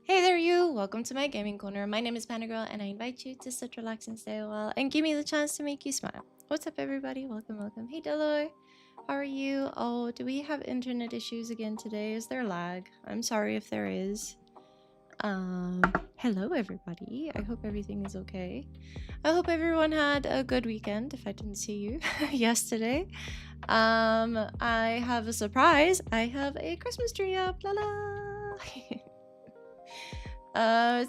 Hey there you! Welcome to my gaming corner. My name is Panda Girl and I invite you to sit, relax, and stay a while and give me the chance to make you smile. What's up everybody? Welcome, welcome. Hey Deloy! How are you? Oh, do we have internet issues again today? Is there lag? I'm sorry if there is. Hello everybody. I hope everything is okay. I hope everyone had a good weekend if I didn't see you yesterday. I have a surprise. I have a Christmas tree up. La la!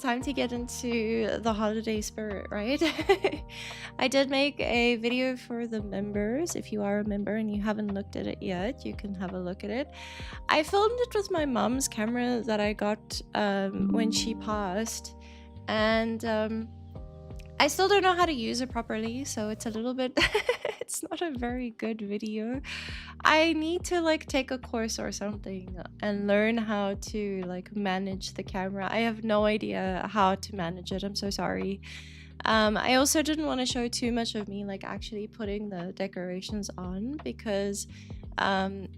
Time to get into the holiday spirit, right? I did make a video for the members. If you are a member and you haven't looked at it yet, you can have a look at it. I filmed it with my mom's camera that I got when she passed, and I still don't know how to use it properly, so it's a little bit it's not a very good video. I need to like take a course or something and learn how to like manage the camera. I have no idea how to manage it. I'm so sorry. I also didn't want to show too much of me like actually putting the decorations on, because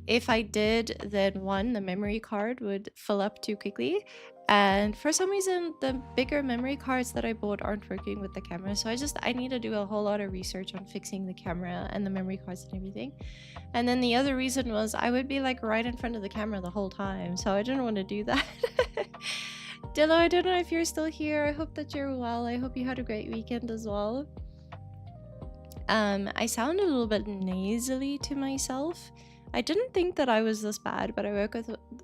if I did, then one, the memory card would fill up too quickly, and for some reason the bigger memory cards that I bought aren't working with the camera, so I need to do a whole lot of research on fixing the camera and the memory cards and everything. And then the other reason was I would be like right in front of the camera the whole time, so I didn't want to do that. Dillo, I don't know if you're still here. I hope that you're well. I hope you had a great weekend as well. I sound a little bit nasally to myself. I didn't think that I was this bad, but I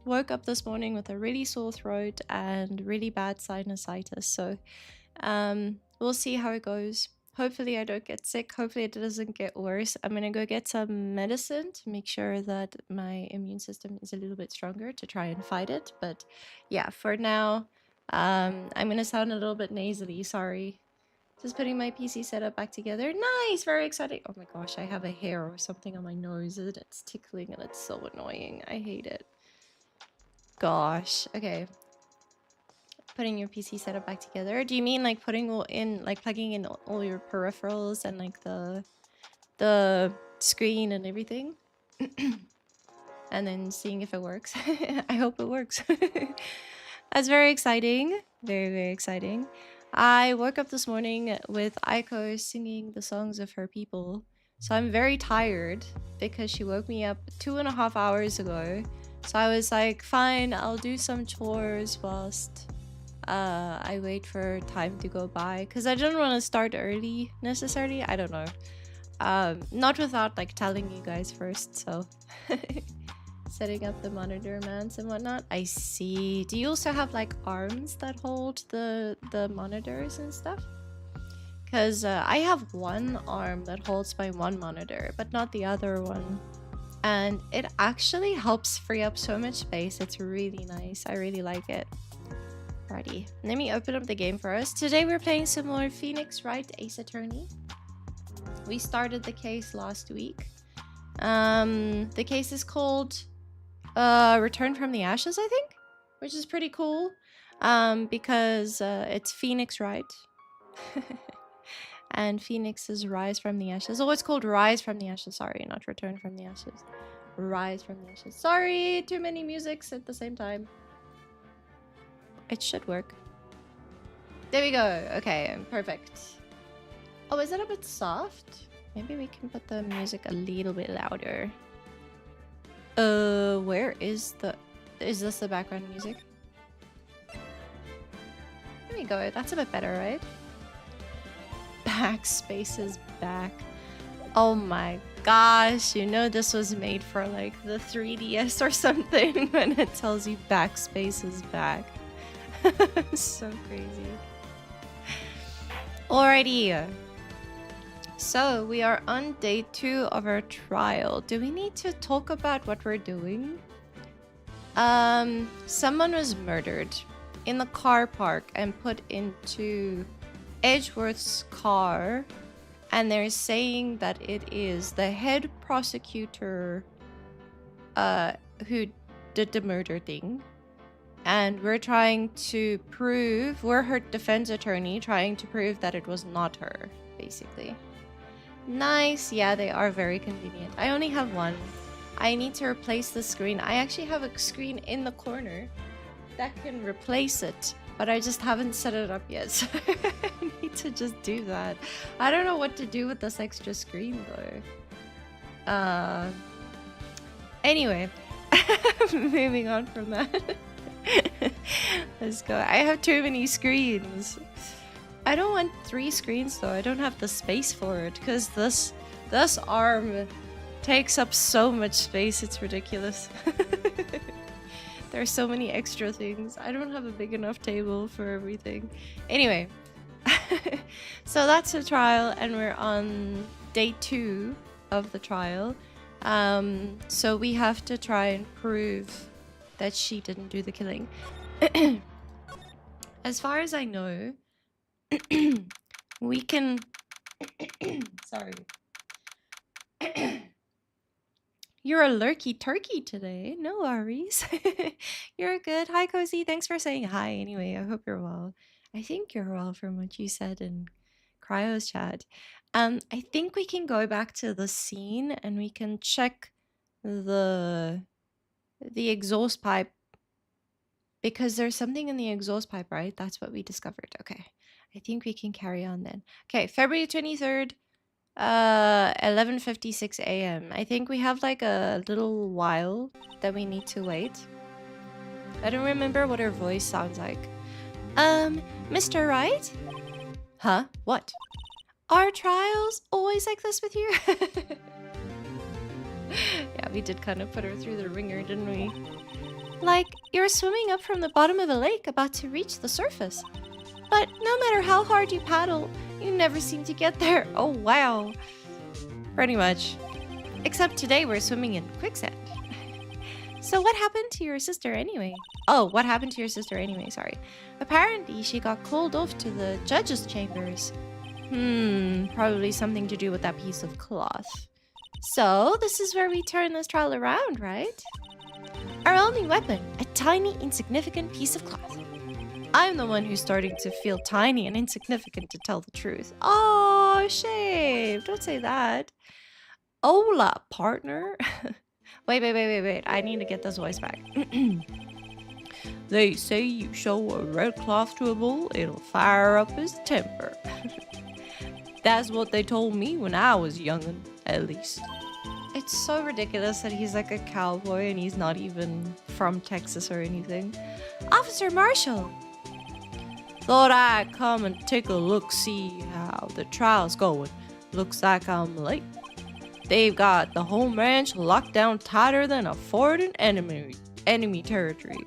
woke up this morning with a really sore throat and really bad sinusitis. So we'll see how it goes. Hopefully I don't get sick. Hopefully it doesn't get worse. I'm gonna go get some medicine to make sure that my immune system is a little bit stronger to try and fight it. But yeah, for now, I'm gonna sound a little bit nasally. Sorry. Just putting my PC setup back together. Nice! Very exciting. Oh my gosh, I have a hair or something on my nose and it's tickling and it's so annoying. I hate it. Gosh. Okay. Putting your PC setup back together. Do you mean like putting all in, like plugging in all your peripherals and like the screen and everything? And then seeing if it works. I hope it works. That's very exciting. Very, very exciting. I woke up this morning with Aiko singing the songs of her people. So I'm very tired because she woke me up 2.5 hours ago. So I was like, fine, I'll do some chores whilst I wait for time to go by. Because I didn't want to start early necessarily. I don't know. Not without like telling you guys first, so... Setting up the monitor mounts and whatnot. I see. Do you also have like arms that hold the monitors and stuff? Because I have one arm that holds my one monitor, but not the other one. And it actually helps free up so much space. It's really nice. I really like it. Alrighty. Let me open up the game for us. Today we're playing some more Phoenix Wright Ace Attorney. We started the case last week. The case is called... Return from the Ashes, I think, which is pretty cool, because it's Phoenix Wright. And Phoenix is Rise from the Ashes. Oh, it's called Rise from the Ashes. Sorry, not Return from the Ashes. Rise from the Ashes. Sorry, too many musics at the same time. It should work. There we go. Okay, perfect. Oh, is it a bit soft? Maybe we can put the music a little bit louder. Where is the... Is this the background music? There we go. That's a bit better, right? Backspace is back. Oh my gosh. You know this was made for like the 3DS or something when it tells you backspace is back. So crazy. Alrighty. So, we are on day 2 of our trial. Do we need to talk about what we're doing? Someone was murdered in the car park and put into Edgeworth's car. And they're saying that it is the head prosecutor who did the murder thing. And we're trying to prove, we're her defense attorney, trying to prove that it was not her, basically. Nice. Yeah, they are very convenient. I only have one. I need to replace the screen. I actually have a screen in the corner that can replace it. but I just haven't set it up yet, so I need to just do that. I don't know what to do with this extra screen though. Anyway, moving on from that. Let's go. I have too many screens. I don't want 3 screens though. I don't have the space for it because this arm takes up so much space. It's ridiculous. There are so many extra things. I don't have a big enough table for everything. Anyway, so that's a trial and we're on day 2 of the trial. So we have to try and prove that she didn't do the killing. As far as I know, we can... Sorry. You're a lurky turkey today. No worries. You're good. Hi, Cozy. Thanks for saying hi anyway. I hope you're well. I think you're well from what you said in Cryo's chat. I think we can go back to the scene and we can check the exhaust pipe because there's something in the exhaust pipe, right? That's what we discovered. Okay. I think we can carry on then. Okay, February 23rd. 11:56 a.m. I think we have like a little while that we need to wait. I don't remember what her voice sounds like. Mr. Wright? Huh? What? Are trials always like this with you? Yeah, we did kind of put her through the ringer, didn't we? Like, you're swimming up from the bottom of a lake about to reach the surface. But no matter how hard you paddle, you never seem to get there. Oh, wow. Pretty much. Except today we're swimming in quicksand. So what happened to your sister anyway? Oh, what happened to your sister anyway? Sorry. Apparently she got called off to the judge's chambers. Probably something to do with that piece of cloth. So this is where we turn this trial around, right? Our only weapon, a tiny, insignificant piece of cloth. I'm the one who's starting to feel tiny and insignificant, to tell the truth. Oh, shame. Don't say that. Hola, partner. Wait. I need to get this voice back. They say you show a red cloth to a bull, it'll fire up his temper. That's what they told me when I was youngin', at least. It's so ridiculous that he's like a cowboy and he's not even from Texas or anything. Officer Marshall! Thought I'd come and take a look, see how the trial's going. Looks like I'm late. They've got the home ranch locked down tighter than a fort in enemy territory.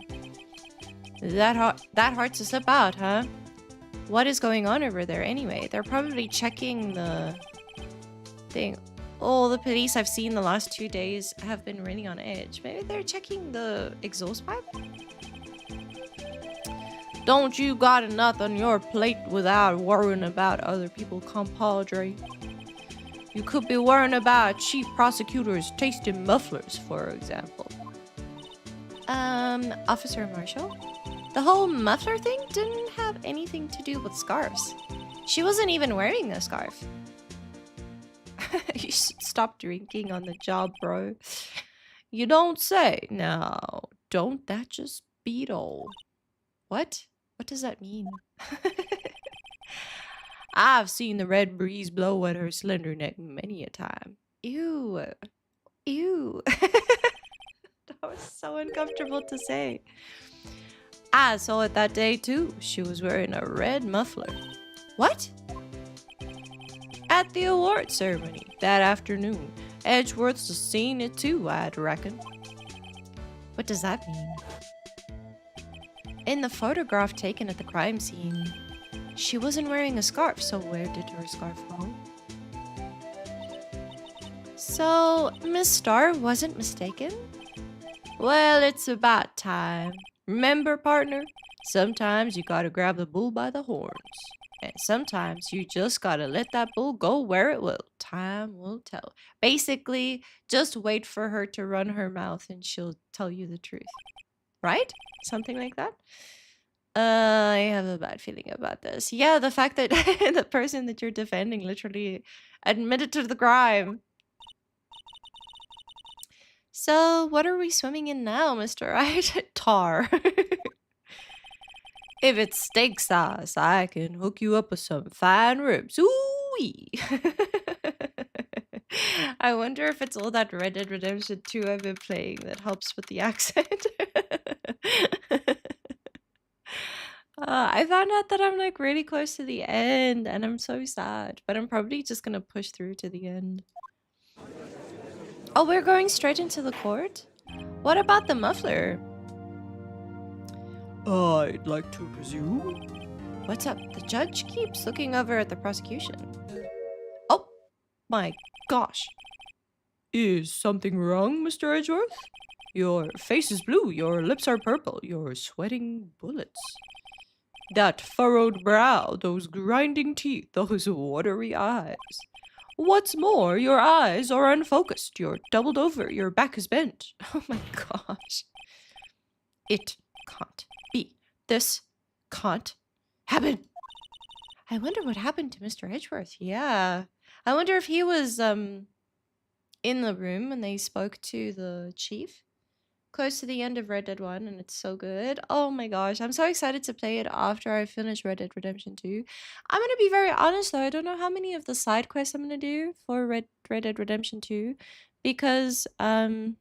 That hard to slip out, huh? What is going on over there anyway? They're probably checking the thing. All the police I've seen the last 2 days have been really on edge. Maybe they're checking the exhaust pipe? Don't you got enough on your plate without worrying about other people, compadre? You could be worrying about chief prosecutors tasting mufflers, for example. Officer Marshall? The whole muffler thing didn't have anything to do with scarves. She wasn't even wearing a scarf. You should stop drinking on the job, bro. You don't say. Now, don't that just beat all? What? What does that mean? I've seen the red breeze blow at her slender neck many a time. Ew. Ew. That was so uncomfortable to say. I saw it that day too. She was wearing a red muffler. What? At the award ceremony that afternoon. Edgeworth's seen it too, I'd reckon. What does that mean? In the photograph taken at the crime scene, she wasn't wearing a scarf, so where did her scarf go? So, Miss Starr wasn't mistaken? Well, it's about time. Remember, partner? Sometimes you gotta grab the bull by the horns. And sometimes you just gotta let that bull go where it will. Time will tell. Basically, just wait for her to run her mouth and she'll tell you the truth. Right? Something like that? I have a bad feeling about this. Yeah, the fact that the person that you're defending literally admitted to the crime. So, what are we swimming in now, Mr. Right? Tar. If it's steak sauce, I can hook you up with some fine ribs. Ooh-wee. I wonder if it's all that Red Dead Redemption 2 I've been playing that helps with the accent. I found out that I'm like really close to the end and I'm so sad, but I'm probably just gonna push through to the end. Oh, we're going straight into the court? What about the muffler? I'd like to presume. What's up? The judge keeps looking over at the prosecution. Oh my gosh. Is something wrong, Mr. Edgeworth? Your face is blue, your lips are purple, you're sweating bullets. That furrowed brow, those grinding teeth, those watery eyes. What's more, your eyes are unfocused, you're doubled over, your back is bent. Oh my gosh. It can't be. This can't happen. I wonder what happened to Mr. Edgeworth. Yeah. I wonder if he was in the room when they spoke to the chief. Close to the end of Red Dead 1 and it's so good. Oh my gosh, I'm so excited to play it after I finish Red Dead Redemption 2. I'm going to be very honest though, I don't know how many of the side quests I'm going to do for Red Dead Redemption 2 because I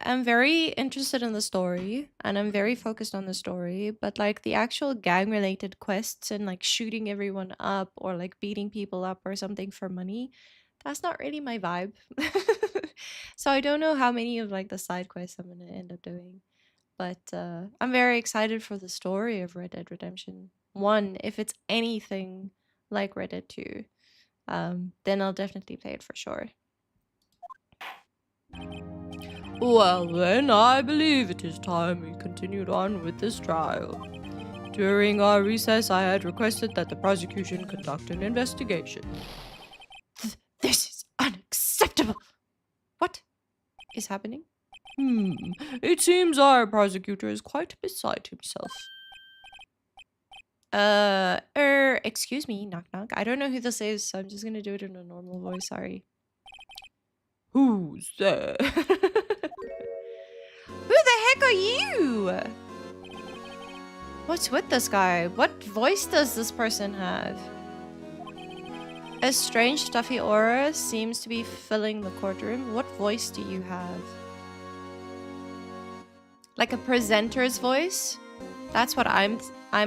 am very interested in the story and I'm very focused on the story, but like the actual gang related quests and like shooting everyone up or like beating people up or something for money, that's not really my vibe. So I don't know how many of like the side quests I'm gonna end up doing, but I'm very excited for the story of Red Dead Redemption 1. If it's anything like Red Dead 2, then I'll definitely play it for sure. Well then, I believe it is time we continued on with this trial. During our recess, I had requested that the prosecution conduct an investigation. This is unacceptable! What is happening? It seems our prosecutor is quite beside himself. Excuse me, knock knock. I don't know who this is, so I'm just gonna do it in a normal voice, sorry. Who's there? Who the heck are you? What's with this guy? What voice does this person have? A strange stuffy aura seems to be filling the courtroom. What voice do you have? Like a presenter's voice? That's what I'm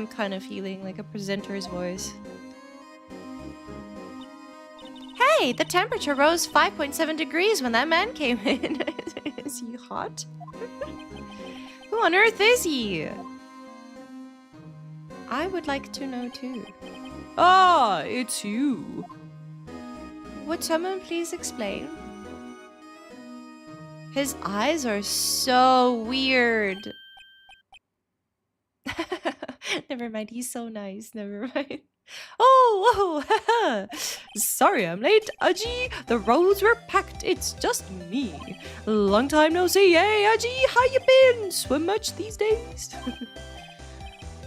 kind of feeling, like a presenter's voice. Hey, the temperature rose 5.7 degrees when that man came in. Is he hot? Who on earth is he? I would like to know too. Ah, it's you. Would someone please explain? His eyes are so weird. Never mind, he's so nice. Never mind. Oh, sorry I'm late, Aji. The roads were packed. It's just me. Long time no see. Hey, Aji, how you been? Swim much these days?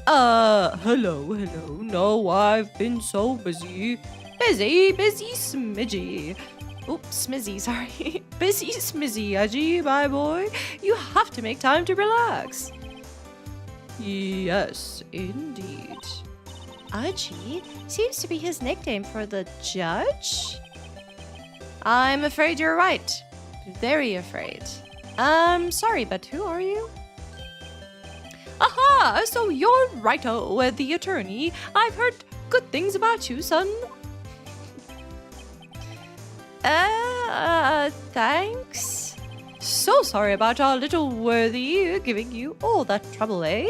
Hello. No, I've been so busy. Busy smidgy. Oops, smizzy, sorry. Busy smizzy, Aji, my boy. You have to make time to relax. Yes, indeed. Aji seems to be his nickname for the judge? I'm afraid you're right. Very afraid. Sorry, but who are you? Aha! So you're Righto, the attorney. I've heard good things about you, son. Thanks. So sorry about our little worthy giving you all that trouble, eh?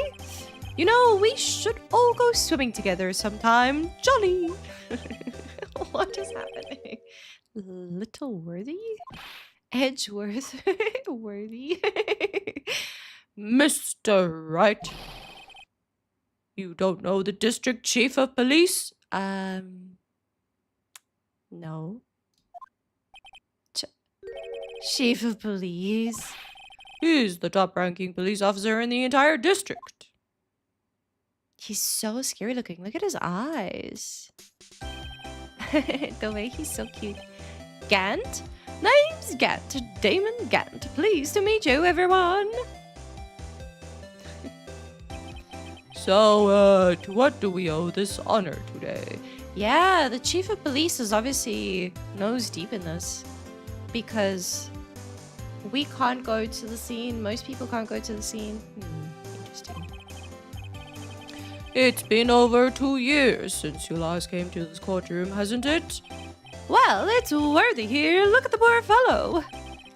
You know, we should all go swimming together sometime. Jolly! What is happening? Little worthy? Edgeworth. Worthy. Mr. Wright. You don't know the district chief of police? No. Chief of police? He's the top-ranking police officer in the entire district. He's so scary looking. Look at his eyes. The way he's so cute. Gant? Name's Gant. Damon Gant. Pleased to meet you, everyone. So, to what do we owe this honor today? Yeah, the chief of police is obviously nose deep in this because we can't go to the scene. Most people can't go to the scene. Interesting. It's been over 2 years since you last came to this courtroom, hasn't it? Well, it's worthy here. Look at the poor fellow.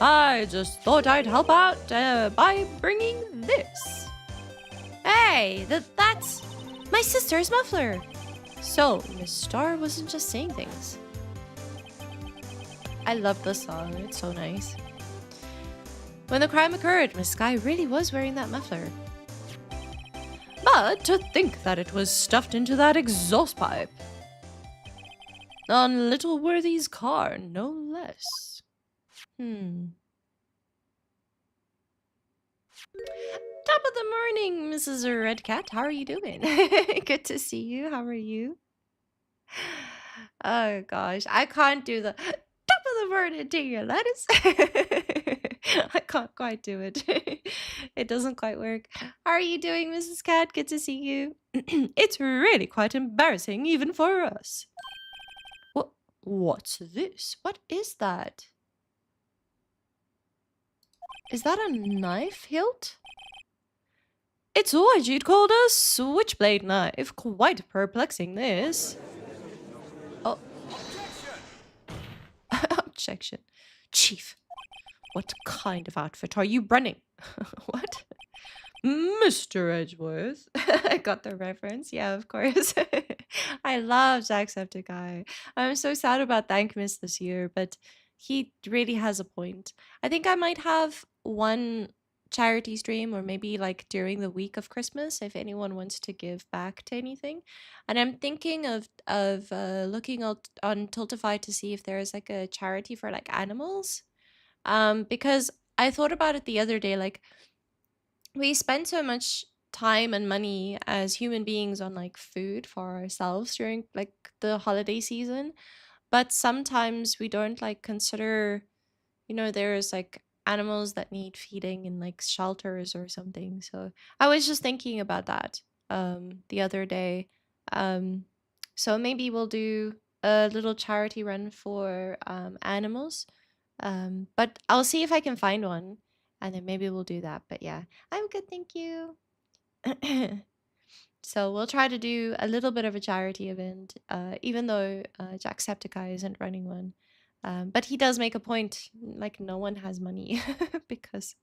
I just thought I'd help out by bringing this. Hey, that's my sister's muffler. So, Miss Star wasn't just saying things. I love this song. It's so nice. When the crime occurred, Miss Sky really was wearing that muffler. But to think that it was stuffed into that exhaust pipe. On little Worthy's car, no less. Top of the morning, Mrs. Red Cat. How are you doing? Good to see you. How are you? Oh gosh, I can't do the top of the morning to your lettuce. I can't quite do it. It doesn't quite work. How are you doing, Mrs. Cat? Good to see you. It's really quite embarrassing, even for us. What's this? What is that? Is that a knife hilt? It's what you'd call a switchblade knife. Quite perplexing, this. Oh. Objection. Chief, what kind of outfit are you running? What? Mr. Edgeworth. I got the reference. Yeah, of course. I love Jacksepticeye. I'm so sad about Thankmas this year, but he really has a point. I think I might have one charity stream, or maybe like during the week of Christmas, if anyone wants to give back to anything. And I'm thinking of looking on Tiltify to see if there is like a charity for like animals. Because I thought about it the other day, like we spend so much time and money as human beings on like food for ourselves during like the holiday season, but sometimes we don't like consider, there's like animals that need feeding in like shelters or something. So I was just thinking about that the other day. So maybe we'll do a little charity run for animals. But I'll see if I can find one, and then maybe we'll do that. But yeah, I'm good, thank you. So we'll try to do a little bit of a charity event, even though Jacksepticeye isn't running one. But he does make a point, like no one has money because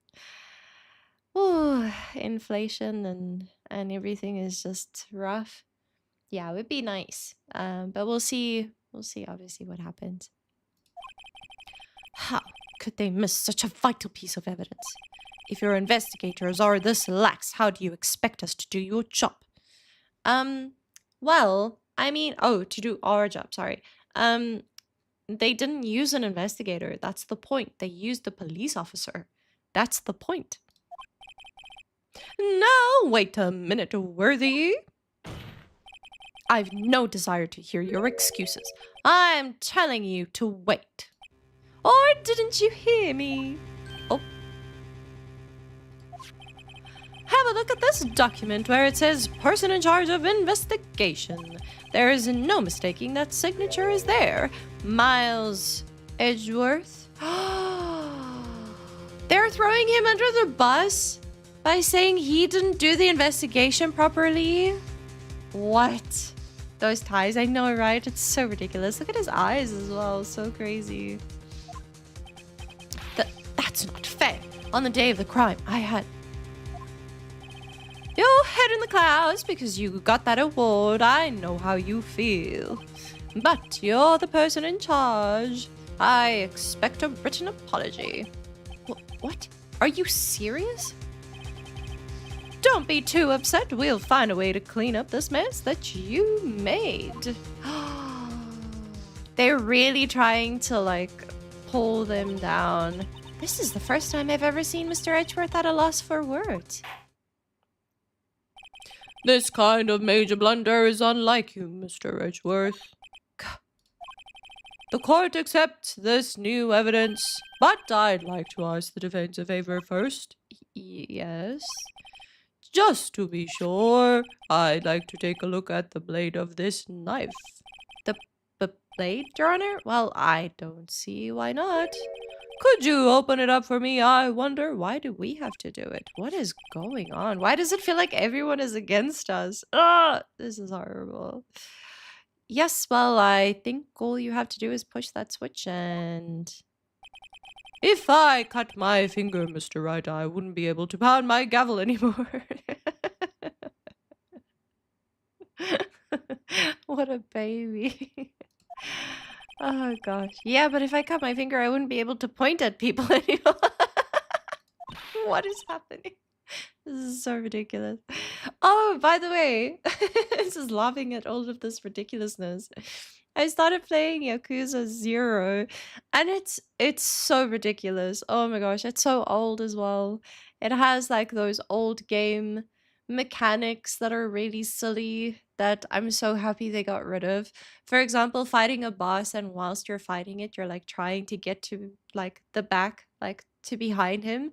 inflation and everything is just rough. Yeah, it would be nice. But we'll see. We'll see, obviously, what happens. How could they miss such a vital piece of evidence? If your investigators are this lax, how do you expect us to do your job? Well, I mean, to do our job, sorry. They didn't use an investigator. That's the point. They used the police officer. That's the point. Now, wait a minute, Worthy. I've no desire to hear your excuses. I'm telling you to wait. Or didn't you hear me? Oh. Have a look at this document where it says person in charge of investigation. There is no mistaking that signature is there. Miles Edgeworth. They're throwing him under the bus by saying he didn't do the investigation properly. What? Those ties, I know, right? It's so ridiculous. Look at his eyes as well. So crazy. That's not fair. On the day of the crime, I had your head in the clouds because you got that award. I know how you feel. But you're the person in charge. I expect a written apology. What? Are you serious? Don't be too upset. We'll find a way to clean up this mess that you made. They're really trying to, like, pull them down. This is the first time I've ever seen Mr. Edgeworth at a loss for words. This kind of major blunder is unlike you, Mr. Edgeworth. The court accepts this new evidence, but I'd like to ask the defense a favor first. Yes? Just to be sure, I'd like to take a look at the blade of this knife. The blade, Your Honor? Well, I don't see why not. Could you open it up for me, I wonder? Why do we have to do it? What is going on? Why does it feel like everyone is against us? Ah, this is horrible. Yes, well, I think all you have to do is push that switch and... If I cut my finger, Mr. Wright, I wouldn't be able to pound my gavel anymore. What a baby. Oh gosh. Yeah, but if I cut my finger, I wouldn't be able to point at people anymore. What is happening? This is so ridiculous. Oh, by the way, this is laughing at all of this ridiculousness. I started playing Yakuza 0 and it's so ridiculous. Oh my gosh, it's so old as well. It has like those old game mechanics that are really silly that I'm so happy they got rid of. For example, fighting a boss and whilst you're fighting it, you're like trying to get to like the back, like to behind him.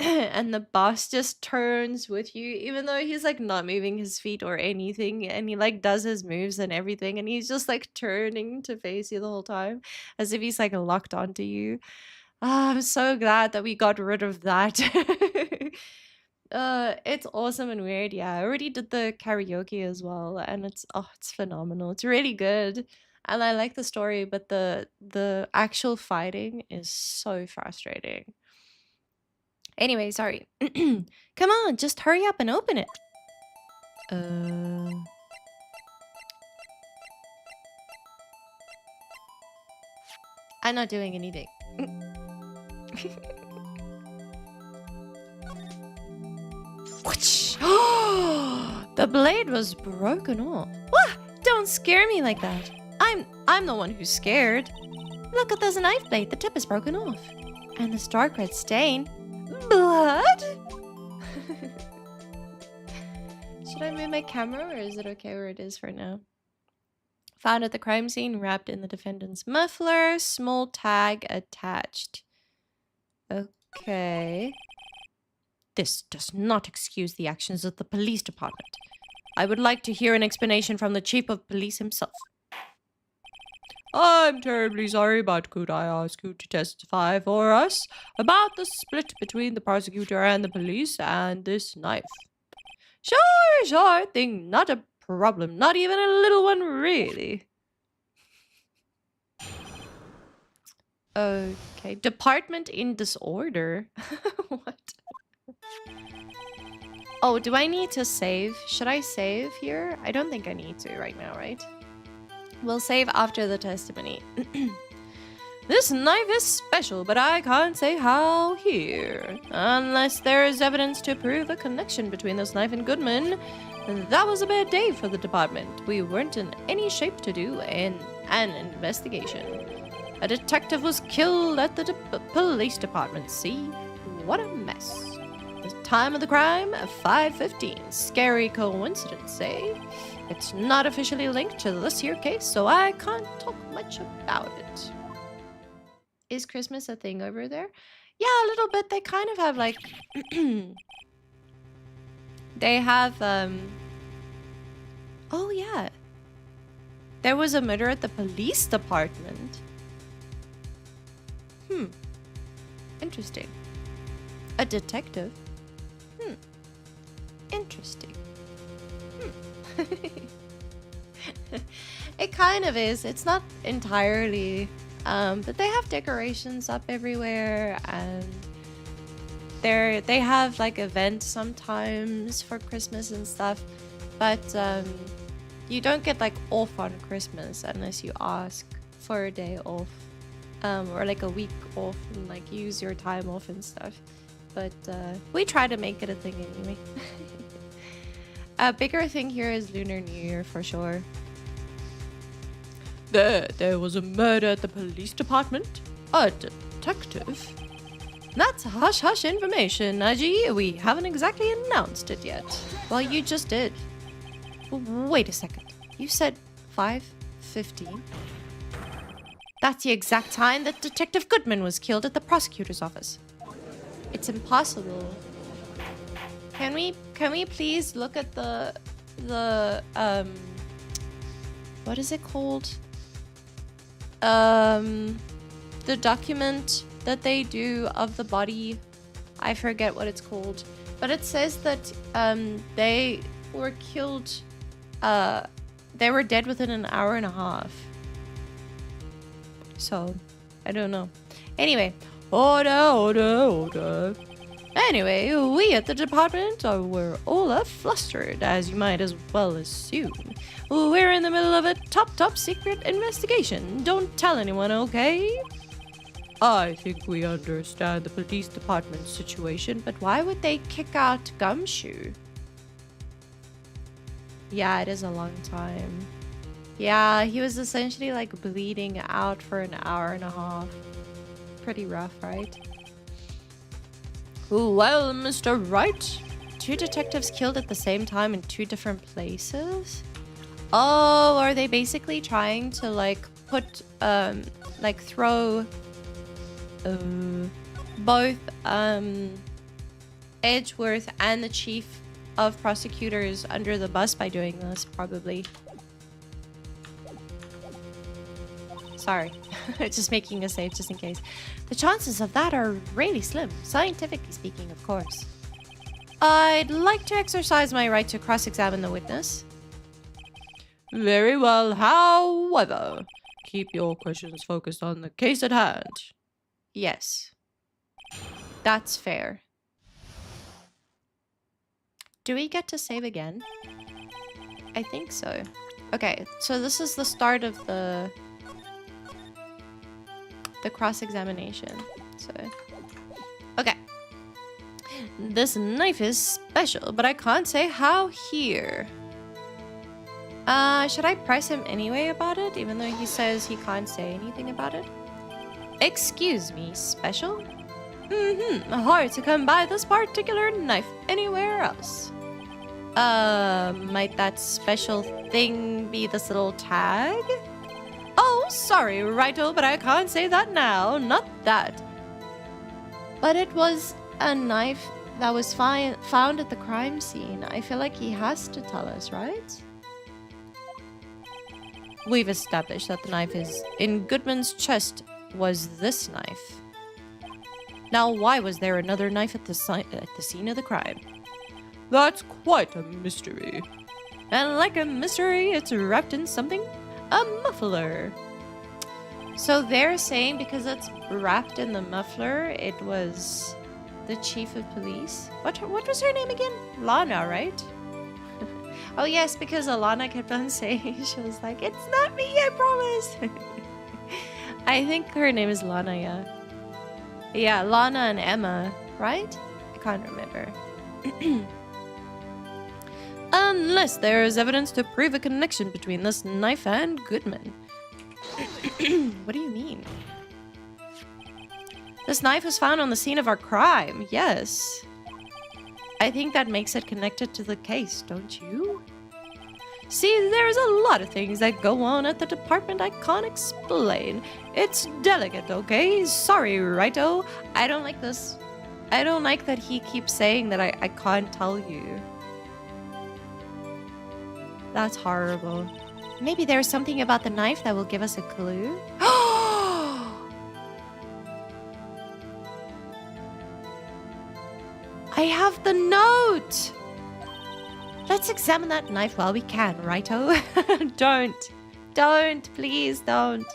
And the boss just turns with you even though he's like not moving his feet or anything, and he like does his moves and everything, and he's just like turning to face you the whole time as if he's like locked onto you. I'm so glad that we got rid of that. It's awesome and weird. Yeah, I already did the karaoke as well, and it's phenomenal. It's really good. And I like the story, but the actual fighting is so frustrating. Anyway, sorry. Come on, just hurry up and open it. I'm not doing anything. The blade was broken off. What? Don't scare me like that. I'm the one who's scared. Look at this knife blade. The tip is broken off. And the dark red stain. Blood? Should I move my camera or is it okay where it is for now? Found at the crime scene, wrapped in the defendant's muffler, small tag attached. Okay. This does not excuse the actions of the police department. I would like to hear an explanation from the chief of police himself. I'm terribly sorry, but could I ask you to testify for us about the split between the prosecutor and the police and this knife? Sure thing. Not a problem. Not even a little one, really. Okay. Department in disorder. What? Oh, do I need to save? Should I save here? I don't think I need to right now, right? We'll save after the testimony. This knife is special, but I can't say how here. Unless there is evidence to prove a connection between this knife and Goodman. That was a bad day for the department. We weren't in any shape to do an investigation. A detective was killed at the police department. See? What a mess. The time of the crime, 5:15. Scary coincidence, eh? It's not officially linked to this here case, so I can't talk much about it. Is Christmas a thing over there? Yeah, a little bit. They kind of have like... They have, Oh, yeah. There was a murder at the police department. Interesting. A detective? Interesting. It kind of is. It's not entirely, but they have decorations up everywhere, and they have like events sometimes for Christmas and stuff, but you don't get like off on Christmas unless you ask for a day off, or like a week off and like use your time off and stuff. But we try to make it a thing anyway. A bigger thing here is Lunar New Year for sure. There was a murder at the police department? A detective? That's hush-hush information, Naji. We haven't exactly announced it yet. Well, you just did. Wait a second. You said 5:15? That's the exact time that Detective Goodman was killed at the prosecutor's office. It's impossible. Can we please look at the what is it called? The document that they do of the body. I forget what it's called, but it says that they were killed. They were dead within an hour and a half. So, I don't know. Anyway, order. Anyway, we at the department were all flustered, as you might as well assume. We're in the middle of a top secret investigation. Don't tell anyone, okay? I think we understand the police department's situation, But why would they kick out Gumshoe? Yeah, it is a long time. Yeah, he was essentially like bleeding out for an hour and a half. Pretty rough, right? well, Mr. Wright, 2 detectives killed at the same time in 2 different places? Oh, are they basically trying to like put, like throw both Edgeworth and the chief of prosecutors under the bus by doing this? Probably. Sorry, just making a save just in case. The chances of that are really slim, scientifically speaking, of course. I'd like to exercise my right to cross-examine the witness. very well. However, keep your questions focused on the case at hand. Yes. That's fair. Do we get to save again? I think so. Okay, so this is the start of the cross-examination. So, okay. This knife is special, but I can't say how here. Should I press him anyway about it, even though he says he can't say anything about it? Excuse me, special? Hard to come by this particular knife anywhere else. Might that special thing be this little tag? Oh, sorry, righto, but I can't say that now. Not that. But it was a knife that was found at the crime scene. I feel like he has to tell us, right? We've established that the knife is in Goodman's chest was this knife. Now, why was there another knife at the scene of the crime? That's quite a mystery. And like a mystery, it's wrapped in something. A muffler. So they're saying because it's wrapped in the muffler, it was the chief of police. What was her name again? Lana, right? Oh yes, because Alana kept on saying, she was like, it's not me, I promise. I think her name is Lana, yeah. Yeah, Lana and Emma, right? I can't remember. Unless there is evidence to prove a connection between this knife and Goodman. What do you mean? This knife was found on the scene of our crime, yes. I think that makes it connected to the case, don't you? See, there's a lot of things that go on at the department I can't explain. It's delicate, okay? Sorry, righto. I don't like this. I don't like that he keeps saying that I can't tell you. That's horrible. Maybe there's something about the knife that will give us a clue? I have the note! Let's examine that knife while we can, righto? Don't, please don't.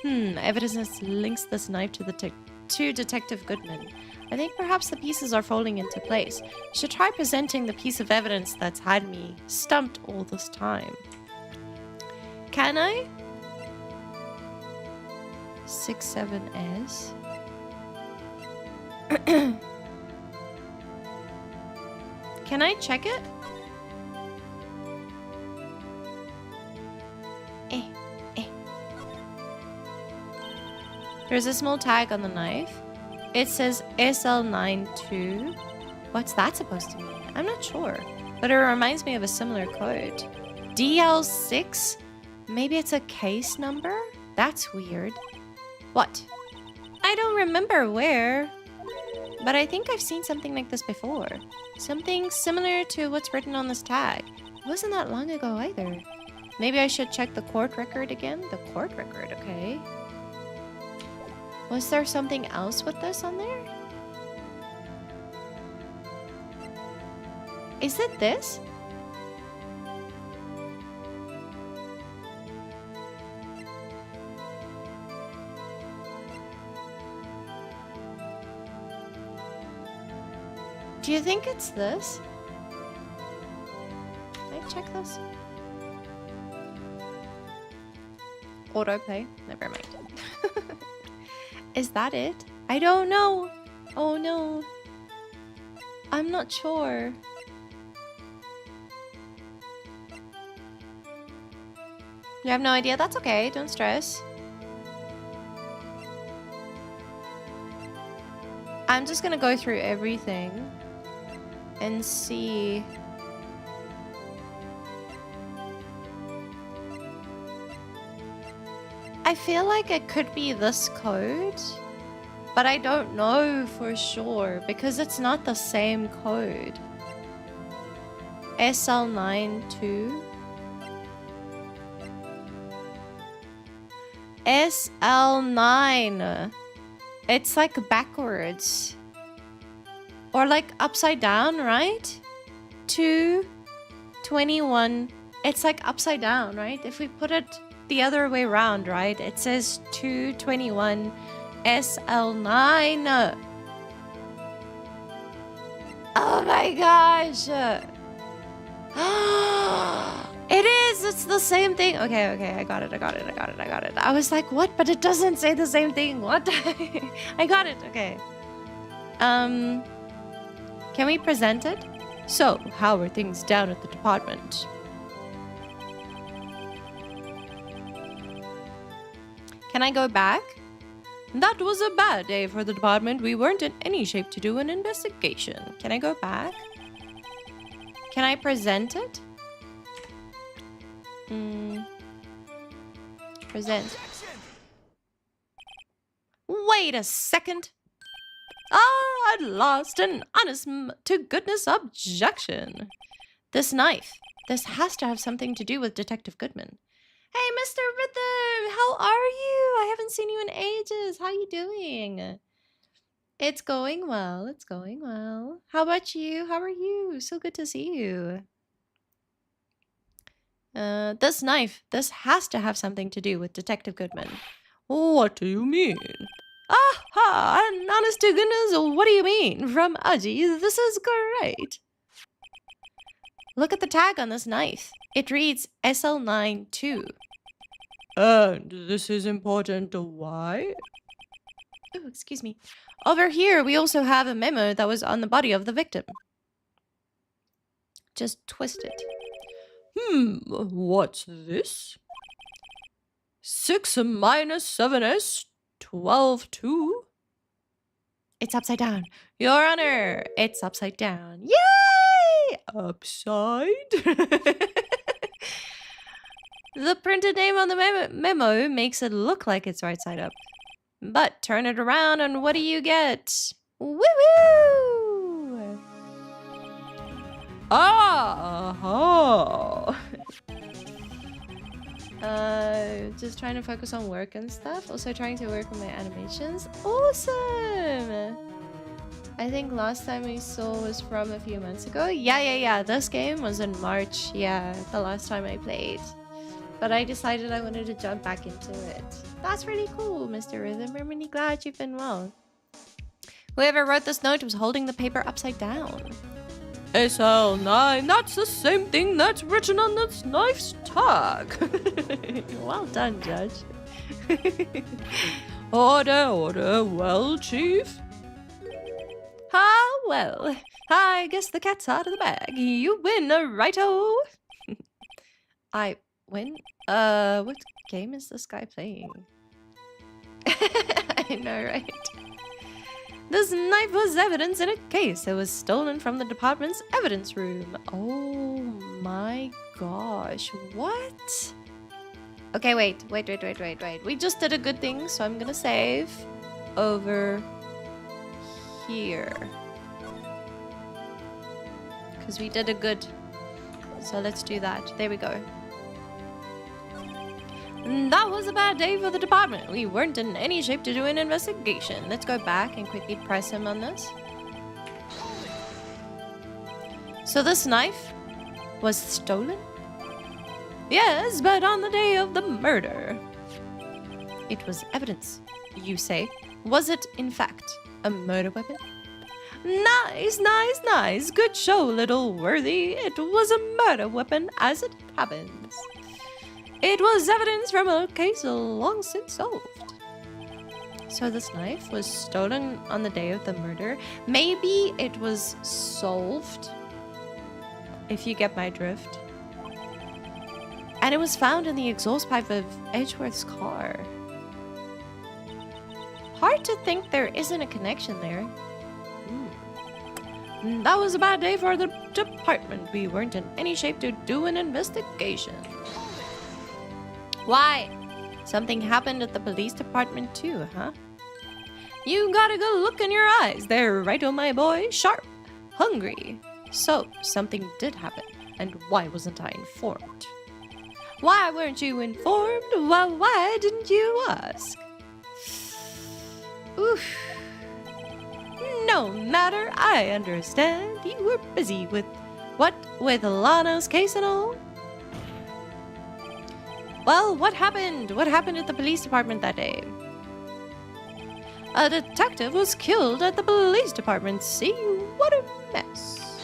Evidence links this knife to Detective Goodman. I think perhaps the pieces are falling into place. I should try presenting the piece of evidence that's had me stumped all this time. Can I? 67S. Can I check it? There's a small tag on the knife. It says SL92. What's that supposed to mean? I'm not sure. But it reminds me of a similar code. DL6? Maybe it's a case number? That's weird. What? I don't remember where. But I think I've seen something like this before. Something similar to what's written on this tag. It wasn't that long ago either. Maybe I should check the court record again? The court record, okay. Was there something else with this on there? Is it this? Do you think it's this? Can I check this? Autoplay? Never mind. Is that it? I don't know. Oh no. I'm not sure. You have no idea? That's okay. Don't stress. I'm just gonna go through everything and see. I feel like it could be this code, but I don't know for sure because it's not the same code. SL92. SL9. It's like backwards. Or like upside down, right? 221. It's like upside down, right? If we put it the other way around, right? It says 221 SL9. Oh my gosh. It is. It's the same thing. Okay, okay. I got it. I was like, what? But it doesn't say the same thing. What? I got it. Okay. Can we present it? So, how are things down at the department? Can I go back? That was a bad day for the department. We weren't in any shape to do an investigation. Can I go back? Can I present it? Present. Wait a second. Ah, at last, an honest-to-goodness objection. This knife. This has to have something to do with Detective Goodman. Hey, Mr. Rhythm, how are you? I haven't seen you in ages. How are you doing? It's going well. It's going well. How about you? How are you? So good to see you. This knife. This has to have something to do with Detective Goodman. What do you mean? Aha! An honest to goodness, what do you mean? From Aji, this is great. Look at the tag on this knife. It reads SL92. And this is important. Why? Oh, excuse me. Over here, we also have a memo that was on the body of the victim. Just twist it. What's this? 6 minus 7s, 12-2? It's upside down. Your Honor, it's upside down. Yay! Upside? The printed name on the memo makes it look like it's right side up. But turn it around and what do you get? Woo-woo! Ah! Just trying to focus on work and stuff. Also trying to work on my animations. Awesome! I think last time we saw was from a few months ago. Yeah. This game was in March. Yeah, the last time I played. But I decided I wanted to jump back into it. That's really cool, Mr. Rhythm. I'm really glad you've been well. Whoever wrote this note was holding the paper upside down. SL9, that's the same thing that's written on this knife's tag. Well done, Judge. Order. Well, Chief? Ah, well. I guess the cat's out of the bag. You win, righto. I win? What game is this guy playing? I know, right? This knife was evidence in a case. It was stolen from the department's evidence room. Oh my gosh. What? Okay, wait. We just did a good thing, so I'm gonna save over here. Because we did a good. So let's do that. There we go. That was a bad day for the department. We weren't in any shape to do an investigation. Let's go back and quickly press him on this. So this knife was stolen? Yes, but on the day of the murder. It was evidence, you say. Was it, in fact, a murder weapon? Nice, nice, nice. Good show, little worthy. It was a murder weapon, as it happens. It was evidence from a case long since solved. So this knife was stolen on the day of the murder. Maybe it was solved, if you get my drift. And it was found in the exhaust pipe of Edgeworth's car. Hard to think there isn't a connection there. That was a bad day for the department. We weren't in any shape to do an investigation. Why? Something happened at the police department too, huh? You got a good look in your eyes. They're right, oh my boy. Sharp. Hungry. So, something did happen. And why wasn't I informed? Why weren't you informed? Well, why didn't you ask? Oof. No matter, I understand. You were busy with what? With Lana's case and all? Well, what happened? What happened at the police department that day? A detective was killed at the police department. See, what a mess.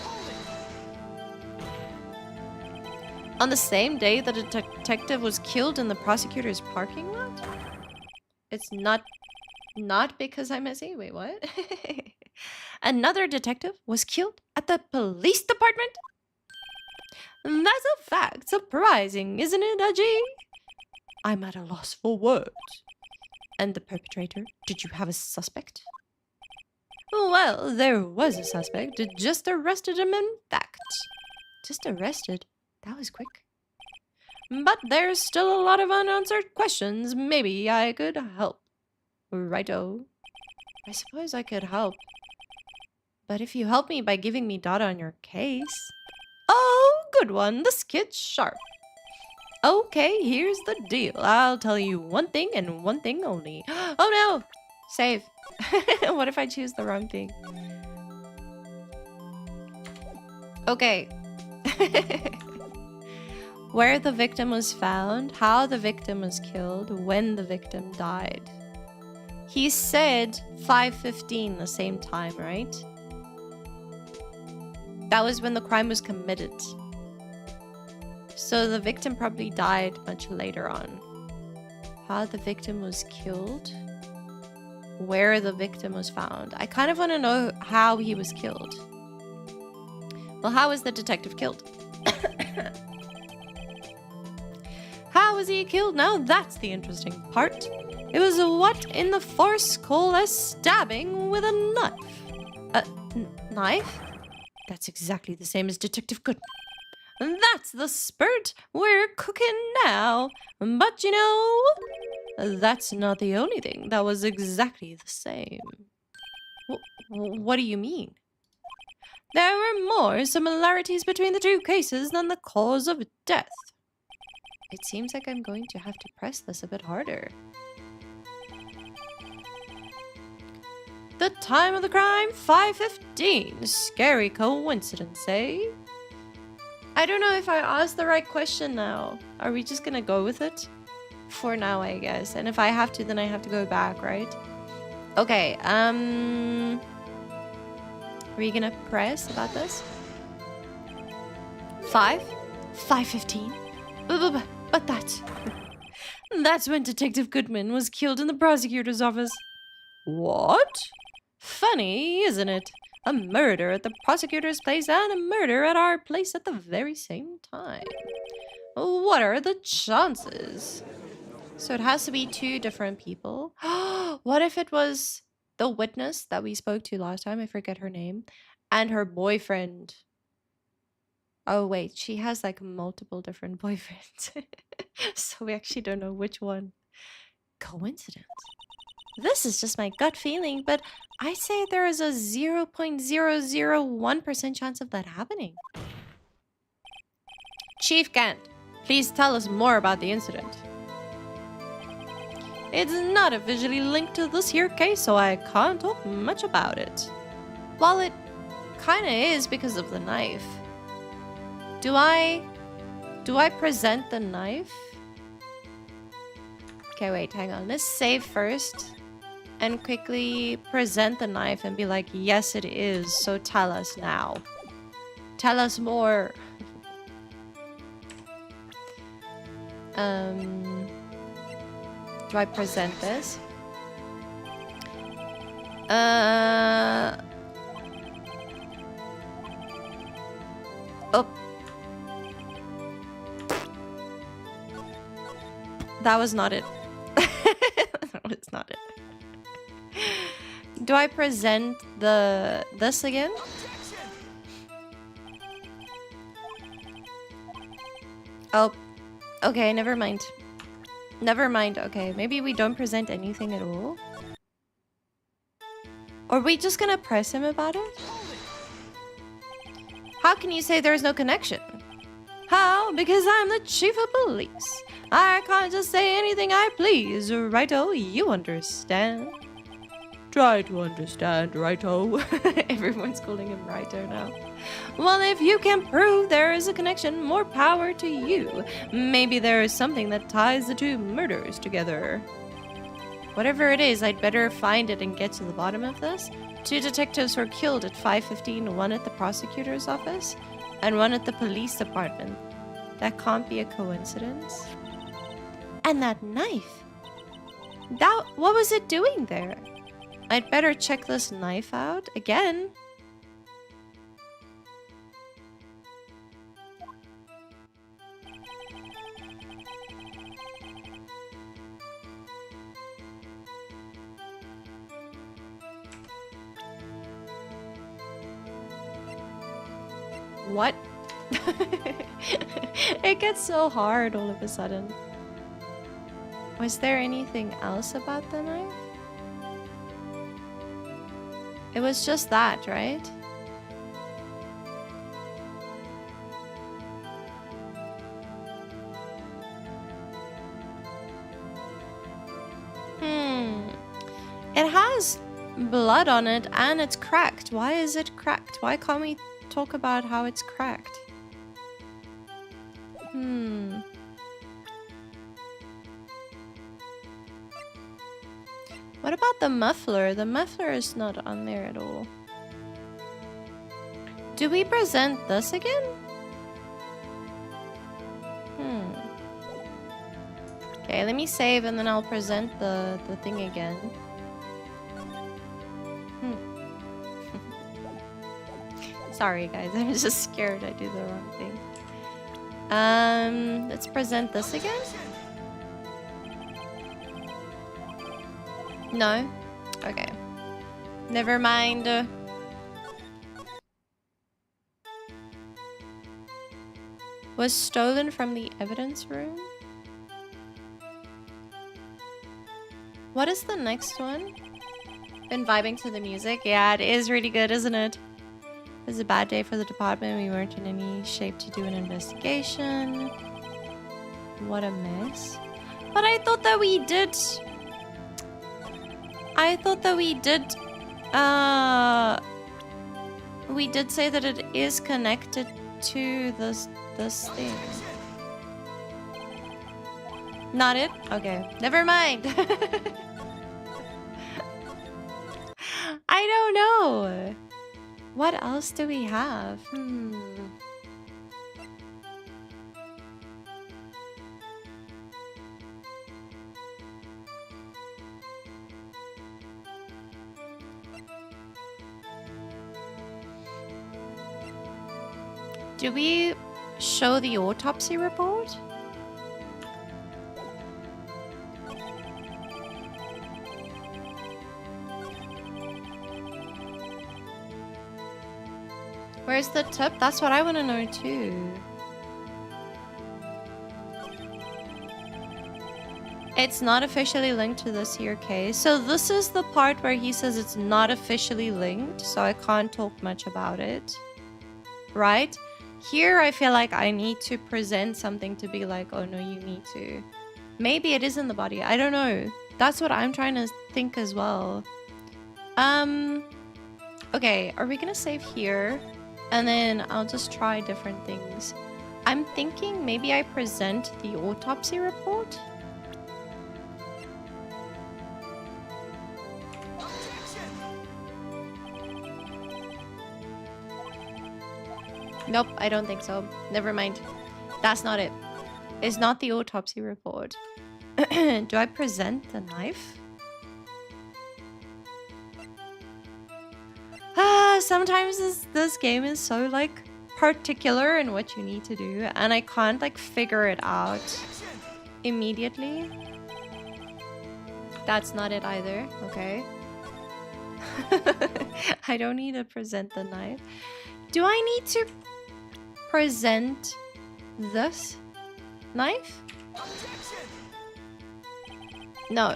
On the same day that a detective was killed in the prosecutor's parking lot? It's not because I'm messy. Wait, what? Another detective was killed at the police department? That's a fact. Surprising, isn't it, Aji? I'm at a loss for words. And the perpetrator? Did you have a suspect? Well, there was a suspect. Just arrested him, in fact. Just arrested? That was quick. But there's still a lot of unanswered questions. Maybe I could help. Righto. I suppose I could help. But if you help me by giving me data on your case... Oh, good one. This kid's sharp. Okay, here's the deal. I'll tell you one thing and one thing only. Oh no! Save. What if I choose the wrong thing? Okay. Where the victim was found, how the victim was killed, when the victim died. He said 5:15 the same time, right? That was when the crime was committed. So the victim probably died much later on. How the victim was killed. Where the victim was found. I kind of want to know how he was killed. Well, how was the detective killed? How was he killed? Now that's the interesting part. It was what in the force called a stabbing with a knife. A knife? That's exactly the same as Detective Goodman. That's the spurt. We're cooking now. But you know, that's not the only thing. That was exactly the same. What do you mean? There were more similarities between the two cases than the cause of death. It seems like I'm going to have to press this a bit harder. The time of the crime, 5:15. Scary coincidence, eh? I don't know if I asked the right question now. Are we just gonna go with it? For now, I guess. And if I have to, then I have to go back, right? Okay, are we gonna press about this? 5:15? But that's when Detective Goodman was killed in the prosecutor's office. What? Funny, isn't it? A murder at the prosecutor's place and a murder at our place at the very same time. What are the chances? So it has to be two different people. What if it was the witness that we spoke to last time? I forget her name. And her boyfriend. Oh, wait. She has like multiple different boyfriends. So we actually don't know which one. Coincidence? This is just my gut feeling, but I'd say there is a 0.001% chance of that happening. Chief Gant, please tell us more about the incident. It's not officially linked to this here case, so I can't talk much about it. Well, it kinda is because of the knife. Do I present the knife? Okay, wait, hang on. Let's save first and quickly present the knife and be like, yes, it is. So tell us now. Tell us more. Do I present this? Oh. That was not it. That was not it. Do I present this again? Oh. Okay, never mind. Never mind. Okay, maybe we don't present anything at all. Or are we just gonna press him about it? How can you say there's no connection? How? Because I'm the chief of police. I can't just say anything I please, righto? You understand? Try to understand, righto. Everyone's calling him righto now. Well, if you can prove there is a connection, more power to you. Maybe there is something that ties the two murders together. Whatever it is, I'd better find it and get to the bottom of this. 2 detectives were killed at 5:15, one at the prosecutor's office and one at the police department. That can't be a coincidence. And that knife. What was it doing there? I'd better check this knife out again. What? It gets so hard all of a sudden. Was there anything else about the knife? It was just that, right? It has blood on it and it's cracked. Why is it cracked? Why can't we talk about how it's cracked? What about the muffler? The muffler is not on there at all. Do we present this again? Okay, let me save and then I'll present the thing again. Sorry guys, I was just scared I do the wrong thing. Let's present this again. No? Okay. Never mind. Was stolen from the evidence room? What is the next one? Been vibing to the music? Yeah, it is really good, isn't it? It was a bad day for the department. We weren't in any shape to do an investigation. What a mess. But I thought that we did... we did say that it is connected to this thing. Not it? Okay. Never mind. I don't know. What else do we have? Do we show the autopsy report? Where's the tip? That's what I want to know too. It's not officially linked to this here case. So this is the part where he says it's not officially linked, so I can't talk much about it. Right? Here I feel like I need to present something to be like, oh no, you need to. Maybe it is in the body. I don't know. That's what I'm trying to think as well. Okay, are we gonna save here? And then I'll just try different things. I'm thinking maybe I present the autopsy report. Nope, I don't think so. Never mind. That's not it. It's not the autopsy report. Do I present the knife? Sometimes this game is so like particular in what you need to do, and I can't like figure it out immediately. That's not it either. Okay. I don't need to present the knife. Do I need to present this knife? No.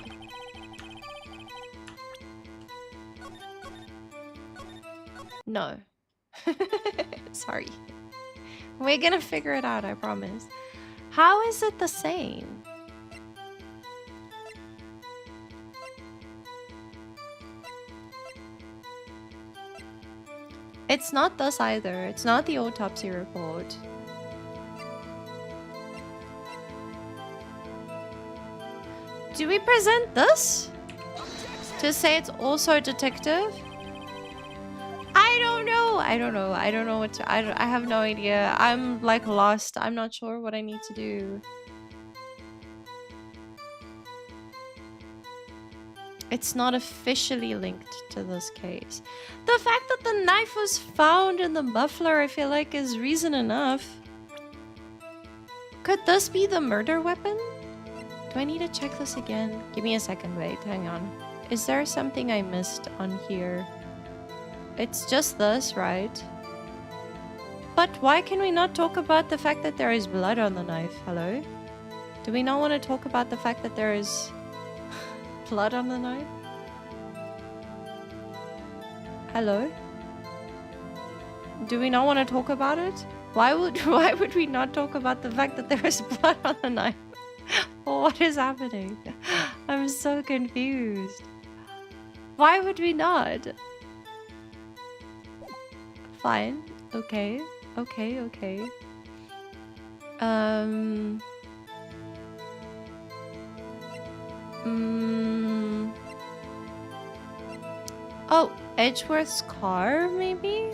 No. Sorry. We're gonna figure it out, I promise. How is it the same? It's not this either. It's not the autopsy report. Do we present this? To say it's also detective? I don't know. I don't know. I don't know what to... I have no idea. I'm like lost. I'm not sure what I need to do. It's not officially linked to this case. The fact that the knife was found in the muffler, I feel like, is reason enough. Could this be the murder weapon? Do I need to check this again? Give me a second, wait, hang on. Is there something I missed on here? It's just this, right? But why can we not talk about the fact that there is blood on the knife? Hello? Do we not want to talk about the fact that there is blood on the knife? Hello? Do we not want to talk about it? Why would we not talk about the fact that there is blood on the knife? What is happening? I'm so confused. Why would we not? Fine. Okay. Okay, okay. Oh, Edgeworth's car, maybe?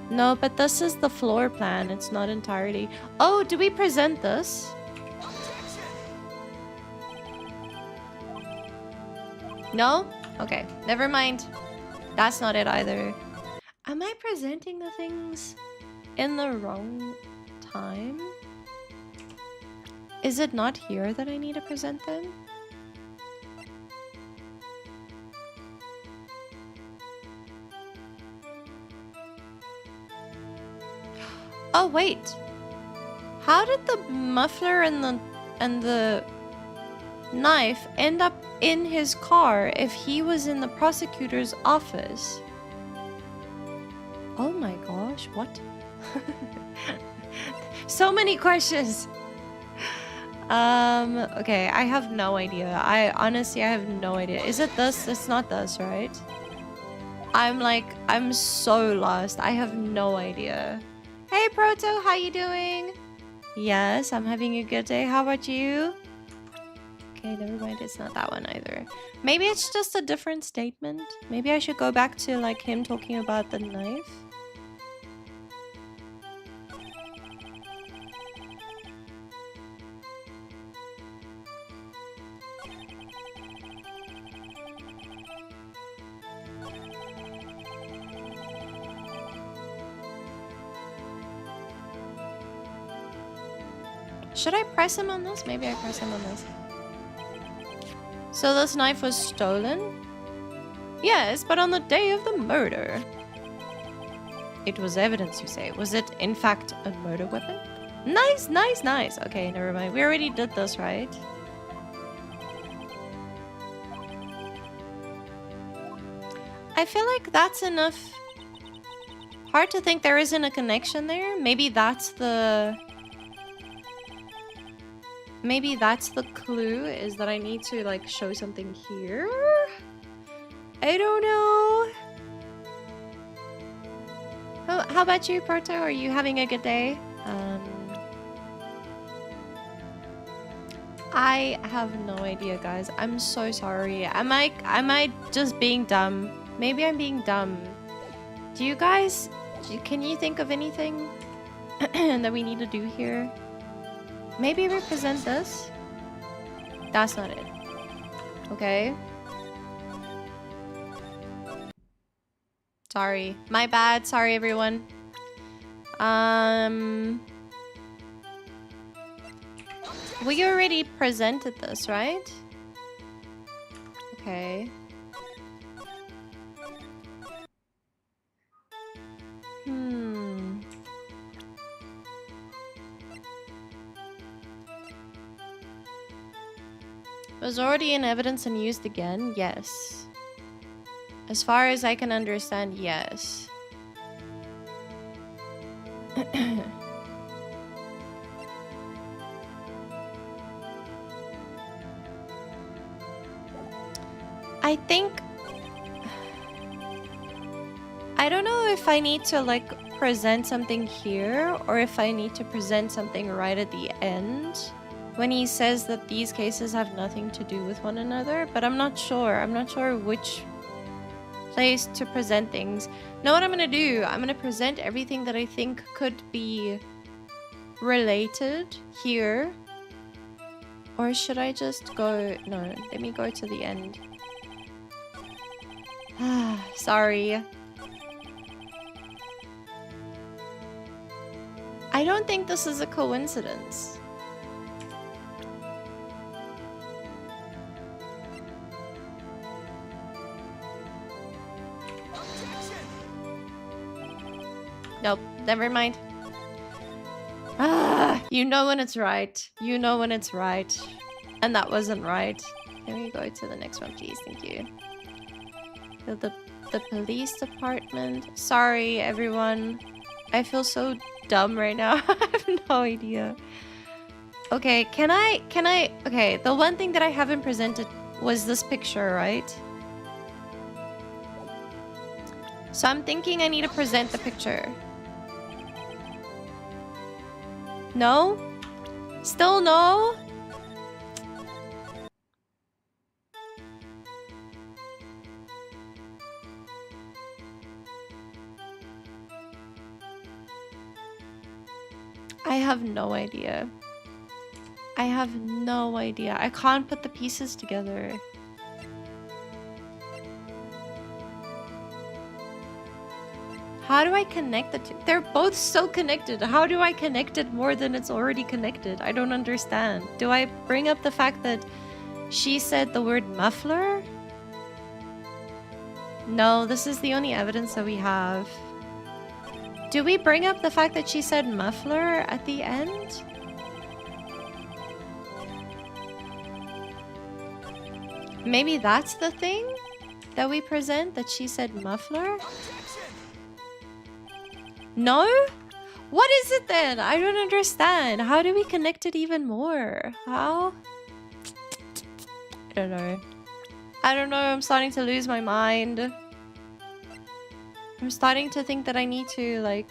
No, but this is the floor plan. It's not entirely... Oh, do we present this? No? Okay, never mind. That's not it either. Am I presenting the things in the wrong time? Is it not here that I need to present them? Oh wait, how did the muffler and the knife end up in his car if he was in the prosecutor's office? Oh my gosh, what? So many questions. Okay, I have no idea. I honestly have no idea. Is it this? It's not this, right? I'm so lost. I have no idea. Hey Proto, how you doing? Yes, I'm having a good day. How about you? Okay, never mind. It's not that one either. Maybe it's just a different statement. Maybe I should go back to like him talking about the knife. Should I press him on this? Maybe I press him on this. So this knife was stolen? Yes, but on the day of the murder. It was evidence, you say. Was it, in fact, a murder weapon? Nice, nice, nice. Okay, never mind. We already did this, right? I feel like that's enough. Hard to think there isn't a connection there. Maybe that's the... Maybe that's the clue, is that I need to, like, show something here? I don't know. How about you, Proto? Are you having a good day? I have no idea, guys. I'm so sorry. Am I just being dumb? Maybe I'm being dumb. Do you guys... Can you think of anything that we need to do here? Maybe represent this? That's not it. Okay. Sorry. My bad. Sorry, everyone. We already presented this, right? Okay. Was already in evidence and used again? Yes. As far as I can understand, yes. I think... I don't know if I need to, like, present something here or if I need to present something right at the end when he says that these cases have nothing to do with one another, but I'm not sure. I'm not sure which place to present things. Know what I'm gonna do? I'm gonna present everything that I think could be related here. Or should I just go... No, let me go to the end. Sorry. I don't think this is a coincidence. Nope, never mind. You know when it's right. You know when it's right. And that wasn't right. Let me go to the next one, please. Thank you. The police department. Sorry, everyone. I feel so dumb right now. I have no idea. Okay, can I... Okay, the one thing that I haven't presented was this picture, right? So I'm thinking I need to present the picture. No? Still no? I have no idea. I have no idea. I can't put the pieces together. How do I connect the two? They're both so connected. How do I connect it more than it's already connected? I don't understand. Do I bring up the fact that she said the word muffler? No, this is the only evidence that we have. Do we bring up the fact that she said muffler at the end? Maybe that's the thing that we present, that she said muffler? No? What is it then? I don't understand. How do we connect it even more? How? I don't know. I don't know. I'm starting to lose my mind. I'm starting to think that I need to, like,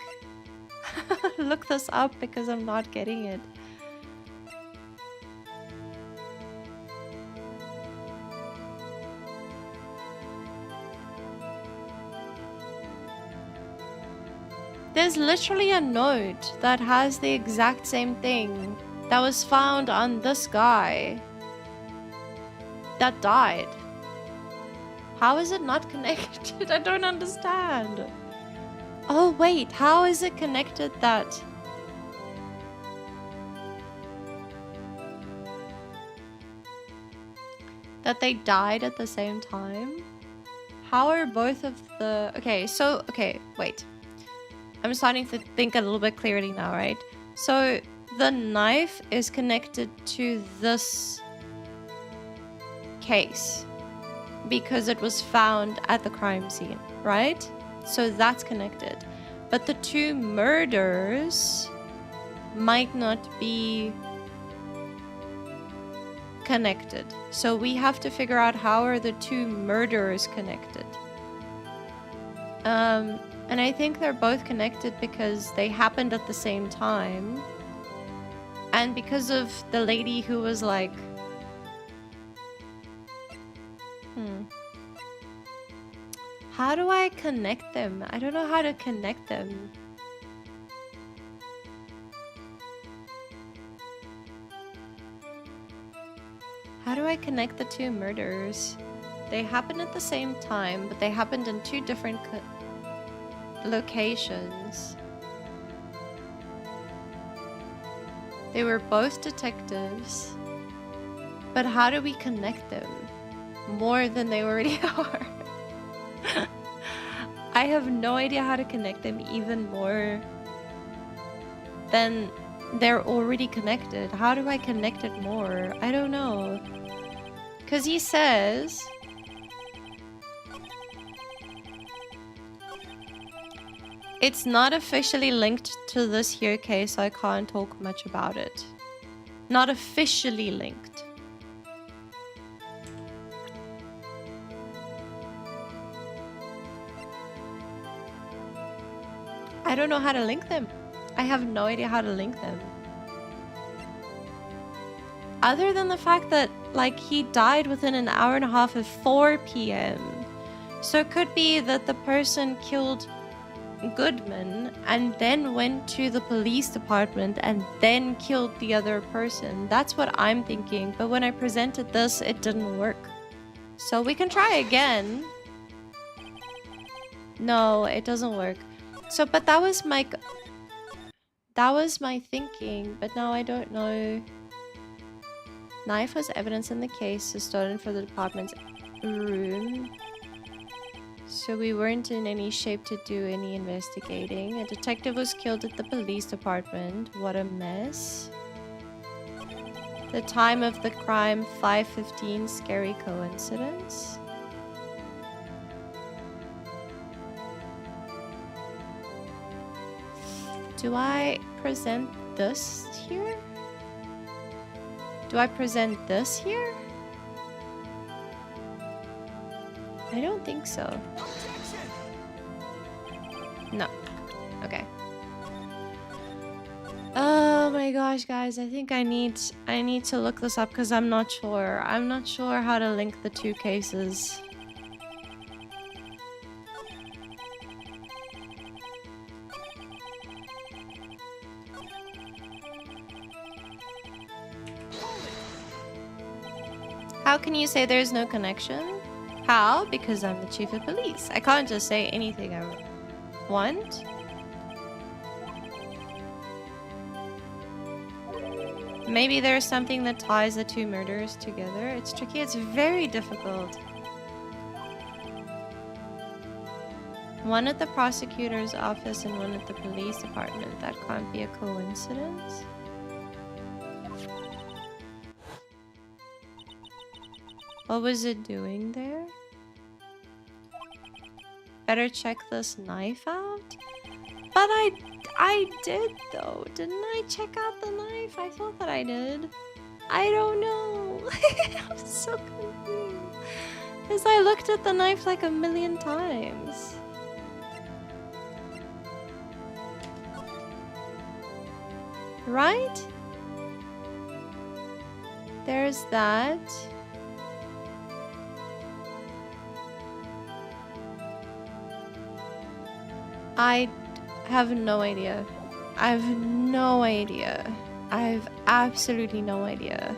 look this up because I'm not getting it. There's literally a note that has the exact same thing that was found on this guy that died. How is it not connected? I don't understand. Oh wait, how is it connected that... that they died at the same time? How are both of the... Okay, so... Okay, wait. I'm starting to think a little bit clearly now, right? So the knife is connected to this case because it was found at the crime scene, right? So that's connected. But the two murders might not be connected. So we have to figure out how are the two murderers connected. And I think they're both connected because they happened at the same time. And because of the lady who was like... How do I connect them? I don't know how to connect them. How do I connect the two murders? They happened at the same time, but they happened in two different locations. They were both detectives. But how do we connect them? More than they already are. I have no idea how to connect them even more than they're already connected. How do I connect it more? I don't know. Because he says... It's not officially linked to this here case, so I can't talk much about it. Not officially linked. I don't know how to link them. I have no idea how to link them. Other than the fact that, like, he died within an hour and a half at 4 p.m. So it could be that the person killed Goodman and then went to the police department and then killed the other person. That's what I'm thinking. But when I presented this, it didn't work. So we can try again. No, it doesn't work. So, but that was my thinking, but now I don't know. Knife was evidence in the case, is stolen from the department's room. So we weren't in any shape to do any investigating. A detective was killed at the police department. What a mess. The time of the crime, 5:15, scary coincidence. Do I present this here? Do I present this here? I don't think so. No. Okay. Oh my gosh, guys. I think I need to look this up because I'm not sure. I'm not sure how to link the two cases. How can you say there's no connection? How? Because I'm the chief of police. I can't just say anything I want. Maybe there's something that ties the two murders together. It's tricky. It's very difficult. One at the prosecutor's office and one at the police department. That can't be a coincidence. What was it doing there? Better check this knife out. But I did though. Didn't I check out the knife? I thought that I did. I don't know. I'm so confused. Because I looked at the knife like a million times. Right? There's that. I have no idea. I have no idea. I have absolutely no idea.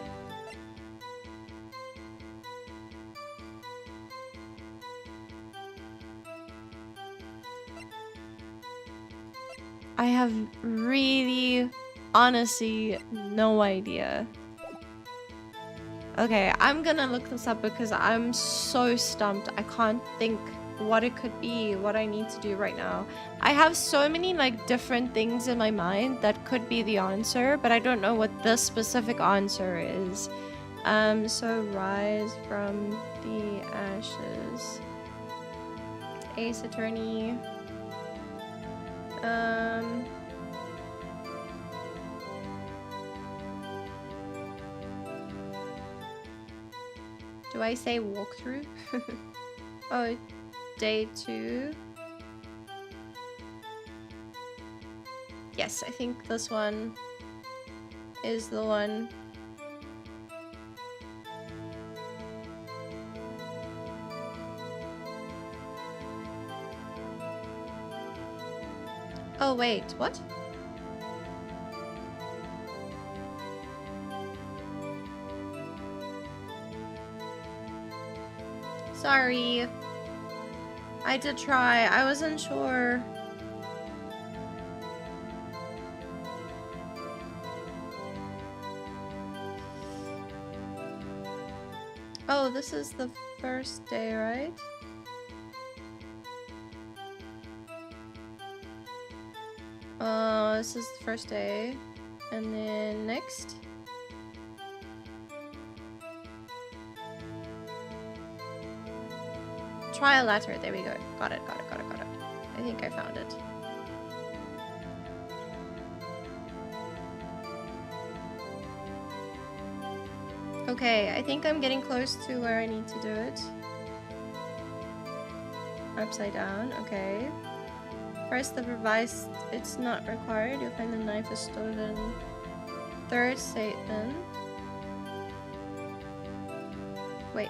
I have really, honestly, no idea. Okay, I'm gonna look this up because I'm so stumped. I can't think what it could be, what I need to do right now. I have so many like different things in my mind that could be the answer, but I don't know what this specific answer is. So rise from the ashes. Ace Attorney. Do I say walkthrough? Oh, day 2. Yes, I think this one is the one. Oh, wait, what? Sorry. I did try. I wasn't sure. Oh, this is the first day, right? This is the first day. And then next. Trial letter. There we go. Got it. I think I found it. Okay, I think I'm getting close to where I need to do it. Upside down, okay. First, the revised, it's not required. You'll find the knife is stolen. Third statement. Wait.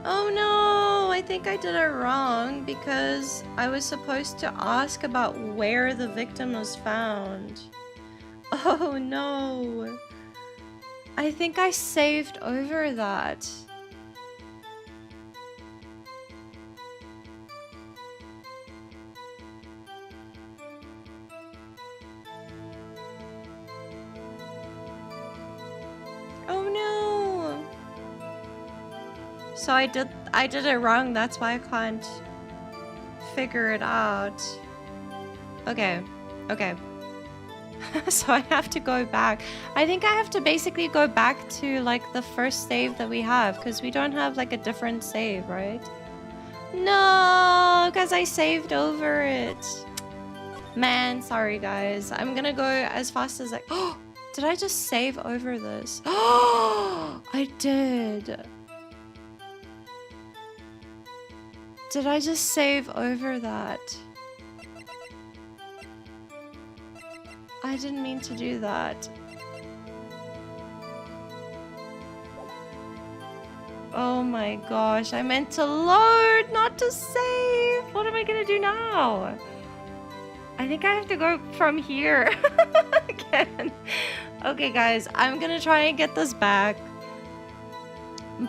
Oh no, I think I did it wrong because I was supposed to ask about where the victim was found. Oh no. I think I saved over that. Oh no. So I did it wrong. That's why I can't figure it out. Okay. So I have to go back. I think I have to basically go back to like the first save that we have because we don't have like a different save, right? No, because I saved over it. Man, sorry guys. I'm gonna go as fast as I... Oh, did I just save over this? Oh, I did. Did I just save over that? I didn't mean to do that. Oh my gosh, I meant to load, not to save. What am I gonna do now? I think I have to go from here again. Okay guys, I'm gonna try and get this back.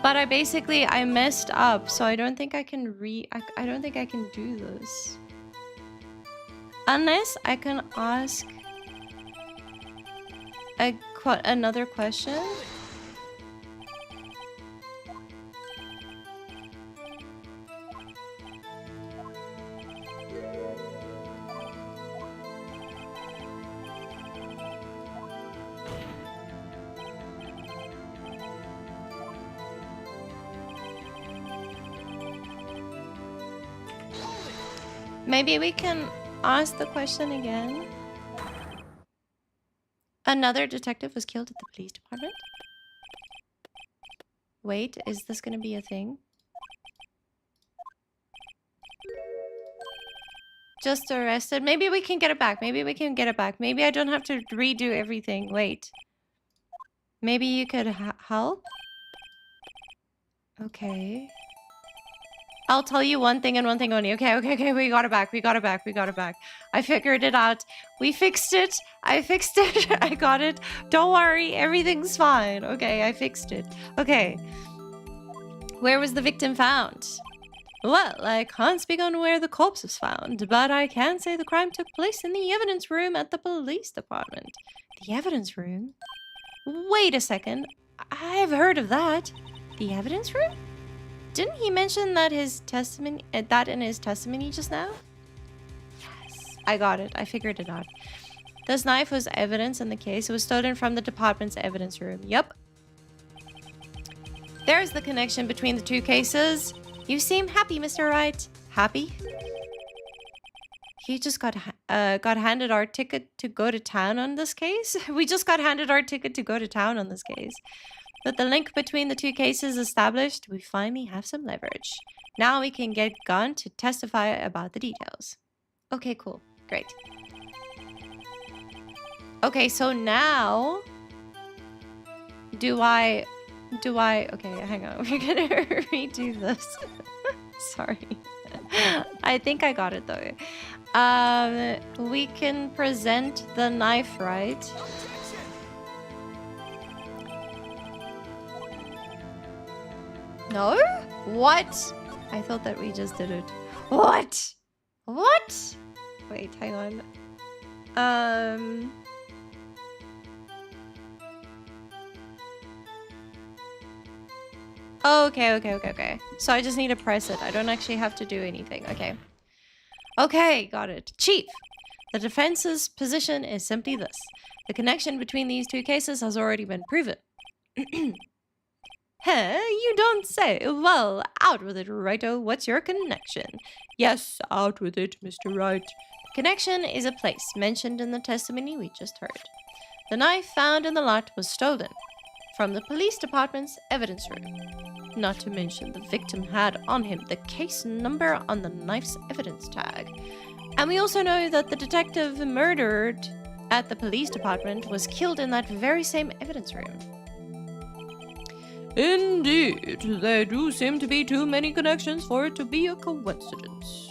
But I messed up, so I don't think I can I don't think I can do this. Unless I can ask another question. Maybe we can ask the question again. Another detective was killed at the police department. Wait, is this gonna be a thing? Just arrested. Maybe we can get it back. Maybe we can get it back. Maybe I don't have to redo everything. Wait. Maybe you could help? Okay. I'll tell you one thing and one thing only. Okay, okay, okay. We got it back. We got it back. We got it back. I figured it out. We fixed it. I fixed it. I got it. Don't worry. Everything's fine. Okay, I fixed it. Okay. Where was the victim found? Well, I can't speak on where the corpse was found, but I can say the crime took place in the evidence room at the police department. The evidence room? Wait a second. I've heard of that. The evidence room? Didn't he mention that in his testimony just now? Yes, I got it. I figured it out. This knife was evidence in the case. It was stolen from the department's evidence room. Yep. There's the connection between the two cases. You seem happy, Mr. Wright. Happy? He just got handed our ticket to go to town on this case. We just got handed our ticket to go to town on this case. With the link between the two cases established, we finally have some leverage. Now we can get Gunn to testify about the details. Okay, cool. Great. Okay, so now... Okay, hang on. We're gonna redo this. Sorry. I think I got it though. We can present the knife, right? No? What? I thought that we just did it. What? What? Wait, hang on. Okay. So I just need to press it. I don't actually have to do anything. Okay. Okay, got it. Chief, the defense's position is simply this. The connection between these two cases has already been proven. Huh? You don't say. Well, out with it, Righto. What's your connection? Yes, out with it, Mr. Wright. Connection is a place mentioned in the testimony we just heard. The knife found in the lot was stolen from the police department's evidence room. Not to mention the victim had on him the case number on the knife's evidence tag. And we also know that the detective murdered at the police department was killed in that very same evidence room. Indeed, there do seem to be too many connections for it to be a coincidence.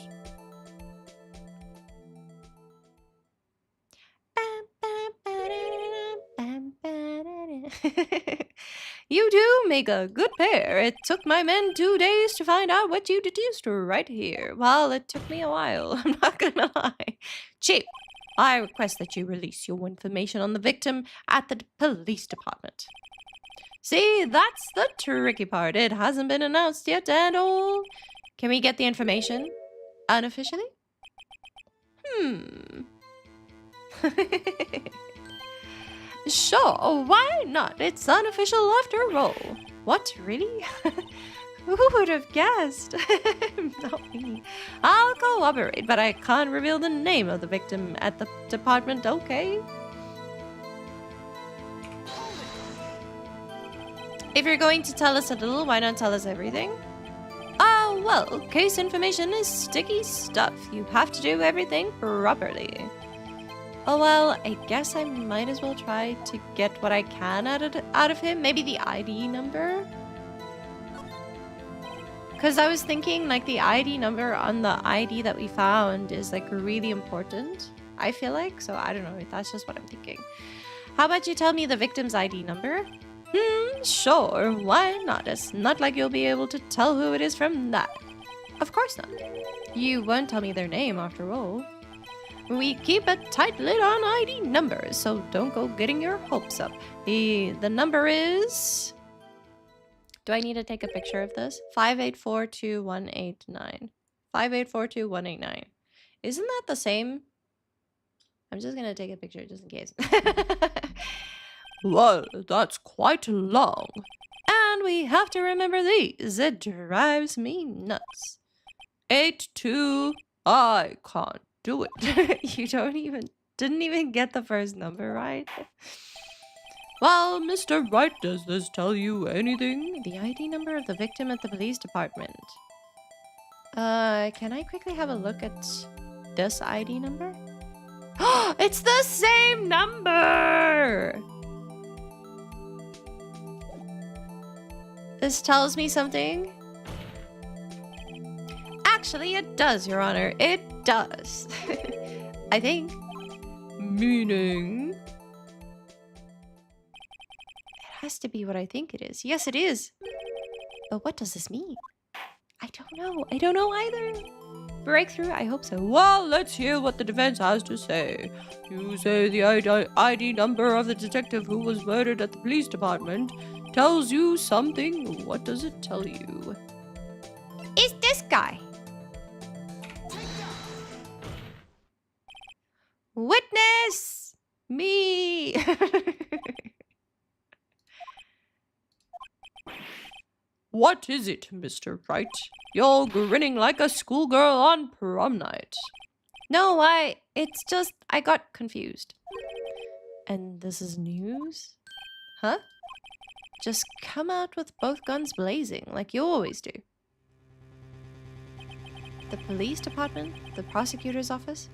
You two make a good pair. It took my men 2 days to find out what you deduced right here. Well, it took me a while, I'm not gonna lie. Chief, I request that you release your information on the victim at the police department. See, that's the tricky part. It hasn't been announced yet and all. Can we get the information unofficially? Sure, why not? It's unofficial after all. What, really? Who would have guessed? Not me. I'll cooperate, but I can't reveal the name of the victim at the department, okay? If you're going to tell us a little, why not tell us everything? Oh, well, case information is sticky stuff. You have to do everything properly. Oh, well, I guess I might as well try to get what I can out of him. Maybe the ID number? Because I was thinking, like, the ID number on the ID that we found is, like, really important, I feel like. So, I don't know. That's just what I'm thinking. How about you tell me the victim's ID number? Sure. Why not? It's not like you'll be able to tell who it is from that. Of course not. You won't tell me their name, after all. We keep a tight lid on ID numbers, so don't go getting your hopes up. The number is... Do I need to take a picture of this? 5842189. 5842189. Isn't that the same? I'm just gonna take a picture just in case. Well, that's quite long. And we have to remember these. It drives me nuts. 82. I can't do it. You didn't even get the first number right. Well, Mr. Wright, does this tell you anything? The ID number of the victim at the police department. Can I quickly have a look at this ID number? It's the same number! This tells me something. Actually, it does, Your Honor. It does. I think. Meaning? It has to be what I think it is. Yes, it is. But what does this mean? I don't know. I don't know either. Breakthrough? I hope so. Well, let's hear what the defense has to say. You say the ID number of the detective who was murdered at the police department tells you something. What does it tell you? It's this guy. Witness! Me! What is it, Mr. Wright? You're grinning like a schoolgirl on prom night. No, it's just, I got confused. And this is news? Huh? Just come out with both guns blazing, like you always do. The police department, the prosecutor's office.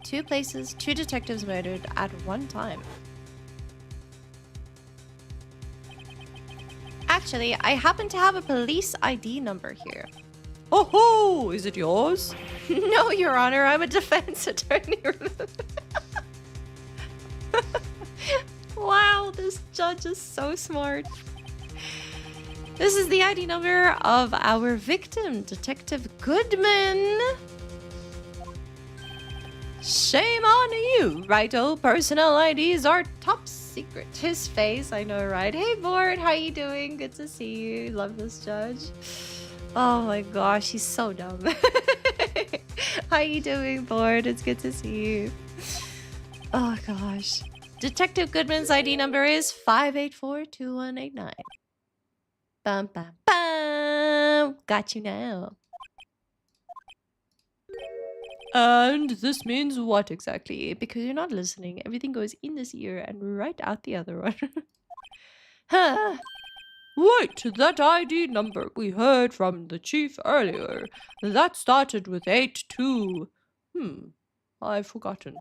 2 places, 2 detectives murdered at one time. Actually, I happen to have a police ID number here. Oh ho! Is it yours? No, Your Honor, I'm a defense attorney. Wow, this judge is so smart. This is the ID number of our victim, Detective Goodman. Shame on you, righto. Personnel IDs are top secret. His face, I know, right? Hey, Board, how you doing? Good to see you. Love this judge. Oh my gosh, he's so dumb. How you doing, Board? It's good to see you. Oh gosh. Detective Goodman's ID number is 5842189. Bum, bum, bum. Got you now. And this means what exactly? Because you're not listening. Everything goes in this ear and right out the other one. Huh. Wait, that ID number we heard from the chief earlier. That started with 82. I've forgotten.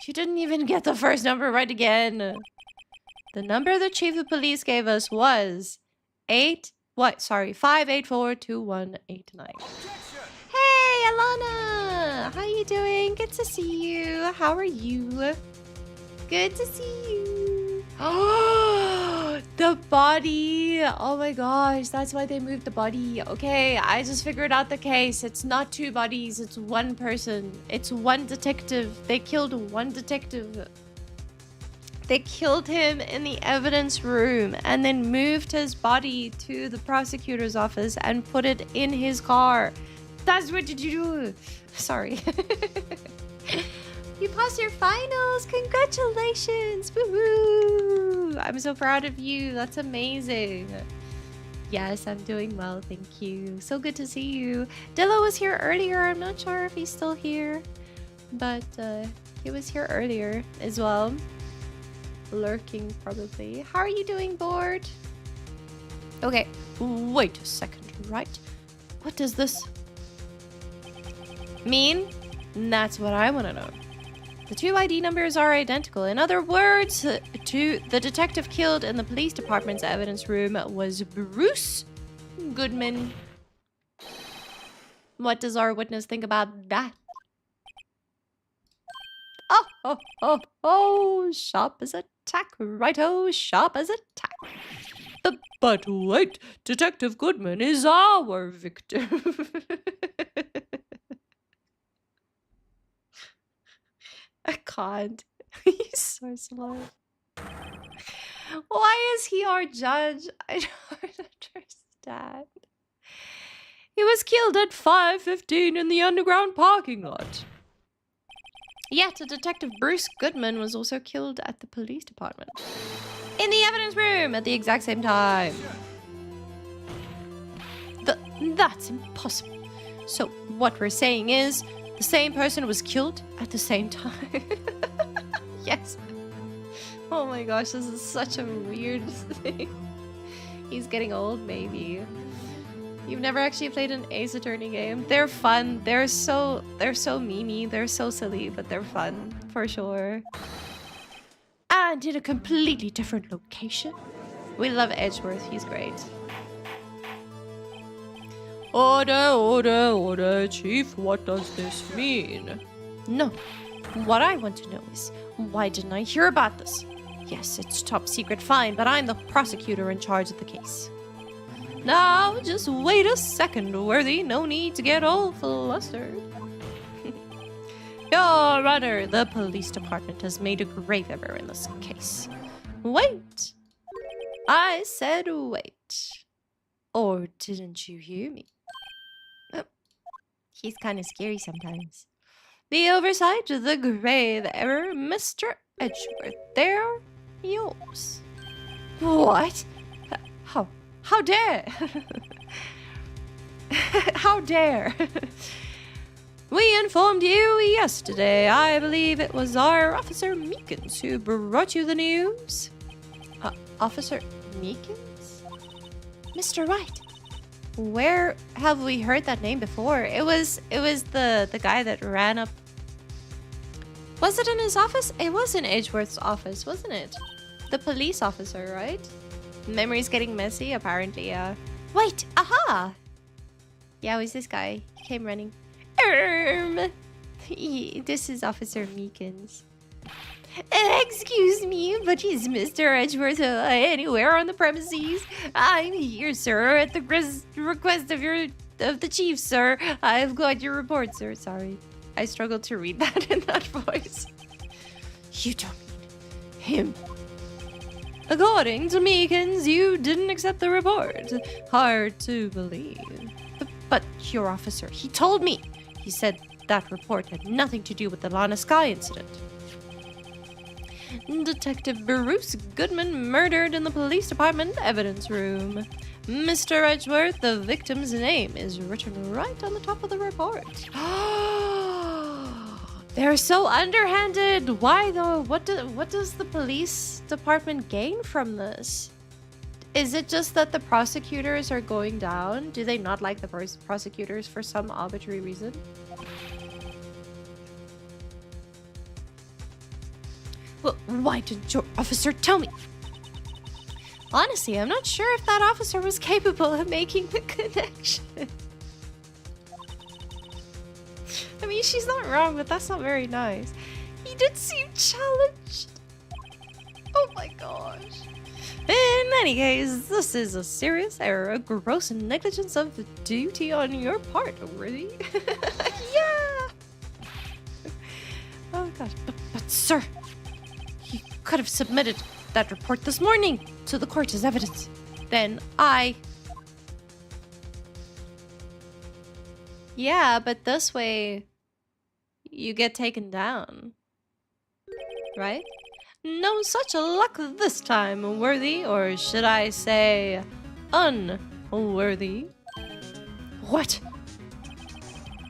You didn't even get the first number right again. The number the chief of police gave us was 5842189. Hey, Alana! How you doing? Good to see you. How are you? Good to see you. Oh, the body. Oh my gosh, that's why they moved the body. Okay, I just figured out the case. It's not 2 bodies, it's 1 person. It's 1 detective. They killed 1 detective. They killed him in the evidence room and then moved his body to the prosecutor's office and put it in his car. That's what did you do? Sorry. You passed your finals. Congratulations. Woohoo. I'm so proud of you. That's amazing. Yes, I'm doing well. Thank you. So good to see you. Dillo was here earlier. I'm not sure if he's still here, but he was here earlier as well. Lurking probably. How are you doing, Board? Okay. Wait a second, right? What does this mean? That's what I want to know. The 2 ID numbers are identical. In other words, the detective killed in the police department's evidence room was Bruce Goodman. What does our witness think about that? Oh, sharp as a tack. Righto, sharp as a tack. But wait, Detective Goodman is our victim. I can't. He's so slow. Why is he our judge? I don't understand. He was killed at 5:15 in the underground parking lot. Yet, Detective Bruce Goodman was also killed at the police department. In the evidence room at the exact same time. That's impossible. So, what we're saying is, the same person was killed at the same time. Yes. Oh my gosh, this is such a weird thing. He's getting old, maybe. You've never actually played an Ace Attorney game. They're fun. They're so memey. They're so silly, but they're fun for sure. And in a completely different location. We love Edgeworth. He's great. Order, order, order, Chief. What does this mean? No. What I want to know is, why didn't I hear about this? Yes, it's top secret, fine, but I'm the prosecutor in charge of the case. Now, just wait a second, Worthy. No need to get all flustered. Your Honor, the police department has made a grave error in this case. Wait. I said wait. Or didn't you hear me? Oh, he's kind of scary sometimes. The oversight, the grave error, Mr. Edgeworth, they're yours. What? How dare? How dare? We informed you yesterday. I believe it was our Officer Meekins who brought you the news. Officer Meekins? Mr. Wright. Where have we heard that name before? It was the guy that ran up. Was it in his office? It was in Edgeworth's office, wasn't it? The police officer, right? Memory's getting messy, apparently, yeah. Wait, aha! Yeah, it was this guy. He came running. This is Officer Meekins. Excuse me, but is Mr. Edgeworth anywhere on the premises? I'm here, sir, at the request of the chief, sir. I've got your report, sir. Sorry. I struggled to read that in that voice. You don't mean him. According to Meekins, you didn't accept the report. Hard to believe. But your officer, he told me. He said that report had nothing to do with the Lana Sky incident. Detective Bruce Goodman murdered in the police department evidence room. Mr. Edgeworth, the victim's name is written right on the top of the report. They're so underhanded. Why though? What does the police department gain from this? Is it just that the prosecutors are going down? Do they not like the prosecutors for some arbitrary reason? Well, why didn't your officer tell me? Honestly, I'm not sure if that officer was capable of making the connection. I mean, she's not wrong, but that's not very nice. He did seem challenged. Oh my gosh. In any case, this is a serious error, a gross negligence of duty on your part, Worthy. Yeah. Oh gosh, but sir, you could have submitted that report this morning to the court as evidence. Then Yeah, but this way you get taken down. Right? No such luck this time, Worthy, or should I say unworthy. What?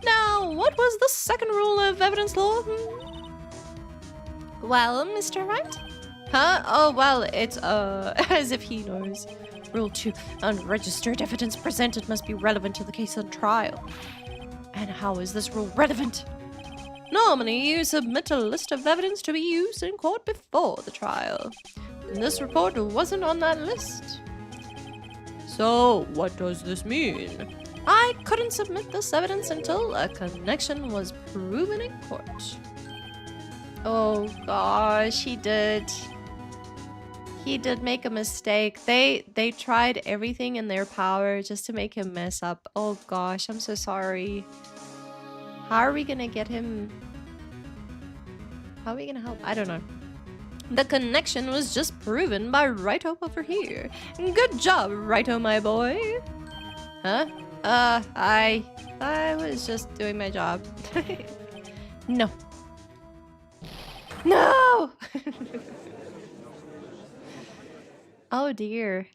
Now, what was the second rule of evidence law? Well, Mr. Wright? Huh? Oh, well, it's, as if he knows. Rule 2, unregistered evidence presented must be relevant to the case on trial. And how is this rule relevant? Normally, you submit a list of evidence to be used in court before the trial. This report wasn't on that list. So, what does this mean? I couldn't submit this evidence until a connection was proven in court. Oh gosh, he did. He did make a mistake. They tried everything in their power just to make him mess up. Oh gosh, I'm so sorry. How are we gonna get him? How are we gonna help? I don't know. The connection was just proven by Righto over here. Good job, Righto, my boy. Huh? I was just doing my job. No. No! Oh dear.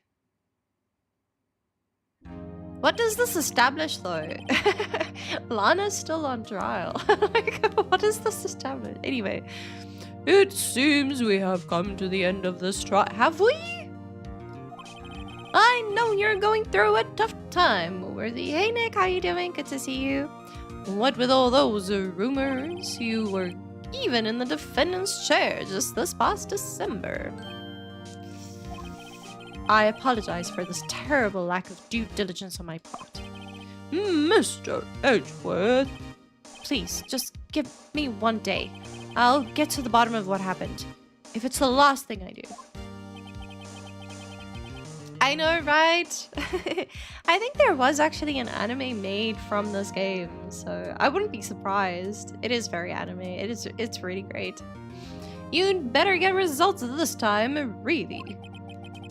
What does this establish though? Lana's still on trial. Like, what does this establish? Anyway. It seems we have come to the end of this trial. Have we? I know you're going through a tough time, Worthy. Hey, Nick, how you doing? Good to see you. What with all those rumors, you were even in the defendant's chair just this past December. I apologize for this terrible lack of due diligence on my part. Mr. Edgeworth. Please, just give me one day. I'll get to the bottom of what happened. If it's the last thing I do. I know, right? I think there was actually an anime made from this game, so I wouldn't be surprised. It is very anime. It's really great. You'd better get results this time, really.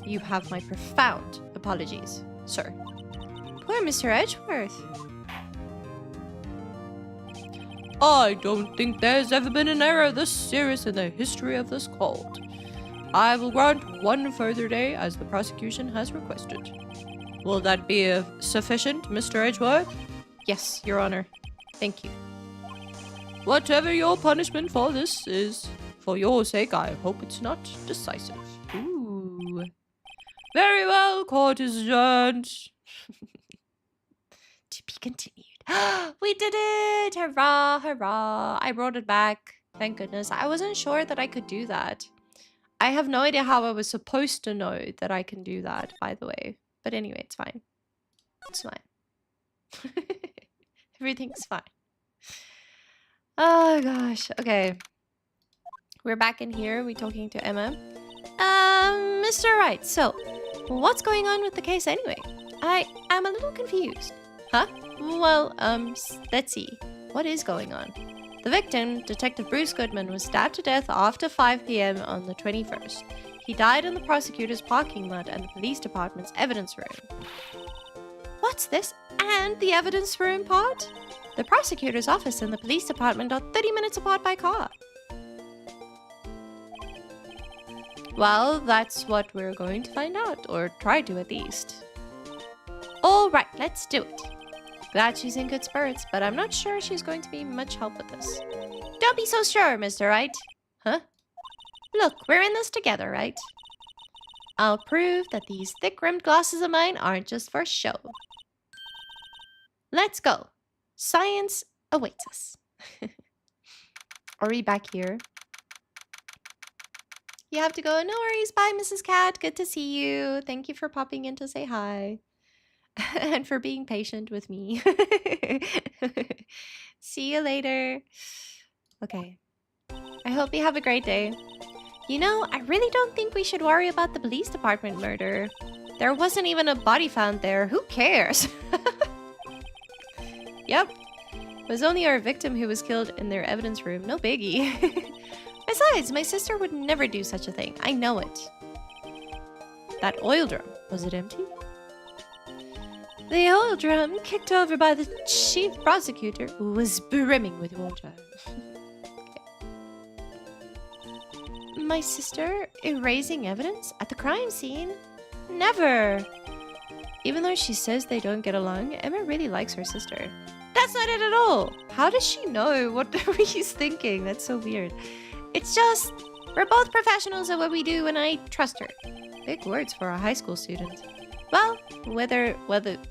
You have my profound apologies, sir. Poor Mr. Edgeworth. I don't think there's ever been an error this serious in the history of this court. I will grant one further day as the prosecution has requested. Will that be sufficient, Mr. Edgeworth? Yes, Your Honor. Thank you. Whatever your punishment for this is, for your sake, I hope it's not decisive. Ooh. Very well, court is adjourned. To be continued. We did it! Hurrah, hurrah. I brought it back. Thank goodness. I wasn't sure that I could do that. I have no idea how I was supposed to know that I can do that, by the way. But anyway, it's fine. It's fine. Everything's fine. Oh, gosh. Okay. We're back in here. We're talking to Emma. Mr. Wright, so, what's going on with the case anyway? I am a little confused. Huh? Well, let's see. What is going on? The victim, Detective Bruce Goodman, was stabbed to death after 5 p.m. on the 21st. He died in the prosecutor's parking lot and the police department's evidence room. What's this? And the evidence room part? The prosecutor's office and the police department are 30 minutes apart by car. Well, that's what we're going to find out, or try to at least. All right, let's do it. Glad she's in good spirits, but I'm not sure she's going to be much help with this. Don't be so sure, Mr. Wright. Huh? Look, we're in this together, right? I'll prove that these thick-rimmed glasses of mine aren't just for show. Let's go. Science awaits us. Are we back here? You have to go. No worries. Bye, Mrs. Cat. Good to see you. Thank you for popping in to say hi. And for being patient with me. See you later. Okay. I hope you have a great day. You know, I really don't think we should worry about the police department murder. There wasn't even a body found there. Who cares? Yep. It was only our victim who was killed in their evidence room. No biggie. Besides, my sister would never do such a thing. I know it. That oil drum, was it empty? The oil drum, kicked over by the chief prosecutor, was brimming with water. My sister erasing evidence at the crime scene? Never! Even though she says they don't get along, Emma really likes her sister. That's not it at all! How does she know what he's thinking? That's so weird. It's just, we're both professionals at what we do and I trust her. Big words for a high school student. Well, whether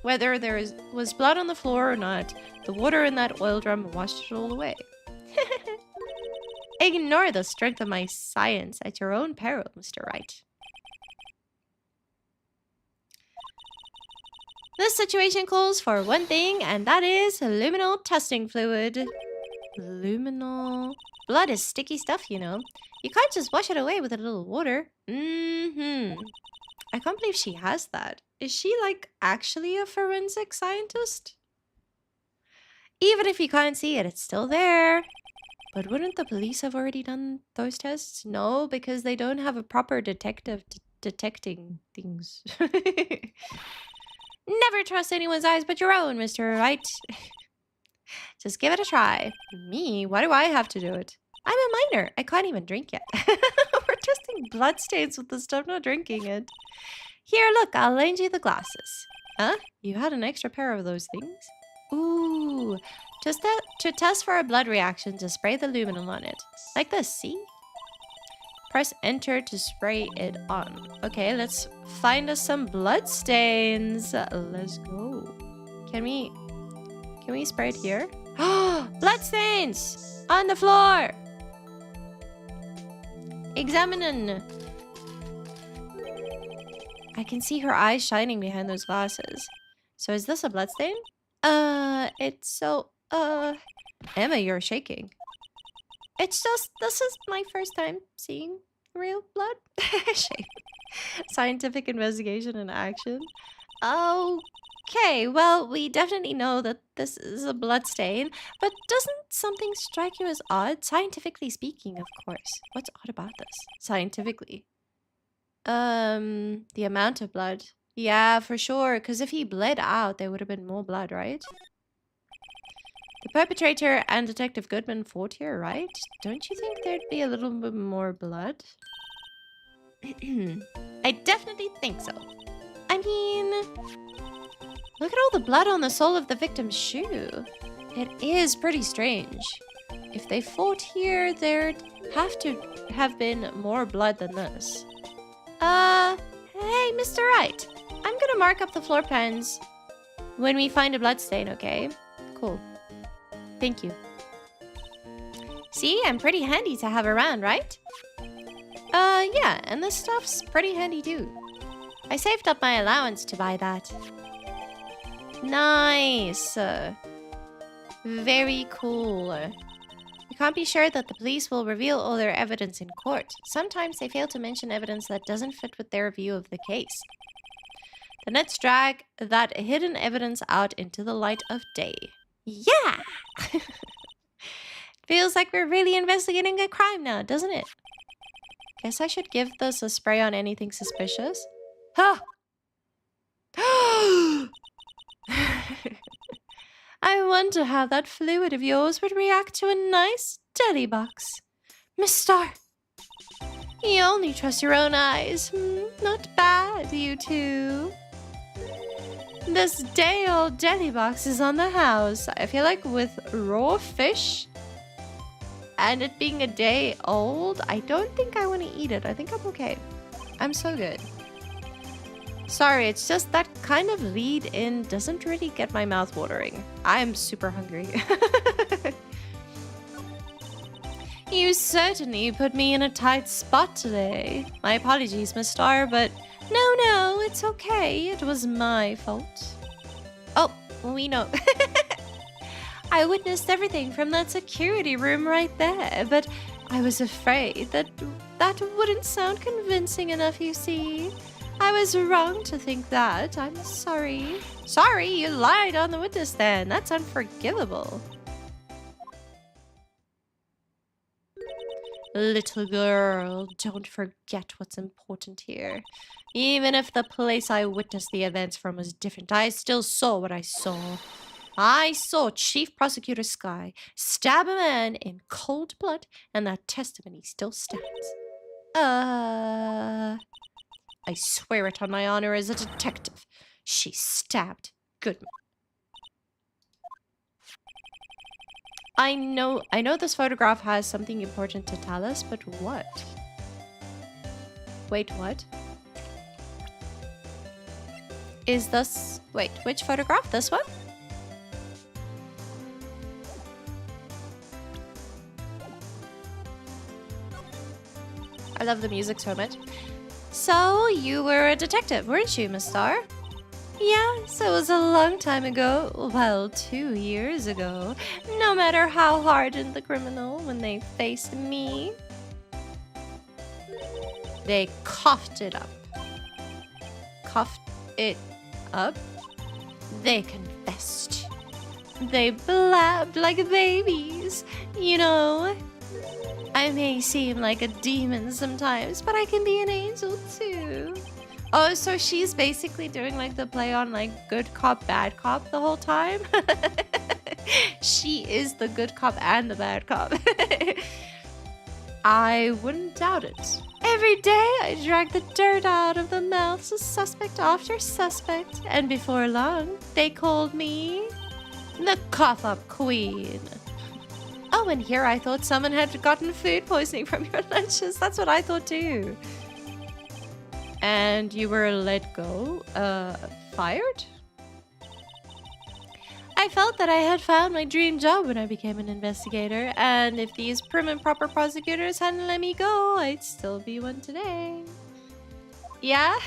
there was blood on the floor or not, the water in that oil drum washed it all away. Ignore the strength of my science at your own peril, Mr. Wright. This situation calls for one thing, and that is luminol testing fluid. Luminol... Blood is sticky stuff, you know. You can't just wash it away with a little water. I can't believe she has that. Is she, like, actually a forensic scientist? Even if you can't see it, it's still there. But wouldn't the police have already done those tests? No, because they don't have a proper detective detecting things. Never trust anyone's eyes but your own, Mr. Wright. Just give it a try. Me? Why do I have to do it? I'm a minor. I can't even drink yet. We're testing bloodstains with the stuff, not drinking it. Here, look, I'll lend you the glasses. Huh? You had an extra pair of those things? Ooh. Just to test for a blood reaction, just spray the luminol on it. Like this, see? Press enter to spray it on. Okay, let's find us some blood stains. Let's go. Can we spray it here? Blood stains on the floor. Examine. I can see her eyes shining behind those glasses. So is this a blood stain? It's so Emma, you're shaking. It's just, this is my first time seeing real blood. Shame. Scientific investigation in action. Okay, well, we definitely know that this is a blood stain, but doesn't something strike you as odd? Scientifically speaking, of course. What's odd about this? Scientifically. The amount of blood. Yeah, for sure, because if he bled out, there would have been more blood, right? The perpetrator and Detective Goodman fought here, right? Don't you think there'd be a little bit more blood? I definitely think so. I mean, look at all the blood on the sole of the victim's shoe. It is pretty strange. If they fought here, there'd have to have been more blood than this. Hey, Mr. Wright. I'm gonna mark up the floor plans when we find a blood stain, okay? Cool. Thank you. See, I'm pretty handy to have around, right? Yeah, and this stuff's pretty handy too. I saved up my allowance to buy that. Nice. Very cool. You can't be sure that the police will reveal all their evidence in court. Sometimes they fail to mention evidence that doesn't fit with their view of the case. Then let's drag that hidden evidence out into the light of day. Yeah! Feels like we're really investigating a crime now, doesn't it? Guess I should give this a spray on anything suspicious. Huh! I wonder how that fluid of yours would react to a nice deli box. Miss Star, you only trust your own eyes. Not bad, you two. This day-old deli box is on the house. I feel like with raw fish and it being a day old, I don't think I want to eat it. I think I'm okay. I'm so good. Sorry, it's just that kind of lead-in doesn't really get my mouth watering. I'm super hungry. You certainly put me in a tight spot today. My apologies, Miss Star, but no, it's okay. It was my fault. Oh, we know. I witnessed everything from that security room right there, but I was afraid that wouldn't sound convincing enough, you see. I was wrong to think that. I'm sorry. Sorry, you lied on the witness stand. That's unforgivable. Little girl, don't forget what's important here. Even if the place I witnessed the events from was different, I still saw what I saw. I saw Chief Prosecutor Sky stab a man in cold blood, and that testimony still stands. I swear it on my honor as a detective. She stabbed Goodman. I know this photograph has something important to tell us, but what? Wait, what? Is this... Wait, which photograph? This one? I love the music so much. So, you were a detective, weren't you, Miss Star? Yes, it was a long time ago. Well, 2 years ago. No matter how hardened the criminal, when they faced me, they coughed it up. Coughed it up? They confessed. They blabbed like babies. You know, I may seem like a demon sometimes, but I can be an angel too. Oh, so she's basically doing like the play on like good cop, bad cop the whole time? She is the good cop and the bad cop. I wouldn't doubt it. Every day I drag the dirt out of the mouths of suspect after suspect, and before long they called me the cough-up queen. I went here, I thought someone had gotten food poisoning from your lunches. That's what I thought too. And you were let go? Fired? I felt that I had found my dream job when I became an investigator, and if these prim and proper prosecutors hadn't let me go, I'd still be one today. Yeah?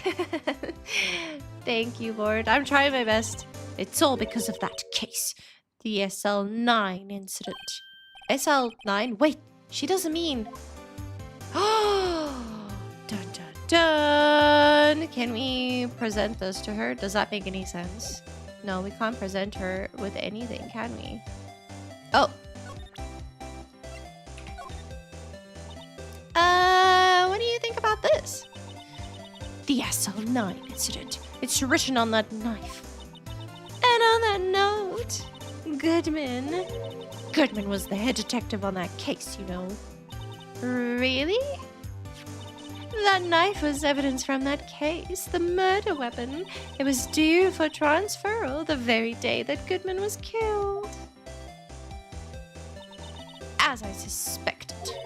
Thank you, Lord. I'm trying my best. It's all because of that case. The SL9 incident. SL9? Wait, she doesn't mean... Oh! Dun dun dun! Can we present this to her? Does that make any sense? No, we can't present her with anything, can we? Oh! What do you think about this? The SL9 incident. It's written on that knife. And on that note, Goodman. Goodman was the head detective on that case, you know. Really? That knife was evidence from that case, the murder weapon. It was due for transferal the very day that Goodman was killed. As I suspected,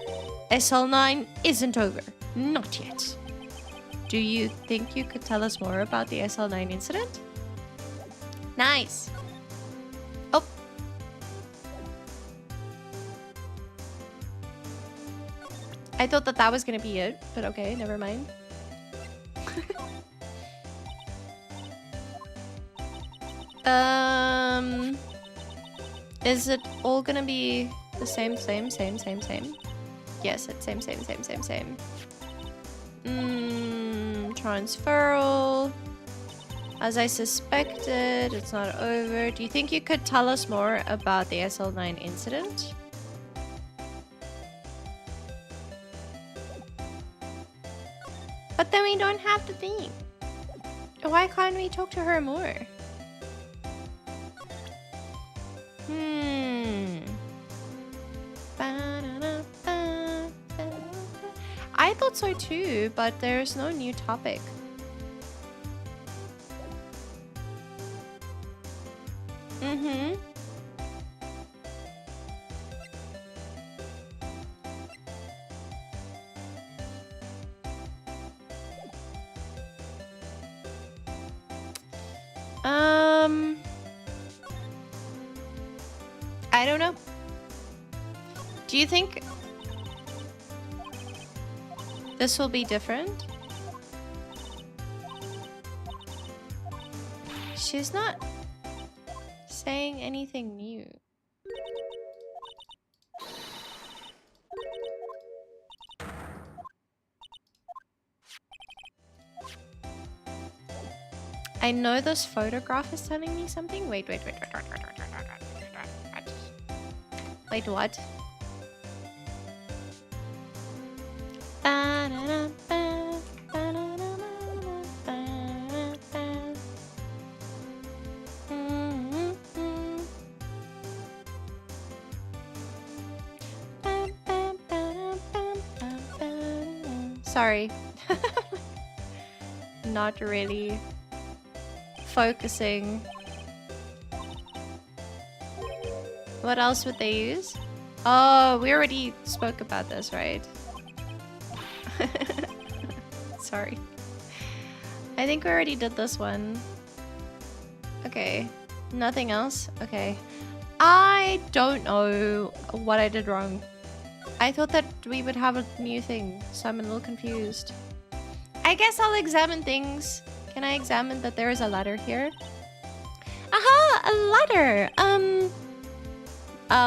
SL9 isn't over. Not yet. Do you think you could tell us more about the SL9 incident? Nice. Oh. I thought that that was gonna be it, but okay, never mind. Is it all gonna be the same? Yes, it's same. Transferal. As I suspected, it's not over. Do you think you could tell us more about the SL9 incident? But then we don't have the thing. Why can't we talk to her more? I thought so too, but there's no new topic. I don't know. Do you think this will be different? She's not saying anything new. I know this photograph is telling me something. Wait, what? Sorry. Not really focusing. What else would they use? Oh, we already spoke about this, right? Sorry. I think we already did this one. Okay. Nothing else? Okay. I don't know what I did wrong. I thought that we would have a new thing, so I'm a little confused. I guess I'll examine things. Can I examine that there is a ladder here? Aha! A ladder!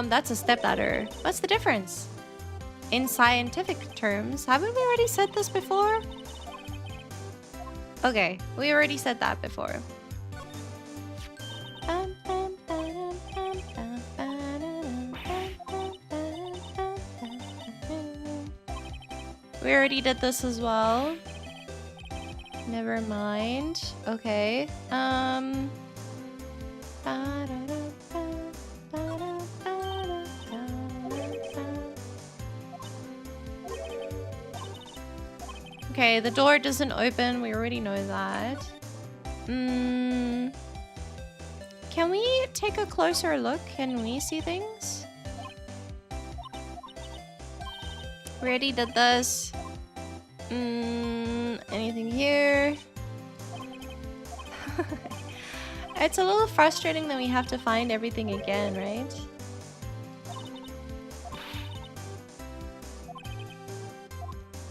That's a step ladder. What's the difference? In scientific terms, haven't we already said this before? Okay, we already said that before. We already did this as well. Never mind. Okay. Okay, the door doesn't open. We already know that. Can we take a closer look? Can we see things? We already did this. Anything here? It's a little frustrating that we have to find everything again, right?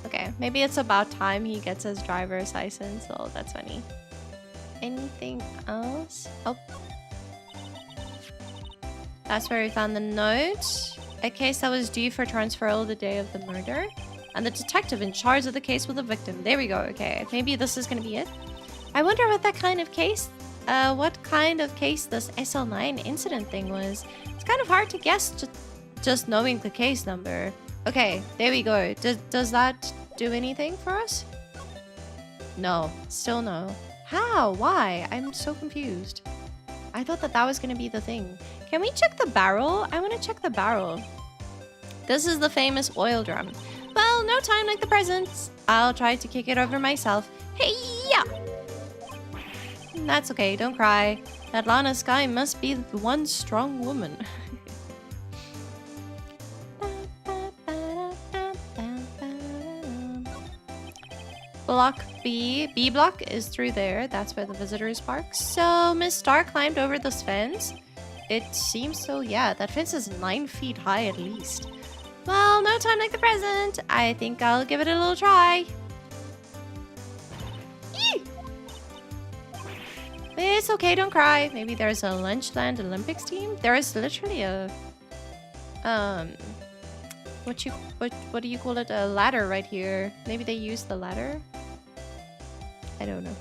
Okay, maybe it's about time he gets his driver's license. Oh, that's funny. Anything else? Oh. That's where we found the note. A case that was due for transferal the day of the murder. And the detective in charge of the case with the victim. There we go. Okay, maybe this is gonna be it. I wonder what kind of case this SL9 incident thing was. It's kind of hard to guess just knowing the case number. Okay, there we go. Does that do anything for us? No, still no. How? Why? I'm so confused. I thought that was gonna be the thing. Can we check the barrel? I want to check the barrel. This is the famous oil drum. Well, no time like the present. I'll try to kick it over myself. Hey, yeah. That's okay, don't cry. That Lana Sky must be one strong woman. Block B. B block is through there. That's where the visitors park. So Miss Star climbed over this fence. It seems so, yeah. That fence is 9 feet high at least. Well, no time like the present. I think I'll give it a little try. Eee! It's okay, don't cry. Maybe there's a Lunchland Olympics team. There is literally a what do you call it? A ladder right here. Maybe they use the ladder. I don't know.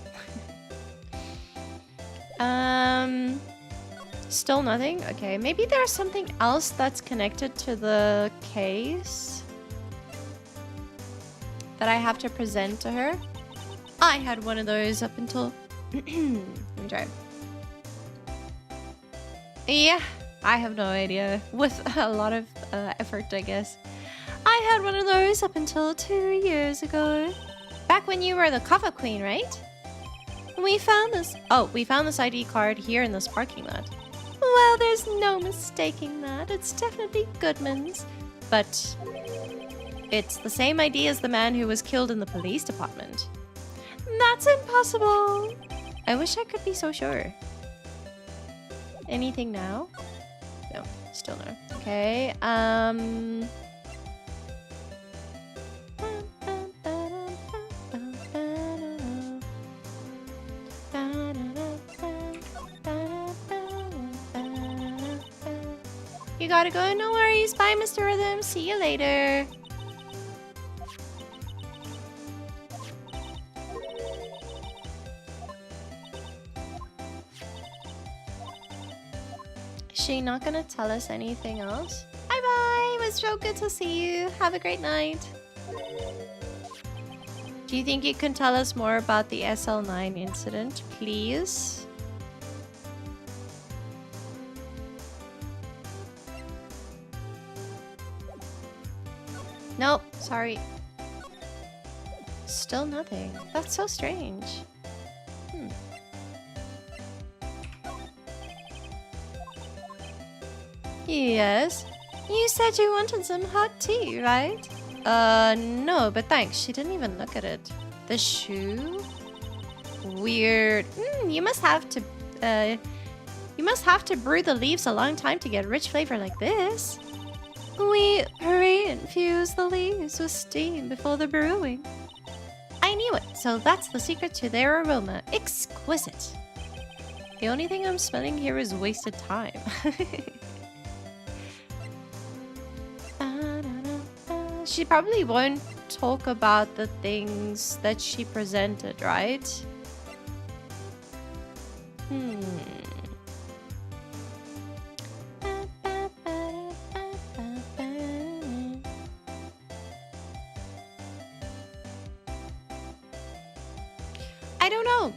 Still nothing? Okay, maybe there's something else that's connected to the case that I have to present to her. I had one of those up until... Let me try. Yeah, I have no idea. With a lot of effort, I guess. I had one of those up until 2 years ago. Back when you were the cover queen, right? We found this... Oh, we found this ID card here in this parking lot. Well, there's no mistaking that. It's definitely Goodman's. But it's the same ID as the man who was killed in the police department. That's impossible. I wish I could be so sure. Anything now? No, still no. Okay, you gotta go. No worries. Bye, Mr. Rhythm. See you later. Is she not gonna tell us anything else? Bye bye. It was so good to see you. Have a great night. Do you think you can tell us more about the SL9 incident, please? Nope, sorry. Still nothing. That's so strange. Yes? You said you wanted some hot tea, right? No, but thanks. She didn't even look at it. The shoe? Weird. You must have to brew the leaves a long time to get rich flavor like this. We re-infuse the leaves with steam before the brewing. I knew it, so that's the secret to their aroma. Exquisite. The only thing I'm smelling here is wasted time. She probably won't talk about the things that she presented, right? I don't know.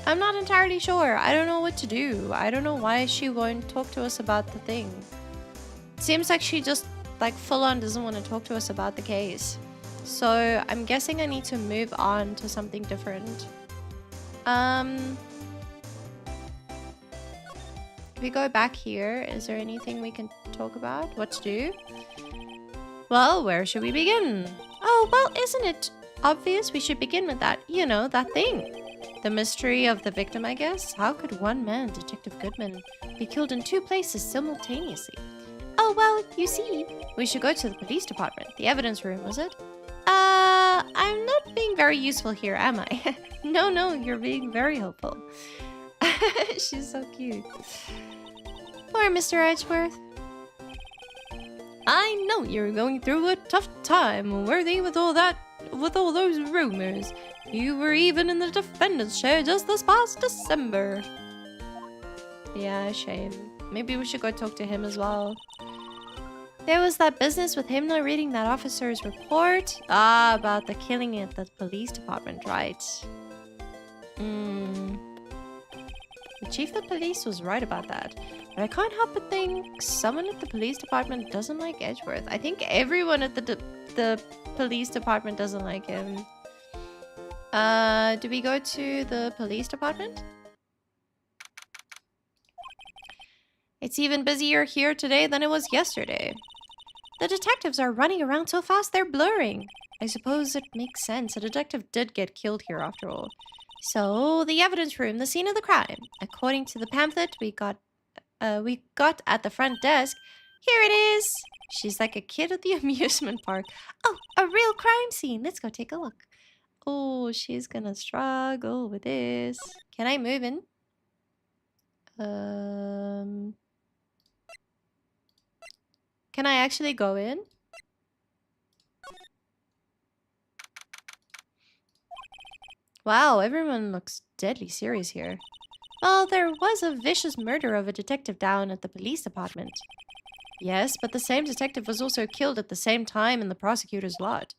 I'm not entirely sure. I don't know what to do. I don't know why she won't talk to us about the thing. It seems like she just like full on doesn't want to talk to us about the case. So I'm guessing I need to move on to something different. If we go back here, is there anything we can talk about? What to do? Well, where should we begin? Oh, well, isn't it obvious we should begin with that, you know, that thing? The mystery of the victim, I guess? How could one man, Detective Goodman, be killed in two places simultaneously? Oh, well, you see, we should go to the police department. The evidence room, was it? I'm not being very useful here, am I? No, you're being very helpful. She's so cute. Poor Mr. Edgeworth. I know you're going through a tough time, Worthy, with all those rumors. You were even in the defendant's chair just this past December. Yeah, shame. Maybe we should go talk to him as well. There was that business with him not reading that officer's report. Ah, about the killing at the police department, right? The chief of police was right about that. But I can't help but think someone at the police department doesn't like Edgeworth. I think everyone at the police department doesn't like him. Do we go to the police department? It's even busier here today than it was yesterday. The detectives are running around so fast they're blurring. I suppose it makes sense. A detective did get killed here after all. So, the evidence room, the scene of the crime. According to the pamphlet we got at the front desk, here it is. She's like a kid at the amusement park. Oh, a real crime scene. Let's go take a look. Oh, she's gonna struggle with this. Can I move in? Can I actually go in? Wow, everyone looks deadly serious here. Well, there was a vicious murder of a detective down at the police department. Yes, but the same detective was also killed at the same time in the prosecutor's lot.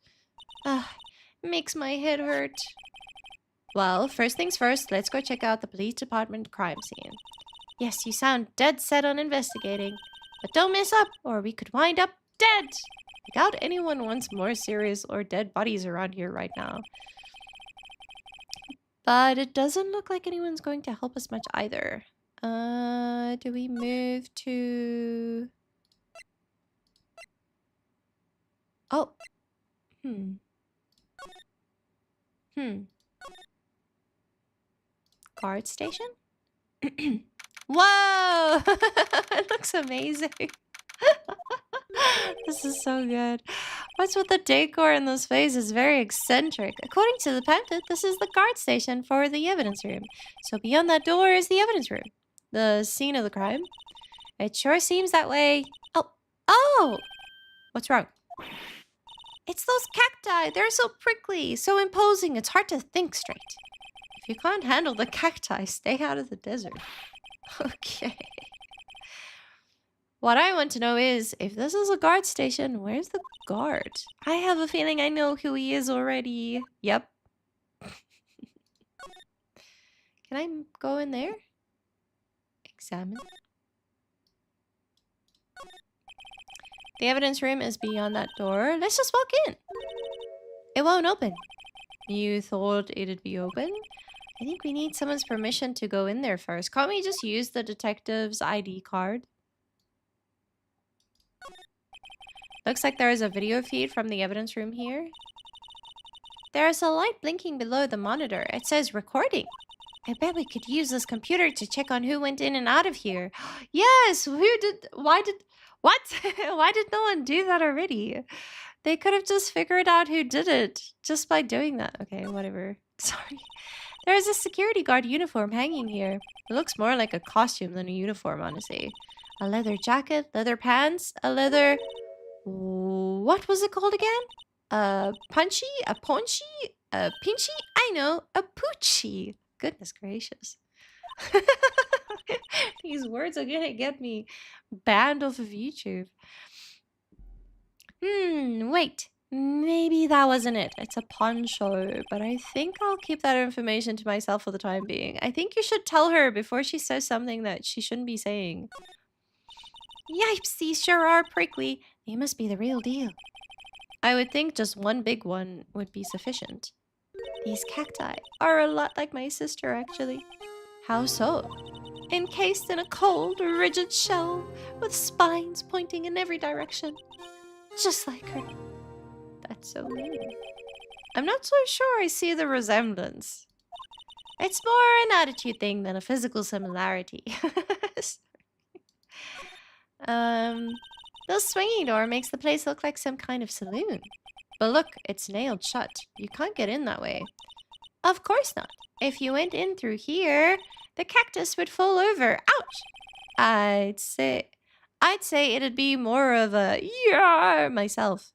Makes my head hurt. Well, first things first, let's go check out the police department crime scene. Yes, you sound dead set on investigating. But don't mess up, or we could wind up dead! I doubt anyone wants more serious or dead bodies around here right now. But it doesn't look like anyone's going to help us much either. Do we move to... Oh. Guard station? Whoa! It looks amazing. This is so good. What's with the decor in this place is very eccentric. According to the pamphlet, this is the guard station for the evidence room. So beyond that door is the evidence room. The scene of the crime. It sure seems that way. Oh! What's wrong? It's those cacti. They're so prickly, so imposing. It's hard to think straight. If you can't handle the cacti, stay out of the desert. Okay. What I want to know is, if this is a guard station, where's the guard? I have a feeling I know who he is already. Yep. Can I go in there? Examine. The evidence room is beyond that door. Let's just walk in. It won't open. You thought it'd be open? I think we need someone's permission to go in there first. Can't we just use the detective's ID card? Looks like there is a video feed from the evidence room here. There's a light blinking below the monitor. It says recording. I bet we could use this computer to check on who went in and out of here. Yes! Why did no one do that already? They could have just figured out who did it just by doing that. Okay, whatever. Sorry. There is a security guard uniform hanging here. It looks more like a costume than a uniform, honestly. A leather jacket, leather pants, a leather... What was it called again? A punchy? A ponchy? A pinchy? I know, a poochie. Goodness gracious. These words are gonna get me banned off of YouTube. Wait. Maybe that wasn't it. It's a poncho, but I think I'll keep that information to myself for the time being. I think you should tell her before she says something that she shouldn't be saying. Yipes, these sure are prickly. They must be the real deal. I would think just one big one would be sufficient. These cacti are a lot like my sister, actually. How so? Encased in a cold, rigid shell with spines pointing in every direction. Just like her. That's so mean. I'm not so sure I see the resemblance. It's more an attitude thing than a physical similarity. The swinging door makes the place look like some kind of saloon. But look, it's nailed shut. You can't get in that way. Of course not. If you went in through here, the cactus would fall over. Ouch! I'd say it'd be more of a yeah myself.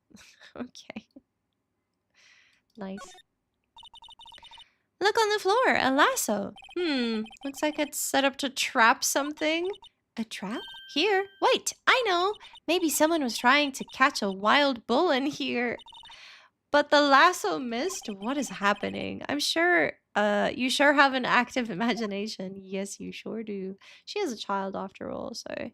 Okay. Nice. Look on the floor, a lasso. Looks like it's set up to trap something. A trap? Here? Wait, I know. Maybe someone was trying to catch a wild bull in here. But the lasso missed? What is happening? I'm sure, you sure have an active imagination. Yes, you sure do. She is a child after all, so...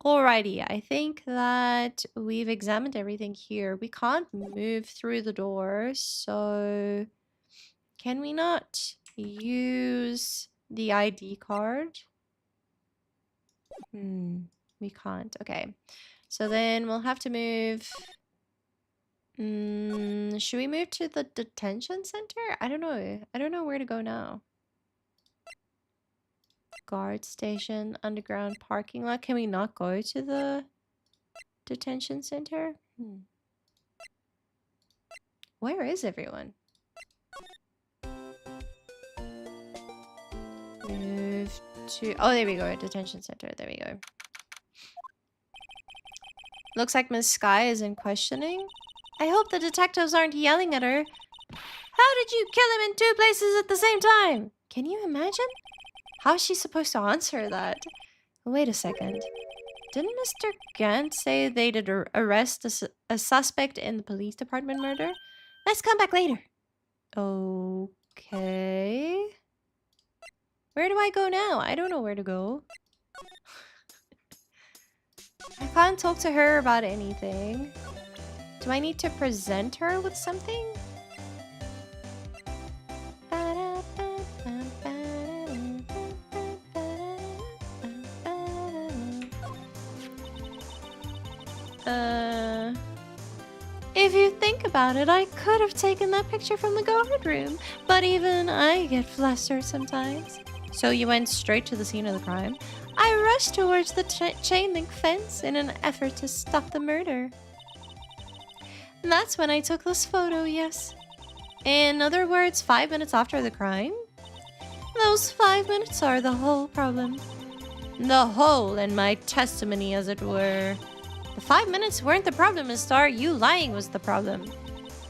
Alrighty, I think that we've examined everything here. We can't move through the door, so... Can we not use the ID card? We can't. Okay. So then we'll have to move... should we move to the detention center? I don't know. I don't know where to go now. Guard station, underground parking lot. Can we not go to the detention center? Where is everyone? Move to... Oh, there we go. Detention center. There we go. Looks like Miss Sky is in questioning. I hope the detectives aren't yelling at her. How did you kill him in 2 places at the same time? Can you imagine? How is she supposed to answer that? Wait a second. Didn't Mr. Gant say they'd arrest a suspect in the police department murder? Let's come back later. Okay. Where do I go now? I don't know where to go. I can't talk to her about anything. Do I need to present her with something? If you think about it, I could have taken that picture from the guard room, but even I get flustered sometimes. So you went straight to the scene of the crime? I rushed towards the chain link fence in an effort to stop the murder. That's when I took this photo, yes. In other words, 5 minutes after the crime? Those 5 minutes are the whole problem. The hole in my testimony, as it were. The 5 minutes weren't the problem, Miss Star. You lying was the problem.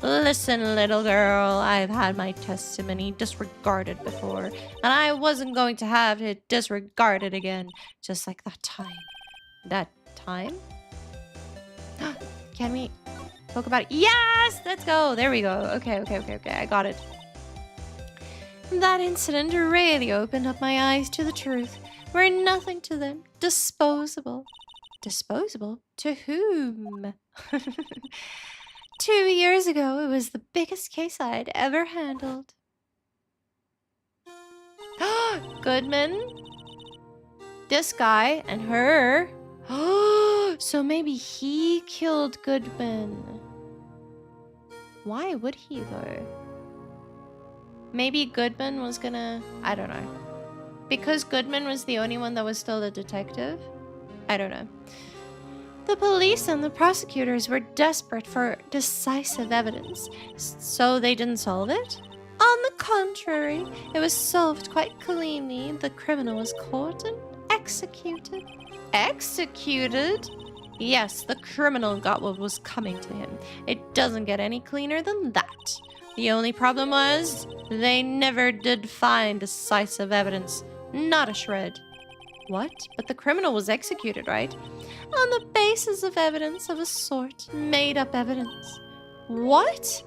Listen, little girl, I've had my testimony disregarded before, and I wasn't going to have it disregarded again, just like that time. That time? Can we talk about it? Yes! Let's go! There we go. Okay, I got it. That incident really opened up my eyes to the truth. We're nothing to them. Disposable. Disposable? To whom? 2 years ago, it was the biggest case I'd ever handled. Goodman? This guy and her? So maybe he killed Goodman. Why would he, though? Maybe Goodman was gonna... I don't know. Because Goodman was the only one that was still a detective? I don't know. The police and the prosecutors were desperate for decisive evidence, so they didn't solve it. On the contrary, it was solved quite cleanly. The criminal was caught and executed. Executed? Yes, the criminal got what was coming to him. It doesn't get any cleaner than that. The only problem was, they never did find decisive evidence. Not a shred. What? But the criminal was executed, right? On the basis of evidence of a sort. Made-up evidence. What?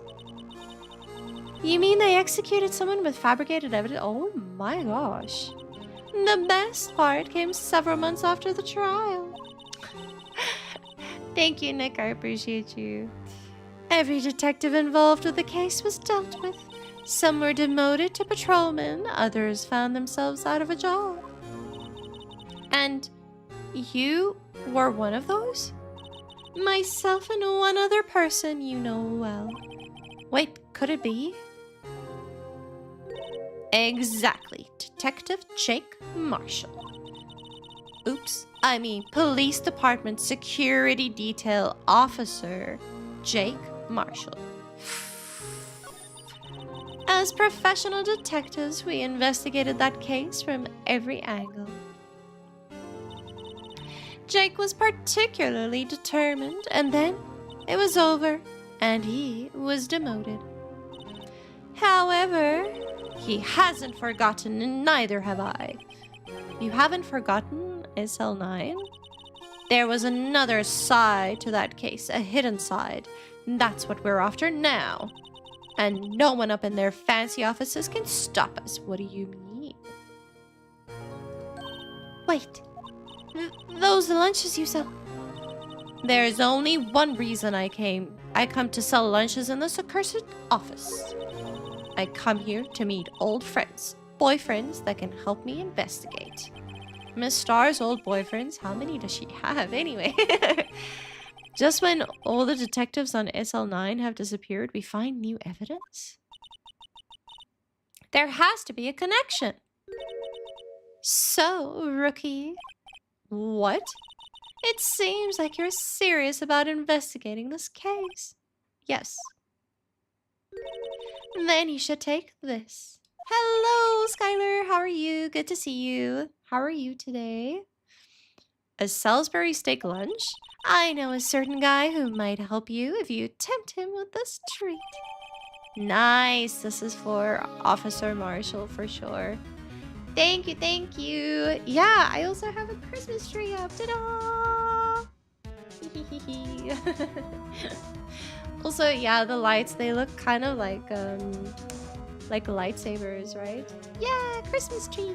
You mean they executed someone with fabricated evidence? Oh my gosh. The best part came several months after the trial. Thank you, Nick. I appreciate you. Every detective involved with the case was dealt with. Some were demoted to patrolmen. Others found themselves out of a job. And you were one of those? Myself and one other person you know well. Wait, could it be? Exactly, Detective Jake Marshall. Oops, I mean Police Department Security Detail Officer Jake Marshall. As professional detectives, we investigated that case from every angle. Jake was particularly determined, and then it was over, and he was demoted. However, he hasn't forgotten, and neither have I. You haven't forgotten SL9? There was another side to that case, a hidden side. That's what we're after now. And no one up in their fancy offices can stop us. What do you mean? Wait. Those lunches you sell. There's only one reason I came. I come to sell lunches in this accursed office. I come here to meet old friends, boyfriends that can help me investigate. Miss Star's old boyfriends, how many does she have anyway? Just when all the detectives on SL9 have disappeared, we find new evidence? There has to be a connection. So, rookie. What? It seems like you're serious about investigating this case. Yes. Then you should take this. Hello, Skylar. How are you? Good to see you. How are you today? A Salisbury steak lunch? I know a certain guy who might help you if you tempt him with this treat. Nice. This is for Officer Marshall for sure. Thank you, thank you. Yeah, I also have a Christmas tree up. Ta-da! Also, yeah, the lights, they look kind of like lightsabers, right? Yeah, Christmas tree.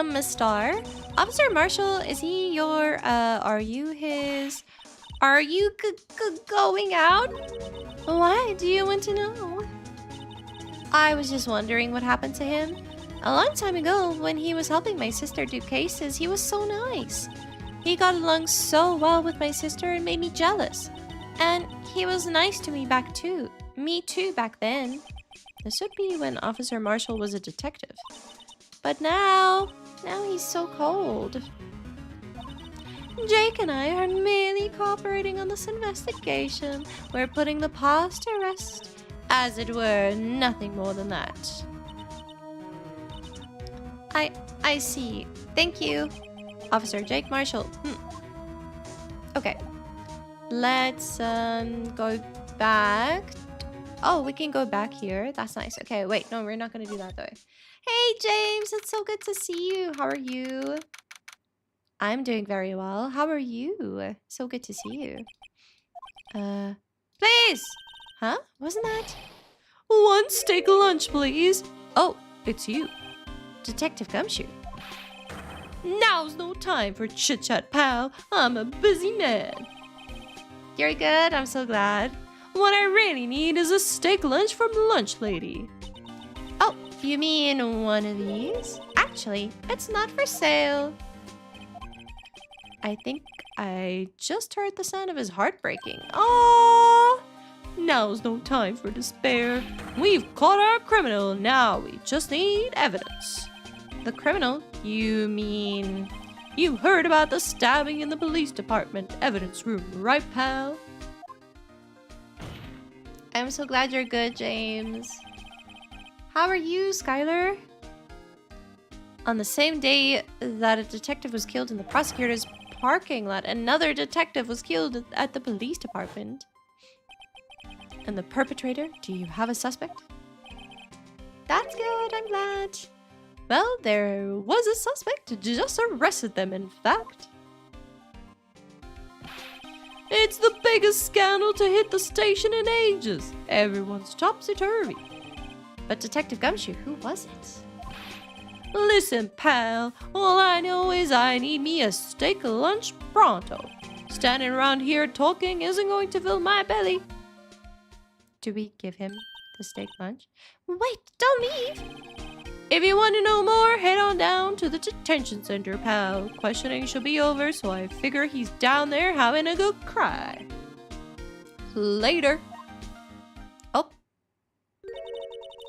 Miss Star. Officer Marshall, is he your, are you his... Are you going out? Why do you want to know? I was just wondering what happened to him. A long time ago, when he was helping my sister do cases, he was so nice. He got along so well with my sister and made me jealous. And he was nice to me back too. Me too back then. This would be when Officer Marshall was a detective. But now he's so cold. Jake and I are merely cooperating on this investigation. We're putting the past to rest. As it were, nothing more than that. I see. Thank you, Officer Jake Marshall. Okay. Let's go back. Oh, we can go back here. That's nice. Okay, wait. No, we're not going to do that though. Hey, James. It's so good to see you. How are you? I'm doing very well. How are you? So good to see you. Please! Huh? Wasn't that? One steak lunch, please. Oh, it's you. Detective Gumshoe. Now's no time for chit-chat, pal. I'm a busy man. You're good. I'm so glad. What I really need is a steak lunch from Lunch Lady. Oh, you mean one of these? Actually, it's not for sale. I think I just heard the sound of his heart breaking. Oh, now's no time for despair. We've caught our criminal. Now we just need evidence. The criminal? You mean... You heard about the stabbing in the police department evidence room, right, pal? I'm so glad you're good, James. How are you, Skylar? On the same day that a detective was killed in the prosecutor's parking lot, another detective was killed at the police department. And the perpetrator? Do you have a suspect? That's good, I'm glad. Well, there was a suspect. Just arrested them, in fact. It's the biggest scandal to hit the station in ages. Everyone's topsy-turvy. But Detective Gumshoe, who was it? Listen, pal. All I know is I need me a steak lunch pronto. Standing around here talking isn't going to fill my belly. Do we give him the steak lunch? Wait, don't leave! If you want to know more, head on down to the detention center, pal. Questioning should be over, so I figure he's down there having a good cry. Later. Oh.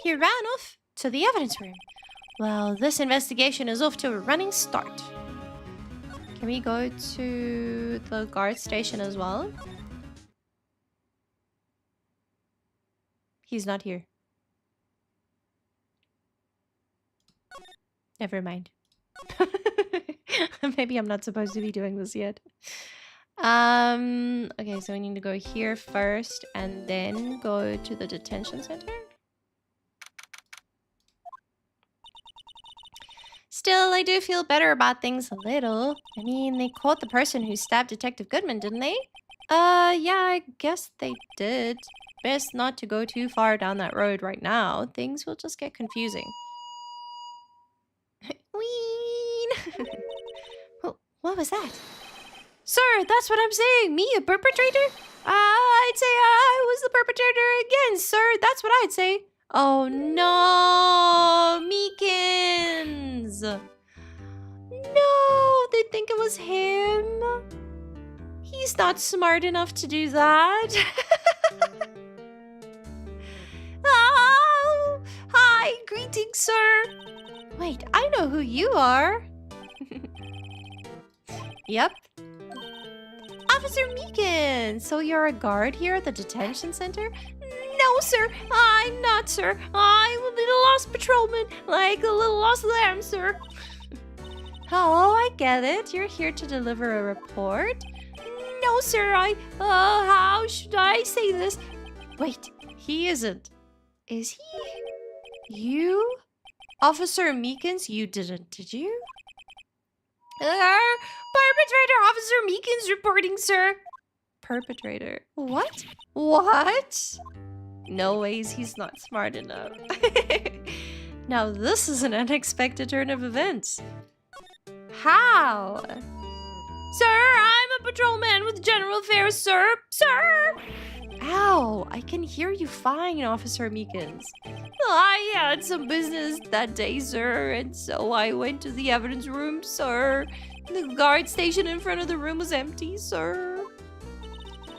He ran off to the evidence room. Well, this investigation is off to a running start. Can we go to the guard station as well? He's not here. Never mind. Maybe I'm not supposed to be doing this yet. Okay, so we need to go here first and then go to the detention center. Still, I do feel better about things a little. I mean, they caught the person who stabbed Detective Goodman, didn't they? Yeah, I guess they did. Best not to go too far down that road right now. Things will just get confusing. Wheen! What was that? Sir, that's what I'm saying. Me, a perpetrator? I'd say I was the perpetrator again, sir. That's what I'd say. Oh no, Meekins! No, they think it was him. He's not smart enough to do that. Oh, hi, greetings, sir. Wait, I know who you are. Yep. Officer Meekins! So you're a guard here at the detention center? No, sir. I'm not, sir. I'm a little lost patrolman, like a little lost lamb, sir. Oh, I get it. You're here to deliver a report? No, sir. How should I say this? Wait, he isn't. Is he? You? Officer Meekins, you didn't, did you? Perpetrator Officer Meekins reporting, sir. Perpetrator? What? What? No ways, he's not smart enough. Now this is an unexpected turn of events. How? Sir, I'm a patrolman with General Affairs, sir. Sir! Ow, I can hear you fine, Officer Meekins. I had some business that day, sir, and so I went to the evidence room, sir. The guard station in front of the room was empty, sir.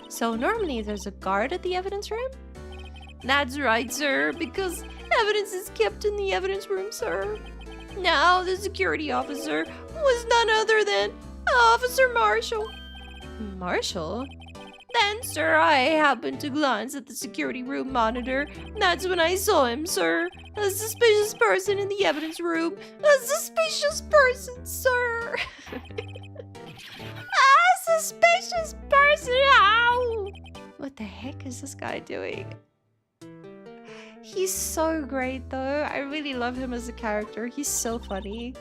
So normally there's a guard at the evidence room? That's right, sir, because evidence is kept in the evidence room, sir. Now, the security officer was none other than Officer Marshall. Marshall? Then, sir, I happened to glance at the security room monitor. That's when I saw him, sir. A suspicious person in the evidence room. A suspicious person, sir. A suspicious person? Ow! What the heck is this guy doing? He's so great, though. I really love him as a character. He's so funny.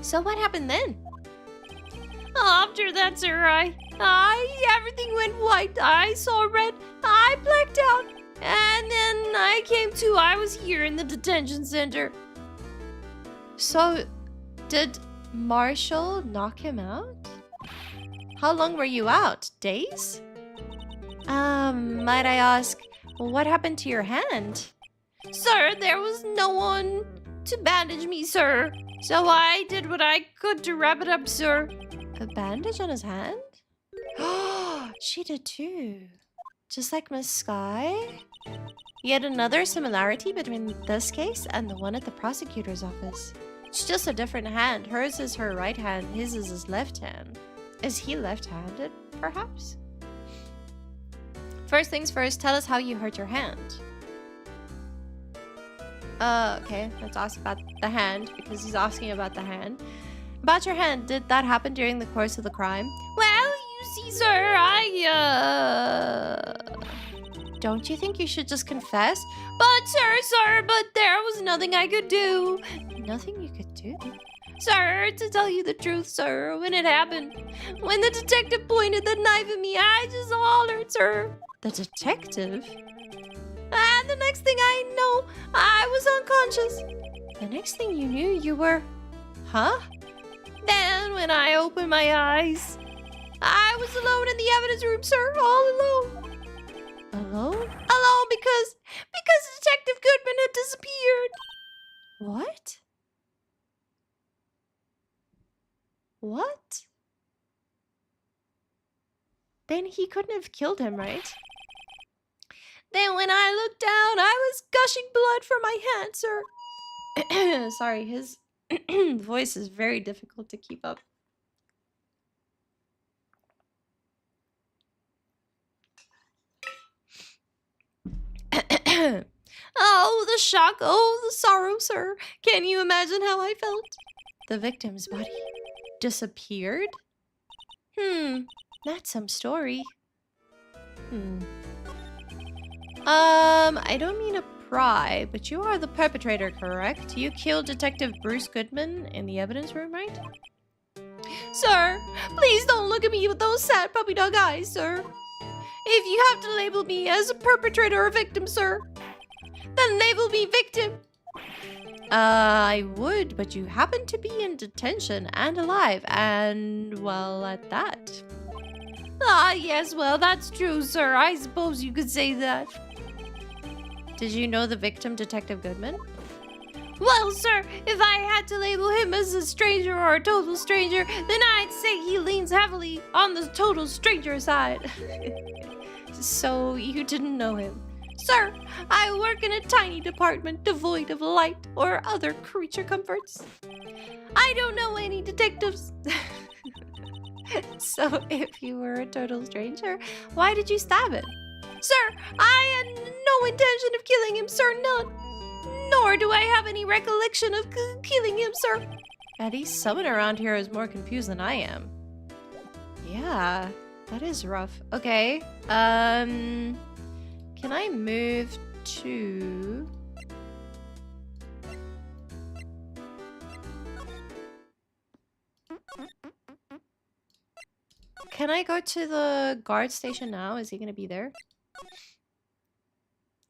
So what happened then? After that, sir, everything went white. I saw red. I blacked out. And then I came to. I was here in the detention center. So, did Marshall knock him out? How long were you out? Days? Might I ask, what happened to your hand? Sir, there was no one to bandage me, sir. So I did what I could to wrap it up, sir. A bandage on his hand? She did too. Just like Miss Sky? Yet another similarity between this case and the one at the prosecutor's office. It's just a different hand. Hers is her right hand, his is his left hand. Is he left-handed, perhaps? First things first, tell us how you hurt your hand. Okay, let's ask about the hand, because he's asking about the hand. About your hand, did that happen during the course of the crime? Well, you see, sir, Don't you think you should just confess? But, sir, but there was nothing I could do. Nothing you could do? Sir, to tell you the truth, sir, when it happened, when the detective pointed the knife at me, I just hollered, sir. The detective? And the next thing I know, I was unconscious. The next thing you knew, you were... Huh? Then, when I opened my eyes, I was alone in the evidence room, sir, all alone. Alone? Alone because Detective Goodman had disappeared. What? What? Then he couldn't have killed him, right? Then when I looked down, I was gushing blood from my hand, sir. Sorry, his voice is very difficult to keep up. Oh, the shock. Oh, the sorrow, sir. Can you imagine how I felt? The victim's body disappeared? That's some story. I don't mean to pry, but you are the perpetrator, correct? You killed Detective Bruce Goodman in the evidence room, right? Sir, please don't look at me with those sad puppy dog eyes, sir. If you have to label me as a perpetrator or victim, sir, then label me victim. I would, but you happen to be in detention and alive, and, well, at that. Ah, yes, well, that's true, sir. I suppose you could say that. Did you know the victim, Detective Goodman? Well, sir, if I had to label him as a stranger or a total stranger, then I'd say he leans heavily on the total stranger side. So you didn't know him? Sir, I work in a tiny department devoid of light or other creature comforts. I don't know any detectives. So if you were a total stranger, why did you stab him? Sir, I had no intention of killing him, sir, none. Nor do I have any recollection of killing him, sir. At least someone around here is more confused than I am. Yeah, that is rough. Okay, can I move to... Can I go to the guard station now? Is he gonna be there?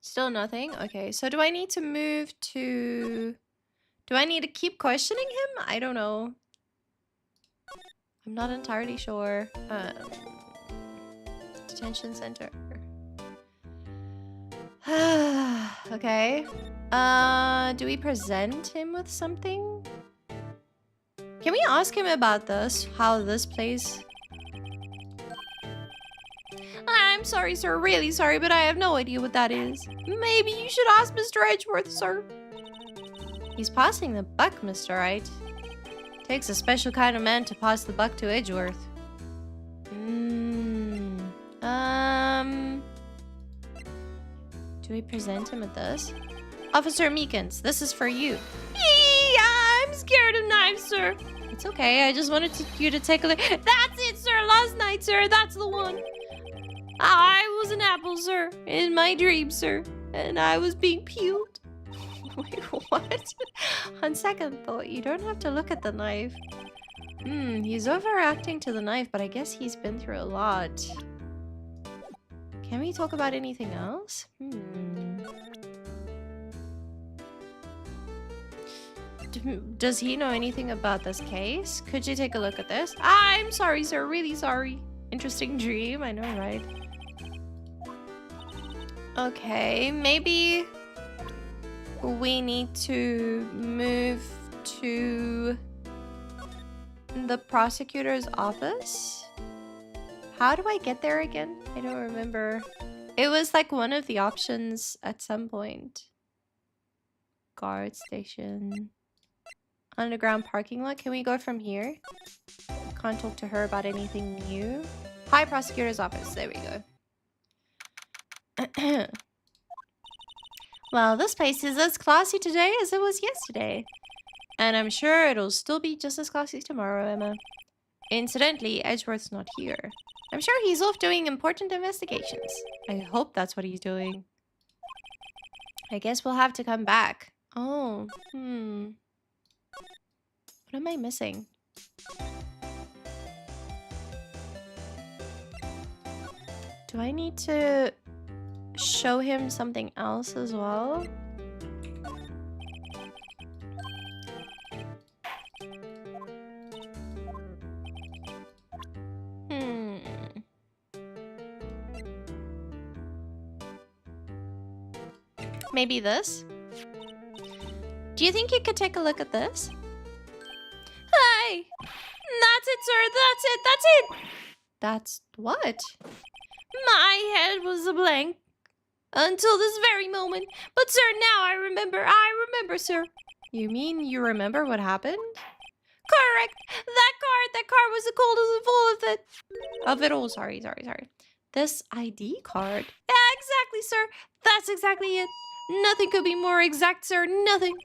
Still nothing? Okay, so do I need to move to... Do I need to keep questioning him? I don't know. I'm not entirely sure. Detention center. Okay. Do we present him with something? Can we ask him about this? How this plays? I'm sorry, sir. Really sorry, but I have no idea what that is. Maybe you should ask Mr. Edgeworth, sir. He's passing the buck, Mr. Wright. Takes a special kind of man to pass the buck to Edgeworth. Do we present him with this? Officer Meekins, this is for you. I'm scared of knives, sir. It's okay, I just wanted you to take a look. That's it, sir. Last night, sir. That's the one. I was an apple, sir. In my dream, sir. And I was being peeled. Wait, what? On second thought, you don't have to look at the knife. He's overreacting to the knife, but I guess he's been through a lot. Can we talk about anything else? Does he know anything about this case? Could you take a look at this? I'm sorry, sir. Really sorry. Interesting dream. I know, right? Okay, maybe we need to move to the prosecutor's office. How do I get there again? I don't remember. It was like one of the options at some point. Guard station. Underground parking lot. Can we go from here? Can't talk to her about anything new. Hi, prosecutor's office. There we go. Well, this place is as classy today as it was yesterday. And I'm sure it'll still be just as classy tomorrow, Emma. Incidentally, Edgeworth's not here. I'm sure he's off doing important investigations. I hope that's what he's doing. I guess we'll have to come back. Oh, What am I missing? Do I need to show him something else as well? Maybe this? Do you think you could take a look at this? Hey! That's it, sir! That's it! That's it! That's what? My head was a blank until this very moment. But, sir, now I remember. I remember, sir. You mean you remember what happened? Correct! That car was the coldest and full of it. Of it all, sorry. This ID card? Yeah, exactly, sir. That's exactly it. Nothing could be more exact, sir. Nothing.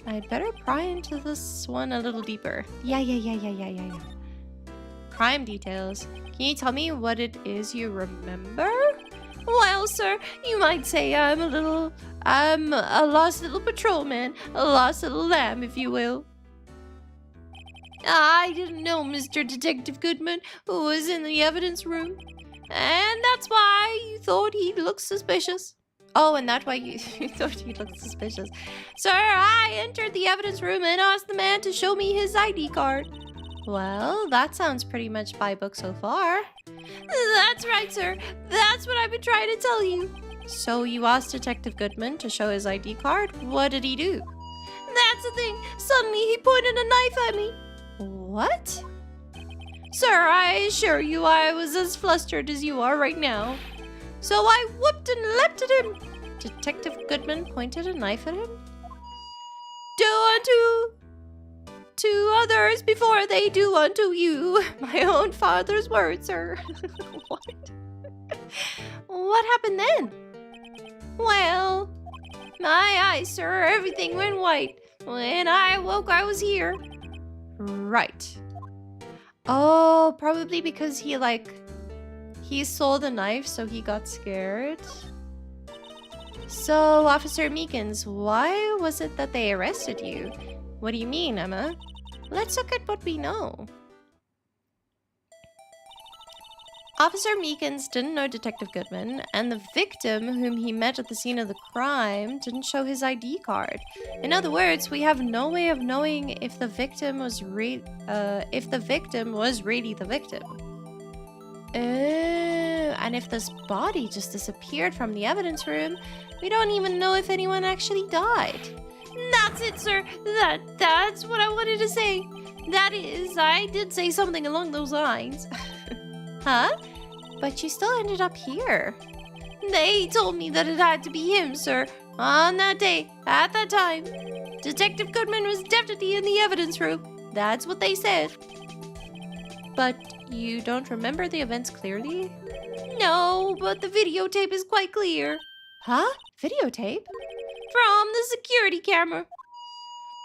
I'd better pry into this one a little deeper. Yeah. Crime details. Can you tell me what it is you remember? Well, sir, you might say I'm a lost little patrolman. A lost little lamb, if you will. I didn't know Mr. Detective Goodman who was in the evidence room. And that's why you thought he'd look suspicious. Oh, and that's why you thought he looked suspicious. Sir, I entered the evidence room and asked the man to show me his ID card. Well, that sounds pretty much by book so far. That's right, sir. That's what I've been trying to tell you. So you asked Detective Goodman to show his ID card? What did he do? That's the thing. Suddenly he pointed a knife at me. What? Sir, I assure you I was as flustered as you are right now. So I whooped and leapt at him. Detective Goodman pointed a knife at him. Do unto to others before they do unto you. My own father's words, sir. What? What happened then? Well, my eyes, sir, everything went white. When I awoke, I was here. Right. Oh, probably because he saw the knife, so he got scared. So, Officer Meekins, why was it that they arrested you? What do you mean, Emma? Let's look at what we know. Officer Meekins didn't know Detective Goodman, and the victim whom he met at the scene of the crime didn't show his ID card. In other words, we have no way of knowing if the victim was really the victim. And if this body just disappeared from the evidence room, we don't even know if anyone actually died. That's it, sir. That's what I wanted to say. That is, I did say something along those lines. Huh? But you still ended up here. They told me that it had to be him, sir. On that day, at that time. Detective Goodman was definitely in the evidence room. That's what they said. But you don't remember the events clearly? No, but the videotape is quite clear. Huh? Videotape? From the security camera.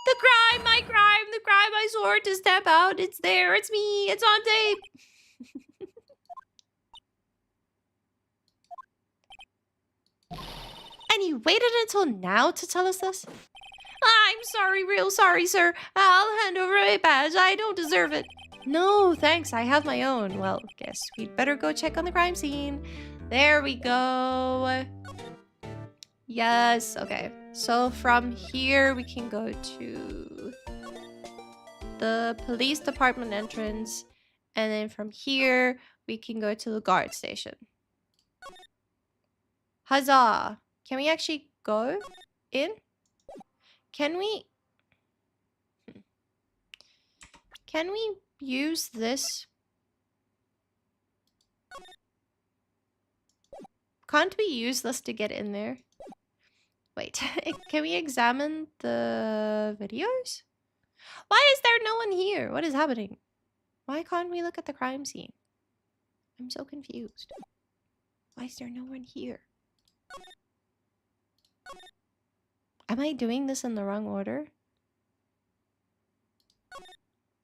The crime I swore to step out. It's there, it's me, it's on tape. And you waited until now to tell us this? I'm sorry, real sorry, sir. I'll hand over my badge. I don't deserve it. No, thanks. I have my own. Well, guess we'd better go check on the crime scene. There we go. Yes, okay. So from here, we can go to the police department entrance. And then from here, we can go to the guard station. Huzzah! Can we actually go in? Can we use this? Can't we use this to get in there? Wait, can we examine the videos? Why is there no one here? What is happening? Why can't we look at the crime scene? I'm so confused. Why is there no one here? Am I doing this in the wrong order?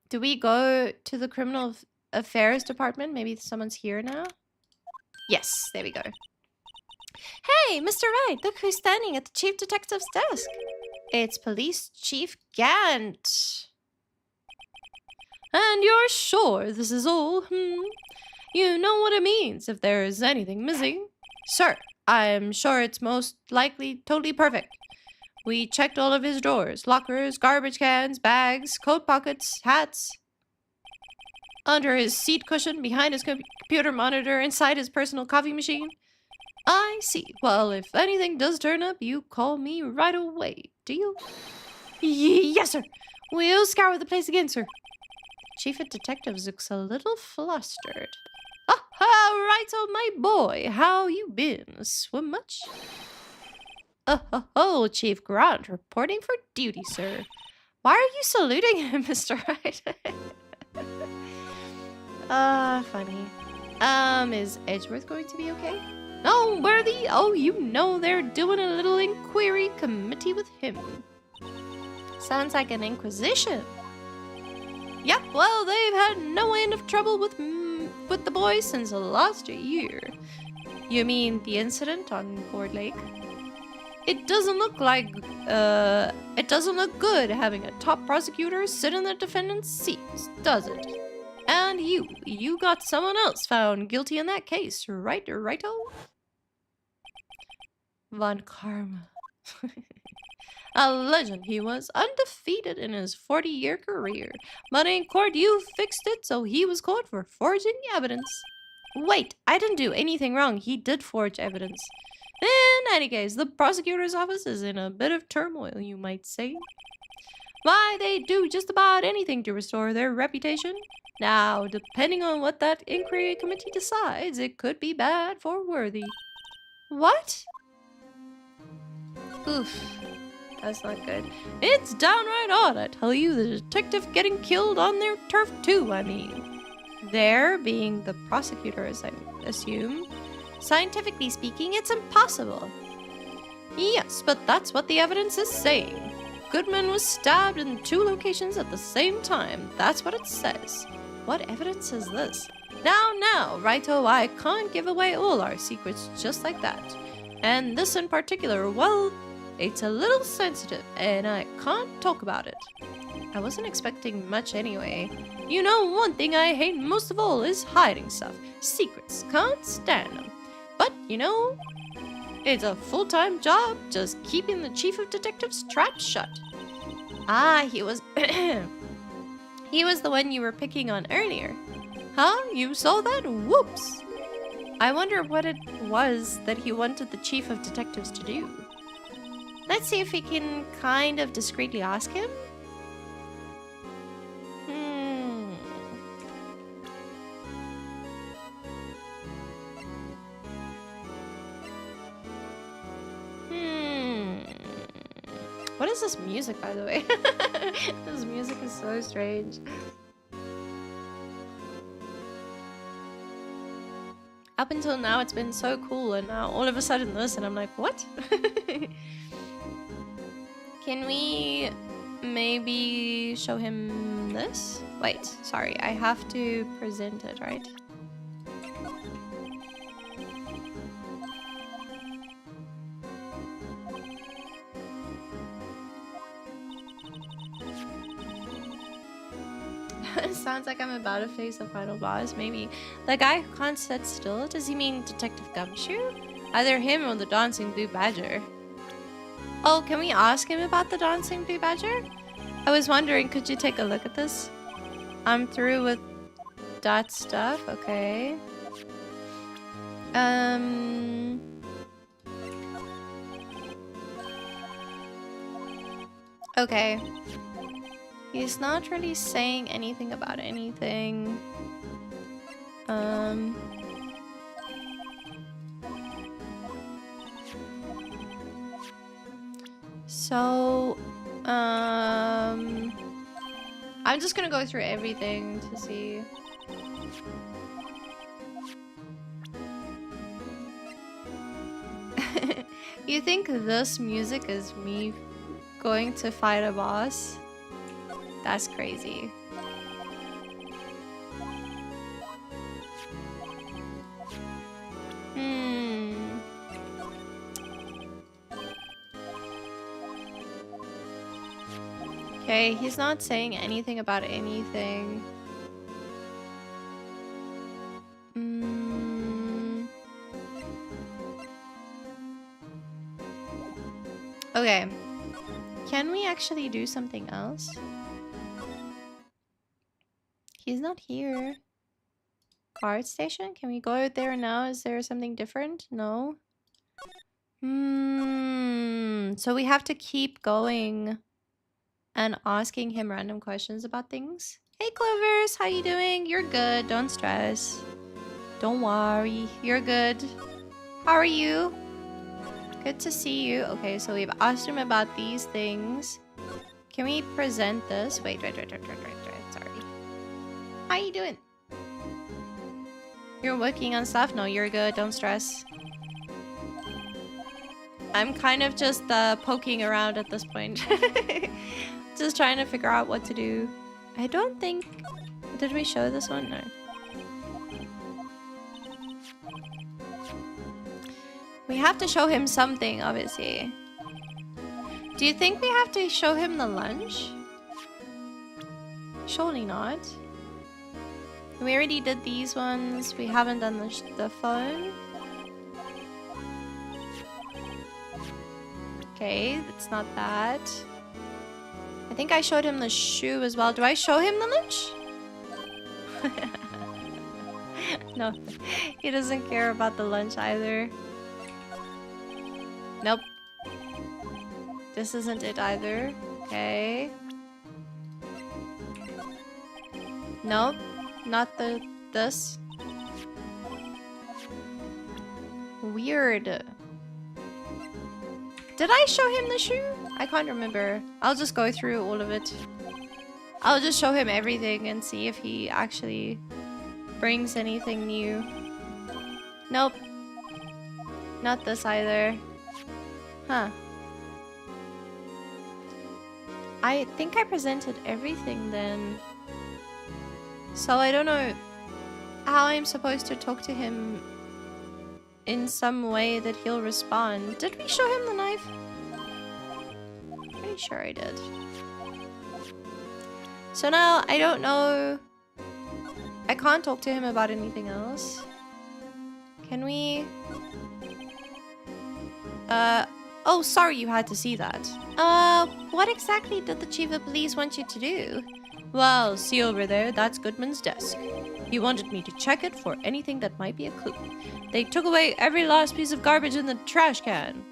Do we go to the criminal affairs department? Maybe someone's here now? Yes, there we go. Hey, Mr. Wright, look who's standing at the chief detective's desk. It's Police Chief Gant. And you're sure this is all? You know what it means if there's anything missing. Sir, I'm sure it's most likely totally perfect. We checked all of his drawers, lockers, garbage cans, bags, coat pockets, hats. Under his seat cushion, behind his computer monitor, inside his personal coffee machine. I see. Well, if anything does turn up, you call me right away, do you? Yes, sir. We'll scour the place again, sir. Chief of Detectives looks a little flustered. Oh, right, oh my boy. How you been? Swim much? Oh, Chief Grant, reporting for duty, sir. Why are you saluting him, Mr. Wright? Funny. Is Edgeworth going to be okay? No, Worthy. Oh, you know they're doing a little inquiry committee with him. Sounds like an inquisition. Yep, well, they've had no end of trouble with the boys since last year. You mean the incident on Ford Lake? It doesn't look good having a top prosecutor sit in the defendant's seat, does it? And you got someone else found guilty in that case, right, righto? Von Karma. A legend he was, undefeated in his 40-year career. But in court you fixed it, so he was caught for forging evidence. Wait, I didn't do anything wrong. He did forge evidence. In any case, the prosecutor's office is in a bit of turmoil, you might say. Why, they do just about anything to restore their reputation. Now, depending on what that inquiry committee decides, it could be bad for Worthy. What? Oof. That's not good. It's downright odd, I tell you, the detective getting killed on their turf too, I mean. There being the prosecutor, as I assume. Scientifically speaking, it's impossible. Yes, but that's what the evidence is saying. Goodman was stabbed in 2 locations at the same time. That's what it says. What evidence is this? Now, righto, I can't give away all our secrets just like that. And this in particular, well, it's a little sensitive, and I can't talk about it. I wasn't expecting much anyway. You know, one thing I hate most of all is hiding stuff. Secrets, can't stand them. But, you know, it's a full-time job just keeping the chief of detectives trap shut. Ah, he was... he was the one you were picking on earlier. Huh? You saw that? Whoops! I wonder what it was that he wanted the chief of detectives to do. Let's see if we can kind of discreetly ask him. What is this music, by the way? This music is so strange. Up until now, it's been so cool, and now all of a sudden this, and I'm like, what? Can we maybe show him this? Wait, sorry, I have to present it, right? Sounds like I'm about to face the final boss, maybe. The guy who can't sit still? Does he mean Detective Gumshoe? Either him or the Dancing Blue Badger. Oh, can we ask him about the Dancing Blue Badger? I was wondering, could you take a look at this? I'm through with that stuff, okay. Okay. He's not really saying anything about anything. So, I'm just gonna go through everything to see. You think this music is me going to fight a boss? That's crazy. Okay, he's not saying anything about anything. Okay. Can we actually do something else? He's not here. Guard station? Can we go out there now? Is there something different? No. So we have to keep going and asking him random questions about things. Hey Clovers, how you doing? You're good, don't stress. Don't worry, you're good. How are you? Good to see you. Okay, so we've asked him about these things. Can we present this? Wait. Sorry. How you doing? You're working on stuff? No, you're good. Don't stress. I'm kind of just poking around at this point. Just trying to figure out what to do. I don't think... Did we show this one? No. We have to show him something, obviously. Do you think we have to show him the lunch? Surely not. We already did these ones. We haven't done the phone. Okay, it's not that. I think I showed him the shoe as well. Do I show him the lunch? No, he doesn't care about the lunch either. Nope. This isn't it either. Okay. Nope. Not this. Weird. Did I show him the shoe? I can't remember. I'll just go through all of it. I'll just show him everything and see if he actually brings anything new. Nope. Not this either. Huh. I think I presented everything then. So I don't know how I'm supposed to talk to him in some way that he'll respond. Did we show him the knife? Pretty sure I did. So now I don't know. I can't talk to him about anything else. Can we... Oh, sorry you had to see that. What exactly did the chief of police want you to do? Well, see over there, that's Goodman's desk. He wanted me to check it for anything that might be a clue. They took away every last piece of garbage in the trash can.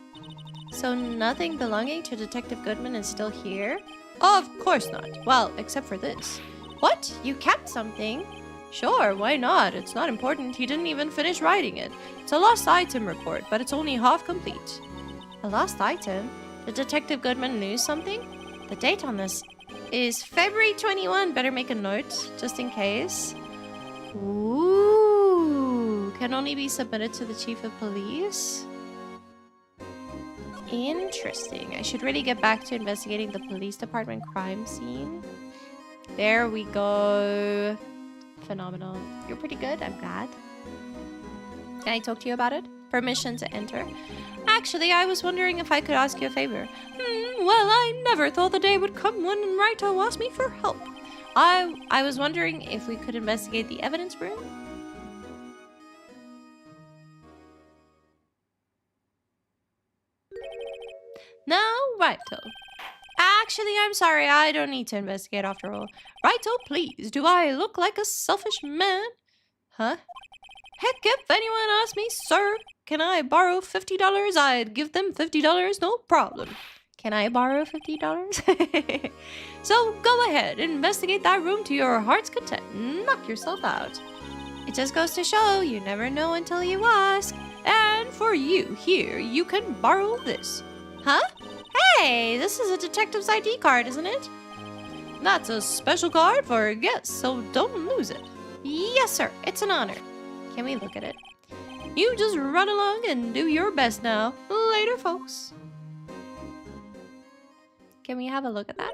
So nothing belonging to Detective Goodman is still here? Of course not. Well, except for this. What? You kept something? Sure, why not? It's not important. He didn't even finish writing it. It's a lost item report, but it's only half complete. A lost item? Did Detective Goodman lose something? The date on this is February 21. Better make a note, just in case. Ooh. Can only be submitted to the chief of police? Interesting. I should really get back to investigating the police department crime scene. There we go. Phenomenal. You're pretty good, I'm glad. Can I talk to you about it? Permission to enter. Actually, I was wondering if I could ask you a favor. Well, I never thought the day would come when Raito asked me for help. I was wondering if we could investigate the evidence room. No, Raito. Actually, I'm sorry, I don't need to investigate after all. Raito, please, do I look like a selfish man? Huh? Heck, if anyone asked me, sir, can I borrow $50? I'd give them $50, no problem. Can I borrow $50? So go ahead, investigate that room to your heart's content. Knock yourself out. It just goes to show you never know until you ask. And for you here, you can borrow this. Huh? Hey, this is a detective's ID card, isn't it? That's a special card for guests, so don't lose it. Yes, sir. It's an honor. Can we look at it? You just run along and do your best now. Later, folks. Can we have a look at that?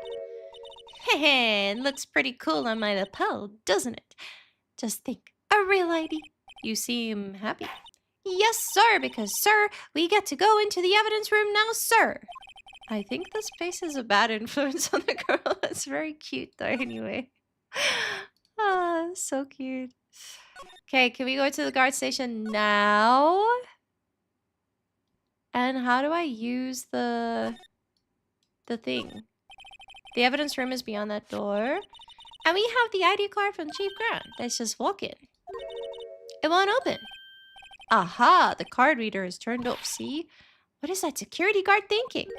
Heh, it looks pretty cool on my lapel, doesn't it? Just think, a real ID. You seem happy. Yes, sir, because, sir, we get to go into the evidence room now, sir. I think this place is a bad influence on the girl. It's very cute, though, anyway. Ah, so cute. Okay, can we go to the guard station now? And how do I use the thing? The evidence room is beyond that door. And we have the ID card from Chief Grant. Let's just walk in. It won't open. Aha, the card reader is turned off, see? What is that security guard thinking?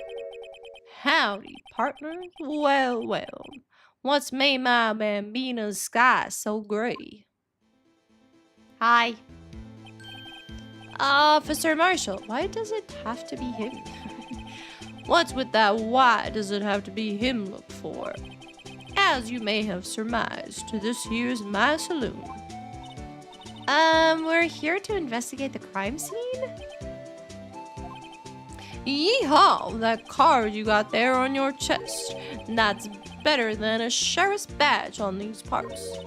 Howdy, partner. Well, well. What's made my Bambina's sky so gray? Hi. Officer Marshall, why does it have to be him? What's with that why does it have to be him look for? As you may have surmised, this here's my saloon. We're here to investigate the crime scene? Yeehaw! That card you got there on your chest. That's better than a sheriff's badge on these parts.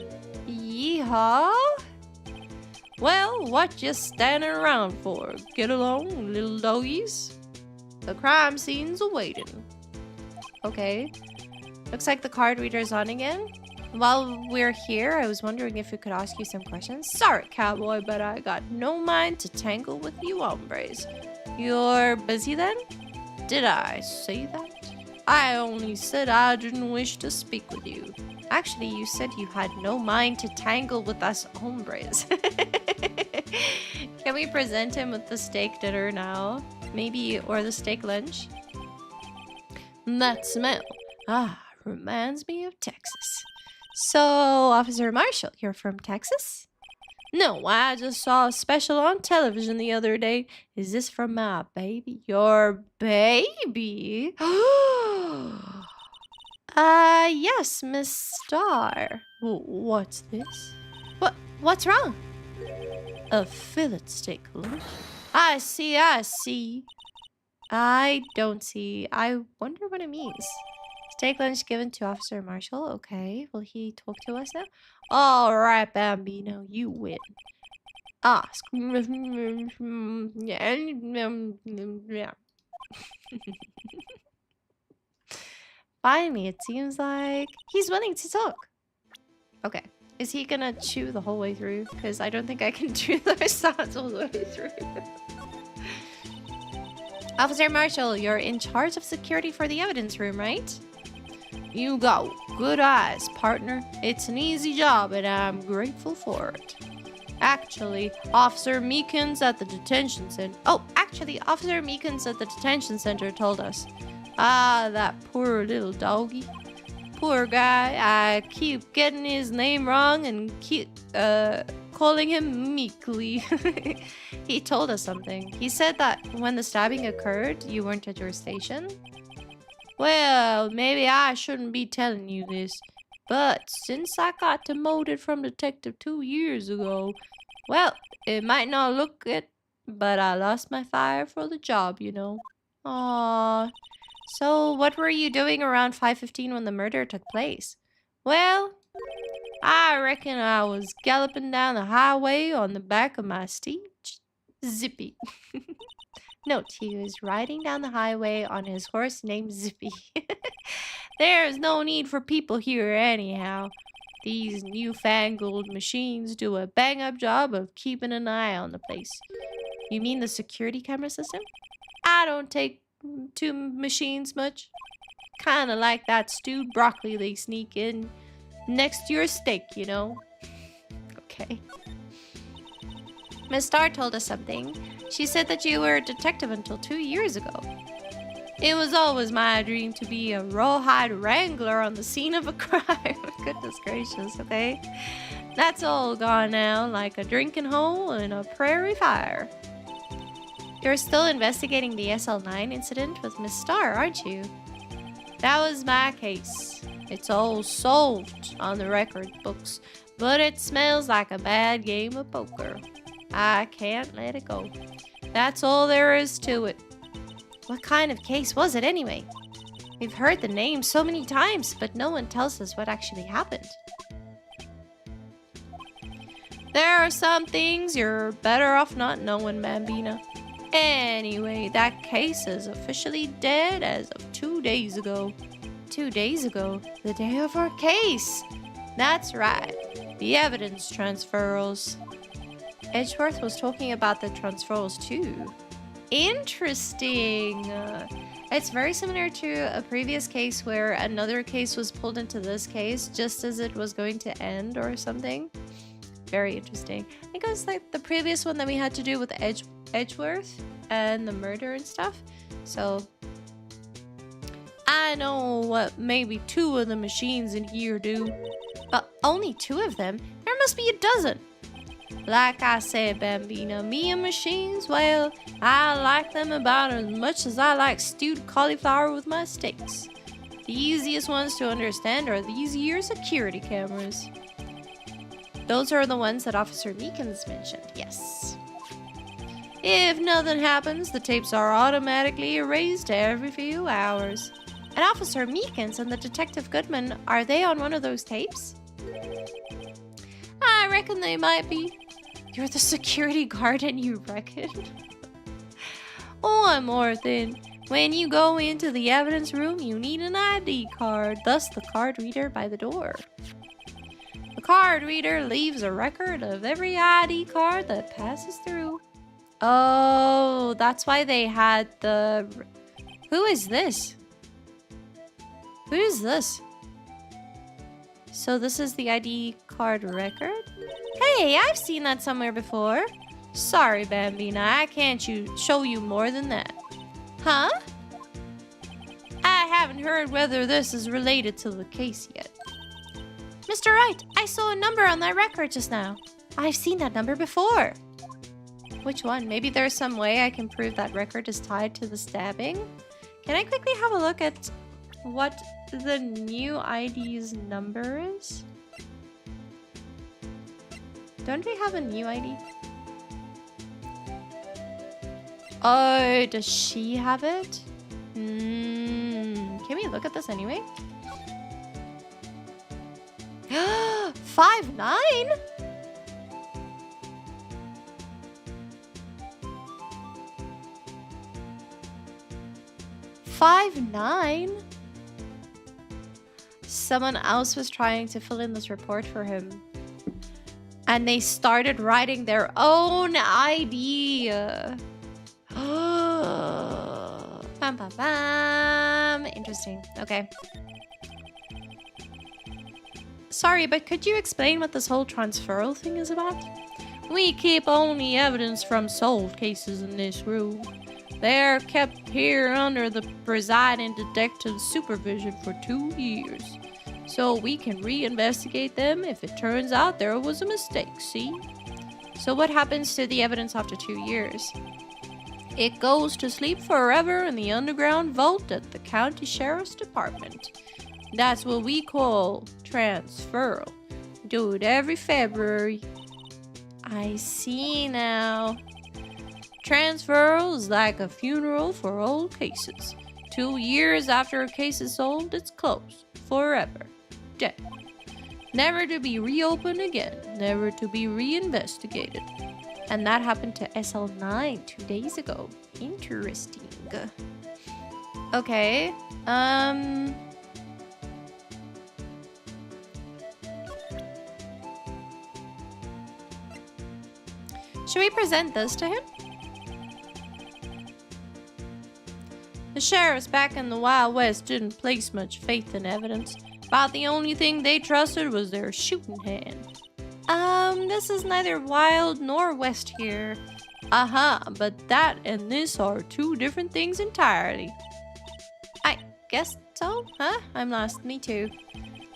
Yeehaw? Well, what you standing around for? Get along, little doggies. The crime scene's awaiting. Okay. Looks like the card reader's on again. While we're here, I was wondering if we could ask you some questions. Sorry, cowboy, but I got no mind to tangle with you hombres. You're busy then? Did I say that? I only said I didn't wish to speak with you. Actually, you said you had no mind to tangle with us hombres. Can we present him with the steak dinner now? Maybe, or the steak lunch? That smell. Reminds me of Texas. So, Officer Marshall, you're from Texas? No, I just saw a special on television the other day. Is this from my baby? Your baby? Yes, Miss Star. What's this? What's wrong? A fillet steak lunch? I see. I don't see. I wonder what it means. Steak lunch given to Officer Marshall. Okay, will he talk to us now? All right, Bambino, you win. Ask. Finally, it seems like he's willing to talk. Okay, is he gonna chew the whole way through? Because I don't think I can chew those sounds all the way through. Officer Marshall, you're in charge of security for the evidence room, right? You got good eyes, partner. It's an easy job, and I'm grateful for it. Actually, Officer Meekins at the detention center... Officer Meekins at the detention center told us. That poor little doggy. Poor guy. I keep getting his name wrong and keep calling him Meekly. He told us something. He said that when the stabbing occurred, you weren't at your station. Well, maybe I shouldn't be telling you this, but since I got demoted from detective 2 years ago, well, it might not look it, but I lost my fire for the job, you know. Aww. So what were you doing around 5:15 when the murder took place? Well, I reckon I was galloping down the highway on the back of my steed, Zippy. Note, he was riding down the highway on his horse named Zippy. There's no need for people here anyhow. These newfangled machines do a bang-up job of keeping an eye on the place. You mean the security camera system? I don't take to machines much. Kinda like that stewed broccoli they sneak in next to your steak, you know? Okay. Miss Starr told us something. She said that you were a detective until 2 years ago. It was always my dream to be a rawhide wrangler on the scene of a crime. Goodness gracious, okay? That's all gone now, like a drinking hole in a prairie fire. You're still investigating the SL9 incident with Miss Starr, aren't you? That was my case. It's all solved on the record books, but it smells like a bad game of poker. I can't let it go. That's all there is to it. What kind of case was it anyway? We've heard the name so many times, but no one tells us what actually happened. There are some things you're better off not knowing, Bambina. Anyway, that case is officially dead as of 2 days ago. 2 days ago? The day of our case! That's right. The evidence transfers. Edgeworth was talking about the transfers too. Interesting. It's very similar to a previous case where another case was pulled into this case just as it was going to end or something. Very interesting. I think it was like the previous one that we had to do with Edgeworth and the murder and stuff. So I know what maybe 2 of the machines in here do. But only 2 of them? There must be a dozen. Like I said, Bambina, me and machines, well, I like them about as much as I like stewed cauliflower with my steaks. The easiest ones to understand are these here security cameras. Those are the ones that Officer Meekins mentioned, yes. If nothing happens, the tapes are automatically erased every few hours. And Officer Meekins and the Detective Goodman, are they on one of those tapes? I reckon they might be. You're the security guard and you reckon? One more thing. When you go into the evidence room, you need an ID card, thus the card reader by the door. The card reader leaves a record of every ID card that passes through. Oh, that's why they had the... Who is this? Who is this? So this is the ID card record? Hey, I've seen that somewhere before. Sorry, Bambina, I can't show you more than that. Huh? I haven't heard whether this is related to the case yet. Mr. Wright, I saw a number on that record just now. I've seen that number before. Which one? Maybe there's some way I can prove that record is tied to the stabbing? Can I quickly have a look at what the new ID's number is? Don't we have a new ID? Oh, does she have it? Can we look at this anyway? 5'9"? Someone else was trying to fill in this report for him. And they started writing their own ID. Bam, bam, bam. Interesting. Okay. Sorry, but could you explain what this whole transferal thing is about? We keep only evidence from solved cases in this room. They're kept here under the presiding detective's supervision for 2 years. So we can reinvestigate them if it turns out there was a mistake, see? So what happens to the evidence after 2 years? It goes to sleep forever in the underground vault at the county sheriff's department. That's what we call transferal. Do it every February. I see now. Transferal is like a funeral for old cases. 2 years after a case is solved, it's closed. Forever. Dead. Never to be reopened again. Never to be reinvestigated. And that happened to SL9 2 days ago. Interesting. Okay. Should we present this to him? The sheriffs back in the Wild West didn't place much faith in evidence. About the only thing they trusted was their shooting hand. This is neither Wild nor West here. But that and this are 2 different things entirely. I guess so, huh? I'm lost, me too.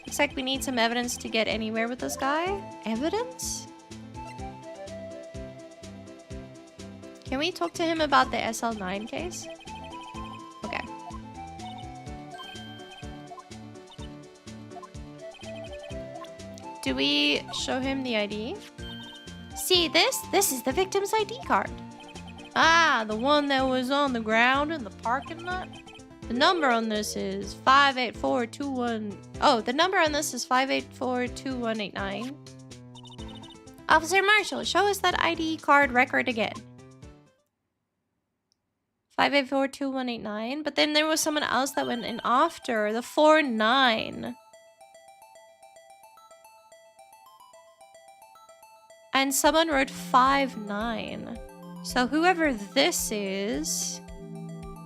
Looks like we need some evidence to get anywhere with this guy. Evidence? Can we talk to him about the SL9 case? Okay. Do we show him the ID? See this? This is the victim's ID card. Ah, the one that was on the ground in the parking lot? The number on this is 58421... Oh, the number on this is 5842189. Officer Marshall, show us that ID card record again. 5842189. But then there was someone else that went in after. The 49. And someone wrote 59. So whoever this is,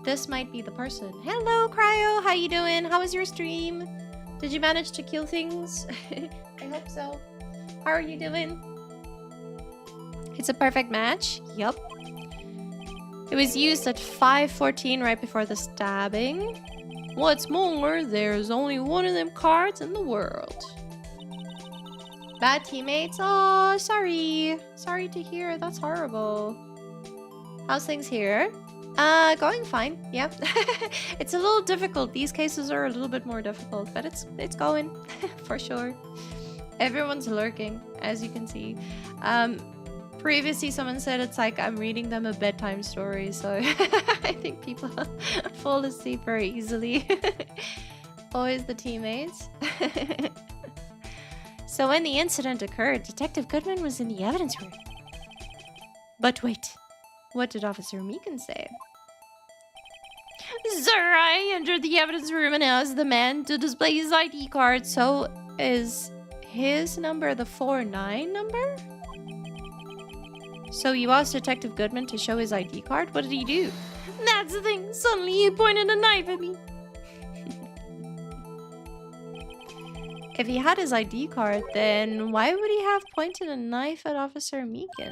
this might be the person. Hello, Cryo. How you doing? How was your stream? Did you manage to kill things? I hope so. How are you doing? It's a perfect match. Yup. It was used at 5:14 right before the stabbing. What's more, there's only one of them cards in the world. Bad teammates? Oh, sorry. Sorry to hear. That's horrible. How's things here? Going fine. Yeah. It's a little difficult. These cases are a little bit more difficult, but it's going for sure. Everyone's lurking, as you can see. Previously someone said it's like I'm reading them a bedtime story, so I think people fall asleep very easily. Always the teammates. So when the incident occurred, Detective Goodman was in the evidence room. But wait, what did Officer Meekin say? Sir, I entered the evidence room and asked the man to display his ID card. So is his number the 49 number? So you asked Detective Goodman to show his ID card? What did he do? That's the thing. Suddenly he pointed a knife at me. If he had his ID card, then why would he have pointed a knife at Officer Meekins?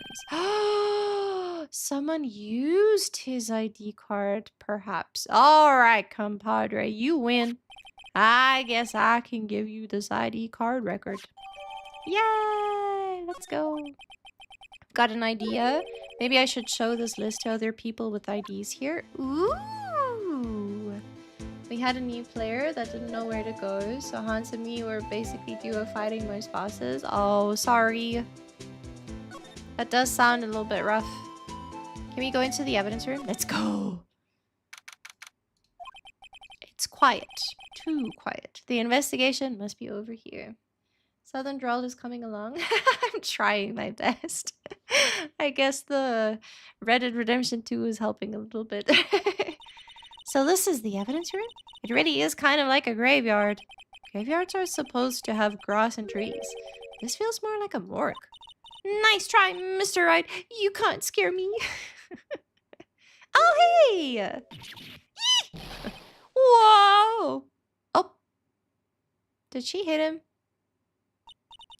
Someone used his ID card, perhaps. Alright, compadre, you win. I guess I can give you this ID card record. Yay! Let's go. Got an idea. Maybe I should show this list to other people with IDs here. Ooh! We had a new player that didn't know where to go, so Hans and me were basically duo fighting most bosses. Oh, sorry. That does sound a little bit rough. Can we go into the evidence room? Let's go! It's quiet. Too quiet. The investigation must be over here. Southern Drawl is coming along. I'm trying my best. I guess the Red Dead Redemption 2 is helping a little bit. So this is the evidence room? It really is kind of like a graveyard. Graveyards are supposed to have grass and trees. This feels more like a morgue. Nice try, Mr. Wright. You can't scare me. Oh, hey! Whoa! Oh. Did she hit him?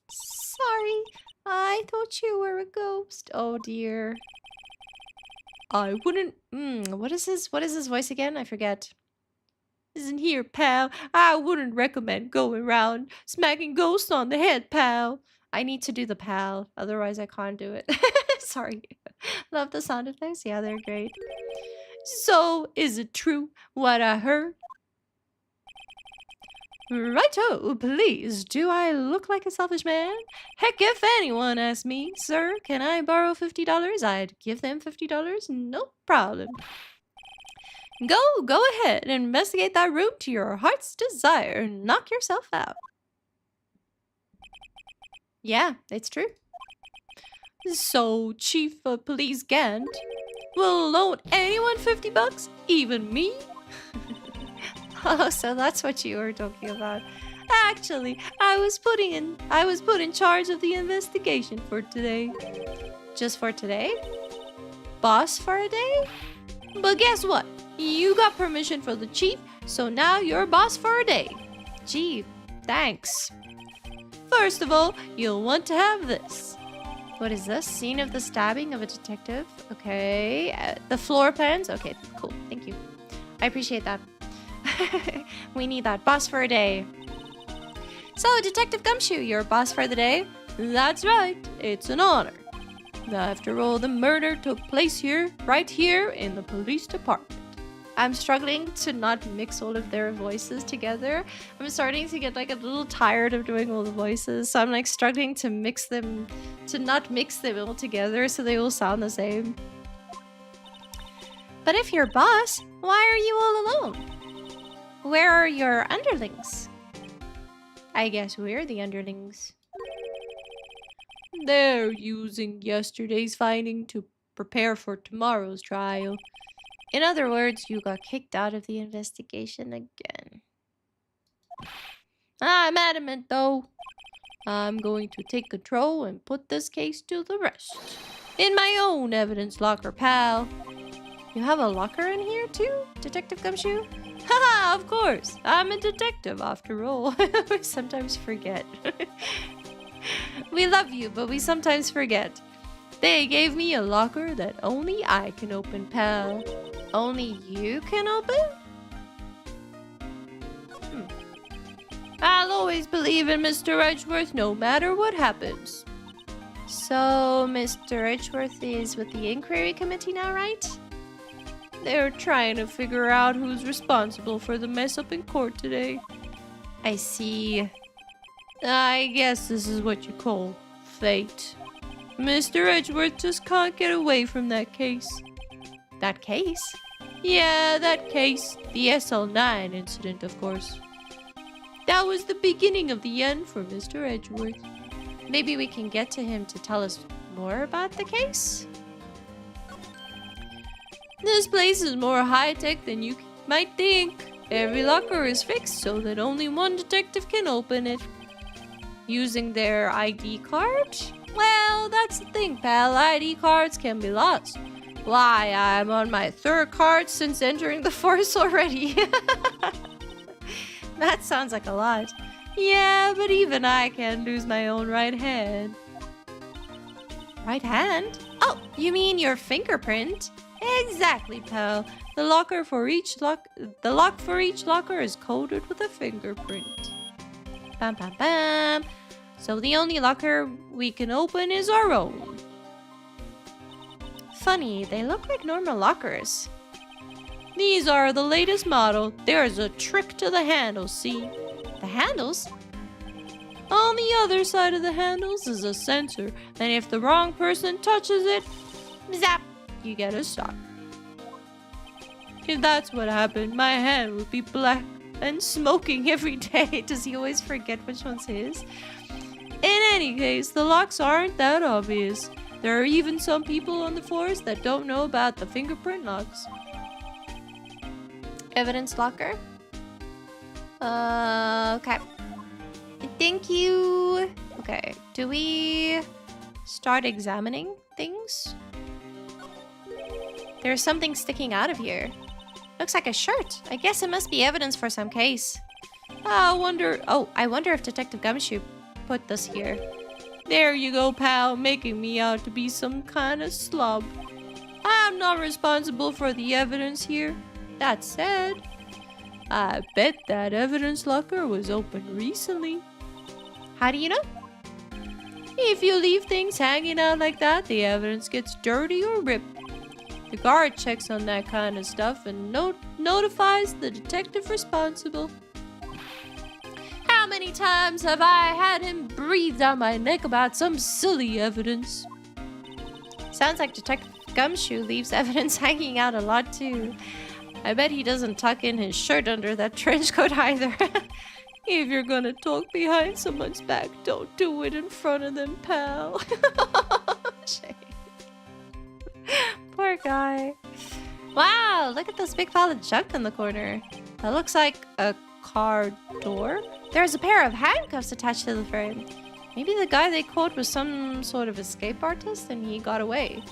Sorry. I thought you were a ghost. Oh, dear. I wouldn't... what is his voice again? I forget. Listen here, pal. I wouldn't recommend going around smacking ghosts on the head, pal. I need to do the pal. Otherwise, I can't do it. Sorry. Love the sound effects. Yeah, they're great. So, is it true what I heard? Righto, please. Do I look like a selfish man? Heck, if anyone asks me, sir, can I borrow $50? I'd give them $50. No problem. Go ahead and investigate that room to your heart's desire. Knock yourself out. Yeah, it's true. So, Chief of Police Gant will loan anyone $50? Even me? Oh, so that's what you were talking about. Actually, I was put in charge of the investigation for today. Just for today? Boss for a day? But guess what? You got permission for the chief, so now you're boss for a day. Gee, thanks. First of all, you'll want to have this. What is this? Scene of the stabbing of a detective. Okay. The floor plans. Okay, cool. Thank you. I appreciate that. We need that. Boss for a day. So, Detective Gumshoe, you're boss for the day? That's right. It's an honor. After all, the murder took place here, right here in the police department. I'm struggling to not mix all of their voices together. I'm starting to get like a little tired of doing all the voices, so I'm like struggling to mix them, to not mix them all together so they all sound the same. But if you're boss, why are you all alone? Where are your underlings? I guess we're the underlings. They're using yesterday's finding to prepare for tomorrow's trial. In other words, you got kicked out of the investigation again. I'm adamant, though. I'm going to take control and put this case to the rest. In my own evidence locker, pal. You have a locker in here, too, Detective Gumshoe? Haha, of course. I'm a detective, after all. We sometimes forget. We love you, but we sometimes forget. They gave me a locker that only I can open, pal. Only you can open? I'll always believe in Mr. Edgeworth no matter what happens. So, Mr. Edgeworth is with the inquiry committee now, right? They're trying to figure out who's responsible for the mess up in court today. I see. I guess this is what you call fate. Mr. Edgeworth just can't get away from that case. That case? Yeah, that case. The SL9 incident, of course. That was the beginning of the end for Mr. Edgeworth. Maybe we can get to him to tell us more about the case? This place is more high-tech than you might think. Every locker is fixed so that only one detective can open it. Using their ID card? Well, that's the thing, pal. ID cards can be lost. Why, I'm on my 3rd card since entering the force already. That sounds like a lot. Yeah, but even I can lose my own right hand. Right hand? Oh, you mean your fingerprint? Exactly, pal. The lock for each locker is coded with a fingerprint. Bam, bam, bam. So the only locker we can open is our own. Funny, they look like normal lockers. These are the latest model. There's a trick to the handles, see? The handles? On the other side of the handles is a sensor, and if the wrong person touches it, zap, you get a shock. If that's what happened, my hand would be black and smoking every day. Does he always forget which one's his? In any case, the locks aren't that obvious. There are even some people on the force that don't know about the fingerprint locks. Evidence locker? Okay. Thank you. Okay, do we start examining things? There's something sticking out of here. Looks like a shirt. I guess it must be evidence for some case. I wonder if Detective Gumshoe put this here. There you go, pal, making me out to be some kind of slob. I'm not responsible for the evidence here. That said, I bet that evidence locker was opened recently. How do you know? If you leave things hanging out like that, the evidence gets dirty or ripped. The guard checks on that kind of stuff and notifies the detective responsible. How many times have I had him breathe down my neck about some silly evidence? Sounds like Detective Gumshoe leaves evidence hanging out a lot too. I bet he doesn't tuck in his shirt under that trench coat either. If you're gonna talk behind someone's back, don't do it in front of them, pal. Shame. Poor guy. Wow, look at this big pile of junk in the corner. That looks like a car door. There's a pair of handcuffs attached to the frame. Maybe the guy they caught was some sort of escape artist and he got away.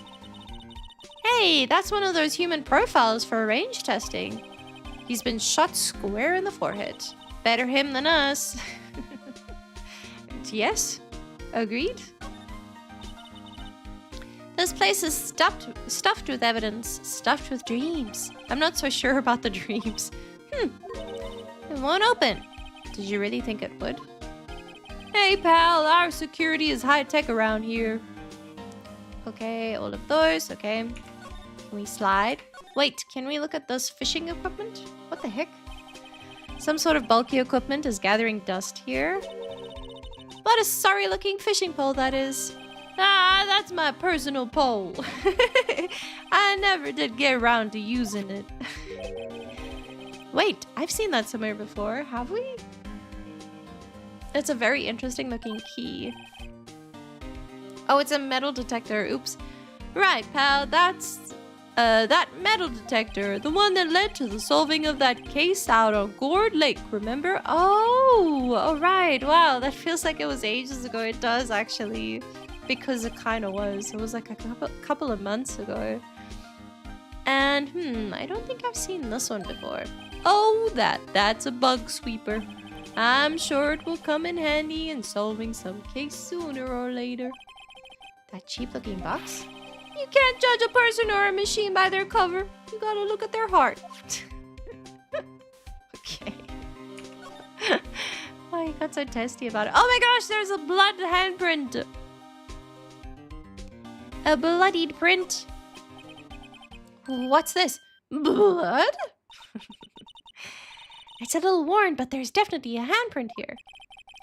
Hey, that's one of those human profiles for range testing. He's been shot square in the forehead. Better him than us. Yes, agreed. This place is stuffed with evidence, stuffed with dreams. I'm not so sure about the dreams. It won't open. Did you really think it would? Hey pal, our security is high-tech around here. Okay, all of those, okay. Can we slide? Wait, can we look at this fishing equipment? What the heck? Some sort of bulky equipment is gathering dust here. What a sorry-looking fishing pole that is. Ah, that's my personal pole. I never did get around to using it. Wait, I've seen that somewhere before, have we? It's a very interesting looking key. Oh, it's a metal detector. Oops. Right, pal, that's that metal detector, the one that led to the solving of that case out on Gourd Lake, remember? Oh, all right. Wow, that feels like it was ages ago. It does, actually, because it kind of was. It was like a couple of months ago. And, I don't think I've seen this one before. Oh, that's a bug sweeper. I'm sure it will come in handy in solving some case sooner or later. That cheap-looking box? You can't judge a person or a machine by their cover. You gotta look at their heart. Okay. I That's so testy about it. Oh my gosh, there's a blood handprint. A bloodied print. What's this? Blood? It's a little worn, but there's definitely a handprint here.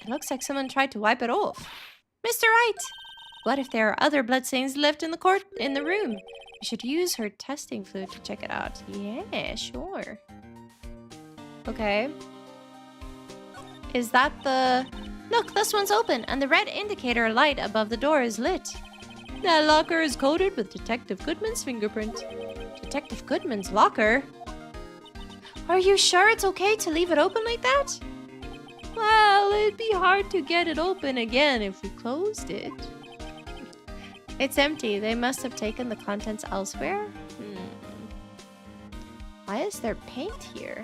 It looks like someone tried to wipe it off. Mr. Wright! What if there are other bloodstains left in the room? We should use her testing fluid to check it out. Yeah, sure. Okay. Is that the... Look, this one's open, and the red indicator light above the door is lit. That locker is coated with Detective Goodman's fingerprint. Detective Goodman's locker? Are you sure it's okay to leave it open like that? Well, it'd be hard to get it open again if we closed it. It's empty. They must have taken the contents elsewhere. Why is there paint here?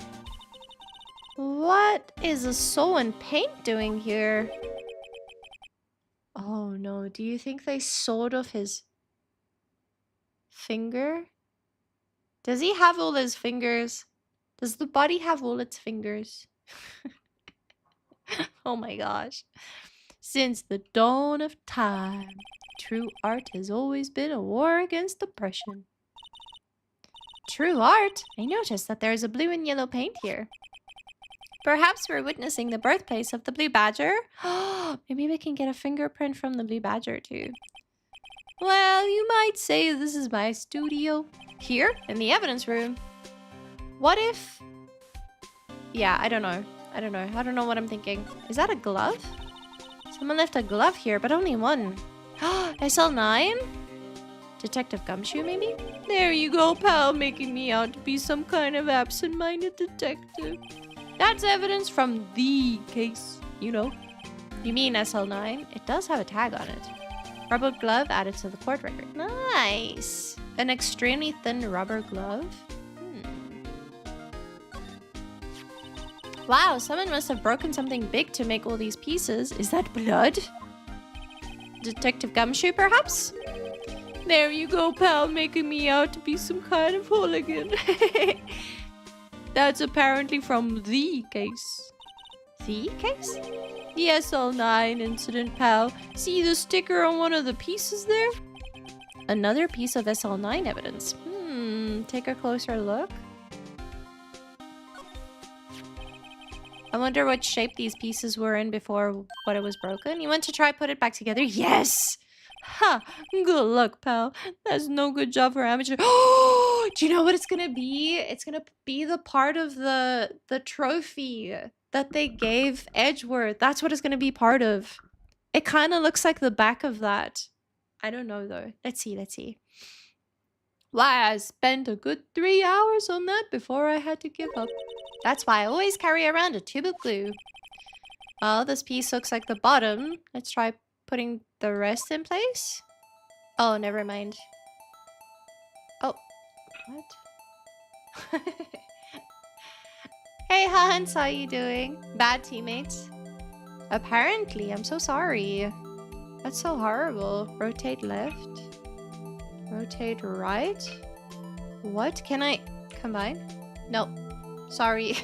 What is a soul and paint doing here? Oh no, do you think they sawed off his finger? Does he have all his fingers? Does the body have all its fingers? Oh my gosh. Since the dawn of time, true art has always been a war against oppression. True art? I noticed that there is a blue and yellow paint here. Perhaps we're witnessing the birthplace of the blue badger? Maybe we can get a fingerprint from the blue badger too. Well, you might say this is my studio. Here, in the evidence room. What if... Yeah, I don't know. I don't know what I'm thinking. Is that a glove? Someone left a glove here, but only one. SL9? Detective Gumshoe, maybe? There you go, pal, making me out to be some kind of absent-minded detective. That's evidence from the case, you know. You mean SL9? It does have a tag on it. Rubber glove added to the court record. Nice! An extremely thin rubber glove? Wow, someone must have broken something big to make all these pieces. Is that blood? Detective Gumshoe, perhaps? There you go, pal, making me out to be some kind of hooligan. That's apparently from the case. The case? The SL9 incident, pal. See the sticker on one of the pieces there? Another piece of SL9 evidence. Take a closer look. I wonder what shape these pieces were in before what it was broken. You want to try put it back together? Yes! Ha! Good luck, pal. That's no good job for amateur. Oh! Do you know what it's gonna be? It's gonna be the part of the trophy that they gave Edgeworth. That's what it's gonna be part of. It kind of looks like the back of that. I don't know though. Let's see. Why, I spent a good 3 hours on that before I had to give up. That's why I always carry around a tube of glue. Oh, this piece looks like the bottom. Let's try putting the rest in place. Oh, never mind. Oh, what? Hey Hans, how you doing? Bad teammates? Apparently, I'm so sorry. That's so horrible. Rotate left. Rotate right. What? Can I combine? No. Sorry.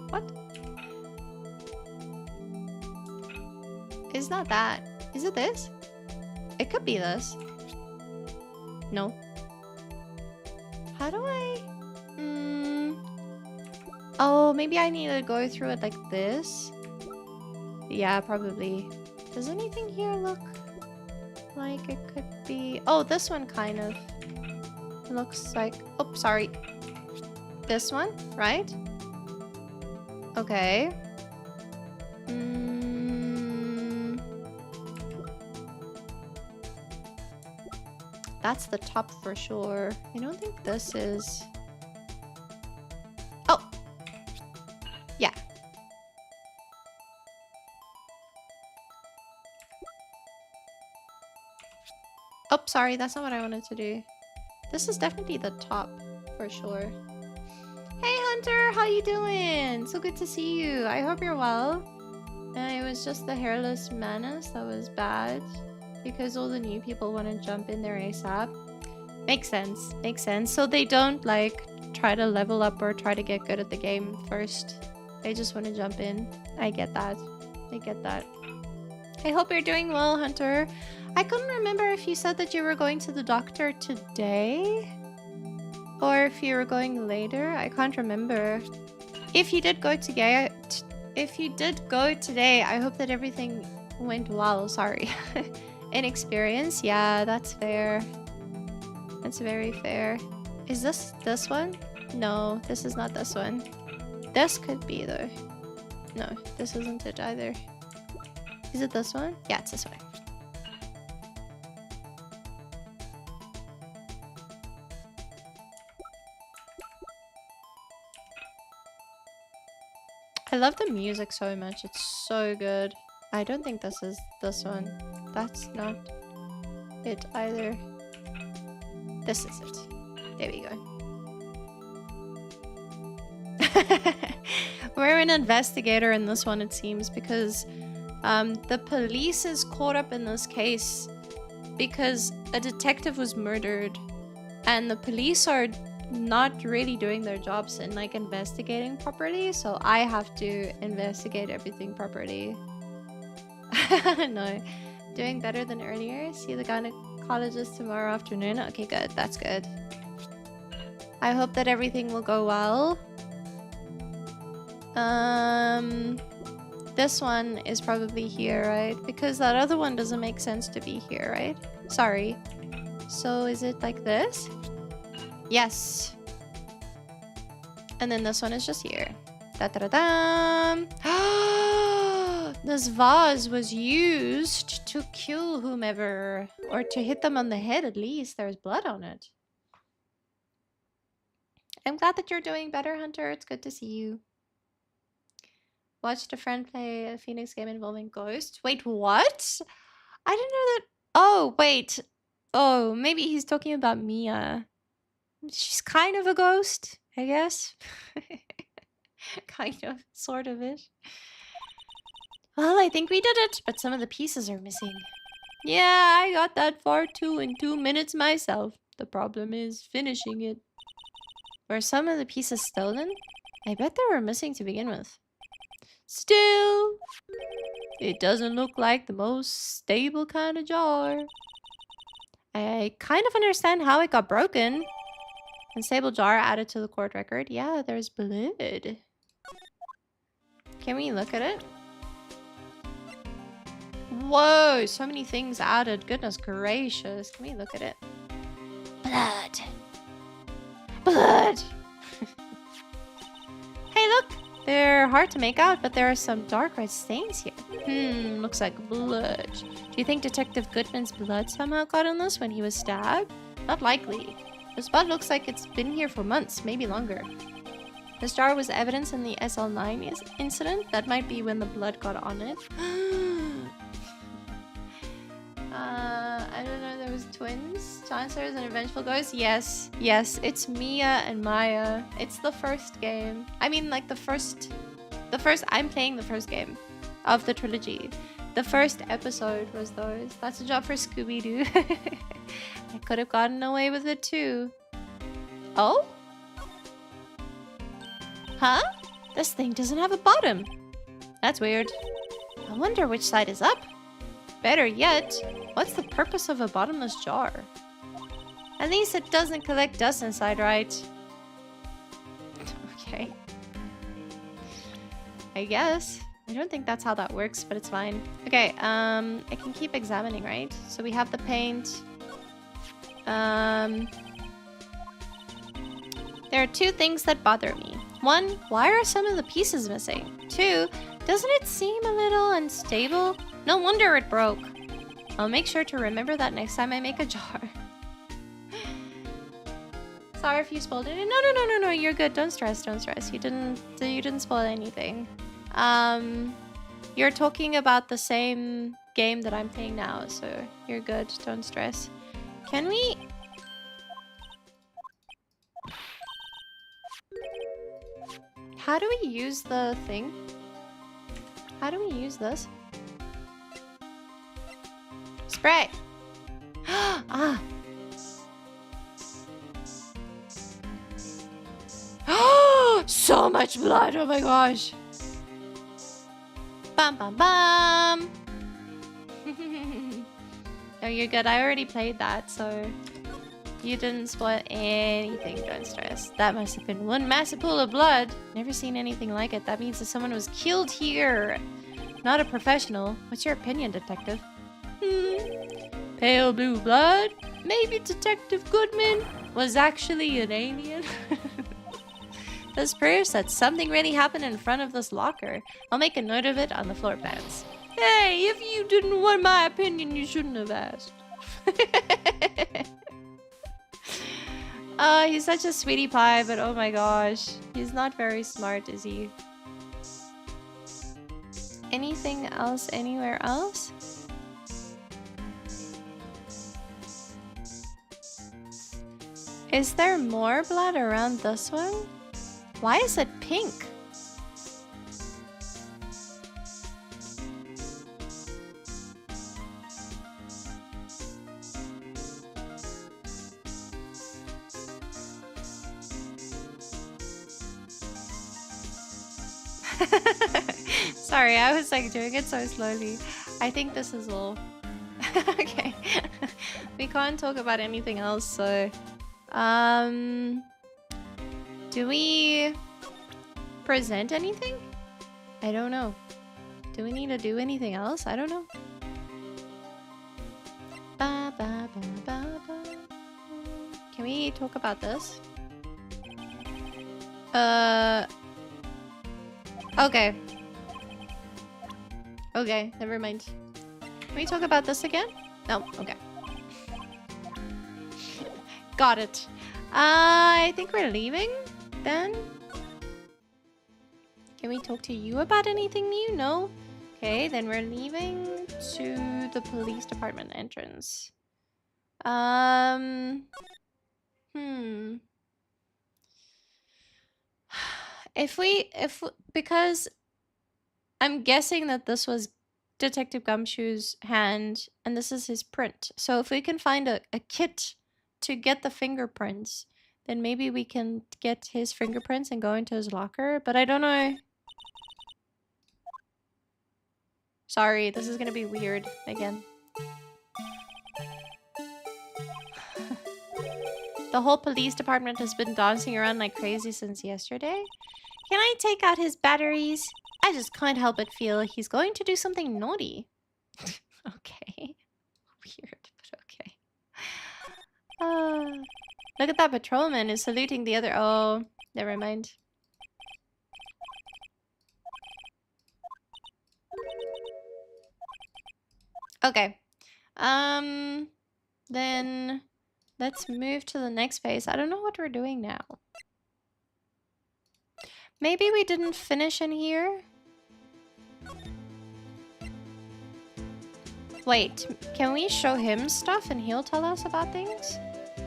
What? It's not that. Is it this? It could be this. No. How do I... Oh, maybe I need to go through it like this. Yeah, probably. Does anything here look like it could be... Oh, this one kind of looks like... Oh, sorry. This one, right? Okay. That's the top for sure. I don't think this is... Oh! Yeah. Oh, sorry, that's not what I wanted to do. This is definitely the top for sure. Hey Hunter, how you doing? So good to see you. I hope you're well. It was just the hairless menace that was bad. Because all the new people want to jump in there ASAP. Makes sense. Makes sense. So they don't like try to level up or try to get good at the game first. They just want to jump in. I get that. I get that. I hope you're doing well, Hunter. I couldn't remember if you said that you were going to the doctor today or if you were going later. I can't remember. If you did go today, I hope that everything went well. Sorry. Inexperience? Yeah, that's fair. That's very fair. Is this one? No, this is not this one. This could be though. No, this isn't it either. Is it this one? Yeah, it's this one. I love the music so much. It's so good. I don't think this is this one. That's not it either. This is it. There we go. We're an investigator in this one, it seems, because the police is caught up in this case because a detective was murdered and the police are not really doing their jobs in like investigating properly, so I have to investigate everything properly. No, doing better than earlier. See the gynecologist tomorrow afternoon. Okay, good. That's good. I hope that everything will go well. This one is probably here, right? Because that other one doesn't make sense to be here, right? Sorry. So is it like this? Yes. And then this one is just here. Da-da-da-dam! This vase was used to kill whomever, or to hit them on the head at least. There's blood on it. I'm glad that you're doing better, Hunter. It's good to see you. Watched a friend play a Phoenix game involving ghosts. Wait, what? I didn't know that. Oh, wait. Oh, maybe he's talking about Mia. She's kind of a ghost, I guess. Kind of, sort of it. Well, I think we did it, but some of the pieces are missing. Yeah, I got that far too in 2 minutes myself. The problem is finishing it. Were some of the pieces stolen? I bet they were missing to begin with. Still, it doesn't look like the most stable kind of jar. I kind of understand how it got broken. Unstable jar added to the court record. Yeah, there's blood. Can we look at it? Whoa, so many things added. Goodness gracious. Can we look at it? Blood. Blood. Hey, look. They're hard to make out, but there are some dark red stains here. Looks like blood. Do you think Detective Goodman's blood somehow got on this when he was stabbed? Not likely. This blood looks like it's been here for months, maybe longer. This jar was evidence in the SL9 incident. That might be when the blood got on it. I don't know, there was twins? Chancellors and a vengeful ghost? Yes. Yes, it's Mia and Maya. It's the first game. I mean, like I'm playing the first game of the trilogy. The first episode was those. That's a job for Scooby-Doo. I could have gotten away with it too. Oh? Huh? This thing doesn't have a bottom. That's weird. I wonder which side is up. Better yet, what's the purpose of a bottomless jar? At least it doesn't collect dust inside, right? Okay. I guess. I don't think that's how that works, but it's fine. Okay, I can keep examining, right? So we have the paint. There are two things that bother me. One, why are some of the pieces missing? Two, doesn't it seem a little unstable? No wonder it broke. I'll make sure to remember that next time I make a jar. Sorry if you spoiled it. No, you're good. Don't stress, don't stress. You didn't spoil anything. You're talking about the same game that I'm playing now, so you're good. Don't stress. Can we... How do we use the thing? How do we use this? Spray! Ah! So much blood! Oh my gosh! Bum bum bum. No, you're good. I already played that, so you didn't spoil anything. Don't stress. That must have been one massive pool of blood. Never seen anything like it. That means that someone was killed here. Not a professional. What's your opinion, detective? Pale blue blood? Maybe Detective Goodman was actually an alien? This proves that something really happened in front of this locker. I'll make a note of it on the floor plans. Hey, if you didn't want my opinion, you shouldn't have asked. He's such a sweetie pie, but oh my gosh. He's not very smart, is he? Anything else anywhere else? Is there more blood around this one? Why is it pink? Sorry, I was like doing it so slowly. I think this is all. Okay. We can't talk about anything else, so do we present anything? I don't know. Do we need to do anything else? I don't know. Ba, ba, ba, ba, ba. Can we talk about this? Okay. Okay, never mind. Can we talk about this again? No, okay. Got it. I think we're leaving then. Can we talk to you about anything new? No? Okay, then we're leaving to the police department entrance. Because I'm guessing that this was Detective Gumshoe's hand and this is his print. So if we can find a kit to get the fingerprints, then maybe we can get his fingerprints and go into his locker. But I don't know. Sorry, this is gonna be weird again. The whole police department has been dancing around like crazy since yesterday. Can I take out his batteries? I just can't help but feel he's going to do something naughty. Okay. Weird, but okay. Look at that patrolman is saluting the other. Oh, never mind. Okay. Then let's move to the next phase. I don't know what we're doing now. Maybe we didn't finish in here. Wait, can we show him stuff and he'll tell us about things?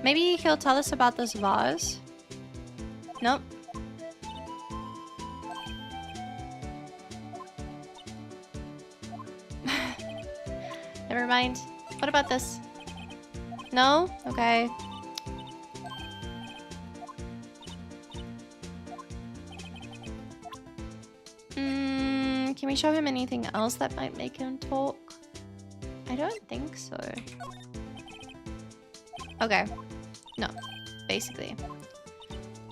Maybe he'll tell us about this vase. Nope. Never mind. What about this? No? Okay. Can we show him anything else that might make him talk? I don't think so. Okay. No. Basically.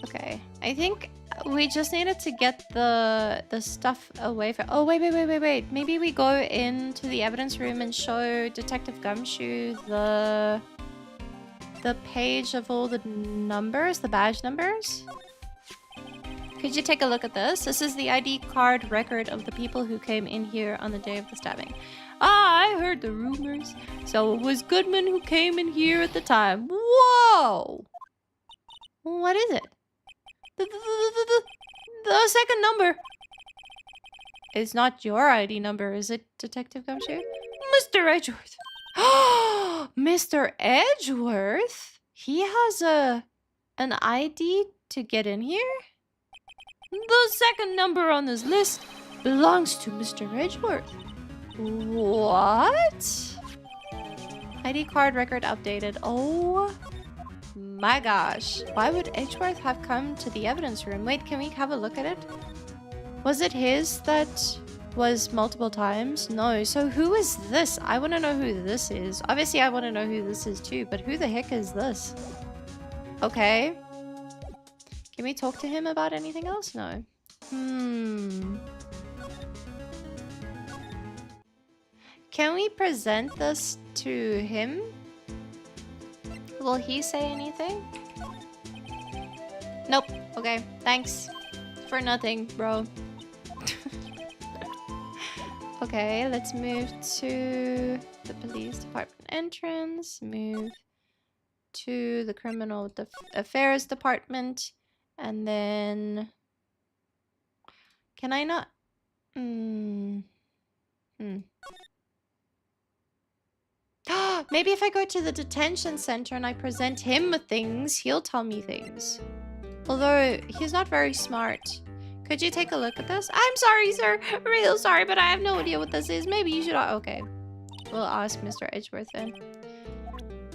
Okay. I think we just needed to get the stuff away from... Oh, wait. Maybe we go into the evidence room and show Detective Gumshoe the page of all the numbers, the badge numbers. Could you take a look at this? This is the ID card record of the people who came in here on the day of the stabbing. Ah, I heard the rumors. So it was Goodman who came in here at the time. Whoa! What is it? The second number. It's not your ID number, is it, Detective Gumshoe? Mr. Edgeworth. Mr. Edgeworth? He has an ID to get in here? The second number on this list belongs to Mr. Edgeworth. What? ID card record updated. Oh my gosh. Why would Edgeworth have come to the evidence room? Wait, can we have a look at it? Was it his that was multiple times? No. So who is this? I want to know who this is. Obviously, I want to know who this is too, but who the heck is this? Okay. Can we talk to him about anything else? No. Can we present this to him? Will he say anything? Nope. Okay. Thanks. For nothing, bro. Okay, let's move to the police department entrance. Move to the criminal affairs department. And then... Can I not... Maybe if I go to the detention center and I present him with things, he'll tell me things. Although, he's not very smart. Could you take a look at this? I'm sorry, sir. I'm real sorry, but I have no idea what this is. Maybe you should... Okay. We'll ask Mr. Edgeworth then.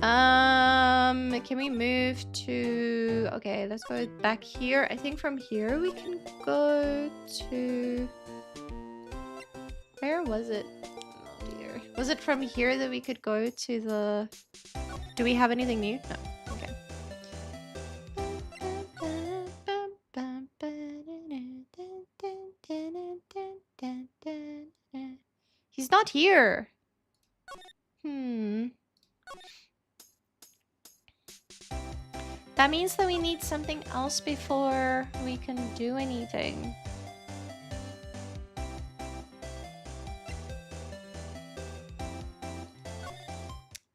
Can we move to... Okay, let's go back here. I think from here we can go to... Where was it? Oh dear. Was it from here that we could go to the... Do we have anything new? No. Okay. He's not here. That means that we need something else before we can do anything.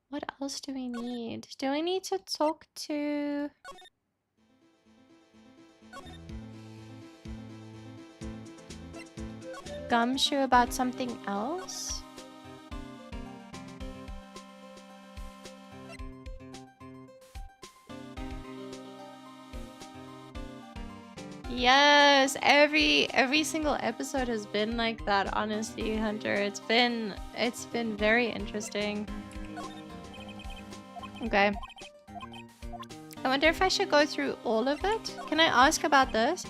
What else do we need? Do we need to talk to... Gumshoe about something else? Yes, every single episode has been like that, honestly, Hunter. It's been very interesting. Okay. I wonder if I should go through all of it. Can I ask about this?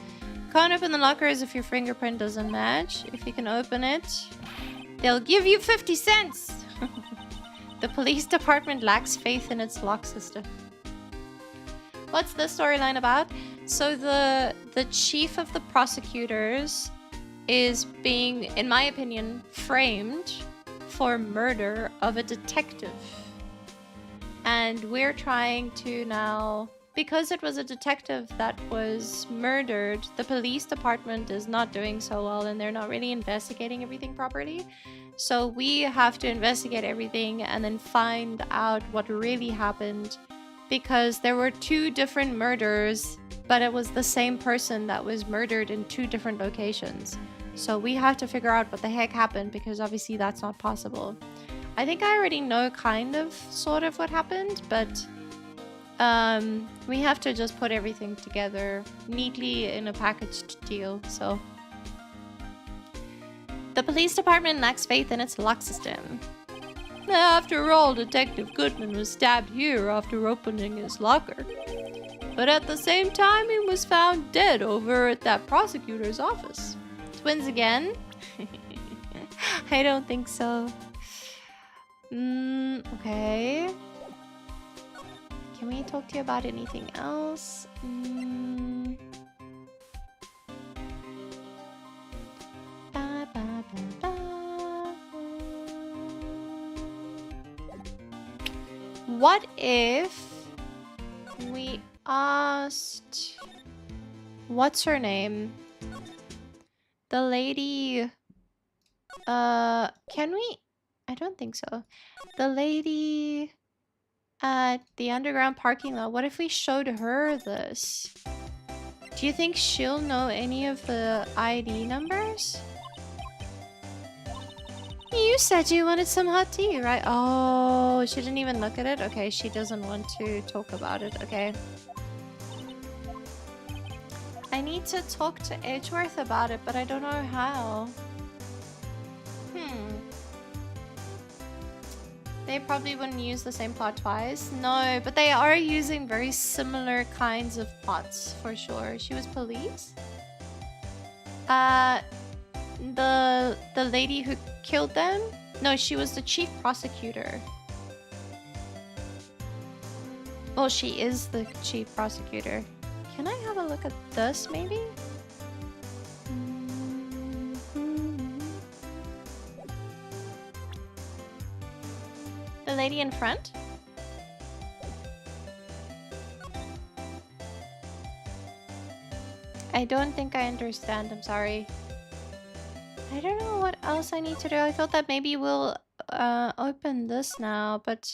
Can't open the lockers if your fingerprint doesn't match. If you can open it, they'll give you 50 cents. The police department lacks faith in its lock system. What's the storyline about? So the chief of the prosecutors is being, in my opinion, framed for murder of a detective. And we're trying to now, because it was a detective that was murdered, the police department is not doing so well and they're not really investigating everything properly. So we have to investigate everything and then find out what really happened, because there were 2 different murders, but it was the same person that was murdered in 2 different locations. So we have to figure out what the heck happened, because obviously that's not possible. I think I already know kind of, sort of what happened, but we have to just put everything together neatly in a packaged deal, so. The police department lacks faith in its lock system. After all, Detective Goodman was stabbed here after opening his locker. But at the same time, he was found dead over at that prosecutor's office. Twins again? I don't think so. Okay. Can we talk to you about anything else? What if we asked... What's her name? The lady... Can we... I don't think so. The lady at the underground parking lot. What if we showed her this? Do you think she'll know any of the ID numbers? You said you wanted some hot tea, right? Oh, she didn't even look at it? Okay, she doesn't want to talk about it. Okay. I need to talk to Edgeworth about it, but I don't know how. They probably wouldn't use the same plot twice. No, but they are using very similar kinds of plots for sure. She was police? the lady who killed them? No, she was the chief prosecutor. Well, she is the chief prosecutor. Can I have a look at this, maybe? The lady in front? I don't think I understand, I'm sorry. I don't know what else I need to do. I thought that maybe we'll open this now, but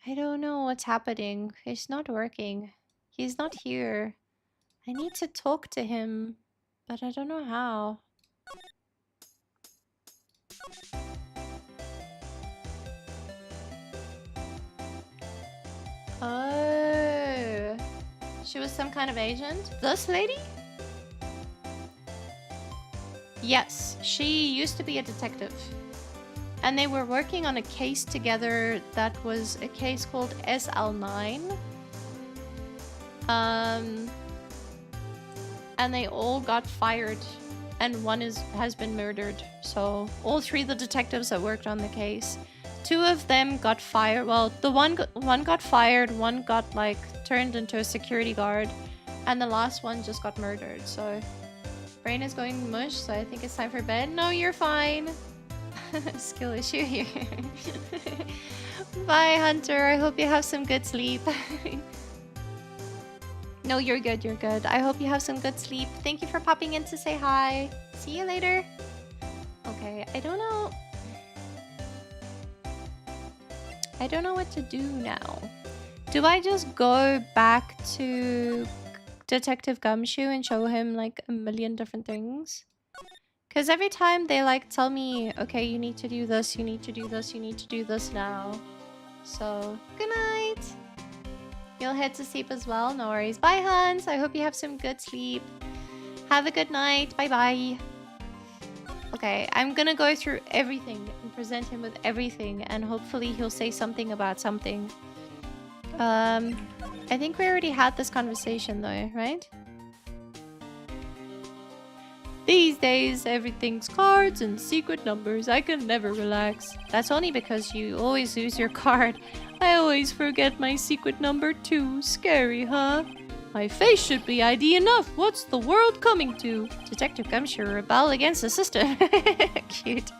I don't know what's happening. It's not working. He's not here. I need to talk to him, but I don't know how. Oh, she was some kind of agent? This lady? Yes, she used to be a detective. And they were working on a case together that was a case called SL9. And they all got fired. And one has been murdered. So all three of the detectives that worked on the case, two of them got fired. Well, the one got fired, one got like turned into a security guard, and the last one just got murdered. So brain is going mush, so I think it's time for bed. No, you're fine. Skill issue here. Bye, Hunter. I hope you have some good sleep. No, you're good. You're good. I hope you have some good sleep. Thank you for popping in to say hi. See you later. Okay, I don't know. I don't know what to do now. Do I just go back to Detective Gumshoe and show him like a million different things? Because every time they like tell me, okay, you need to do this, you need to do this, you need to do this now. So, good night. You'll head to sleep as well. No worries. Bye, Hans. I hope you have some good sleep. Have a good night. Bye-bye. Okay, I'm gonna go through everything and present him with everything, and hopefully he'll say something about something. I think we already had this conversation though, right? These days, everything's cards and secret numbers. I can never relax. That's only because you always lose your card. I always forget my secret number too. Scary, huh? My face should be ID enough. What's the world coming to? Detective Gumshoe rebel against the system. Cute.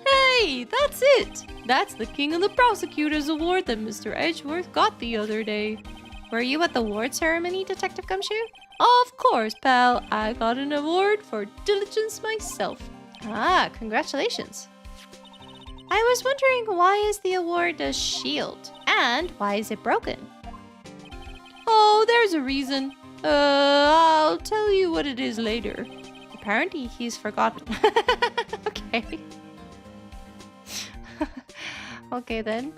Hey, that's it. That's the King of the Prosecutors award that Mr. Edgeworth got the other day. Were you at the award ceremony, Detective Gumshoe? Of course, pal. I got an award for diligence myself. Ah, congratulations. I was wondering, why is the award a shield? And why is it broken? Oh, there's a reason. I'll tell you what it is later. Apparently, he's forgotten. Okay. Okay, then.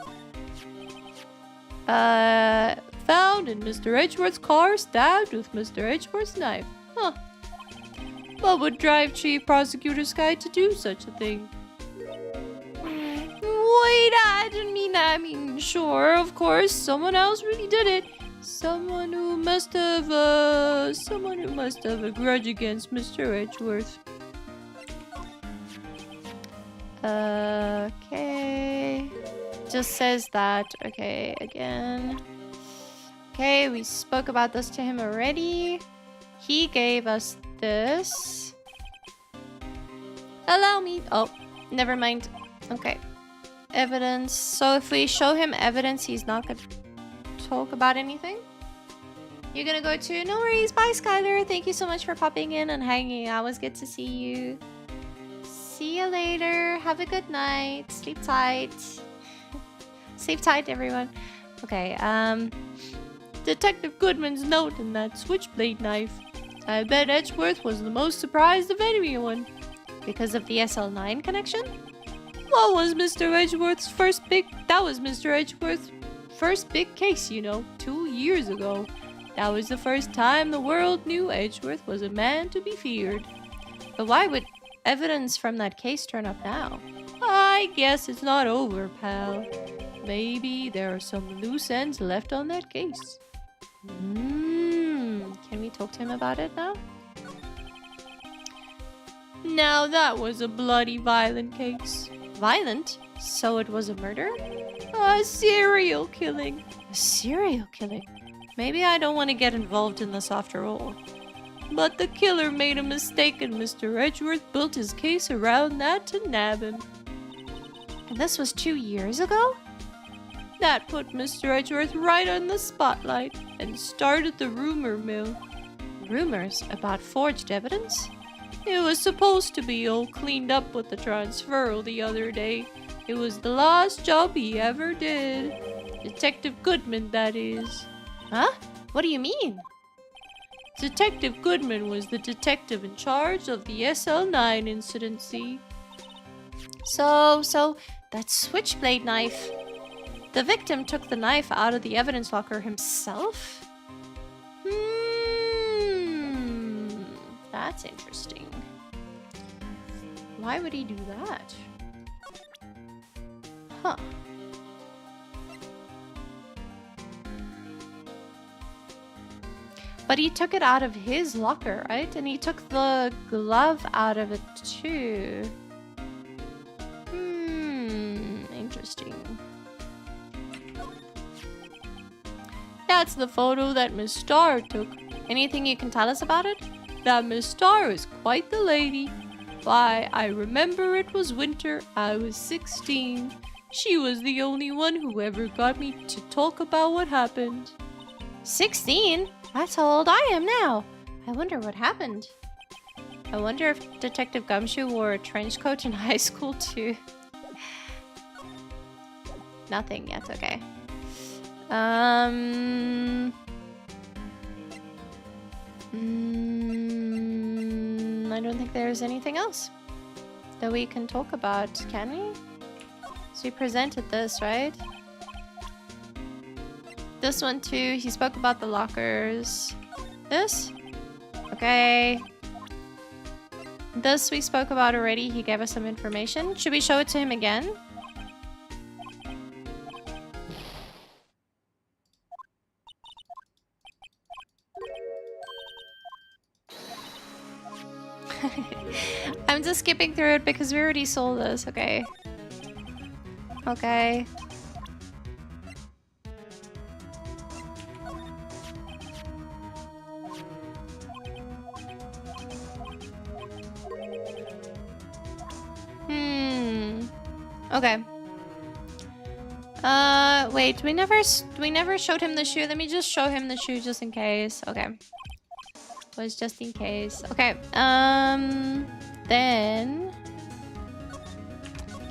Found in Mr. Edgeworth's car, stabbed with Mr. Edgeworth's knife. Huh. What would drive Chief Prosecutor Sky to do such a thing? Wait, I didn't mean that. I mean, sure, of course, someone else really did it. Someone who must have a grudge against Mr. Edgeworth. Okay. Just says that. Okay, again. Okay, we spoke about this to him already. He gave us this. Allow me. Oh, never mind. Okay. Evidence. So if we show him evidence, he's not gonna talk about anything. You're gonna go to... No worries. Bye, Skylar. Thank you so much for popping in and hanging out. It was good to see you. See you later. Have a good night. Sleep tight. Sleep tight, everyone. Okay, Detective Goodman's note in that switchblade knife. I bet Edgeworth was the most surprised of anyone. Because of the SL9 connection? What was Mr. Edgeworth's first big... That was Mr. Edgeworth's first big case, you know, 2 years ago. That was the first time the world knew Edgeworth was a man to be feared. But why would evidence from that case turn up now? I guess it's not over, pal. Maybe there are some loose ends left on that case. Can we talk to him about it now? Now that was a bloody violent case. Violent? So it was a murder? A serial killing. A serial killing? Maybe I don't want to get involved in this after all. But the killer made a mistake and Mr. Edgeworth built his case around that to nab him. And this was 2 years ago? That put Mr. Edgeworth right on the spotlight and started the rumor mill. Rumors about forged evidence? It was supposed to be all cleaned up with the transferal the other day. It was the last job he ever did. Detective Goodman, that is. Huh? What do you mean? Detective Goodman was the detective in charge of the SL9 incident, see? So, that switchblade knife. The victim took the knife out of the evidence locker himself? That's interesting. Why would he do that? Huh. But he took it out of his locker, right? And he took the glove out of it too. Interesting. That's the photo that Miss Starr took. Anything you can tell us about it? That Miss Starr is quite the lady. Why, I remember it was winter. I was 16. She was the only one who ever got me to talk about what happened. 16? That's how old I am now. I wonder what happened. I wonder if Detective Gumshoe wore a trench coat in high school too. Nothing yet, okay. I don't think there's anything else that we can talk about, can we? So we presented this, right? This one too, he spoke about the lockers. This? Okay. This we spoke about already, he gave us some information. Should we show it to him again? I'm just skipping through it because we already saw this, okay. Okay. Okay. Wait, we never showed him the shoe. Let me just show him the shoe just in case. Okay. Was just in case. Okay. Then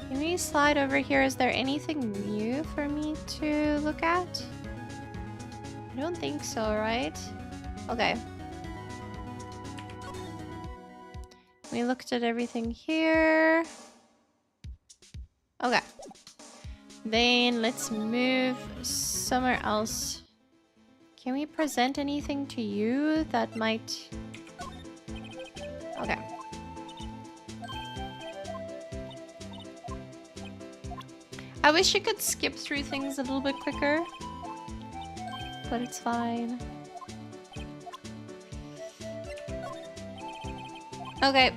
can we slide over here? Is there anything new for me to look at? I don't think so, right? Okay. We looked at everything here. Okay. Then let's move somewhere else. Can we present anything to you that might... Okay. I wish you could skip through things a little bit quicker. But it's fine. Okay.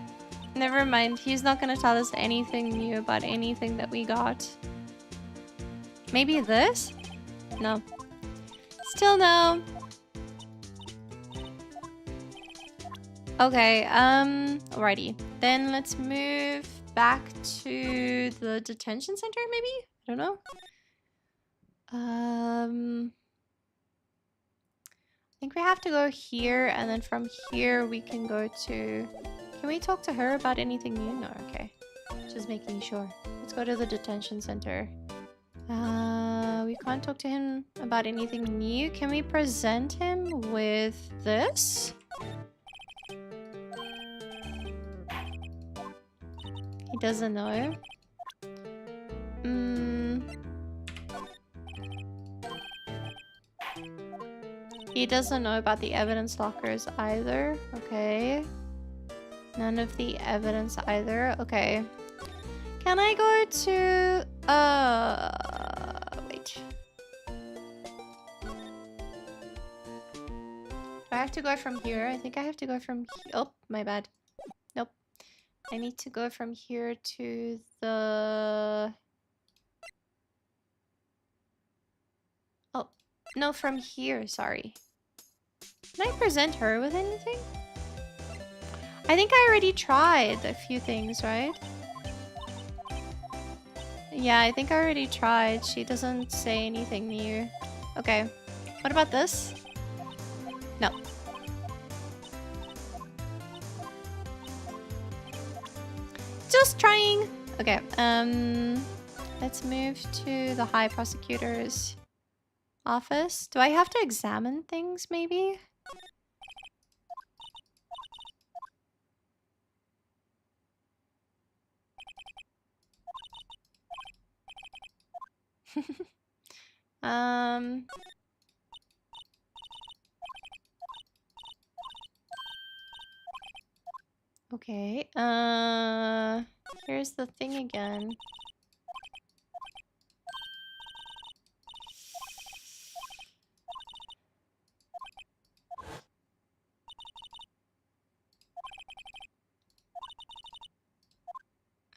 Never mind. He's not gonna tell us anything new about anything that we got. Maybe this? No. Still no. Okay, alrighty. Then let's move back to the detention center, maybe? I don't know. I think we have to go here, and then from here we can go to... Can we talk to her about anything new? No, okay. Just making sure. Let's go to the detention center. We can't talk to him about anything new. Can we present him with this? He doesn't know. He doesn't know about the evidence lockers either. Okay. None of the evidence either. Okay. Can I go to... wait. Do I have to go from here? I think I have to go from here. Oh, my bad. Nope. I need to go from here to the... Oh, no, from here, sorry. Can I present her with anything? I think I already tried a few things, right? Yeah, I think I already tried. She doesn't say anything new. Okay. What about this? No. Just trying. Okay. Let's move to the High Prosecutor's office. Do I have to examine things, maybe? um... Okay, here's the thing again.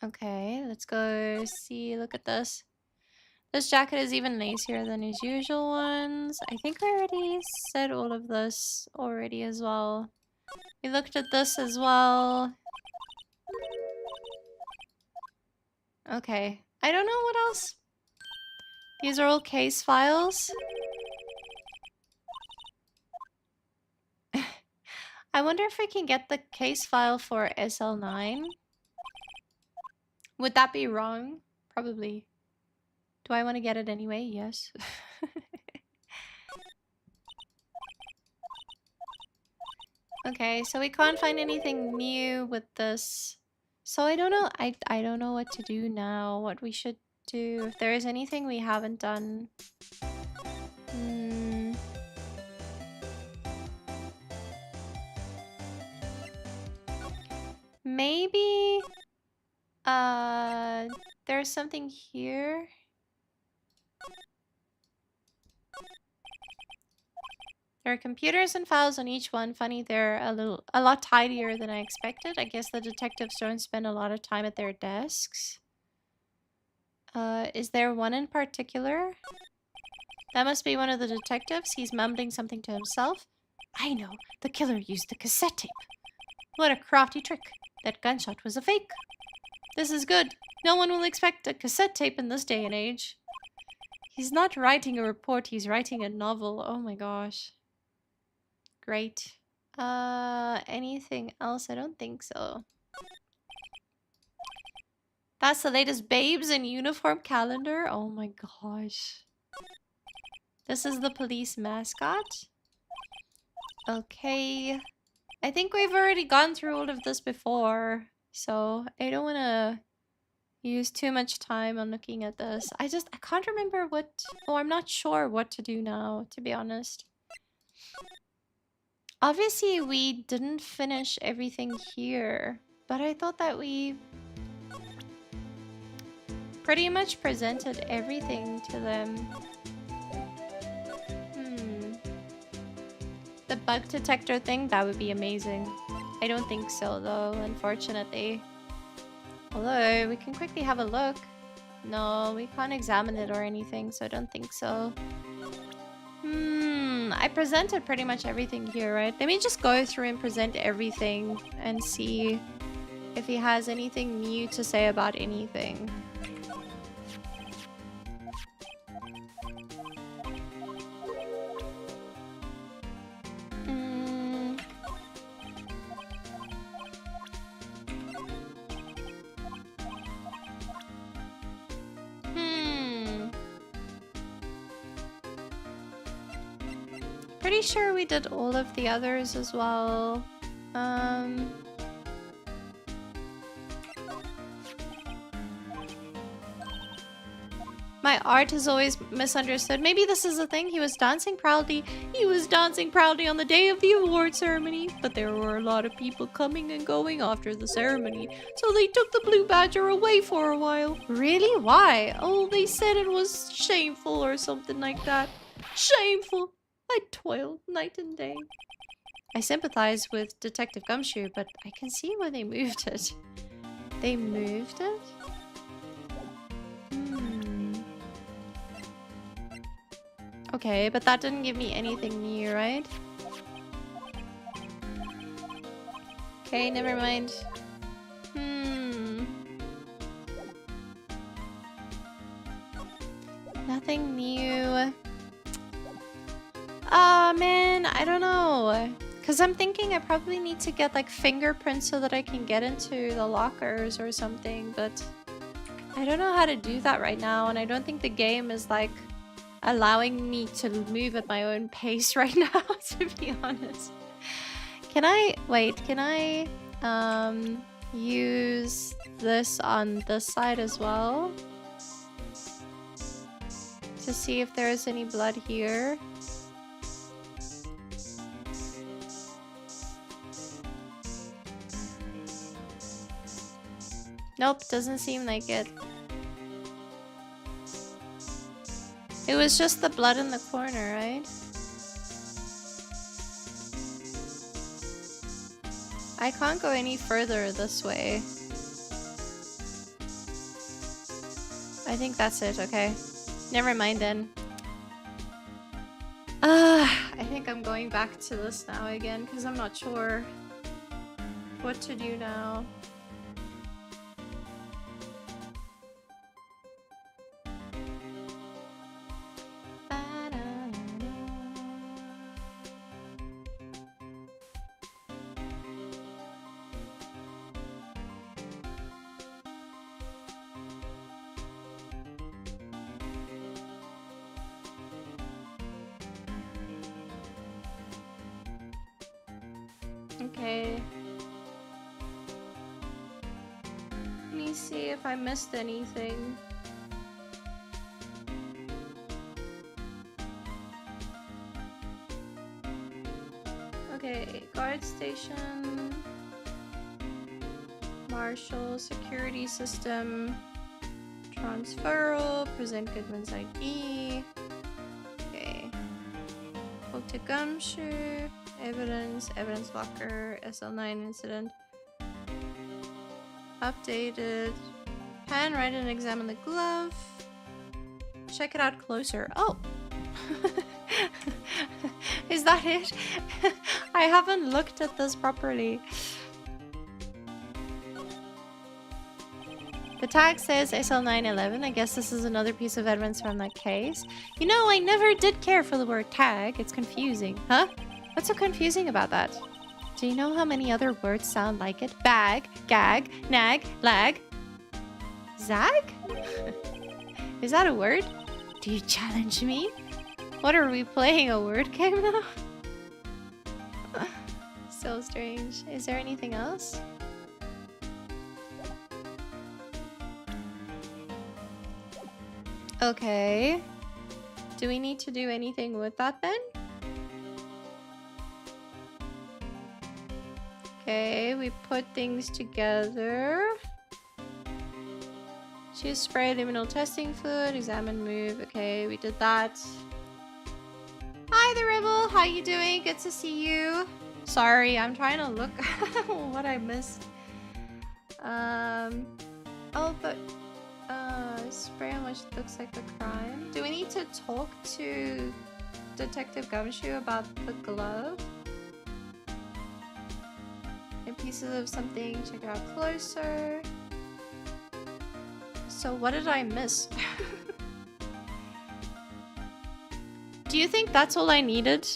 Okay, let's go see, look at this. This jacket is even lacier than his usual ones. I think I already said all of this already as well. We looked at this as well. Okay, I don't know what else. These are all case files. I wonder if we can get the case file for SL9. Would that be wrong? Probably. Do I want to get it anyway? Yes. Okay, so we can't find anything new with this. So I don't know. I don't know what to do now. What we should do. If there is anything we haven't done. Maybe there's something here. There are computers and files on each one. Funny, they're a lot tidier than I expected. I guess the detectives don't spend a lot of time at their desks. Is there one in particular? That must be one of the detectives. He's mumbling something to himself. I know. The killer used the cassette tape. What a crafty trick. That gunshot was a fake. This is good. No one will expect a cassette tape in this day and age. He's not writing a report, he's writing a novel. Oh my gosh. Great. Anything else? I don't think so. That's the latest Babes in Uniform calendar? Oh my gosh. This is the police mascot. Okay. I think we've already gone through all of this before, so I don't want to use too much time on looking at this. I can't remember what... Oh, I'm not sure what to do now, to be honest. Obviously, we didn't finish everything here, but I thought that we pretty much presented everything to them. The bug detector thing, that would be amazing. I don't think so, though, unfortunately. Although, we can quickly have a look. No, we can't examine it or anything, so I don't think so. I presented pretty much everything here, right? Let me just go through and present everything and see if he has anything new to say about anything. Pretty sure we did all of the others as well. My art is always misunderstood. Maybe this is the thing. He was dancing proudly. He was dancing proudly on the day of the award ceremony. But there were a lot of people coming and going after the ceremony. So they took the blue badger away for a while. Really? Why? Oh, they said it was shameful or something like that. Shameful. I toiled night and day. I sympathize with Detective Gumshoe, but I can see why they moved it. They moved it? Hmm. Okay, but that didn't give me anything new, right? Okay, never mind. Nothing new. Ah, man, I don't know. Because I'm thinking I probably need to get like fingerprints so that I can get into the lockers or something, but I don't know how to do that right now, and I don't think the game is like allowing me to move at my own pace right now, to be honest. Can I, wait, can I use this on this side as well? To see if there's any blood here. Nope, doesn't seem like it. It was just the blood in the corner, right? I can't go any further this way. I think that's it, okay. Never mind then. I think I'm going back to this now again because I'm not sure what to do now. Okay. Let me see if I missed anything. Okay, guard station, marshal, security system, transferal, present Goodman's ID. Okay. Go to gumshoe, evidence locker, SL9 incident. Updated. Handwrite and examine the glove. Check it out closer. Oh! Is that it? I haven't looked at this properly. The tag says SL911. I guess this is another piece of evidence from that case. You know, I never did care for the word tag. It's confusing. Huh? What's so confusing about that? Do you know how many other words sound like it? Bag, gag, nag, lag. Zag? Is that a word? Do you challenge me? What are we playing, a word game now? So strange. Is there anything else? Okay. Do we need to do anything with that then? Okay, we put things together. Choose spray luminal testing fluid, examine move. Okay, we did that. Hi the Rebel, how you doing? Good to see you. Sorry, I'm trying to look what I missed. Oh, but spray on which looks like the crime. Do we need to talk to Detective Gumshoe about the glove? And pieces of something, check it out closer. So what did I miss? Do you think that's all I needed?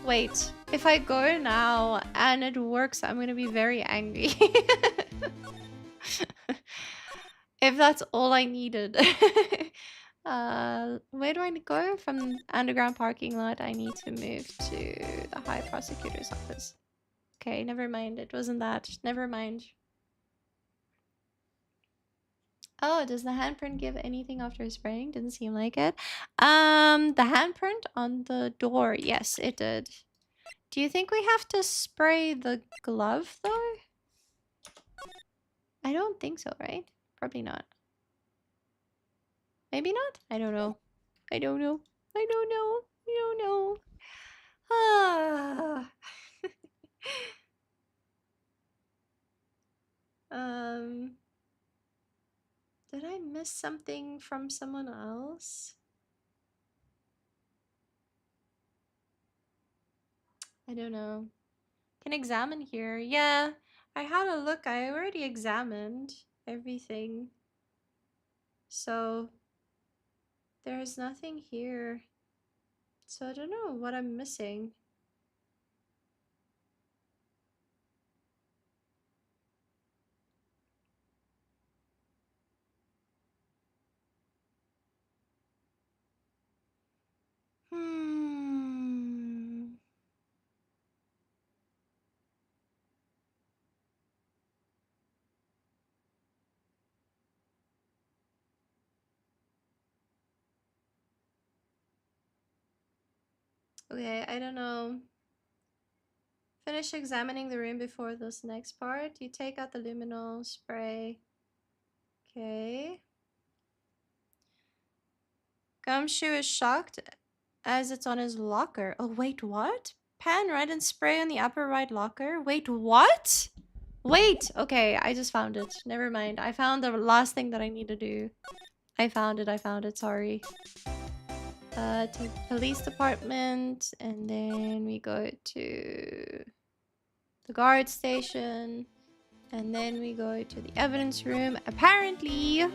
Wait, if I go now and it works, I'm gonna be very angry. If that's all I needed. Where do I go? From underground parking lot, I need to move to the High Prosecutor's office. Okay, never mind. It wasn't that. Never mind. Oh, does the handprint give anything after spraying? Didn't seem like it. The handprint on the door. Yes, it did. Do you think we have to spray the glove though? I don't think so, right? Probably not. Maybe not? I don't know. I don't know. I don't know. I don't know. Ah. Did I miss something from someone else? I don't know. Can examine here. Yeah, I had a look. I already examined everything. So there's nothing here. So I don't know what I'm missing. Okay, I don't know. Finish examining the room before this next part. You take out the luminol spray. Okay. Gumshoe is shocked as it's on his locker. Oh, wait, what? Pan right and spray on the upper right locker? Wait, what? Wait, okay, I just found it. Never mind. I found the last thing that I need to do. I found it, sorry. To police department, and then we go to the guard station, and then we go to the evidence room. Apparently,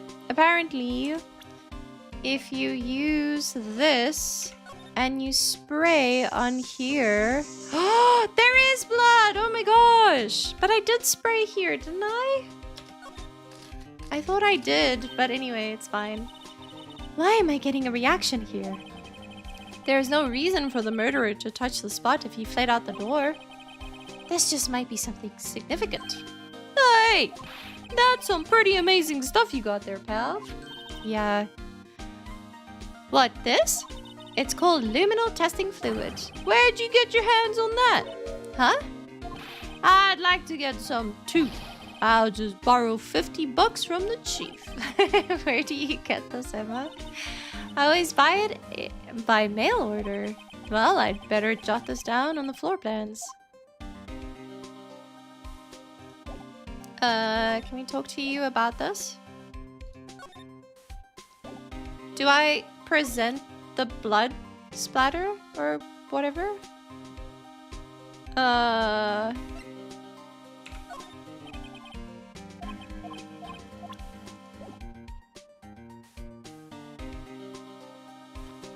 if you use this and you spray on here... Oh, there is blood! Oh my gosh! But I did spray here, didn't I? I thought I did, but anyway, it's fine. Why am I getting a reaction here? There is no reason for the murderer to touch the spot if he fled out the door. This just might be something significant. Hey! That's some pretty amazing stuff you got there, pal. Yeah. What, this? It's called luminol testing fluid. Where'd you get your hands on that? Huh? I'd like to get some too. I'll just borrow $50 from the chief. Where do you get this, Emma? I always buy it by mail order. Well, I'd better jot this down on the floor plans. Can we talk to you about this? Do I present the blood splatter or whatever?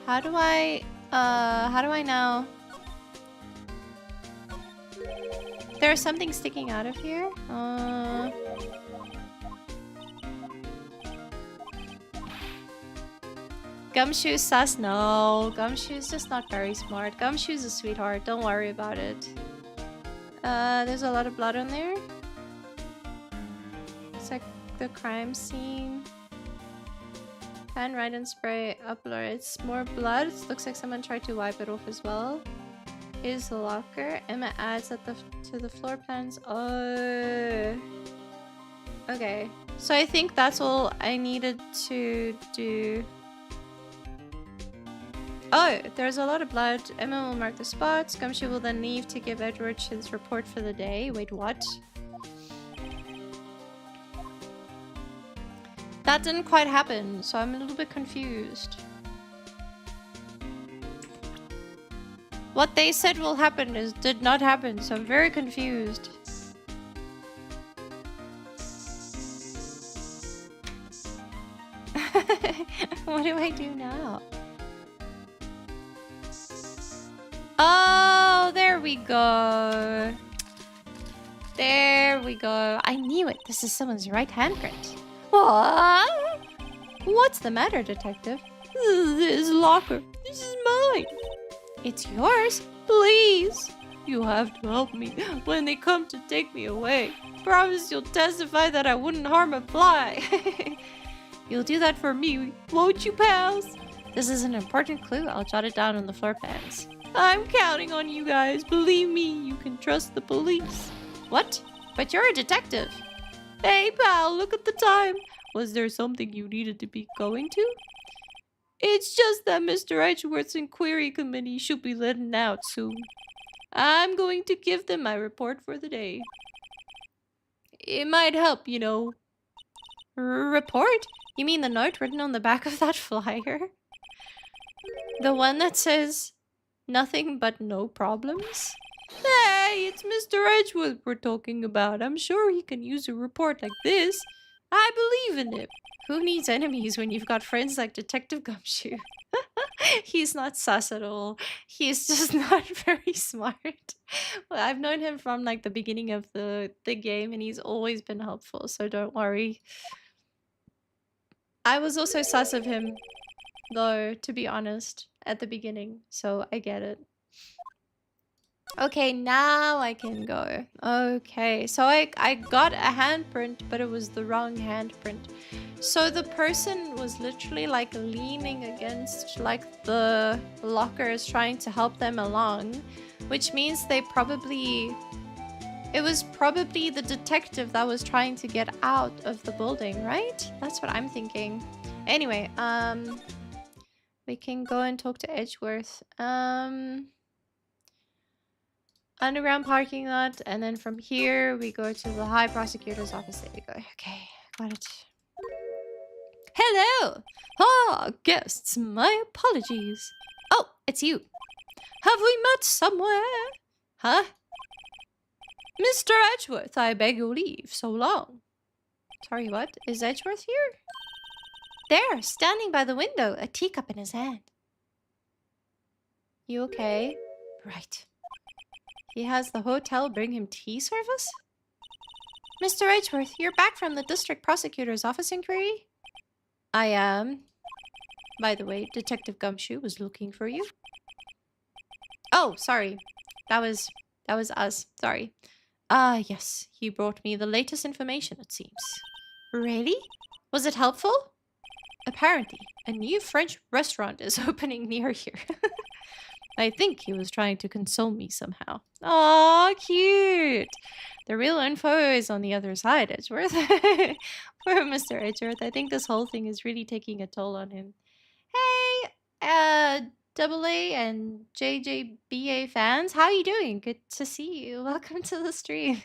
How do I now? There's something sticking out of here. Gumshoe's sus? No, Gumshoe's just not very smart. Gumshoe's a sweetheart. Don't worry about it. There's a lot of blood on there. It's like the crime scene. Pan right and spray upload. It's more blood. It looks like someone tried to wipe it off as well. Here's the locker. Emma adds at to the floor plans. Oh. Okay. So I think that's all I needed to do. Oh, there's a lot of blood. Emma will mark the spots. Gumshoe will then leave to give Edward his report for the day. Wait, what? That didn't quite happen, so I'm a little bit confused. What they said will happen did not happen, so I'm very confused. What do I do now? Oh, there we go. There we go. I knew it. This is someone's right handprint. What? What's the matter, detective? This locker. This is mine. It's yours? Please. You have to help me when they come to take me away. Promise you'll testify that I wouldn't harm a fly. You'll do that for me, won't you, pals? This is an important clue. I'll jot it down on the floor plans. I'm counting on you guys. Believe me, you can trust the police. What? But you're a detective. Hey, pal, look at the time. Was there something you needed to be going to? It's just that Mr. Edgeworth's inquiry committee should be letting out soon. I'm going to give them my report for the day. It might help, you know. Report? You mean the note written on the back of that flyer? The one that says, nothing but no problems? Hey, it's Mr. Edgeworth we're talking about. I'm sure he can use a report like this. I believe in him. Who needs enemies when you've got friends like Detective Gumshoe? He's not sus at all. He's just not very smart. Well, I've known him from like the beginning of the game and he's always been helpful, so don't worry. I was also sus of him, though, to be honest, at the beginning, so I get it. Okay, now I can go. Okay, so I got a handprint, but it was the wrong handprint. So the person was literally like leaning against like the lockers trying to help them along, which means they probably... It was probably the detective that was trying to get out of the building, right? That's what I'm thinking. Anyway, we can go and talk to Edgeworth. Underground parking lot, and then from here we go to the High Prosecutor's office. There we go. Okay, got it. Hello! Ah, guests, my apologies. Oh, it's you. Have we met somewhere? Huh? Mr. Edgeworth, I beg your leave. So long. Sorry, what? Is Edgeworth here? There, standing by the window, a teacup in his hand. You okay? Right. He has the hotel bring him tea service? Mr. Edgeworth, you're back from the district prosecutor's office inquiry? I am. By the way, Detective Gumshoe was looking for you. Oh, sorry. That was us. Sorry. Ah, yes. He brought me the latest information, it seems. Really? Was it helpful? Apparently, a new French restaurant is opening near here. I think he was trying to console me somehow. Aw, cute! The real info is on the other side, Edgeworth. Poor Mr. Edgeworth. I think this whole thing is really taking a toll on him. Hey, AA and JJBA fans, how are you doing? Good to see you. Welcome to the stream.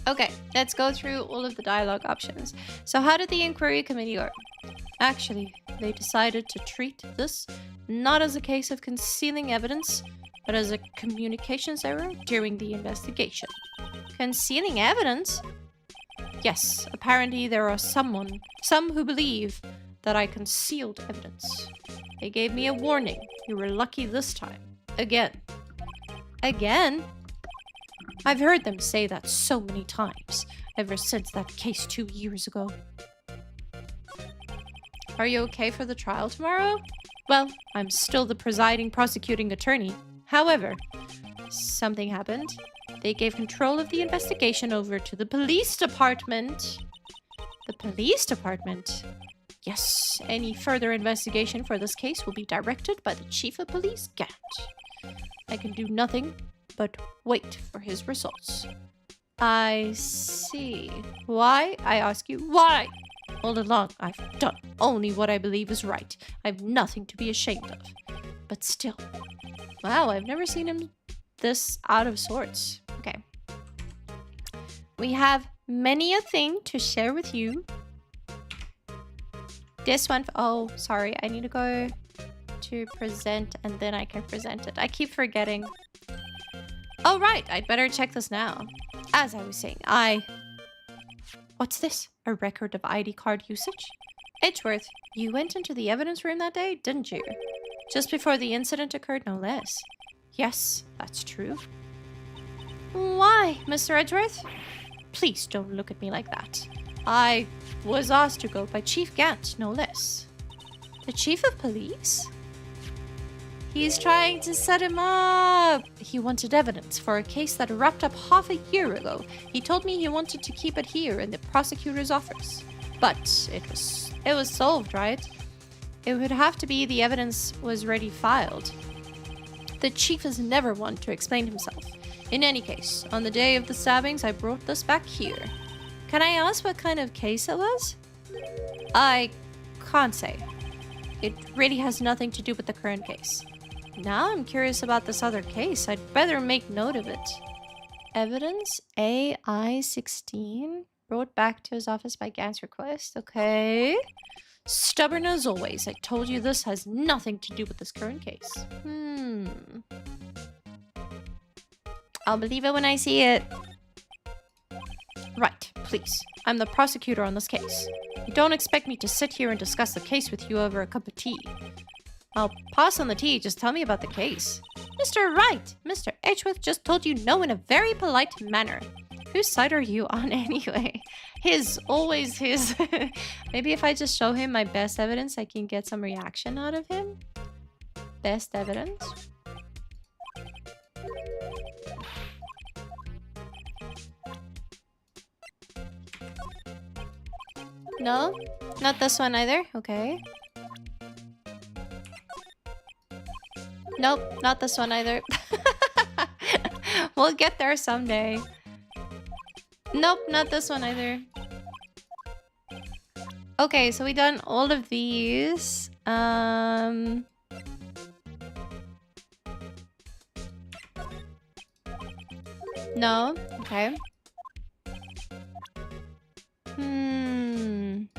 Okay, let's go through all of the dialogue options. So how did the inquiry committee go? Actually, they decided to treat this not as a case of concealing evidence, but as a communications error during the investigation. Concealing evidence? Yes, apparently there are some who believe that I concealed evidence. They gave me a warning. You were lucky this time. Again. Again? I've heard them say that so many times, ever since that case 2 years ago. Are you okay for the trial tomorrow? Well, I'm still the presiding prosecuting attorney. However, something happened. They gave control of the investigation over to the police department. The police department? Yes, any further investigation for this case will be directed by the chief of police, Gant. I can do nothing but wait for his results. I see. Why? I ask you, why? All along, I've done only what I believe is right. I've nothing to be ashamed of. But still. Wow, I've never seen him this out of sorts. Okay. We have many a thing to share with you. This one... Oh, sorry. I need to go to present and then I can present it. I keep forgetting. Oh, right. I'd better check this now. As I was saying, What's this? A record of ID card usage? Edgeworth, you went into the evidence room that day, didn't you? Just before the incident occurred, no less. Yes, that's true. Why, Mr. Edgeworth? Please don't look at me like that. I was asked to go by Chief Gant, no less. The Chief of Police? He's trying to set him up. He wanted evidence for a case that wrapped up half a year ago. He told me he wanted to keep it here in the prosecutor's office. But it was solved, right? It would have to be the evidence was already filed. The chief is never one to explain himself. In any case, on the day of the stabbings, I brought this back here. Can I ask what kind of case it was? I can't say. It really has nothing to do with the current case. Now I'm curious about this other case. I'd better make note of it. Evidence AI-16 brought back to his office by Gant's request. Okay. Stubborn as always. I told you this has nothing to do with this current case. I'll believe it when I see it. Right, please. I'm the prosecutor on this case. You don't expect me to sit here and discuss the case with you over a cup of tea. I'll pass on the tea, just tell me about the case. Mr. Wright! Mr. Edgeworth just told you no in a very polite manner. Whose side are you on anyway? His, always his. Maybe if I just show him my best evidence, I can get some reaction out of him. Best evidence? No? Not this one either? Okay. Nope, not this one either. We'll get there someday. Nope, not this one either. Okay, so we done all of these. No? Okay. Can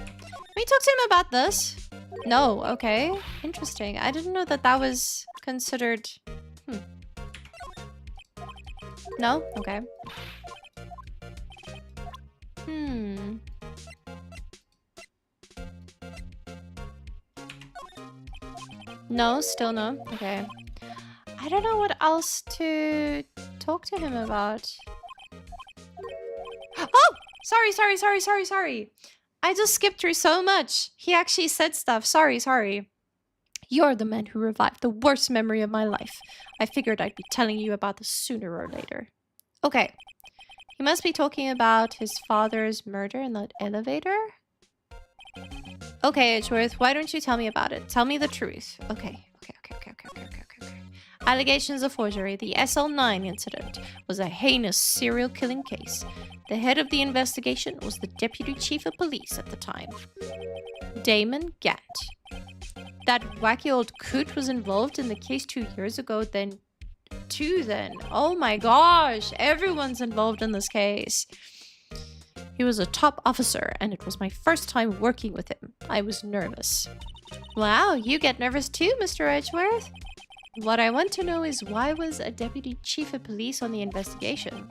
we talk to him about this? No, okay. Interesting. I didn't know that that was considered... No? Okay. No, still no. Okay. I don't know what else to talk to him about. Oh! Sorry. I just skipped through so much. He actually said stuff. Sorry. You're the man who revived the worst memory of my life. I figured I'd be telling you about this sooner or later. Okay. He must be talking about his father's murder in that elevator? Okay, Edgeworth, why don't you tell me about it? Tell me the truth. Okay. Allegations of forgery. The SL9 incident was a heinous serial killing case. The head of the investigation was the deputy chief of police at the time, Damon Gant. That wacky old coot was involved in the case 2 years ago, then. Oh my gosh, everyone's involved in this case. He was a top officer, and it was my first time working with him. I was nervous. Wow, you get nervous too, Mr. Edgeworth? What I want to know is why was a deputy chief of police on the investigation?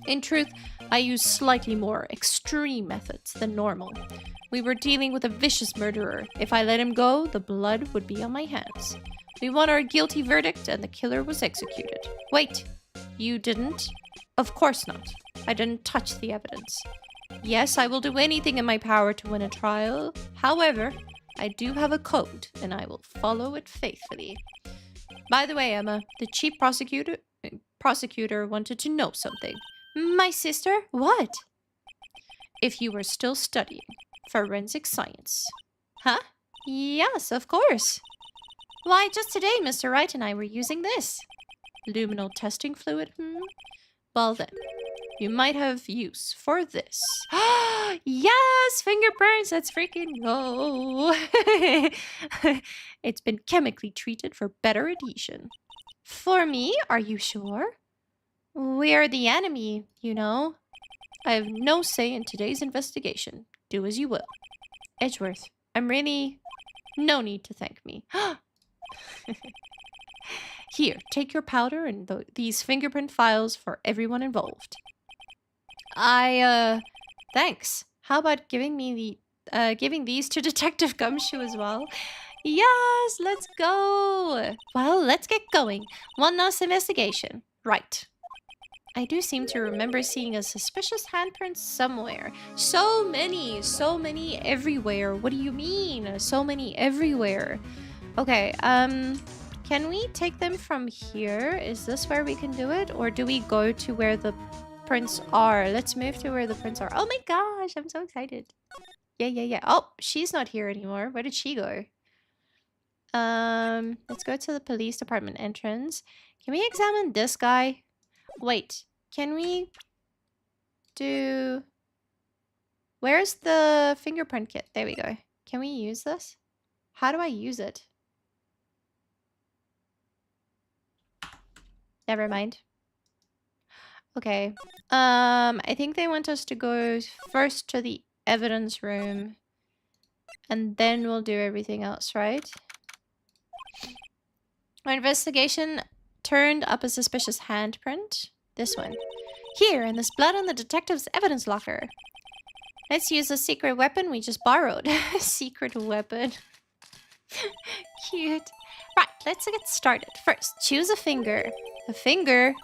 In truth, I used slightly more extreme methods than normal. We were dealing with a vicious murderer. If I let him go, the blood would be on my hands. We won our guilty verdict and the killer was executed. Wait, you didn't? Of course not. I didn't touch the evidence. Yes, I will do anything in my power to win a trial. However, I do have a code and I will follow it faithfully. By the way, Emma, the chief prosecutor wanted to know something. My sister? What? If you were still studying forensic science. Huh? Yes, of course. Why, just today, Mr. Wright and I were using this. Luminal testing fluid, Well then, you might have use for this. Yes! Fingerprints! Let's freaking go! It's been chemically treated for better adhesion. For me? Are you sure? We're the enemy, you know. I have no say in today's investigation. Do as you will. Edgeworth, I'm really... No need to thank me. Here, take your powder and these fingerprint files for everyone involved. Thanks. How about giving me the, giving these to Detective Gumshoe as well? Yes, let's go. Well, let's get going. One last investigation. Right. I do seem to remember seeing a suspicious handprint somewhere. So many everywhere. What do you mean? So many everywhere. Okay, can we take them from here? Is this where we can do it? Or do we go to where the prints are? Let's move to where the prints are. Oh my gosh, I'm so excited. Yeah. Oh, she's not here anymore. Where did she go? Let's go to the police department entrance. Can we examine this guy? Wait, can we do... Where's the fingerprint kit? There we go. Can we use this? How do I use it? Never mind. Okay. I think they want us to go first to the evidence room. And then we'll do everything else, right? Our investigation turned up a suspicious handprint. This one. Here, and there's blood on the detective's evidence locker. Let's use the secret weapon we just borrowed. Secret weapon. Cute. Right, let's get started. First, choose a finger. A finger?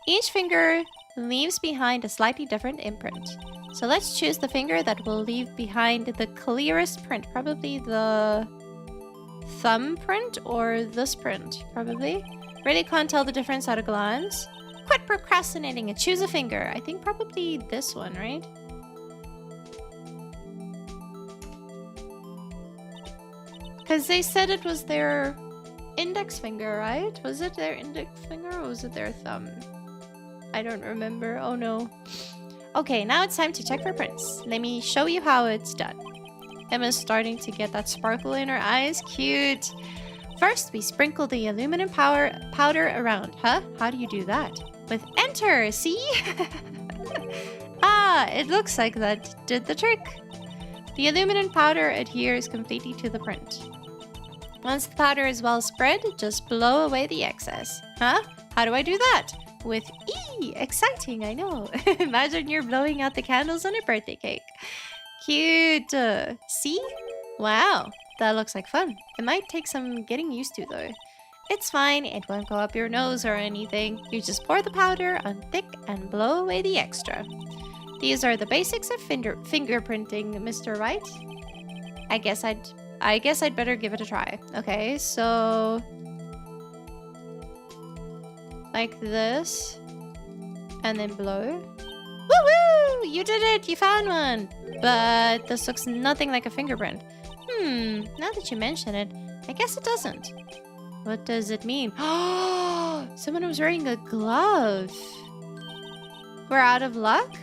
Each finger leaves behind a slightly different imprint. So let's choose the finger that will leave behind the clearest print. Probably the thumb print or this print, probably. Really can't tell the difference at a glance. Quit procrastinating and choose a finger. I think probably this one, right? Because they said it was their index finger, right? Was it their index finger or was it their thumb? I don't remember. Oh no. Okay, now it's time to check for prints. Let me show you how it's done. Emma's starting to get that sparkle in her eyes. Cute. First, we sprinkle the aluminum powder around. Huh? How do you do that? With enter, see? Ah, it looks like that did the trick. The aluminum powder adheres completely to the print. Once the powder is well spread, just blow away the excess. Huh? How do I do that? With E! Exciting, I know. Imagine you're blowing out the candles on a birthday cake. Cute. See? Wow, that looks like fun. It might take some getting used to though. It's fine, it won't go up your nose or anything. You just pour the powder on thick and blow away the extra. These are the basics of fingerprinting, Mr. Wright. I guess I'd better give it a try. Okay, so like this, and then blow. Woohoo! You did it! You found one! But this looks nothing like a fingerprint. Now that you mention it, I guess it doesn't. What does it mean? Oh, someone was wearing a glove. We're out of luck?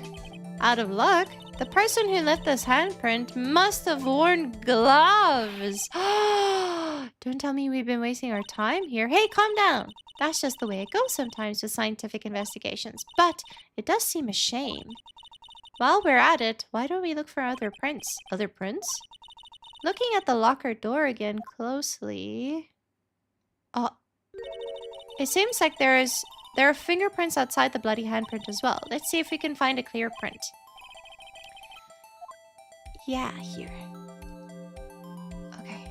Out of luck? The person who left this handprint must have worn gloves. Don't tell me we've been wasting our time here. Hey, calm down. That's just the way it goes sometimes with scientific investigations. But it does seem a shame. While we're at it, why don't we look for other prints? Other prints? Looking at the locker door again closely... Oh, it seems like there are fingerprints outside the bloody handprint as well. Let's see if we can find a clear print. Yeah, here. Okay.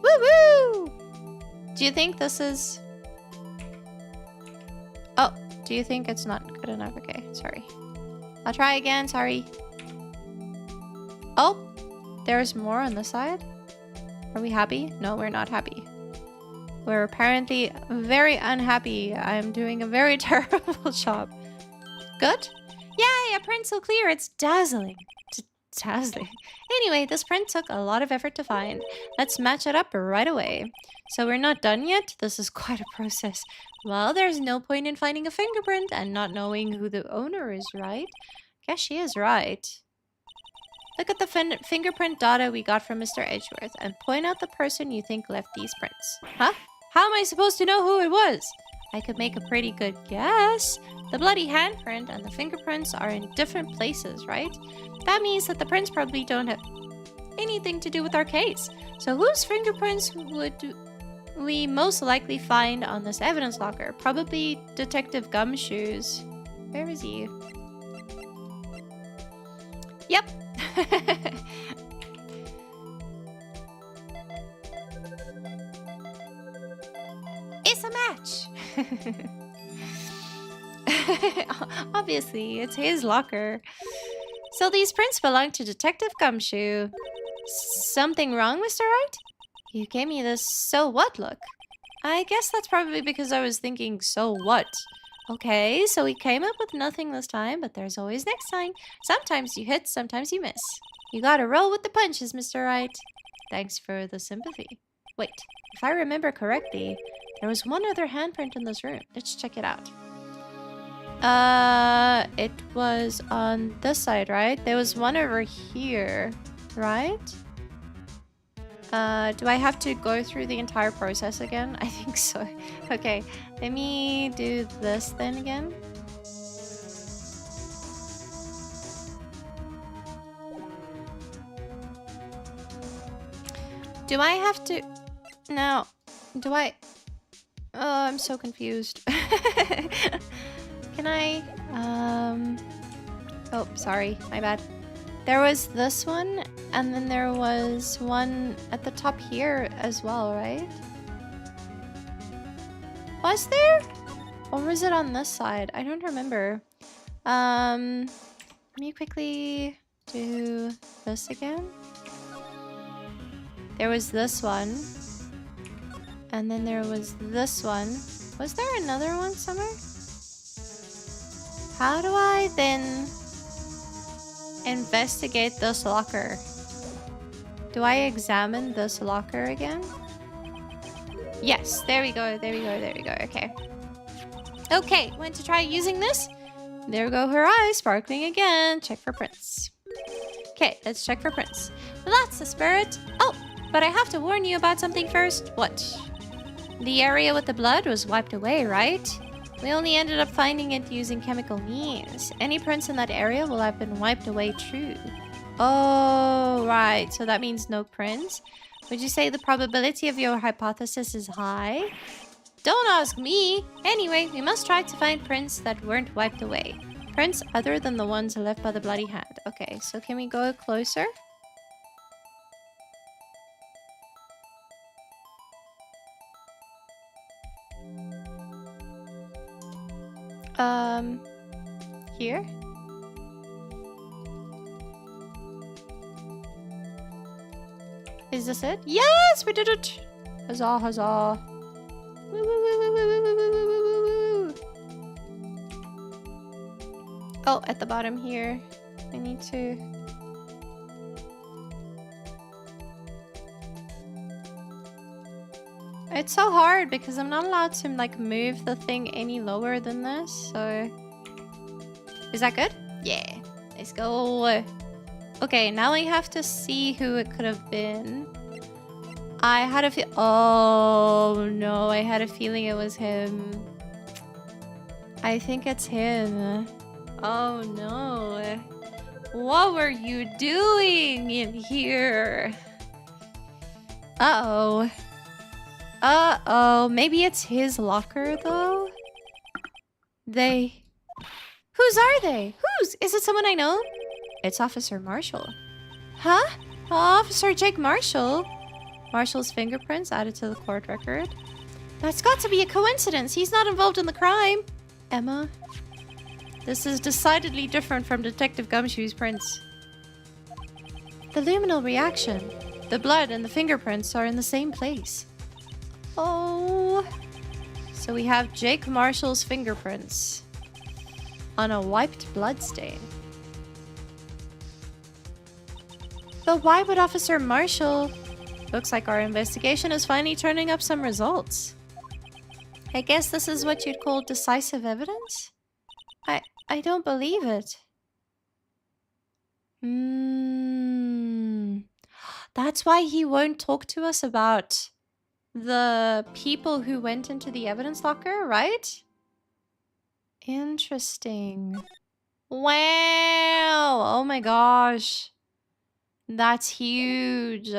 Woo-woo! Do you think this is... Oh, do you think it's not good enough? Okay, sorry. I'll try again, sorry. Oh, there's more on this side. Are we happy? No, we're not happy. We're apparently very unhappy. I'm doing a very terrible job. Good? Yay, a print so clear, it's dazzling. Dazzling. Anyway, this print took a lot of effort to find. Let's match it up right away. So we're not done yet? This is quite a process. Well, there's no point in finding a fingerprint and not knowing who the owner is, right? Guess she is right. Look at the fingerprint data we got from Mr. Edgeworth and point out the person you think left these prints. Huh? How am I supposed to know who it was? I could make a pretty good guess. The bloody handprint and the fingerprints are in different places, right? That means that the prints probably don't have anything to do with our case. So whose fingerprints would we most likely find on this evidence locker? Probably Detective Gumshoe's. Where is he? Yep. It's a match. Obviously, it's his locker. So these prints belong to Detective Gumshoe. Something wrong, Mr. Wright? You gave me this so what look. I guess that's probably because I was thinking so what. Okay, so we came up with nothing this time, but there's always next time. Sometimes you hit, sometimes you miss. You gotta roll with the punches, Mr. Wright. Thanks for the sympathy. Wait, if I remember correctly, there was one other handprint in this room. Let's check it out. It was on this side, right? There was one over here, right? Do I have to go through the entire process again? I think so. Okay, let me do this then again. Do I have to... No. Do I... Oh, I'm so confused. Can I... Oh, sorry. My bad. There was this one, and then there was one at the top here as well, right? Was there? Or was it on this side? I don't remember. Let me quickly do this again. There was this one. And then there was this one. Was there another one somewhere? How do I then investigate this locker? Do I examine this locker again? Yes, there we go, there we go, there we go. Okay. Okay, want to try using this? There we go, her eyes sparkling again. Check for prints. Okay, let's check for prints. Well, that's the spirit. Oh, but I have to warn you about something first. What? The area with the blood was wiped away, right? We only ended up finding it using chemical means. Any prints in that area will have been wiped away too. Oh, right. So that means no prints. Would you say the probability of your hypothesis is high? Don't ask me. Anyway, we must try to find prints that weren't wiped away. Prints other than the ones left by the bloody hand. Okay, so can we go closer? Here? Is this it? Yes, we did it! Huzzah, huzzah. Woo, woo, woo, woo, woo, woo, woo, woo, woo. Oh, at the bottom here. I need to... It's so hard because I'm not allowed to like move the thing any lower than this, so... Is that good? Yeah. Let's go. Okay, now I have to see who it could have been. I had a Oh no, I had a feeling it was him. I think it's him. Oh no. What were you doing in here? Uh-oh. Uh-oh. Maybe it's his locker, though? Whose are they? Whose? Is it someone I know? It's Officer Marshall. Huh? Officer Jake Marshall? Marshall's fingerprints added to the court record. That's got to be a coincidence. He's not involved in the crime. Emma? This is decidedly different from Detective Gumshoe's prints. The luminal reaction. The blood and the fingerprints are in the same place. Oh. So we have Jake Marshall's fingerprints on a wiped bloodstain. But why would Officer Marshall... Looks like our investigation is finally turning up some results. I guess this is what you'd call decisive evidence? I don't believe it. That's why he won't talk to us about the people who went into the evidence locker, right? Interesting. Wow! Oh my gosh. That's huge.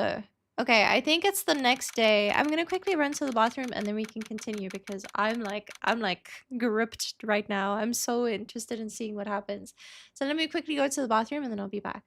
Okay, I think it's the next day. I'm gonna quickly run to the bathroom and then we can continue because I'm like gripped right now. I'm so interested in seeing what happens. So let me quickly go to the bathroom and then I'll be back.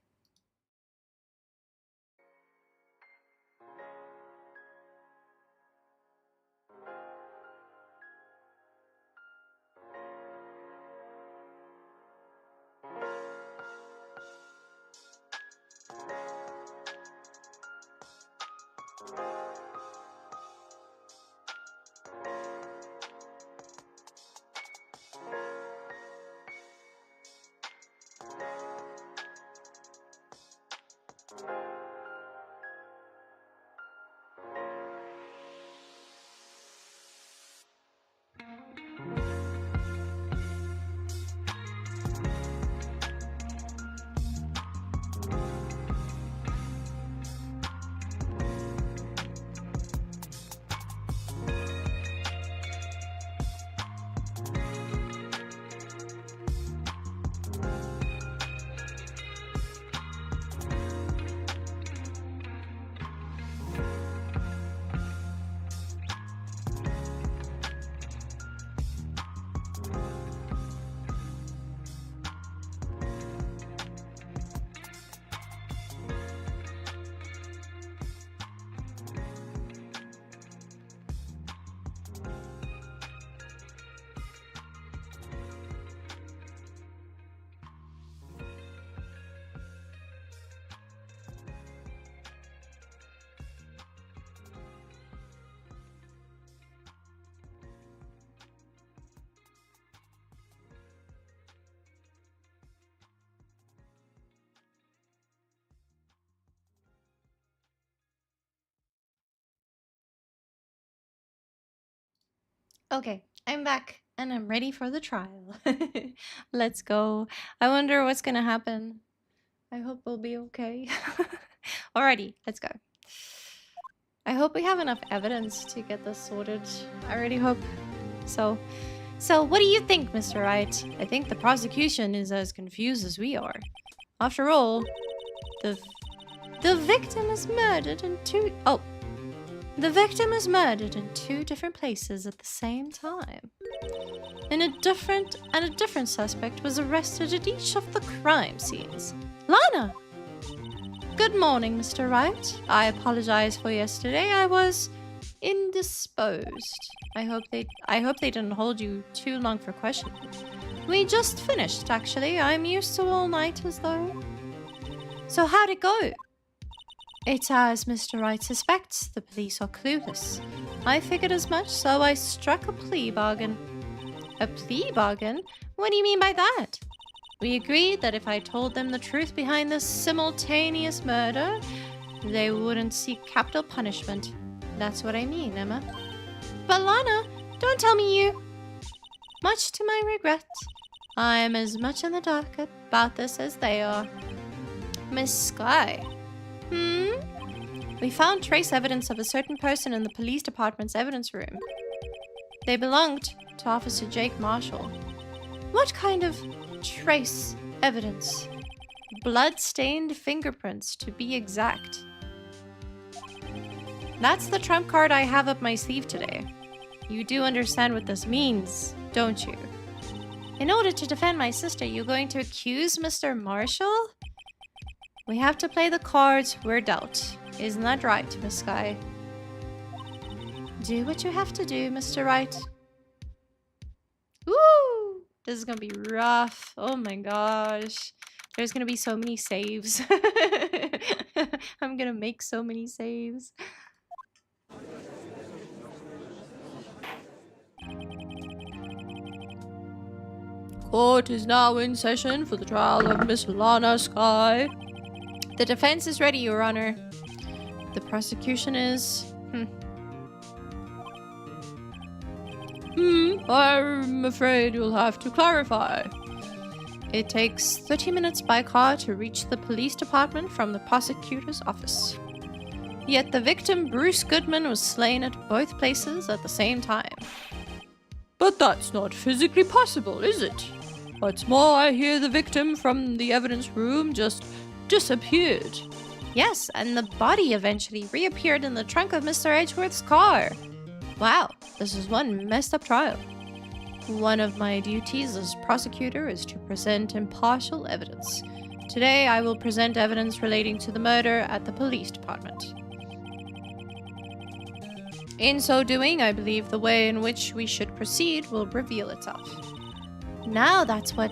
Okay, I'm back and I'm ready for the trial. Let's go. I wonder what's gonna happen. I hope we'll be okay. Alrighty, let's go. I hope we have enough evidence to get this sorted. I really hope so. So, what do you think, Mr. Wright? I think the prosecution is as confused as we are. After all, the victim is murdered in the victim is murdered in 2 different places at the same time. And a different suspect was arrested at each of the crime scenes. Lana! Good morning, Mr. Wright. I apologize for yesterday. I was indisposed. I hope they didn't hold you too long for questioning. We just finished, actually. I'm used to all-nighters, though. So how'd it go? It's as Mr. Wright suspects. The police are clueless. I figured as much, so I struck a plea bargain. A plea bargain? What do you mean by that? We agreed that if I told them the truth behind this simultaneous murder, they wouldn't seek capital punishment. That's what I mean, Emma. But Lana, don't tell me you... Much to my regret, I am as much in the dark about this as they are. Miss Sky. We found trace evidence of a certain person in the police department's evidence room. They belonged to Officer Jake Marshall. What kind of trace evidence? Blood-stained fingerprints, to be exact. That's the trump card I have up my sleeve today. You do understand what this means, don't you? In order to defend my sister, you're going to accuse Mr. Marshall? We have to play the cards we're dealt. Isn't that right, Miss Sky? Do what you have to do, Mr. Wright. Woo! This is gonna be rough. Oh my gosh. There's gonna be so many saves. I'm gonna make so many saves. Court is now in session for the trial of Miss Lana Sky. The defense is ready, Your Honor. The prosecution is... I'm afraid you'll have to clarify. It takes 30 minutes by car to reach the police department from the prosecutor's office. Yet the victim, Bruce Goodman, was slain at both places at the same time. But that's not physically possible, is it? What's more, I hear the victim from the evidence room just disappeared. Yes, and the body eventually reappeared in the trunk of Mr. Edgeworth's car. Wow, this is one messed up trial. One of my duties as prosecutor is to present impartial evidence. Today, I will present evidence relating to the murder at the police department. In so doing, I believe the way in which we should proceed will reveal itself. Now that's what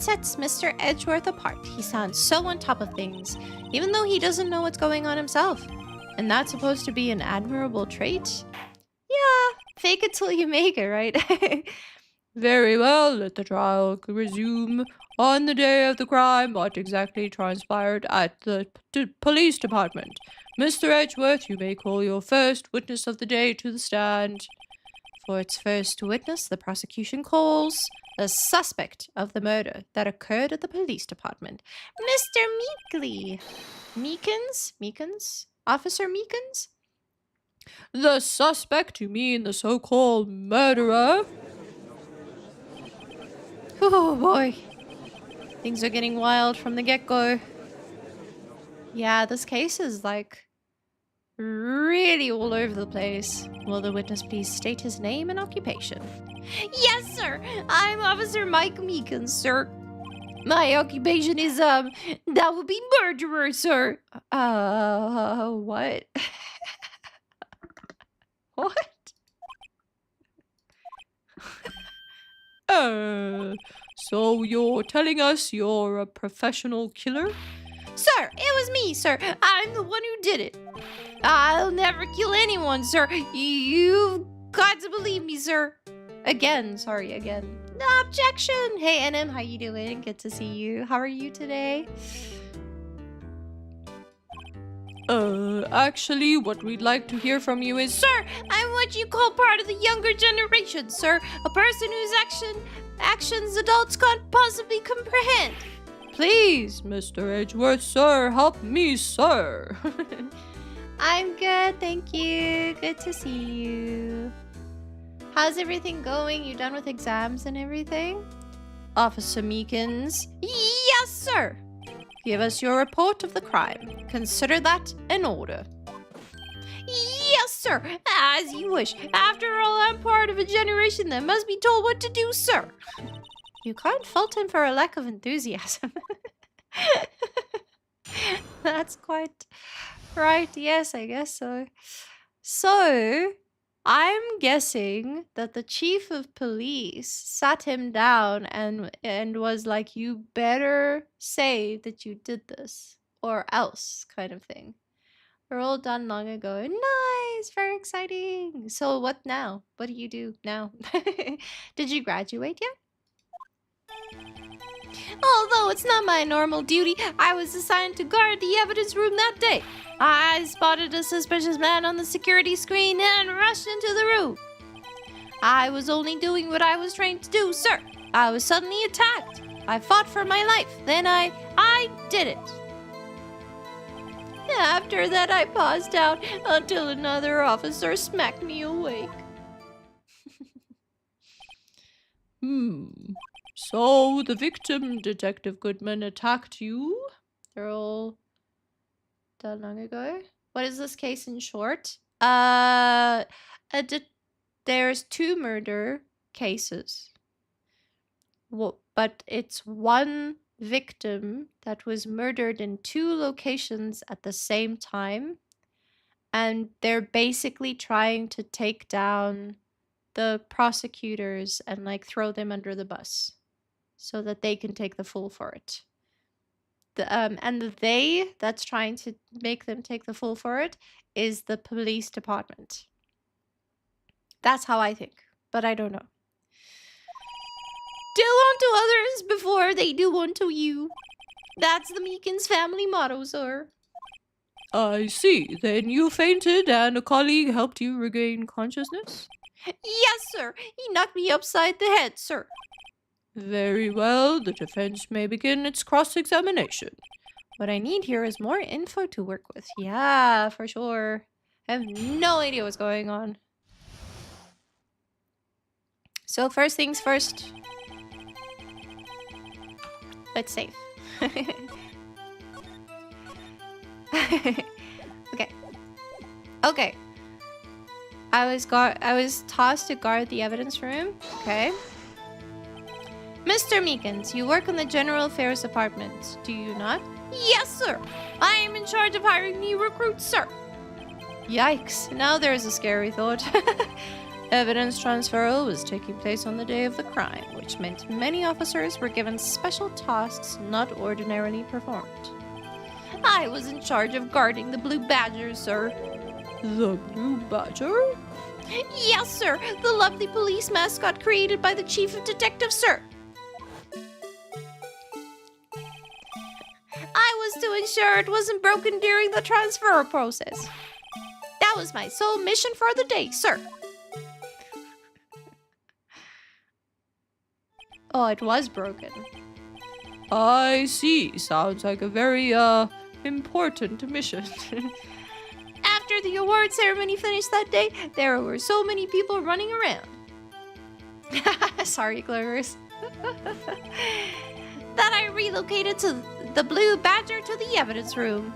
sets Mr. Edgeworth apart. He sounds so on top of things, even though he doesn't know what's going on himself. And that's supposed to be an admirable trait? Yeah, fake it till you make it, right? Very well, let the trial resume. On the day of the crime, what exactly transpired at the police department? Mr. Edgeworth, you may call your first witness of the day to the stand. For its first witness, the prosecution calls the suspect of the murder that occurred at the police department, Mr. Meekley. Meekins? Officer Meekins? The suspect? You mean the so-called murderer? Oh boy. Things are getting wild from the get-go. Yeah, this case is like really all over the place. Will the witness please state his name and occupation? Yes, sir. I'm Officer Mike Meekins, sir. My occupation is, that would be murderer, sir. What? What? So you're telling us you're a professional killer? Sir, it was me, sir. I'm the one who did it. I'll never kill anyone, sir. You've got to believe me, sir. Again. Objection. Hey, NM, how you doing? Good to see you. How are you today? Actually, what we'd like to hear from you is... Sir, I'm what what you call part of the younger generation, sir. A person whose actions adults can't possibly comprehend. Please, Mr. Edgeworth, sir, help me, sir. I'm good, thank you. Good to see you. How's everything going? You done with exams and everything? Officer Meekins. Yes, sir. Give us your report of the crime. Consider that in order. Yes, sir. As you wish. After all, I'm part of a generation that must be told what to do, sir. You can't fault him for a lack of enthusiasm. That's quite right. Yes, I guess so. So, I'm guessing that the chief of police sat him down and was like, you better say that you did this or else, kind of thing. We're all done long ago. Nice, very exciting. So what now? What do you do now? Did you graduate yet? Although it's not my normal duty, I was assigned to guard the evidence room that day. I spotted a suspicious man on the security screen and rushed into the room. I was only doing what I was trained to do, sir. I was suddenly attacked. I fought for my life. Then I did it. After that, I paused out until another officer smacked me awake. So the victim, Detective Goodman, attacked you? They're all done long ago. What is this case in short? There's 2 murder cases. But it's one victim that was murdered in 2 locations at the same time, and they're basically trying to take down the prosecutors and like throw them under the bus so that they can take the fall for it. And the they that's trying to make them take the fall for it is the police department. That's how I think, but I don't know. Do unto others before they do unto you. That's the Meekins family motto, sir. I see. Then you fainted and a colleague helped you regain consciousness? Yes, sir. He knocked me upside the head, sir. Very well. The defense may begin its cross-examination. What I need here is more info to work with. Yeah, for sure. I have no idea what's going on. So first things first. Let's save. Okay. I was tasked to guard the evidence room. Okay. Mr. Meekins, you work in the General Affairs Department, do you not? Yes, sir. I am in charge of hiring new recruits, sir. Yikes. Now there's a scary thought. Evidence transfer was taking place on the day of the crime, which meant many officers were given special tasks not ordinarily performed. I was in charge of guarding the Blue Badger, sir. The Blue Badger? Yes, sir. The lovely police mascot created by the Chief of Detectives, sir. I was to ensure it wasn't broken during the transfer process. That was my sole mission for the day, sir. Oh, it was broken. I see. Sounds like a very, important mission. After the award ceremony finished that day, there were so many people running around. Sorry, Clovers. That I relocated to the Blue Badger to the evidence room.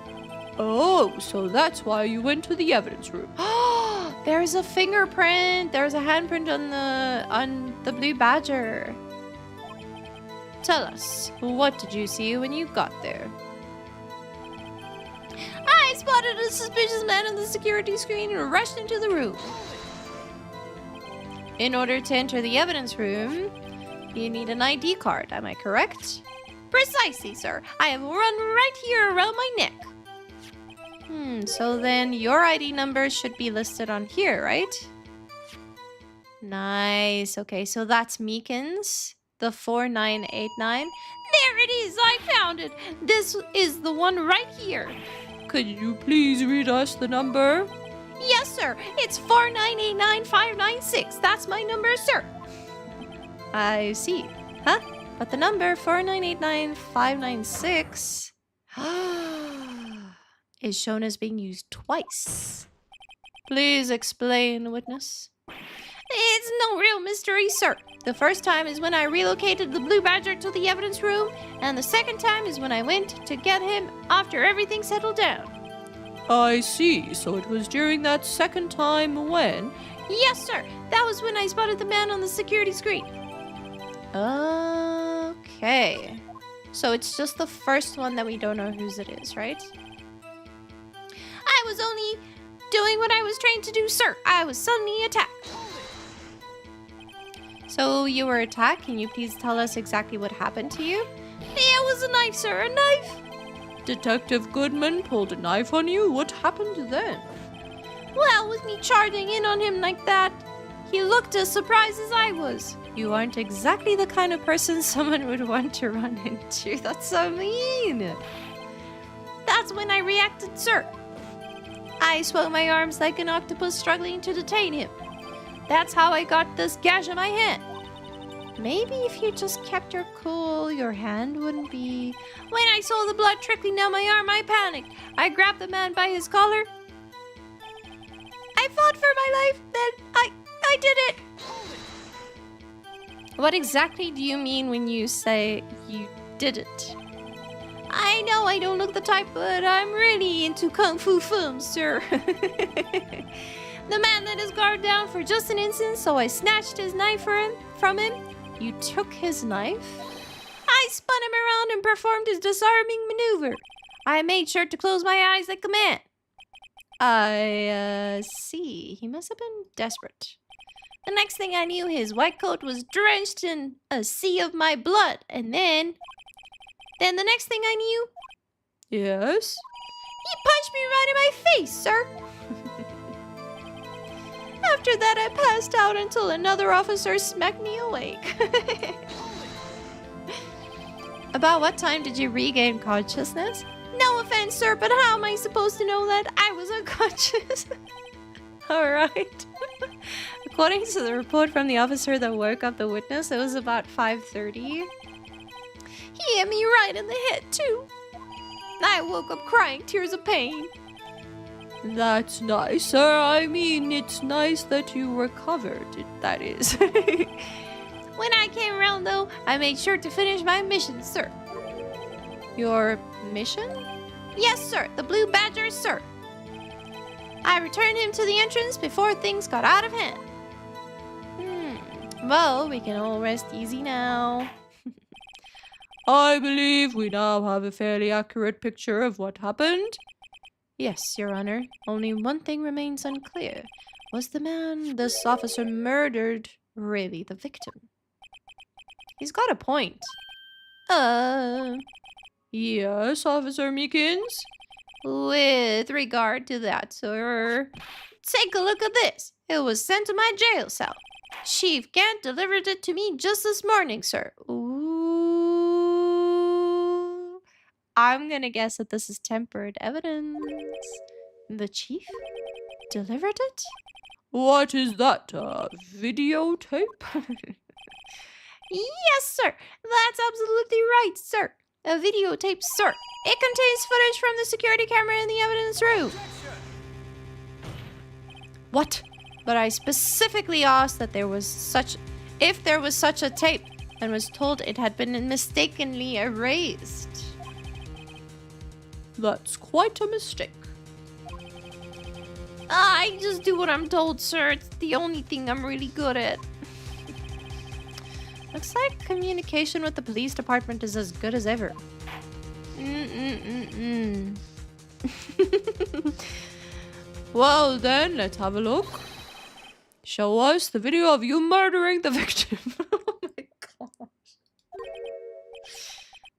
Oh, so that's why you went to the evidence room. There's a fingerprint. There's a handprint on the Blue Badger. Tell us, what did you see when you got there? I spotted a suspicious man on the security screen and rushed into the room. In order to enter the evidence room, you need an ID card, am I correct? Precisely, sir. I have one right here around my neck. So then your ID number should be listed on here, right? Nice. Okay, so that's Meekins. The 4989. There it is! I found it! This is the one right here. Could you please read us the number? Yes, sir. It's 4989596. That's my number, sir. I see. Huh? But the number 4989596 is shown as being used twice. Please explain, witness. It's no real mystery, sir. The first time is when I relocated the Blue Badger to the evidence room, and the second time is when I went to get him after everything settled down. I see. So it was during that second time when... Yes, sir. That was when I spotted the man on the security screen. Okay. So it's just the first one that we don't know whose it is, right? I was only doing what I was trained to do, sir. I was suddenly attacked. So you were attacked? Can you please tell us exactly what happened to you? It was a knife, sir. A knife. Detective Goodman pulled a knife on you? What happened then? Well, with me charging in on him like that, he looked as surprised as I was. You aren't exactly the kind of person someone would want to run into. That's so mean. That's when I reacted, sir. I swung my arms like an octopus struggling to detain him. That's how I got this gash on my hand. Maybe if you just kept your cool, your hand wouldn't be... When I saw the blood trickling down my arm, I panicked. I grabbed the man by his collar. I fought for my life, then I did it. What exactly do you mean when you say you did it? I know I don't look the type, but I'm really into kung fu films, sir. The man let his guard down for just an instant, so I snatched his knife from him. You took his knife? I spun him around and performed his disarming maneuver. I made sure to close my eyes like a man. I see. He must have been desperate. The next thing I knew, his white coat was drenched in a sea of my blood. And then the next thing I knew... Yes? He punched me right in my face, sir. After that, I passed out until another officer smacked me awake. About what time did you regain consciousness? No offense, sir, but how am I supposed to know that I was unconscious? Alright. According to the report from the officer that woke up the witness, it was about 5:30. He hit me right in the head, too. I woke up crying tears of pain. That's nice, sir. I mean, it's nice that you recovered, that is. When I came around, though, I made sure to finish my mission, sir. Your mission? Yes, sir. The Blue Badger, sir. I returned him to the entrance before things got out of hand. Well, we can all rest easy now. I believe we now have a fairly accurate picture of what happened. Yes, Your Honor. Only one thing remains unclear. Was the man this officer murdered really the victim? He's got a point. Yes, Officer Meekins? With regard to that, sir, take a look at this. It was sent to my jail cell. Chief Gant delivered it to me just this morning, sir. Ooh. I'm gonna guess that this is tempered evidence. The chief delivered it? What is that, videotape? Yes, sir. That's absolutely right, sir. A videotape, sir. It contains footage from the security camera in the evidence room. What? But I specifically asked that if there was such a tape, and was told it had been mistakenly erased. That's quite a mistake. I just do what I'm told, sir. It's the only thing I'm really good at. Looks like communication with the police department is as good as ever. Well then, let's have a look. Show us the video of you murdering the victim. Oh my gosh.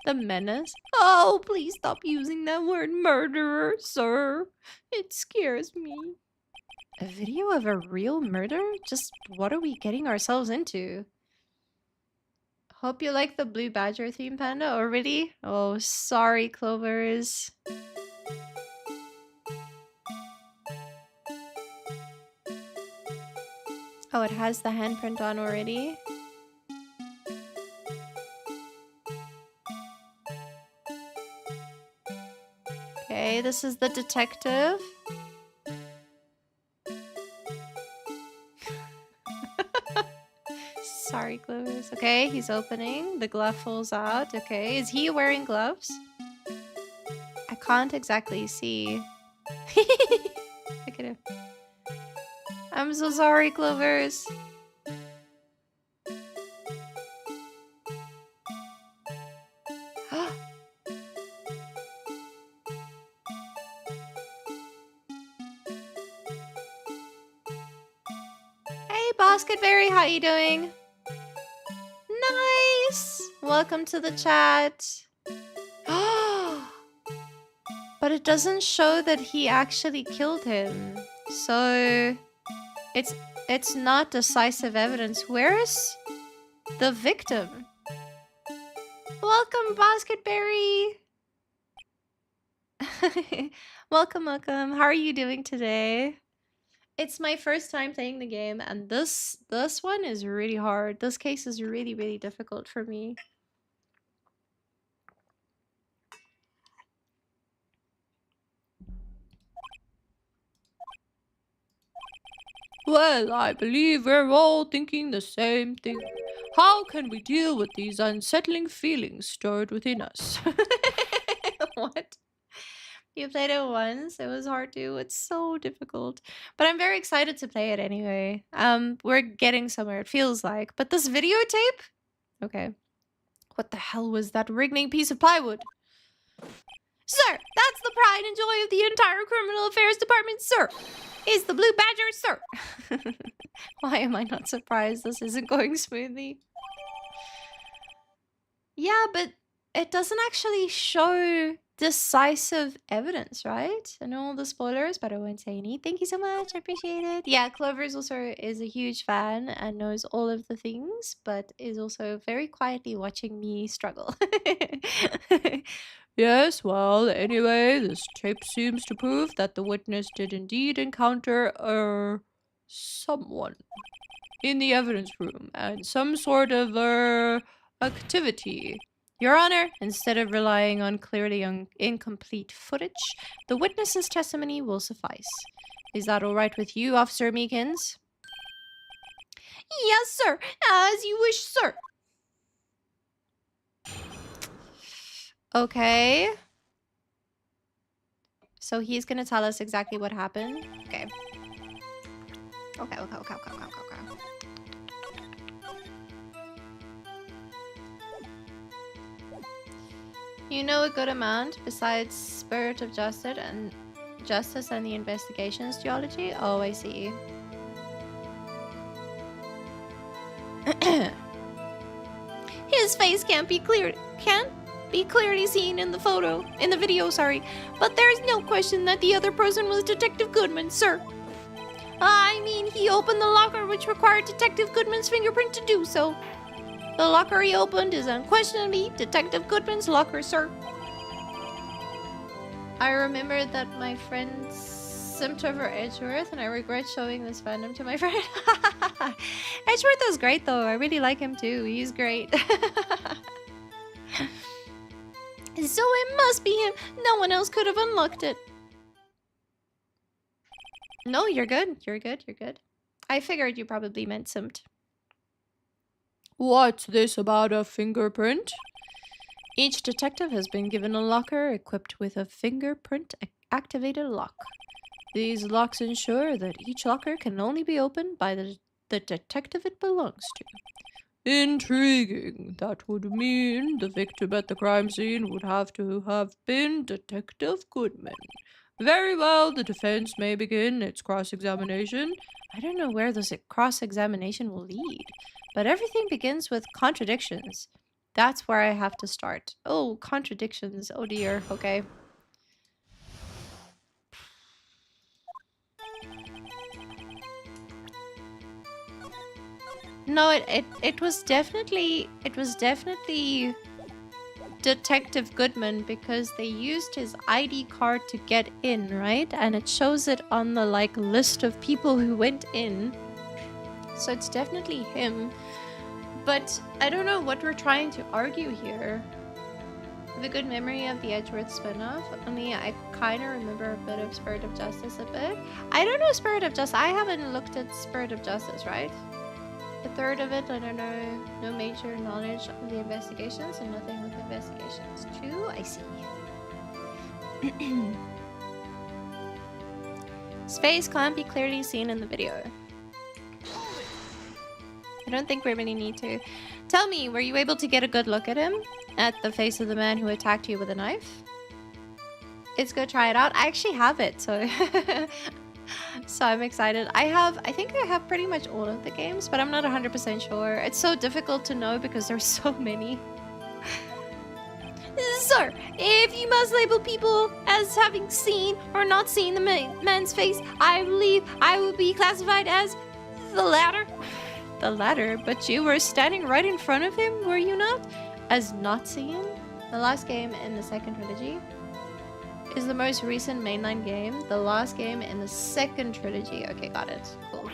The menace? Oh, please stop using that word murderer, sir. It scares me. A video of a real murder? Just what are we getting ourselves into? Hope you like the Blue Badger theme, Panda. Oh, really? Oh, sorry, Clovers. Oh, it has the handprint on already. Okay, this is the detective. Sorry, Clovers. Okay, he's opening. The glove falls out. Okay, is he wearing gloves? I can't exactly see. Look at him. I'm so sorry, Clovers. Hey, Basketberry, how you doing? Nice! Welcome to the chat. But it doesn't show that he actually killed him. So it's not decisive evidence. Where is the victim? Welcome, Basketberry. Welcome, welcome. How are you doing today? It's my first time playing the game, and this one is really hard. This case is really, really difficult for me. Well, I believe we're all thinking the same thing. How can we deal with these unsettling feelings stirred within us? What? You played it once? It was hard to. It's so difficult. But I'm very excited to play it anyway. We're getting somewhere, it feels like. But this videotape? Okay. What the hell was that wriggling piece of plywood? Sir, that's the pride and joy of the entire criminal affairs department, sir. Is the blue badger, sir. Why am I not surprised this isn't going smoothly? Yeah, but it doesn't actually show decisive evidence, right? I know all the spoilers, but I won't say any. Thank you so much. I appreciate it. Yeah, Clovers also is a huge fan and knows all of the things, but is also very quietly watching me struggle. Yes, well, anyway, this tape seems to prove that the witness did indeed encounter, someone in the evidence room and some sort of, activity. Your Honor, instead of relying on clearly incomplete footage, the witness's testimony will suffice. Is that all right with you, Officer Meekins? Yes, sir. As you wish, sir. Okay. So he's gonna tell us exactly what happened. Okay. Okay. You know a good amount besides Spirit of Justice and the Investigations Geology? Oh, I see. His face can't be clearly seen in the video, sorry. But there's no question that the other person was Detective Goodman, sir. I mean, he opened the locker which required Detective Goodman's fingerprint to do so. The locker he opened is unquestionably Detective Goodman's locker, sir. I remembered that my friend simped over Edgeworth, and I regret showing this fandom to my friend. Edgeworth is great, though. I really like him, too. He's great. So it must be him. No one else could have unlocked it. No, you're good. You're good. I figured you probably meant simped. What's this about a fingerprint? Each detective has been given a locker equipped with a fingerprint-activated lock. These locks ensure that each locker can only be opened by the detective it belongs to. Intriguing. That would mean the victim at the crime scene would have to have been Detective Goodman. Very well, the defense may begin its cross-examination. I don't know where this cross-examination will lead, but everything begins with contradictions. That's where I have to start. Oh, contradictions. Oh dear. Okay. No, it was definitely Detective Goodman, because they used his ID card to get in, right? And it shows it on the list of people who went in. So it's definitely him. But I don't know what we're trying to argue here. I have a good memory of the Edgeworth spin-off. Only I kind of remember a bit of Spirit of Justice a bit. I don't know Spirit of Justice. I haven't looked at Spirit of Justice, right? A third of it, I don't know. No major knowledge of the investigations and nothing with investigations. 2, I see. His face can't be clearly seen in the video. I don't think we really need to. Tell me, were you able to get a good look at him? At the face of the man who attacked you with a knife? Let's go try it out. I actually have it, so... so I'm excited. I think I have pretty much all of the games, but I'm not 100% sure. It's so difficult to know because there's so many. Sir, if you must label people as having seen or not seen the man's face, I believe I will be classified as the latter. The latter? But you were standing right in front of him, were you not? As not seeing? The last game in the second trilogy is the most recent mainline game. The last game in the second trilogy. Okay, got it. Cool.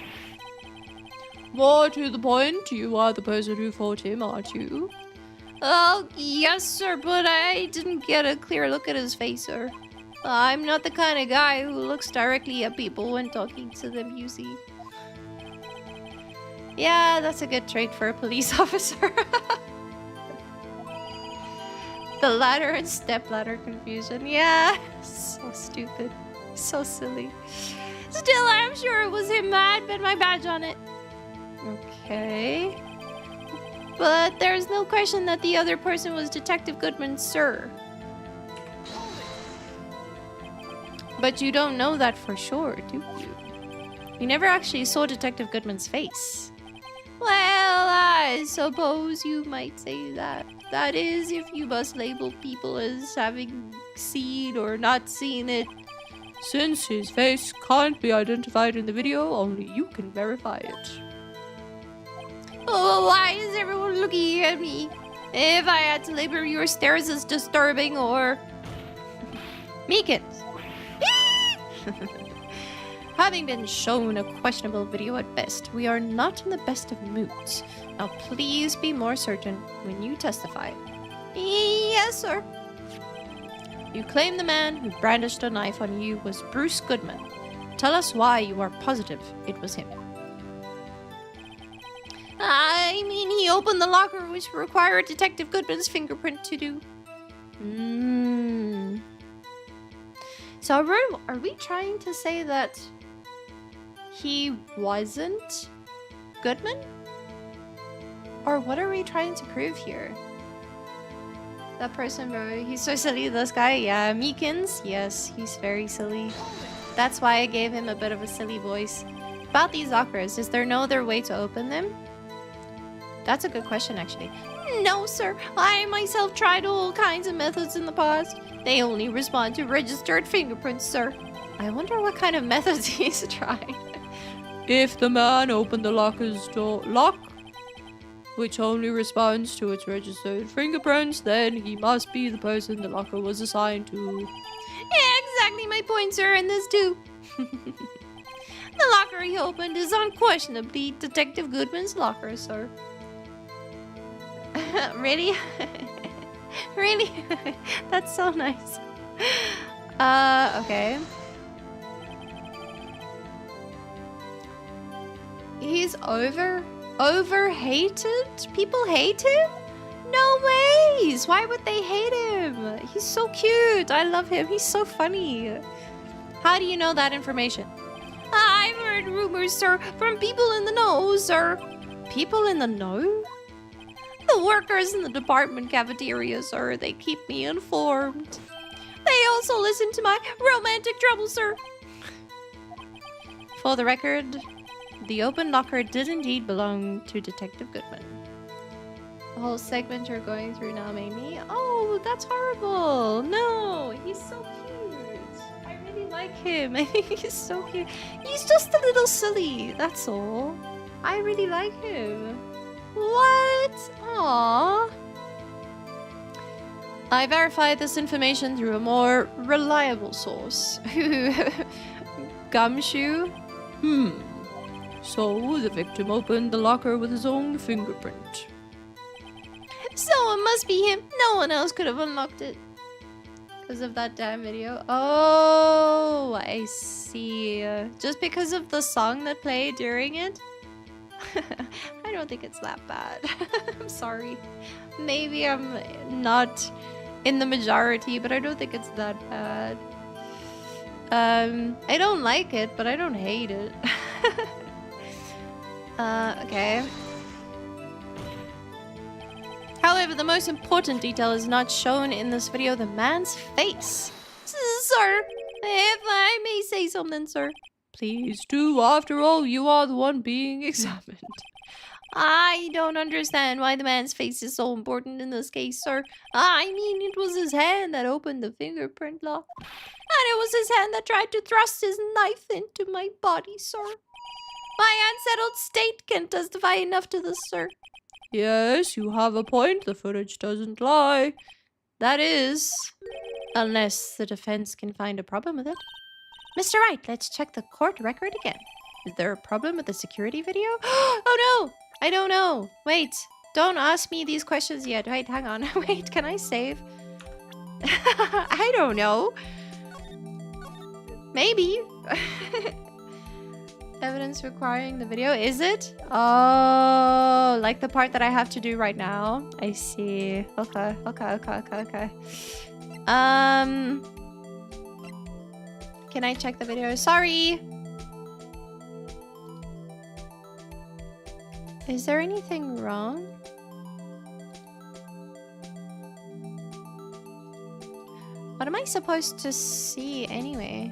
More to the point, you are the person who fought him, aren't you? Oh, yes, sir, but I didn't get a clear look at his face, sir. I'm not the kind of guy who looks directly at people when talking to them, you see. Yeah, that's a good trait for a police officer. The ladder and stepladder confusion. Yeah, so stupid. So silly. Still, I'm sure it was him. I'd bet my badge on it. Okay. But there's no question that the other person was Detective Goodman, sir. But you don't know that for sure, do you? You never actually saw Detective Goodman's face. Well, I suppose you might say that. That is, if you must label people as having seen or not seen it. Since his face can't be identified in the video, only you can verify it. Oh, why is everyone looking at me? If I had to label your stares as disturbing or... Meekins. Having been shown a questionable video at best, we are not in the best of moods. Now please be more certain when you testify. Yes, sir. You claim the man who brandished a knife on you was Bruce Goodman. Tell us why you are positive it was him. I mean, he opened the locker, which required Detective Goodman's fingerprint to do. So are we trying to say that he wasn't Goodman? Or what are we trying to prove here? That person, bro, he's so silly, this guy. Yeah, Meekins, yes, he's very silly. That's why I gave him a bit of a silly voice. About these lockers, is there no other way to open them? That's a good question, actually. No, sir. I myself tried all kinds of methods in the past. They only respond to registered fingerprints, sir. I wonder what kind of methods he's trying. If the man opened the locker's lock, which only responds to its registered fingerprints, then he must be the person the locker was assigned to. Yeah, exactly my point, sir, and this too. The locker he opened is unquestionably Detective Goodman's locker, sir. Really? Really? That's so nice. Okay. He's over-hated? People hate him? No ways! Why would they hate him? He's so cute. I love him. He's so funny. How do you know that information? I've heard rumors, sir, from people in the know, sir. People in the know? The workers in the department cafeteria, sir. They keep me informed. They also listen to my romantic trouble, sir. For the record, the open locker did indeed belong to Detective Goodman. The whole segment you're going through now made me... Oh, that's horrible. No, he's so cute. I really like him. I think he's so cute. He's just a little silly, that's all. I really like him. What? Aww. I verified this information through a more reliable source. Gumshoe? So the victim opened the locker with his own fingerprint. So it must be him. No one else could have unlocked it. Because of that damn video. Oh, I see. Just because of the song that played during it? I don't think it's that bad. I'm sorry. Maybe I'm not in the majority, but I don't think it's that bad. I don't like it, but I don't hate it. Okay. However, the most important detail is not shown in this video, the man's face. Sir, if I may say something, sir. Please do. After all, you are the one being examined. I don't understand why the man's face is so important in this case, sir. I mean, it was his hand that opened the fingerprint lock. And it was his hand that tried to thrust his knife into my body, sir. My unsettled state can testify enough to this, sir. Yes, you have a point. The footage doesn't lie. That is, unless the defense can find a problem with it. Mr. Wright, let's check the court record again. Is there a problem with the security video? Oh no! I don't know. Wait, don't ask me these questions yet. Wait, hang on. Wait, can I save? I don't know. Maybe. Evidence requiring the video. Is it? Oh, like the part that I have to do right now. I see. Okay. Can I check the video? Sorry. Is there anything wrong? What am I supposed to see anyway?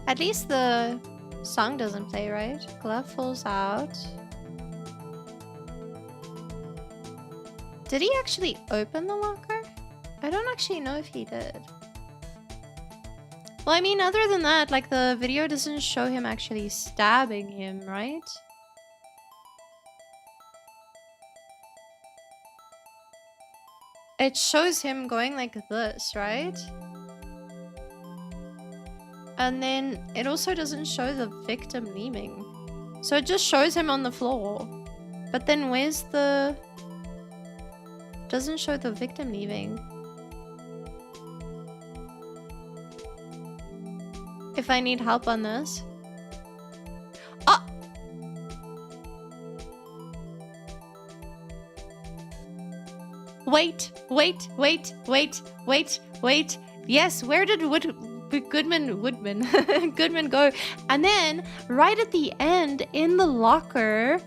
At least the song doesn't play, right? Glove falls out. Did he actually open the locker? I don't actually know if he did. Well, I mean, other than that, like, the video doesn't show him actually stabbing him, right? It shows him going like this, right? And then it also doesn't show the victim leaving. So it just shows him on the floor. But then where's the... Doesn't show the victim leaving. If I need help on this. Oh! Wait. Yes, where did Goodman go? And then, right at the end, in the locker,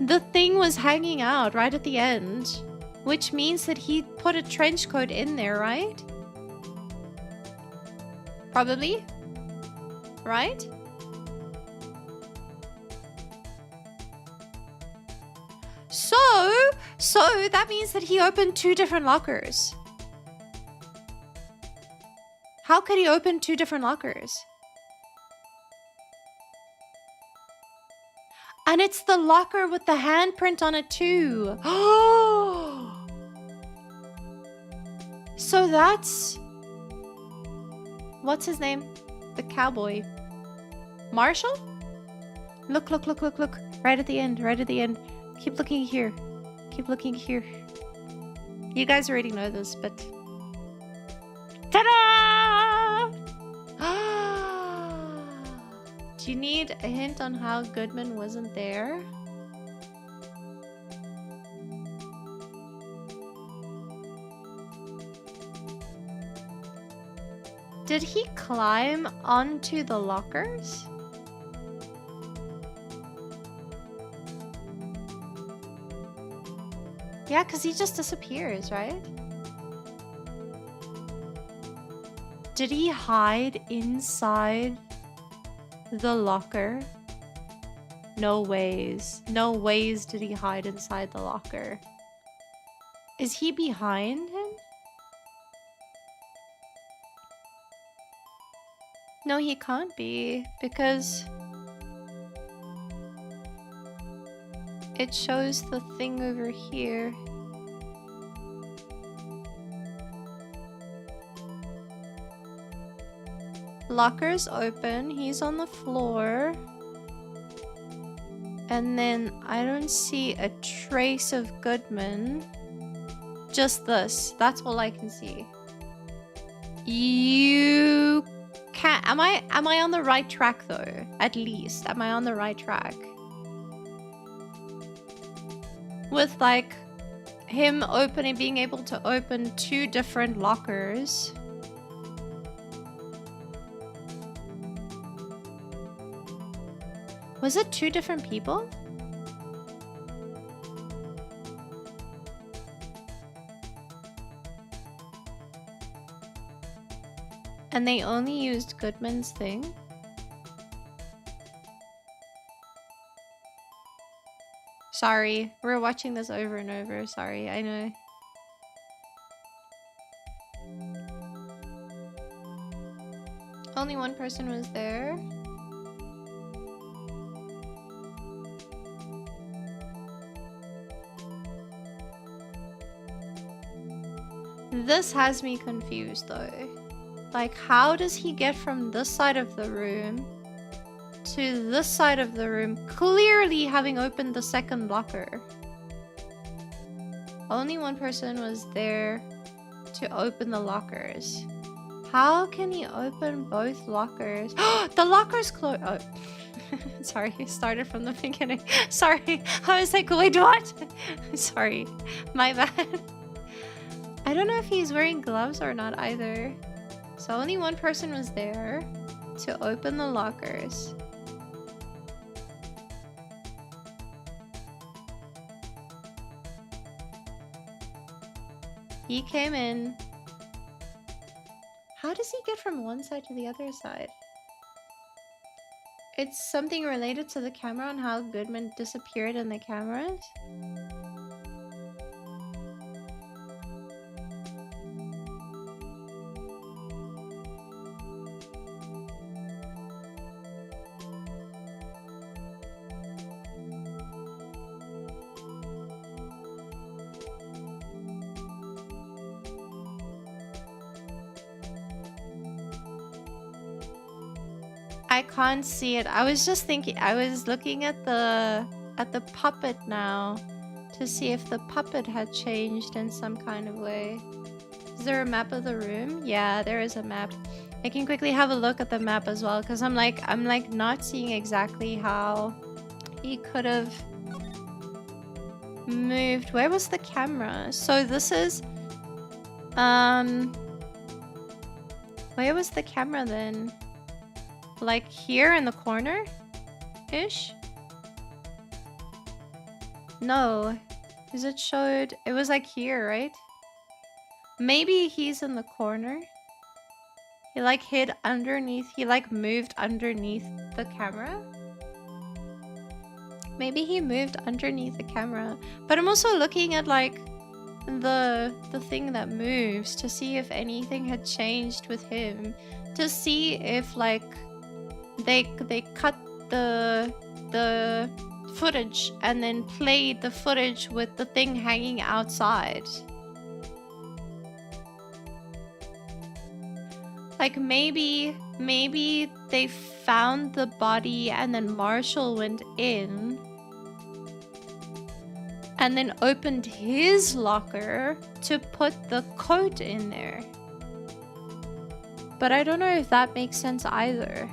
the thing was hanging out right at the end. Which means that he put a trench coat in there, right? Probably. Right? So that means that he opened two different lockers. How could he open two different lockers? And it's the locker with the handprint on it too. So that's... What's his name? The cowboy. Marshall? Look. Right at the end. Keep looking here. You guys already know this, but... Ta-da! Do you need a hint on how Goodman wasn't there? Did he climb onto the lockers? Yeah, because he just disappears, right? Did he hide inside the locker? No ways. No ways did he hide inside the locker. Is he behind him? No, he can't be, because it shows the thing over here. Locker's open. He's on the floor. And then I don't see a trace of Goodman. Just this. That's all I can see. You can't... Am I on the right track though? At least. Am I on the right track? With like him opening, being able to open 2 different lockers. Was it 2 different people? And they only used Goodman's thing? Sorry, we're watching this over and over. Sorry, I know. Only one person was there. This has me confused though. Like, how does he get from this side of the room to this side of the room, clearly having opened the second locker? Only one person was there to open the lockers. How can he open both lockers? The lockers closed. Oh. Sorry, I started from the beginning. Sorry, I was like, wait, what? Sorry, my bad. I don't know if he's wearing gloves or not either. So only one person was there to open the lockers. He came in. How does he get from one side to the other side? It's something related to the camera and how Goodman disappeared in the cameras. I can't see it. I was just thinking, I was looking at the puppet now to see if the puppet had changed in some kind of way. Is there a map of the room? Yeah, there is a map. I can quickly have a look at the map as well, because I'm like not seeing exactly how he could have moved. Where was the camera? So this is where was the camera then? Like here in the corner ish? No, because it showed it was like here, right? Maybe he's in the corner. He like hid underneath, he like moved underneath the camera. Maybe he moved underneath the camera. But I'm also looking at like the thing that moves to see if anything had changed with him. To see if like they cut the footage and then played the footage with the thing hanging outside. Like maybe they found the body and then Marshall went in and then opened his locker to put the coat in there. But I don't know if that makes sense either.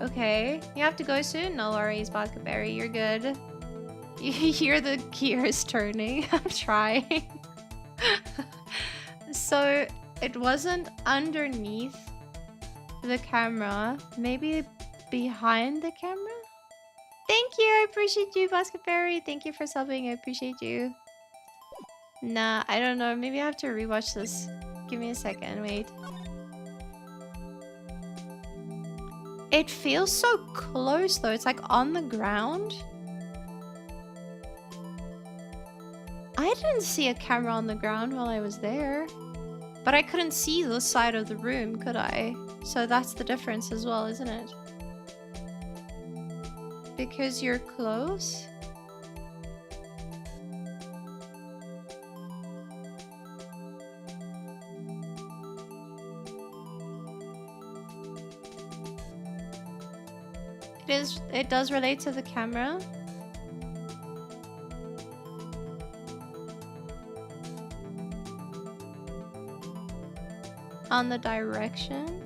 Okay, you have to go soon? No worries, Basketberry, you're good. You hear the gears turning. I'm trying. So it wasn't underneath the camera, maybe behind the camera? Thank you, I appreciate you, Basketberry. Thank you for subbing, I appreciate you. Nah, I don't know, maybe I have to rewatch this. Give me a second, wait. It feels so close though, it's like on the ground. I didn't see a camera on the ground while I was there. But I couldn't see this side of the room, could I? So that's the difference as well, isn't it? Because you're close? It does relate to the camera. On the direction.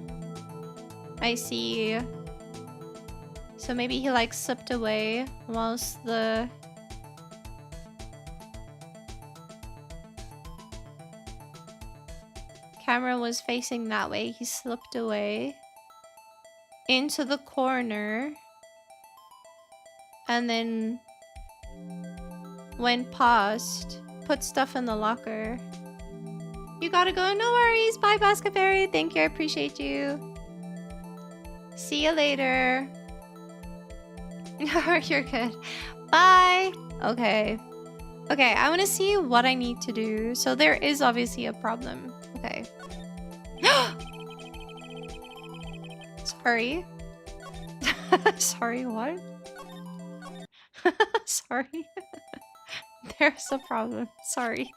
I see. So maybe he like slipped away whilst the camera was facing that way. He slipped away into the corner and then went past, put stuff in the locker. You gotta go. No worries. Bye, Basket Fairy. Thank you. I appreciate you. See you later. You're good. Bye. Okay. Okay, I want to see what I need to do. So there is obviously a problem. Okay. Sorry. Sorry, what? Sorry. There's a problem. Sorry.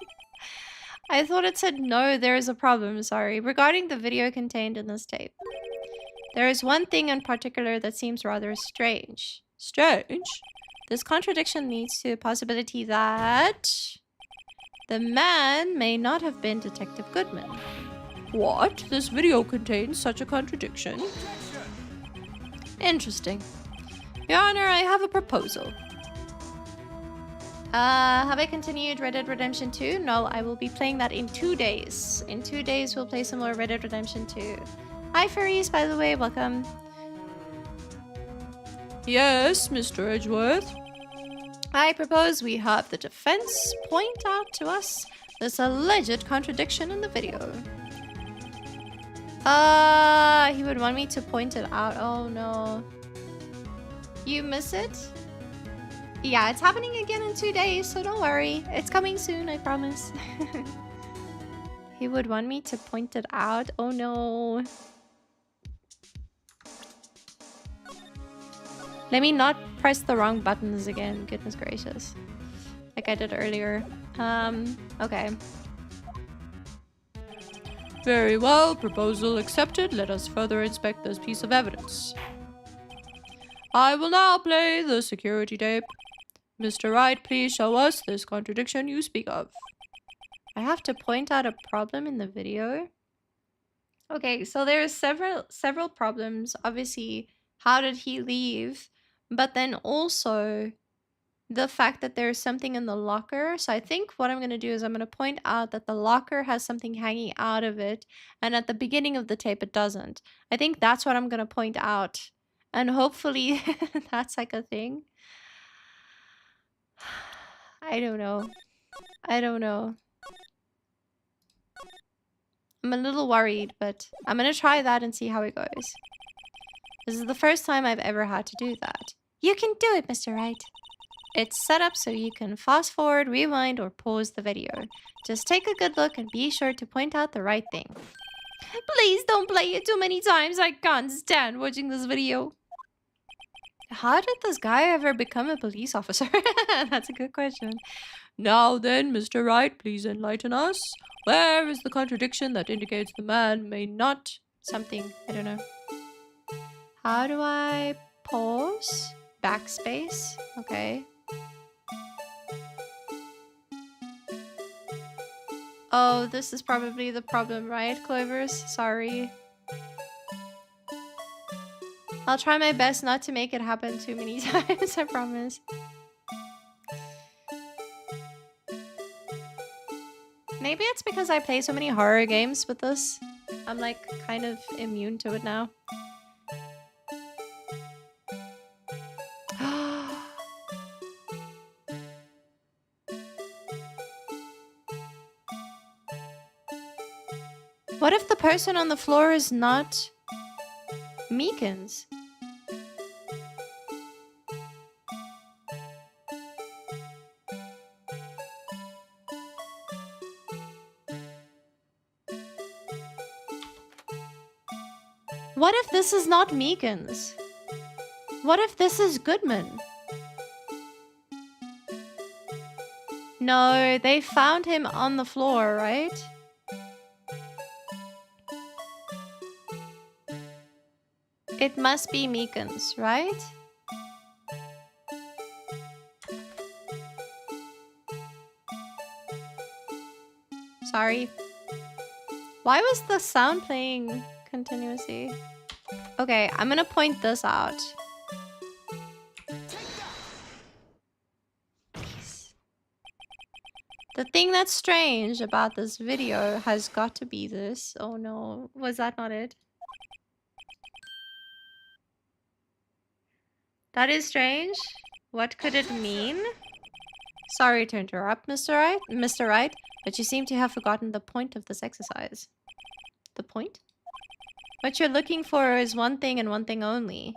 I thought it said no, there is a problem. Sorry. Regarding the video contained in this tape. There is one thing in particular that seems rather strange. Strange? This contradiction leads to the possibility that the man may not have been Detective Goodman. What? This video contains such a contradiction? Interesting. Your Honor, I have a proposal. Have I continued Red Dead Redemption 2? No, I will be playing that in 2 days. In 2 days, we'll play some more Red Dead Redemption 2. Hi, furries, by the way, welcome. Yes, Mr. Edgeworth. I propose we have the defense point out to us this alleged contradiction in the video. He would want me to point it out. Oh no. You miss it? Yeah, it's happening again in 2 days, so don't worry. It's coming soon, I promise. He would want me to point it out. Oh no. Let me not press the wrong buttons again. Goodness gracious. Like I did earlier. Okay. Very well, proposal accepted. Let us further inspect this piece of evidence. I will now play the security tape. Mr. Wright, please show us this contradiction you speak of. I have to point out a problem in the video. Okay, so there's several problems. Obviously, how did he leave? But then also the fact that there's something in the locker. So I think what I'm going to do is I'm going to point out that the locker has something hanging out of it. And at the beginning of the tape, it doesn't. I think that's what I'm going to point out. And hopefully that's like a thing. I don't know. I don't know. I'm a little worried, but I'm going to try that and see how it goes. This is the first time I've ever had to do that. You can do it, Mr. Wright. It's set up so you can fast forward, rewind, or pause the video. Just take a good look and be sure to point out the right thing. Please don't play it too many times. I can't stand watching this video. How did this guy ever become a police officer? That's a good question. Now then, Mr. Wright, please enlighten us. Where is the contradiction that indicates the man may not... Something. I don't know. How do I pause? Backspace? Okay. Oh, this is probably the problem, right, Clovers? Sorry. I'll try my best not to make it happen too many times, I promise. Maybe it's because I play so many horror games with this. I'm like kind of immune to it now. What if the person on the floor is not Meekins? What if this is not Meekins? What if this is Goodman? No, they found him on the floor, right? It must be Meekins, right? Sorry. Why was the sound playing continuously? Okay, I'm gonna point this out. The thing that's strange about this video has got to be this. Oh no, was that not it? That is strange. What could it mean? Sorry to interrupt, Mr. Wright, but you seem to have forgotten the point of this exercise. The point? What you're looking for is one thing and one thing only.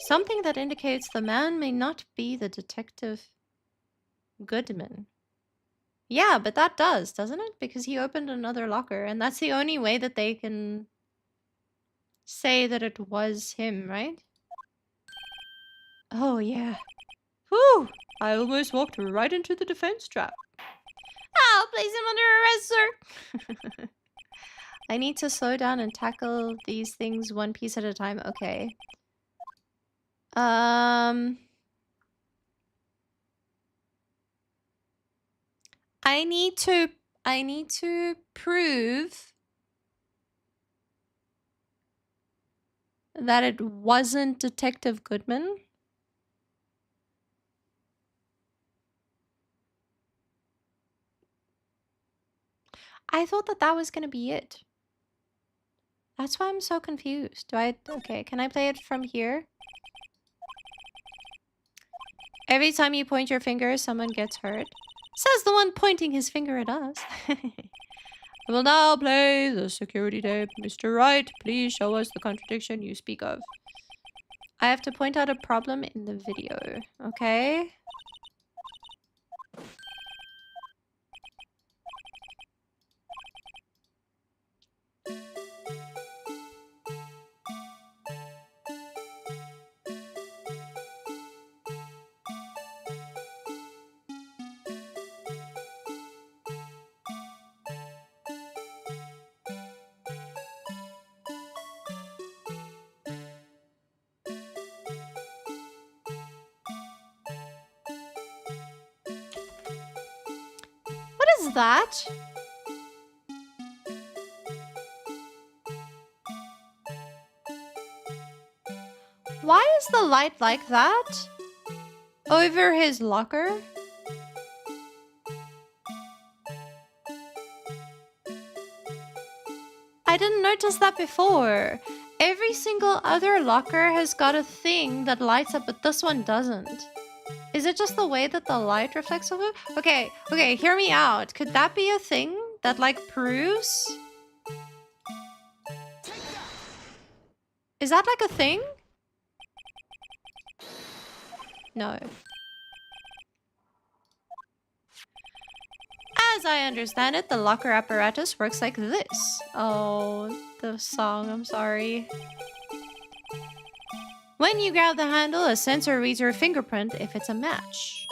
Something that indicates the man may not be the detective Goodman. Yeah, but that does, doesn't it? Because he opened another locker, and that's the only way that they can say that it was him, right? Oh, yeah. Whew! I almost walked right into the defense trap. I'll place him under arrest, sir. I need to slow down and tackle these things one piece at a time. Okay. I need to prove that it wasn't Detective Goodman. I thought that that was gonna be it. That's why I'm so confused. Okay, can I play it from here? Every time you point your finger, someone gets hurt. Says the one pointing his finger at us. I will now play the security tape. Mr. Wright, please show us the contradiction you speak of. I have to point out a problem in the video, okay? What is that? Why is the light like that? Over his locker? I didn't notice that before. Every single other locker has got a thing that lights up, but this one doesn't. Is it just the way that the light reflects off it? Okay, hear me out. Could that be a thing that, like, proves? Is that, like, a thing? No. As I understand it, the locker apparatus works like this. Oh, the song, I'm sorry. When you grab the handle, a sensor reads your fingerprint if it's a match.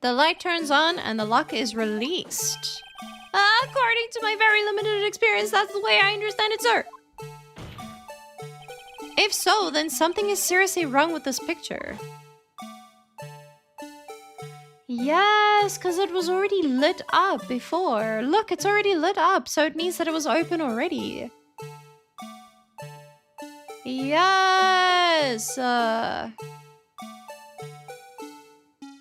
The light turns on and the lock is released. According to my very limited experience, that's the way I understand it, sir. If so, then something is seriously wrong with this picture. Yes, because it was already lit up before. Look, it's already lit up, so it means that it was open already. Yes!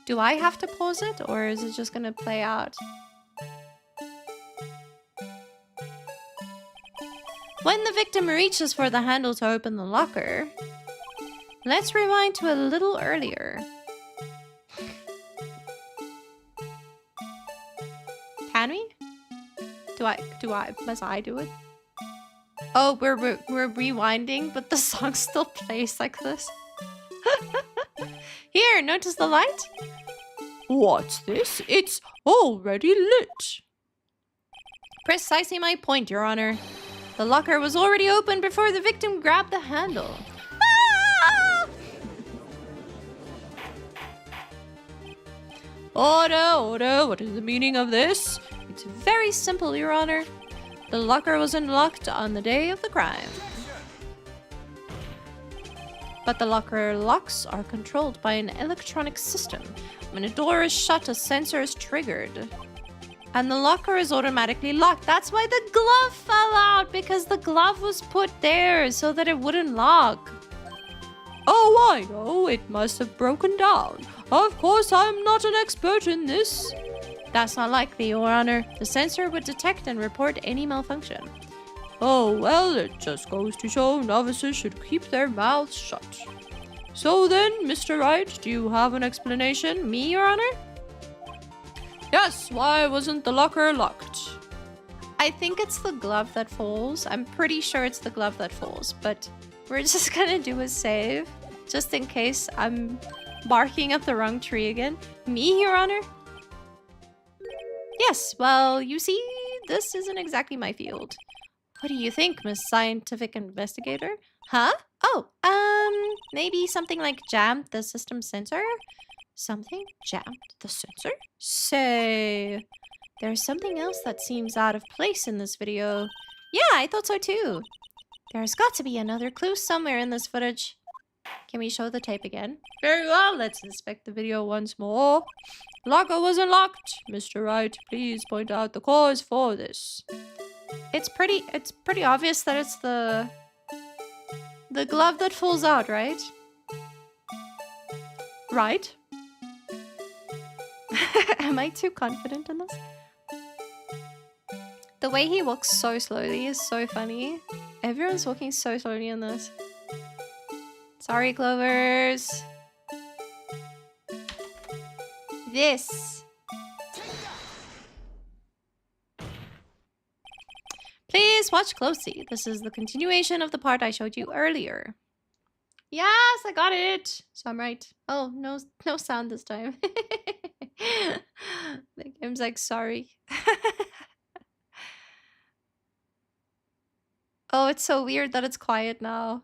Do I have to pause it, or is it just gonna play out? When the victim reaches for the handle to open the locker, let's rewind to a little earlier. Can we? Must I do it? Oh, we're rewinding, but the song still plays like this. Here, notice the light? What's this? It's already lit. Precisely my point, Your Honor. The locker was already open before the victim grabbed the handle. Ah! Order, what is the meaning of this? It's very simple, Your Honor. The locker was unlocked on the day of the crime. But the locker locks are controlled by an electronic system. When a door is shut, a sensor is triggered. and the locker is automatically locked. That's why the glove fell out, because the glove was put there so that it wouldn't lock. Oh, I know. It must have broken down. Of course, I'm not an expert in this. That's not likely, Your Honor. The sensor would detect and report any malfunction. Oh, well, it just goes to show novices should keep their mouths shut. So then, Mr. Wright, do you have an explanation? Me, Your Honor? Yes, why wasn't the locker locked? I think it's the glove that falls. I'm pretty sure it's the glove that falls, but we're just gonna do a save, just in case I'm barking up the wrong tree again. Me, Your Honor? Yes, well, you see, this isn't exactly my field. What do you think, Miss Scientific Investigator? Huh? Oh, maybe something like jammed the system sensor? Something jammed the sensor? Say, there's something else that seems out of place in this video. Yeah, I thought so too. There's got to be another clue somewhere in this footage. Can we show the tape again? Very well, let's inspect the video once more. Locker was unlocked. Mr. Wright, please point out the cause for this. It's pretty obvious that it's the glove that falls out, right? Right? Am I too confident in this? The way he walks so slowly is so funny. Everyone's walking so slowly in this. Sorry, Clovers. This. Please watch closely. This is the continuation of the part I showed you earlier. Yes, I got it. So I'm right. Oh, no sound this time. The game's like, sorry. Oh, it's so weird that it's quiet now.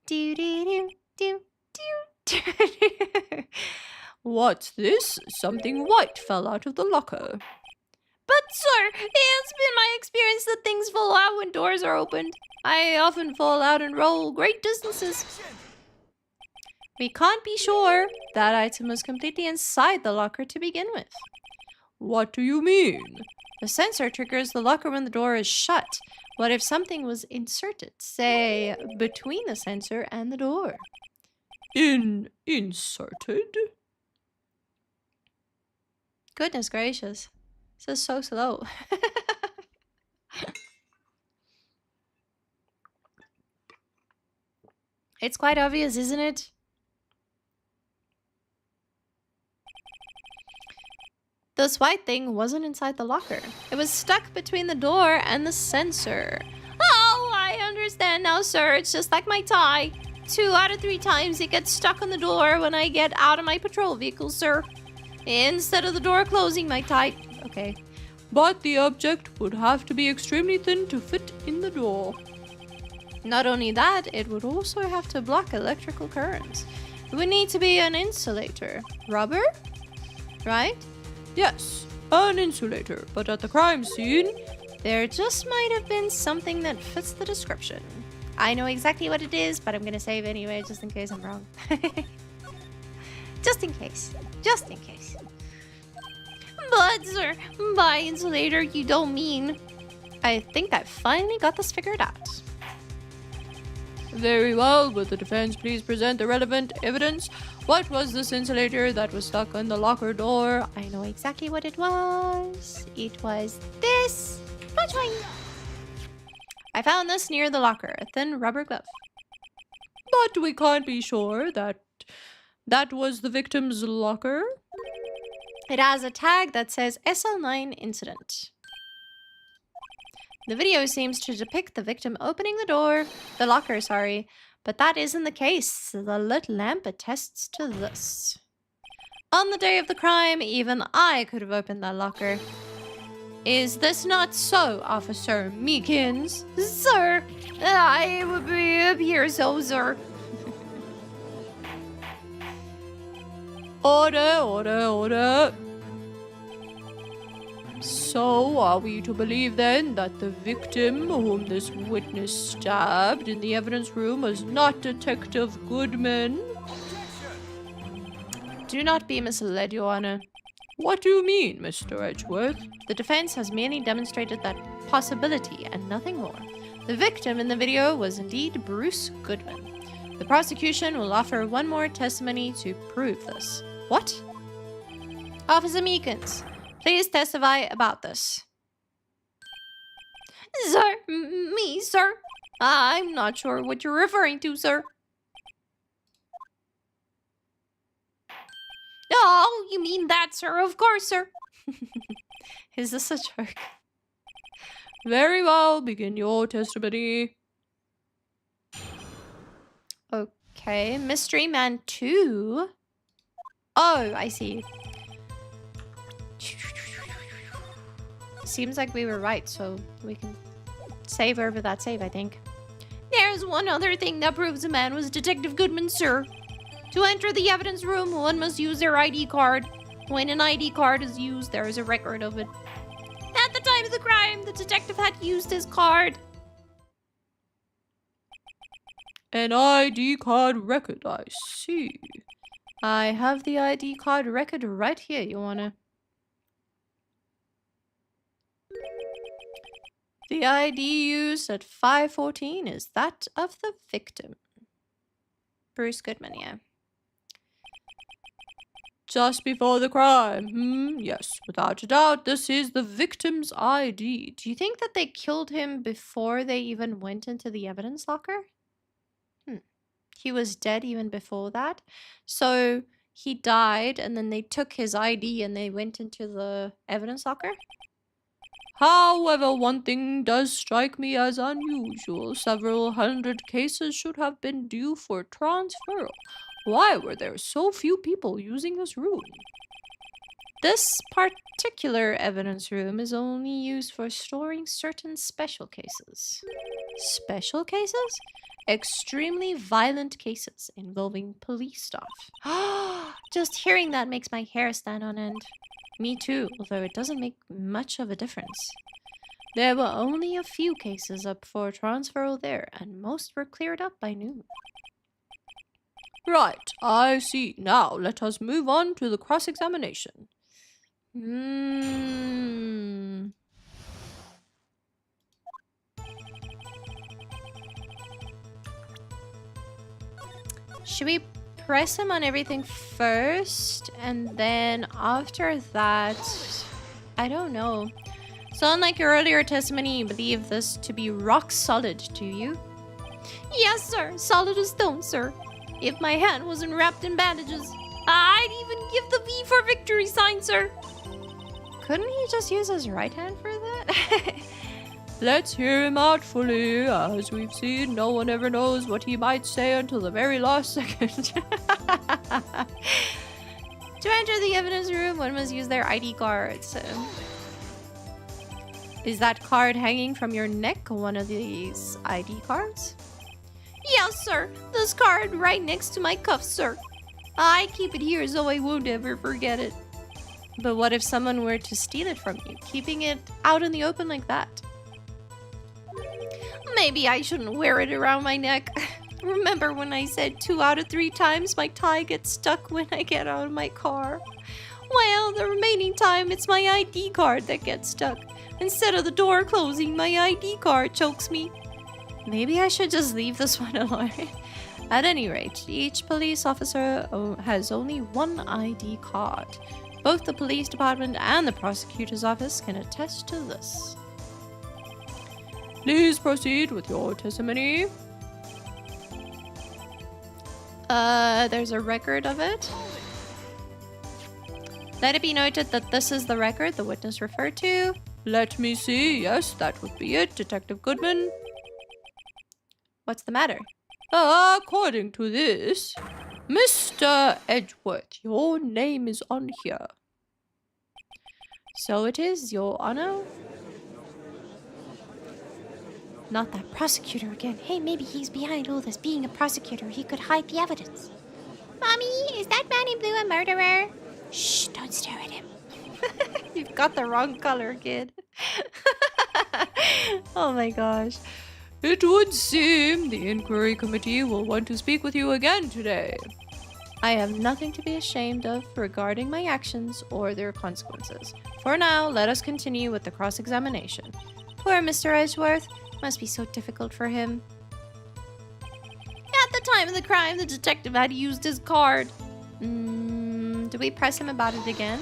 Do do do do do do. What's this? Something white fell out of the locker. But sir, it's been my experience that things fall out when doors are opened. I often fall out and roll great distances. We can't be sure. That item was completely inside the locker to begin with. What do you mean? The sensor triggers the locker when the door is shut. What if something was inserted, say, between the sensor and the door? Inserted? Goodness gracious. This is so slow. It's quite obvious, isn't it? This white thing wasn't inside the locker. It was stuck between the door and the sensor. Oh, I understand now, sir. It's just like my tie. 2 out of 3 times it gets stuck on the door when I get out of my patrol vehicle, sir. Instead of the door closing, my tie... Okay. But the object would have to be extremely thin to fit in the door. Not only that, it would also have to block electrical currents. It would need to be an insulator. Rubber? Right? Yes, an insulator, but at the crime scene... There just might have been something that fits the description. I know exactly what it is, but I'm gonna save anyway, just in case I'm wrong. Just in case. Just in case. But, sir, by insulator, you don't mean... I think I finally got this figured out. Very well. Will the defense please present the relevant evidence? What was this insulator that was stuck on the locker door? I know exactly what it was. It was this. I found this near the locker, a thin rubber glove. But we can't be sure that that was the victim's locker. It has a tag that says SL9 incident. The video seems to depict the victim opening the locker, sorry, but that isn't the case. The lit lamp attests to this. On the day of the crime, even I could have opened that locker. Is this not so, Officer Meekins? Sir, I would be up here, so, sir. Order, order, order. So, are we to believe then that the victim whom this witness stabbed in the evidence room was not Detective Goodman? Do not be misled, Your Honor. What do you mean, Mr. Edgeworth? The defense has merely demonstrated that possibility and nothing more. The victim in the video was indeed Bruce Goodman. The prosecution will offer one more testimony to prove this. What? Officer Meekins, please testify about this. Sir, me, sir? I'm not sure what you're referring to, sir. Oh, you mean that, sir? Of course, sir. Is this a joke? Very well, begin your testimony. Okay, Mystery Man 2. Oh, I see. Seems like we were right, so we can save over that save, I think. There's one other thing that proves a man was Detective Goodman, sir. To enter the evidence room, one must use their ID card. When an ID card is used, there is a record of it. At the time of the crime, the detective had used his card. An ID card record, I see. I have the ID card record right here, Your Honor. The ID used at 5:14 is that of the victim. Bruce Goodman, yeah. Just before the crime. Yes, without a doubt, this is the victim's ID. Do you think that they killed him before they even went into the evidence locker? He was dead even before that. So he died and then they took his ID and they went into the evidence locker? However, one thing does strike me as unusual. Several hundred cases should have been due for transfer. Why were there so few people using this room? This particular evidence room is only used for storing certain special cases. Special cases? Extremely violent cases involving police staff. Just hearing that makes my hair stand on end. Me too, although it doesn't make much of a difference. There were only a few cases up for transferal there, and most were cleared up by noon. Right, I see. Now, let us move on to the cross-examination. Should we press him on everything first, and then after that, I don't know. So unlike your earlier testimony, you believe this to be rock solid, do you? Yes, sir. Solid as stone, sir. If my hand wasn't wrapped in bandages, I'd even give the V for victory sign, sir. Couldn't he just use his right hand for that? Let's hear him out fully. As we've seen, no one ever knows what he might say until the very last second. To enter the evidence room, one must use their ID card. So, is that card hanging from your neck one of these ID cards? Yes, sir. This card right next to my cuff, sir. I keep it here so I won't ever forget it. But what if someone were to steal it from you, keeping it out in the open like that? Maybe I shouldn't wear it around my neck. Remember when I said 2 out of 3 times my tie gets stuck when I get out of my car? Well, the remaining time it's my ID card that gets stuck. Instead of the door closing, my ID card chokes me. Maybe I should just leave this one alone. At any rate, each police officer has only one ID card. Both the police department and the prosecutor's office can attest to this. Please proceed with your testimony. There's a record of it. Let it be noted that this is the record the witness referred to. Let me see. Yes, that would be it, Detective Goodman. What's the matter? According to this, Mr. Edgeworth, your name is on here. So it is, Your Honor. Not that prosecutor again. Hey, maybe he's behind all this. Being a prosecutor, he could hide the evidence. Mommy, is that man in blue a murderer? Shh, don't stare at him. You've got the wrong color, kid. Oh my gosh. It would seem the inquiry committee will want to speak with you again today. I have nothing to be ashamed of regarding my actions or their consequences. For now, let us continue with the cross-examination. Poor Mr. Edgeworth. Must be so difficult for him. At the time of the crime, the detective had used his card. Do we press him about it again?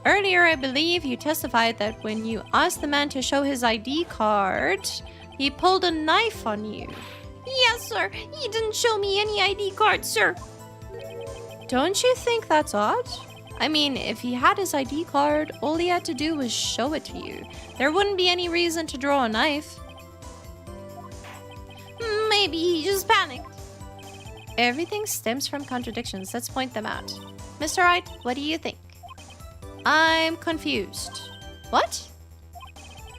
Earlier, I believe you testified that when you asked the man to show his ID card, he pulled a knife on you. Yes, sir. He didn't show me any ID card, sir. Don't you think that's odd? I mean, if he had his ID card, all he had to do was show it to you. There wouldn't be any reason to draw a knife. Maybe he just panicked. Everything stems from contradictions. Let's point them out. Mr. Wright, what do you think? I'm confused. What?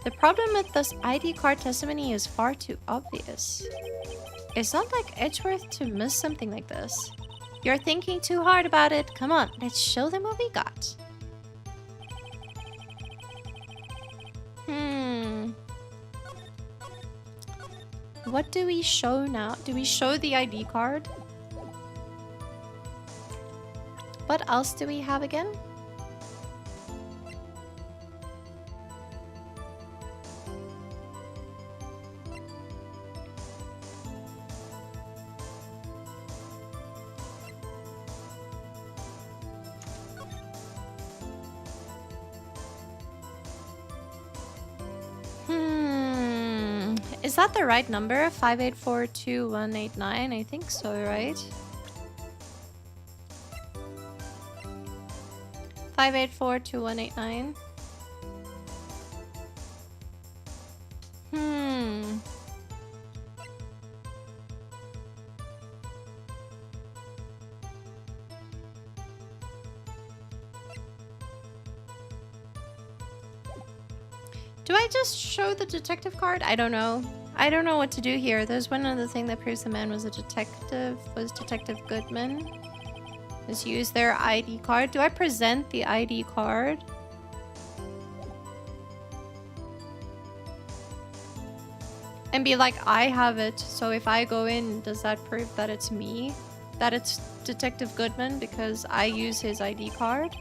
The problem with this ID card testimony is far too obvious. It's not like Edgeworth to miss something like this. You're thinking too hard about it. Come on, let's show them what we got. What do we show now? Do we show the ID card? What else do we have again? Is that the right number? 5842189? I think so, right? 5842189. Do I just show the detective card? I don't know. I don't know what to do here. There's one other thing that proves the man was a detective. Was Detective Goodman. Just use their ID card. Do I present the ID card? And be like, I have it. So if I go in, does that prove that it's me? That it's Detective Goodman because I use his ID card?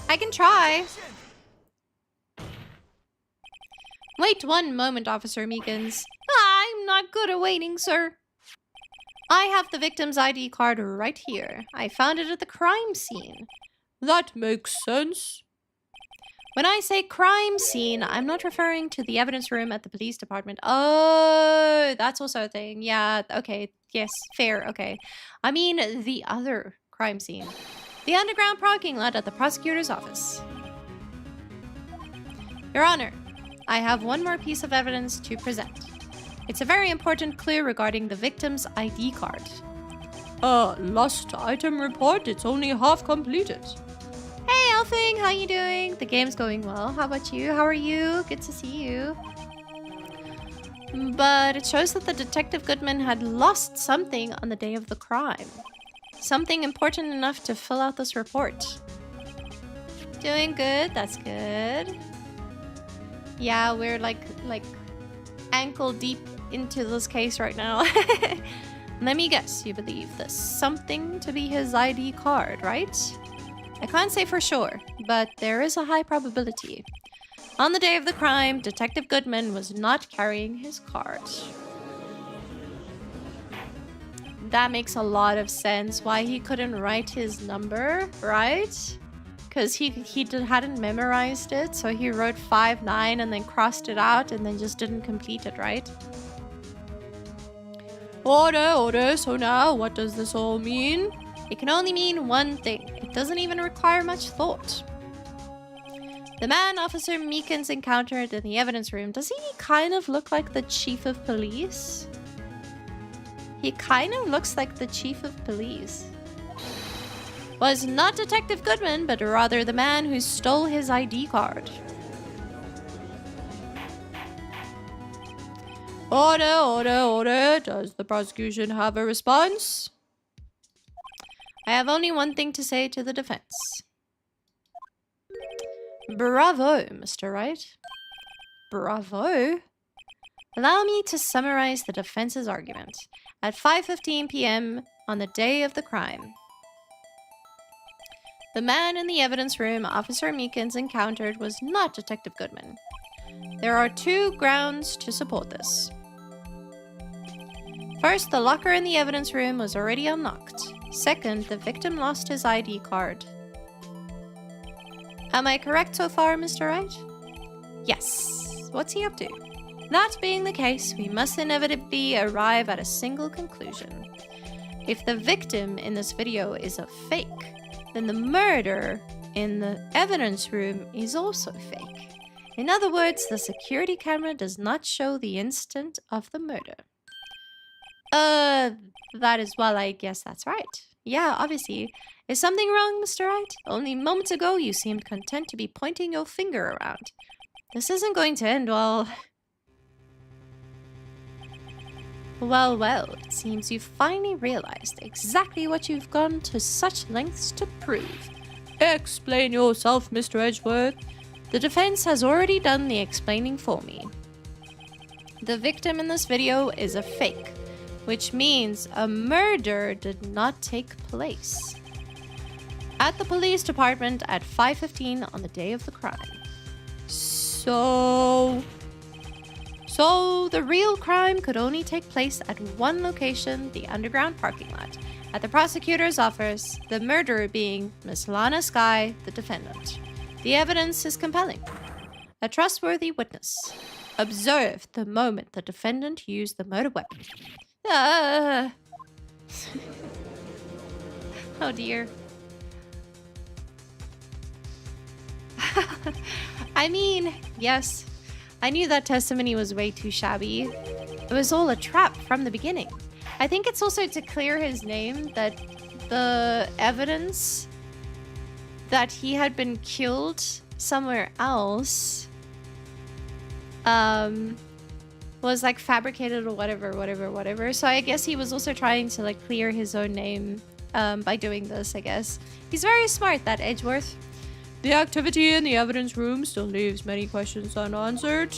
I can try. Wait 1 moment, Officer Meekins. I'm not good at waiting, sir. I have the victim's ID card right here. I found it at the crime scene. That makes sense. When I say crime scene, I'm not referring to the evidence room at the police department. Oh, that's also a thing. Yeah, okay. Yes, fair, okay. I mean the other crime scene. The underground parking lot at the prosecutor's office. Your Honor, I have one more piece of evidence to present. It's a very important clue regarding the victim's ID card. Lost item report. It's only half completed. Hey, Elfing, how you doing? The game's going well. How about you? How are you? Good to see you. But it shows that the Detective Goodman had lost something on the day of the crime. Something important enough to fill out this report. Doing good. That's good. Yeah, we're like ankle deep into this case right now. Let me guess, you believe this something to be his ID card, right? I can't say for sure, but there is a high probability. On the day of the crime, Detective Goodman was not carrying his card. That makes a lot of sense why he couldn't write his number, right? Because he hadn't memorized it, so he wrote 59 and then crossed it out and then just didn't complete it, right? Order, so now what does this all mean? It can only mean one thing. It doesn't even require much thought. The man Officer Meekins encountered in the evidence room, does he kind of look like the chief of police? He kind of looks like the chief of police. Was not Detective Goodman, but rather the man who stole his ID card. Order. Does the prosecution have a response? I have only one thing to say to the defense. Bravo, Mr. Wright. Bravo? Allow me to summarize the defense's argument. At 5:15 p.m. on the day of the crime, the man in the evidence room Officer Meekins encountered was not Detective Goodman. There are 2 grounds to support this. First, the locker in the evidence room was already unlocked. Second, the victim lost his ID card. Am I correct so far, Mr. Wright? Yes. What's he up to? That being the case, we must inevitably arrive at a single conclusion. If the victim in this video is a fake, then the murder in the evidence room is also fake. In other words, the security camera does not show the instant of the murder. That is, well, I guess that's right. Yeah, obviously. Is something wrong, Mr. Wright? Only moments ago you seemed content to be pointing your finger around. This isn't going to end well. Well, it seems you've finally realized exactly what you've gone to such lengths to prove. Explain yourself, Mr. Edgeworth. The defense has already done the explaining for me. The victim in this video is a fake, which means a murder did not take place at the police department at 5:15 on the day of the crime. So the real crime could only take place at one location, the underground parking lot, at the prosecutor's office, the murderer being Miss Lana Skye, the defendant. The evidence is compelling. A trustworthy witness observed the moment the defendant used the murder weapon. Oh dear. I mean, yes, I knew that testimony was way too shabby. It was all a trap from the beginning. I think it's also to clear his name that the evidence that he had been killed somewhere else was like fabricated or whatever. So I guess he was also trying to like clear his own name by doing this, I guess. He's very smart, that Edgeworth. The activity in the evidence room still leaves many questions unanswered.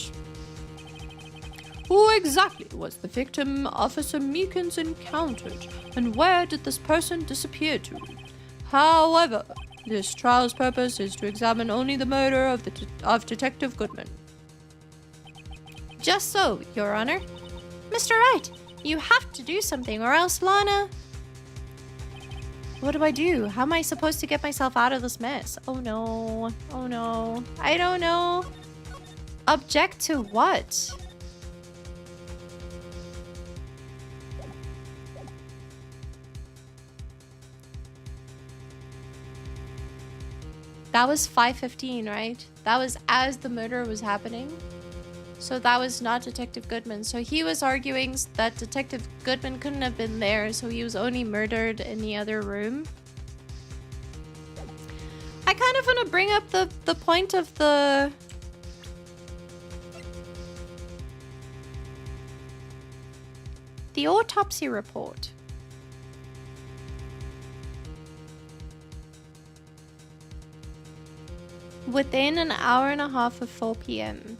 Who exactly was the victim Officer Meekins encountered, and where did this person disappear to? However, this trial's purpose is to examine only the murder of Detective Goodman. Just so, Your Honor. Mr. Wright, you have to do something, or else Lana... What do I do? How am I supposed to get myself out of this mess? Oh no. Oh no. I don't know. Object to what? That was 5:15, right? That was as the murder was happening. So that was not Detective Goodman. So he was arguing that Detective Goodman couldn't have been there, so he was only murdered in the other room. I kind of want to bring up the point of the... the autopsy report. Within an hour and a half of 4 p.m.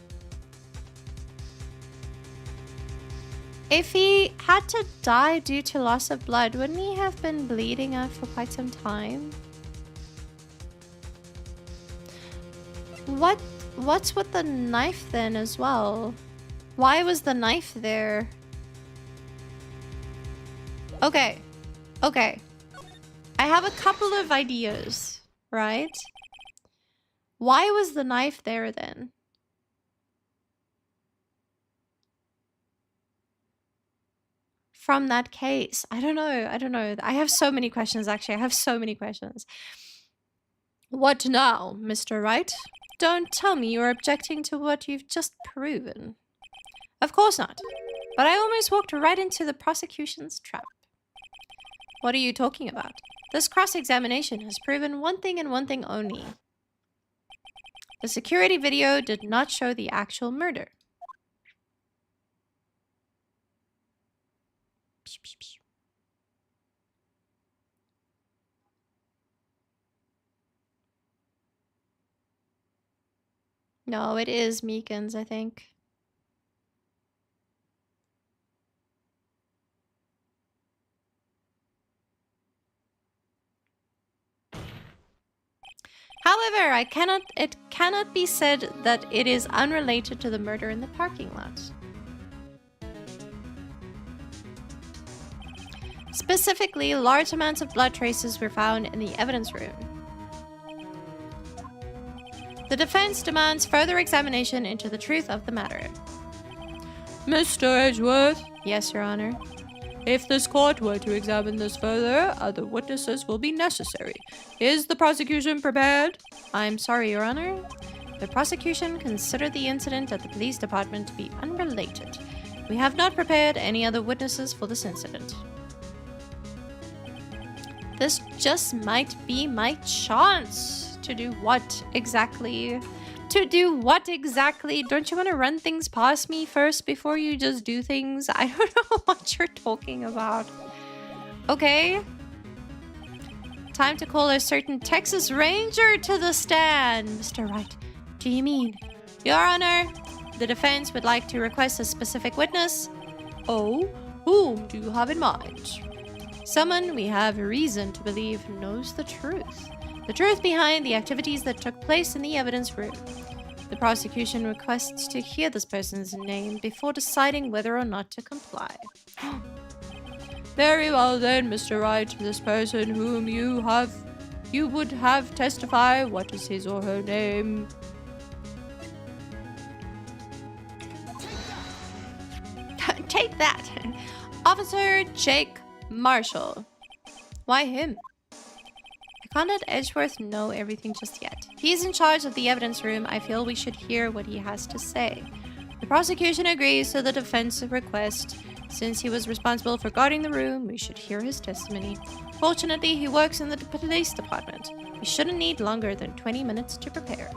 If he had to die due to loss of blood, wouldn't he have been bleeding out for quite some time? What's with the knife then as well? Why was the knife there? Okay. I have a couple of ideas, right? Why was the knife there then? From that case. I don't know. I have so many questions, actually. I have so many questions. What now, Mr. Wright? Don't tell me you're objecting to what you've just proven. Of course not. But I almost walked right into the prosecution's trap. What are you talking about? This cross-examination has proven one thing and one thing only. The security video did not show the actual murder. No, it is Meekins, I think. However, it cannot be said that it is unrelated to the murder in the parking lot. Specifically, large amounts of blood traces were found in the evidence room. The defense demands further examination into the truth of the matter. Mr. Edgeworth? Yes, Your Honor. If this court were to examine this further, other witnesses will be necessary. Is the prosecution prepared? I'm sorry, Your Honor. The prosecution considered the incident at the police department to be unrelated. We have not prepared any other witnesses for this incident. This just might be my chance to do what exactly? To do what exactly? Don't you want to run things past me first before you just do things? I don't know what you're talking about. Okay. Time to call a certain Texas Ranger to the stand. Mr. Wright, do you mean? Your Honor, the defense would like to request a specific witness. Oh, whom do you have in mind? Someone we have reason to believe knows the truth. The truth behind the activities that took place in the evidence room. The prosecution requests to hear this person's name before deciding whether or not to comply. Very well then, Mr. Wright. This person whom you would have testify, what is his or her name? Take that! Officer Jake Marshall. Why him? I can't let Edgeworth know everything just yet. If he's in charge of the evidence room, I feel we should hear what he has to say. The prosecution agrees to the defense request. Since he was responsible for guarding the room, we should hear his testimony. Fortunately, he works in the police department. We shouldn't need longer than 20 minutes to prepare.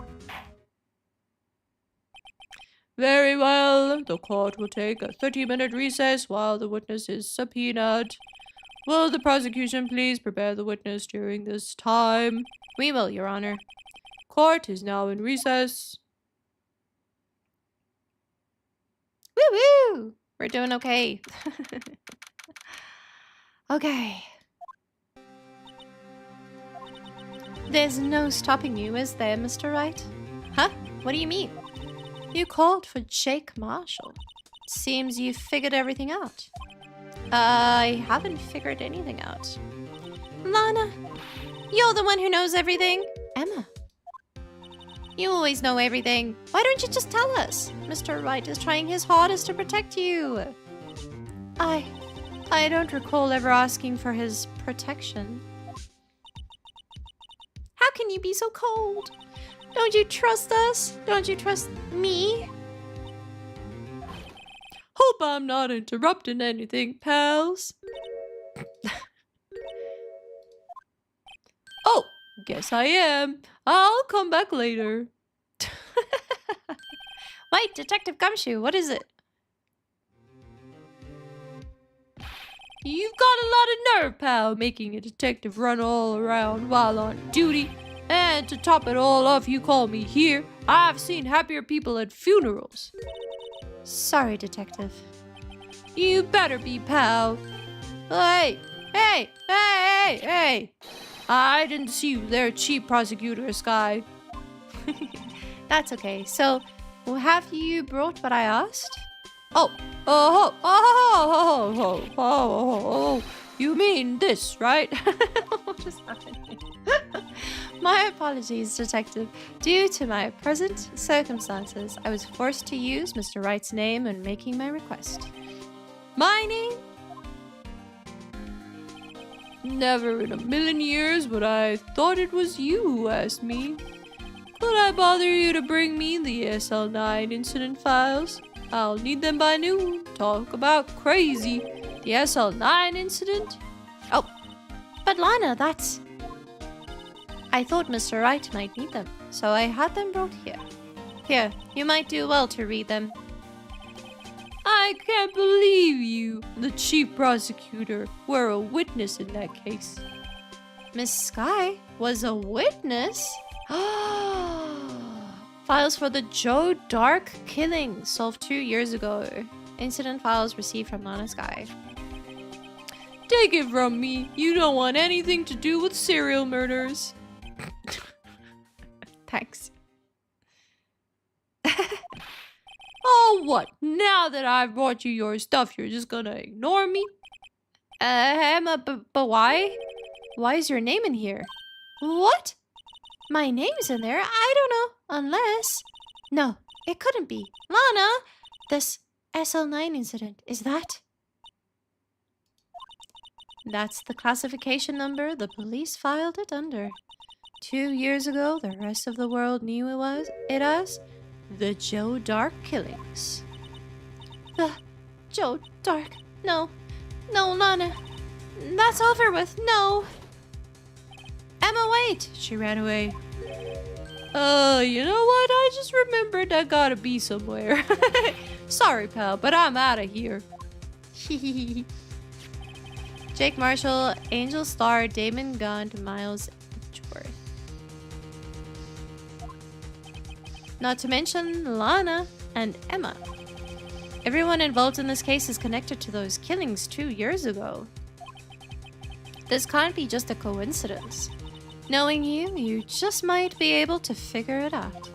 Very well. The court will take a 30-minute recess while the witness is subpoenaed. Will the prosecution please prepare the witness during this time? We will, Your Honor. Court is now in recess. Woo-woo! We're doing okay. Okay. There's no stopping you, is there, Mr. Wright? Huh? What do you mean? You called for Jake Marshall. Seems you figured everything out. I haven't figured anything out. Lana, you're the one who knows everything. Emma, you always know everything. Why don't you just tell us? Mr. Wright is trying his hardest to protect you. I don't recall ever asking for his protection. How can you be so cold? Don't you trust us? Don't you trust me? Hope I'm not interrupting anything, pals. Oh, guess I am. I'll come back later. Wait, Detective Gumshoe, what is it? You've got a lot of nerve, pal, making a detective run all around while on duty. And to top it all off, you call me here. I've seen happier people at funerals. Sorry, Detective. You better be, pal. Hey! I didn't see you there, cheap prosecutor, Sky. That's okay. So, have you brought what I asked? Oh, you mean this, right? What is happening? My apologies, Detective. Due to my present circumstances, I was forced to use Mr. Wright's name when making my request. My name? Never in a million years would I thought it was you who asked me. Could I bother you to bring me the SL9 incident files? I'll need them by noon. Talk about crazy. The SL9 incident? Oh, but Lana, that's... I thought Mr. Wright might need them, so I had them brought here. Here, you might do well to read them. I can't believe you, the chief prosecutor, were a witness in that case. Miss Sky was a witness? Files for the Joe Dark killing solved 2 years ago. Incident files received from Lana's guy. Take it from me, you don't want anything to do with serial murders. Thanks. Oh, what? Now that I've brought you your stuff, you're just gonna ignore me? Emma, but why? Why is your name in here? What? My name's in there? I don't know. Unless... No, it couldn't be. Lana! This SL9 incident, is that? That's the classification number the police filed it under. 2 years ago, the rest of the world knew it as the Joe Dark killings. The Joe Dark... No. No, Lana. That's over with. No. Emma, wait! She ran away. You know what? I just remembered I gotta be somewhere. Sorry, pal, but I'm out of here. Jake Marshall, Angel Star, Damon Gund, Miles Edgeworth. Not to mention Lana and Emma. Everyone involved in this case is connected to those killings 2 years ago. This can't be just a coincidence. Knowing you, you just might be able to figure it out.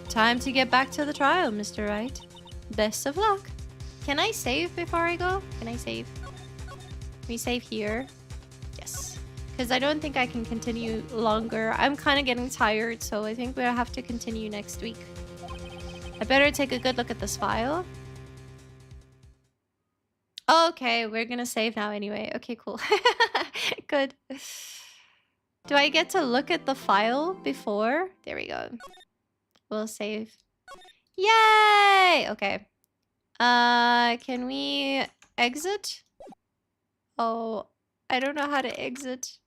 Time to get back to the trial, Mr. Wright. Best of luck. Can I save before I go? Can I save? Can we save here? Yes. Because I don't think I can continue longer. I'm kind of getting tired, so I think we'll have to continue next week. I better take a good look at this file. Okay, we're gonna save now anyway. Okay, cool. Good. Do I get to look at the file before? There we go. We'll save. Yay! Okay. Can we exit? Oh, I don't know how to exit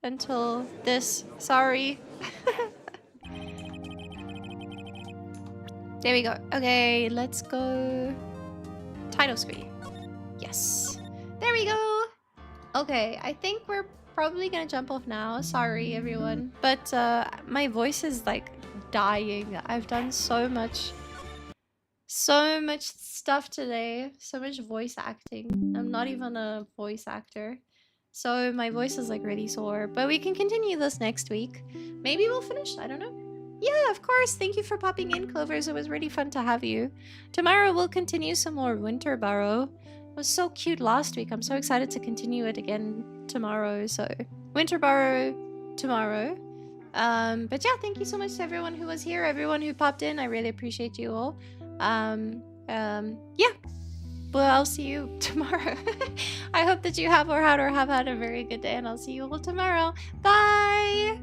until this. Sorry. There we go. Okay, let's go. Title screen. Yes. There we go. Okay, I think we're probably gonna jump off now. Sorry, everyone. But my voice is like dying. I've done so much stuff today. So much voice acting. I'm not even a voice actor. So my voice is like really sore. But we can continue this next week. Maybe we'll finish. I don't know. Yeah, of course. Thank you for popping in, Clovers. It was really fun to have you. Tomorrow we'll continue some more Winterborough. It was so cute last week. I'm so excited to continue it again tomorrow. So Winterborough tomorrow. But yeah, thank you so much to everyone who was here, everyone who popped in. I really appreciate you all. Yeah. Well, I'll see you tomorrow. I hope that you have had a very good day, and I'll see you all tomorrow. Bye!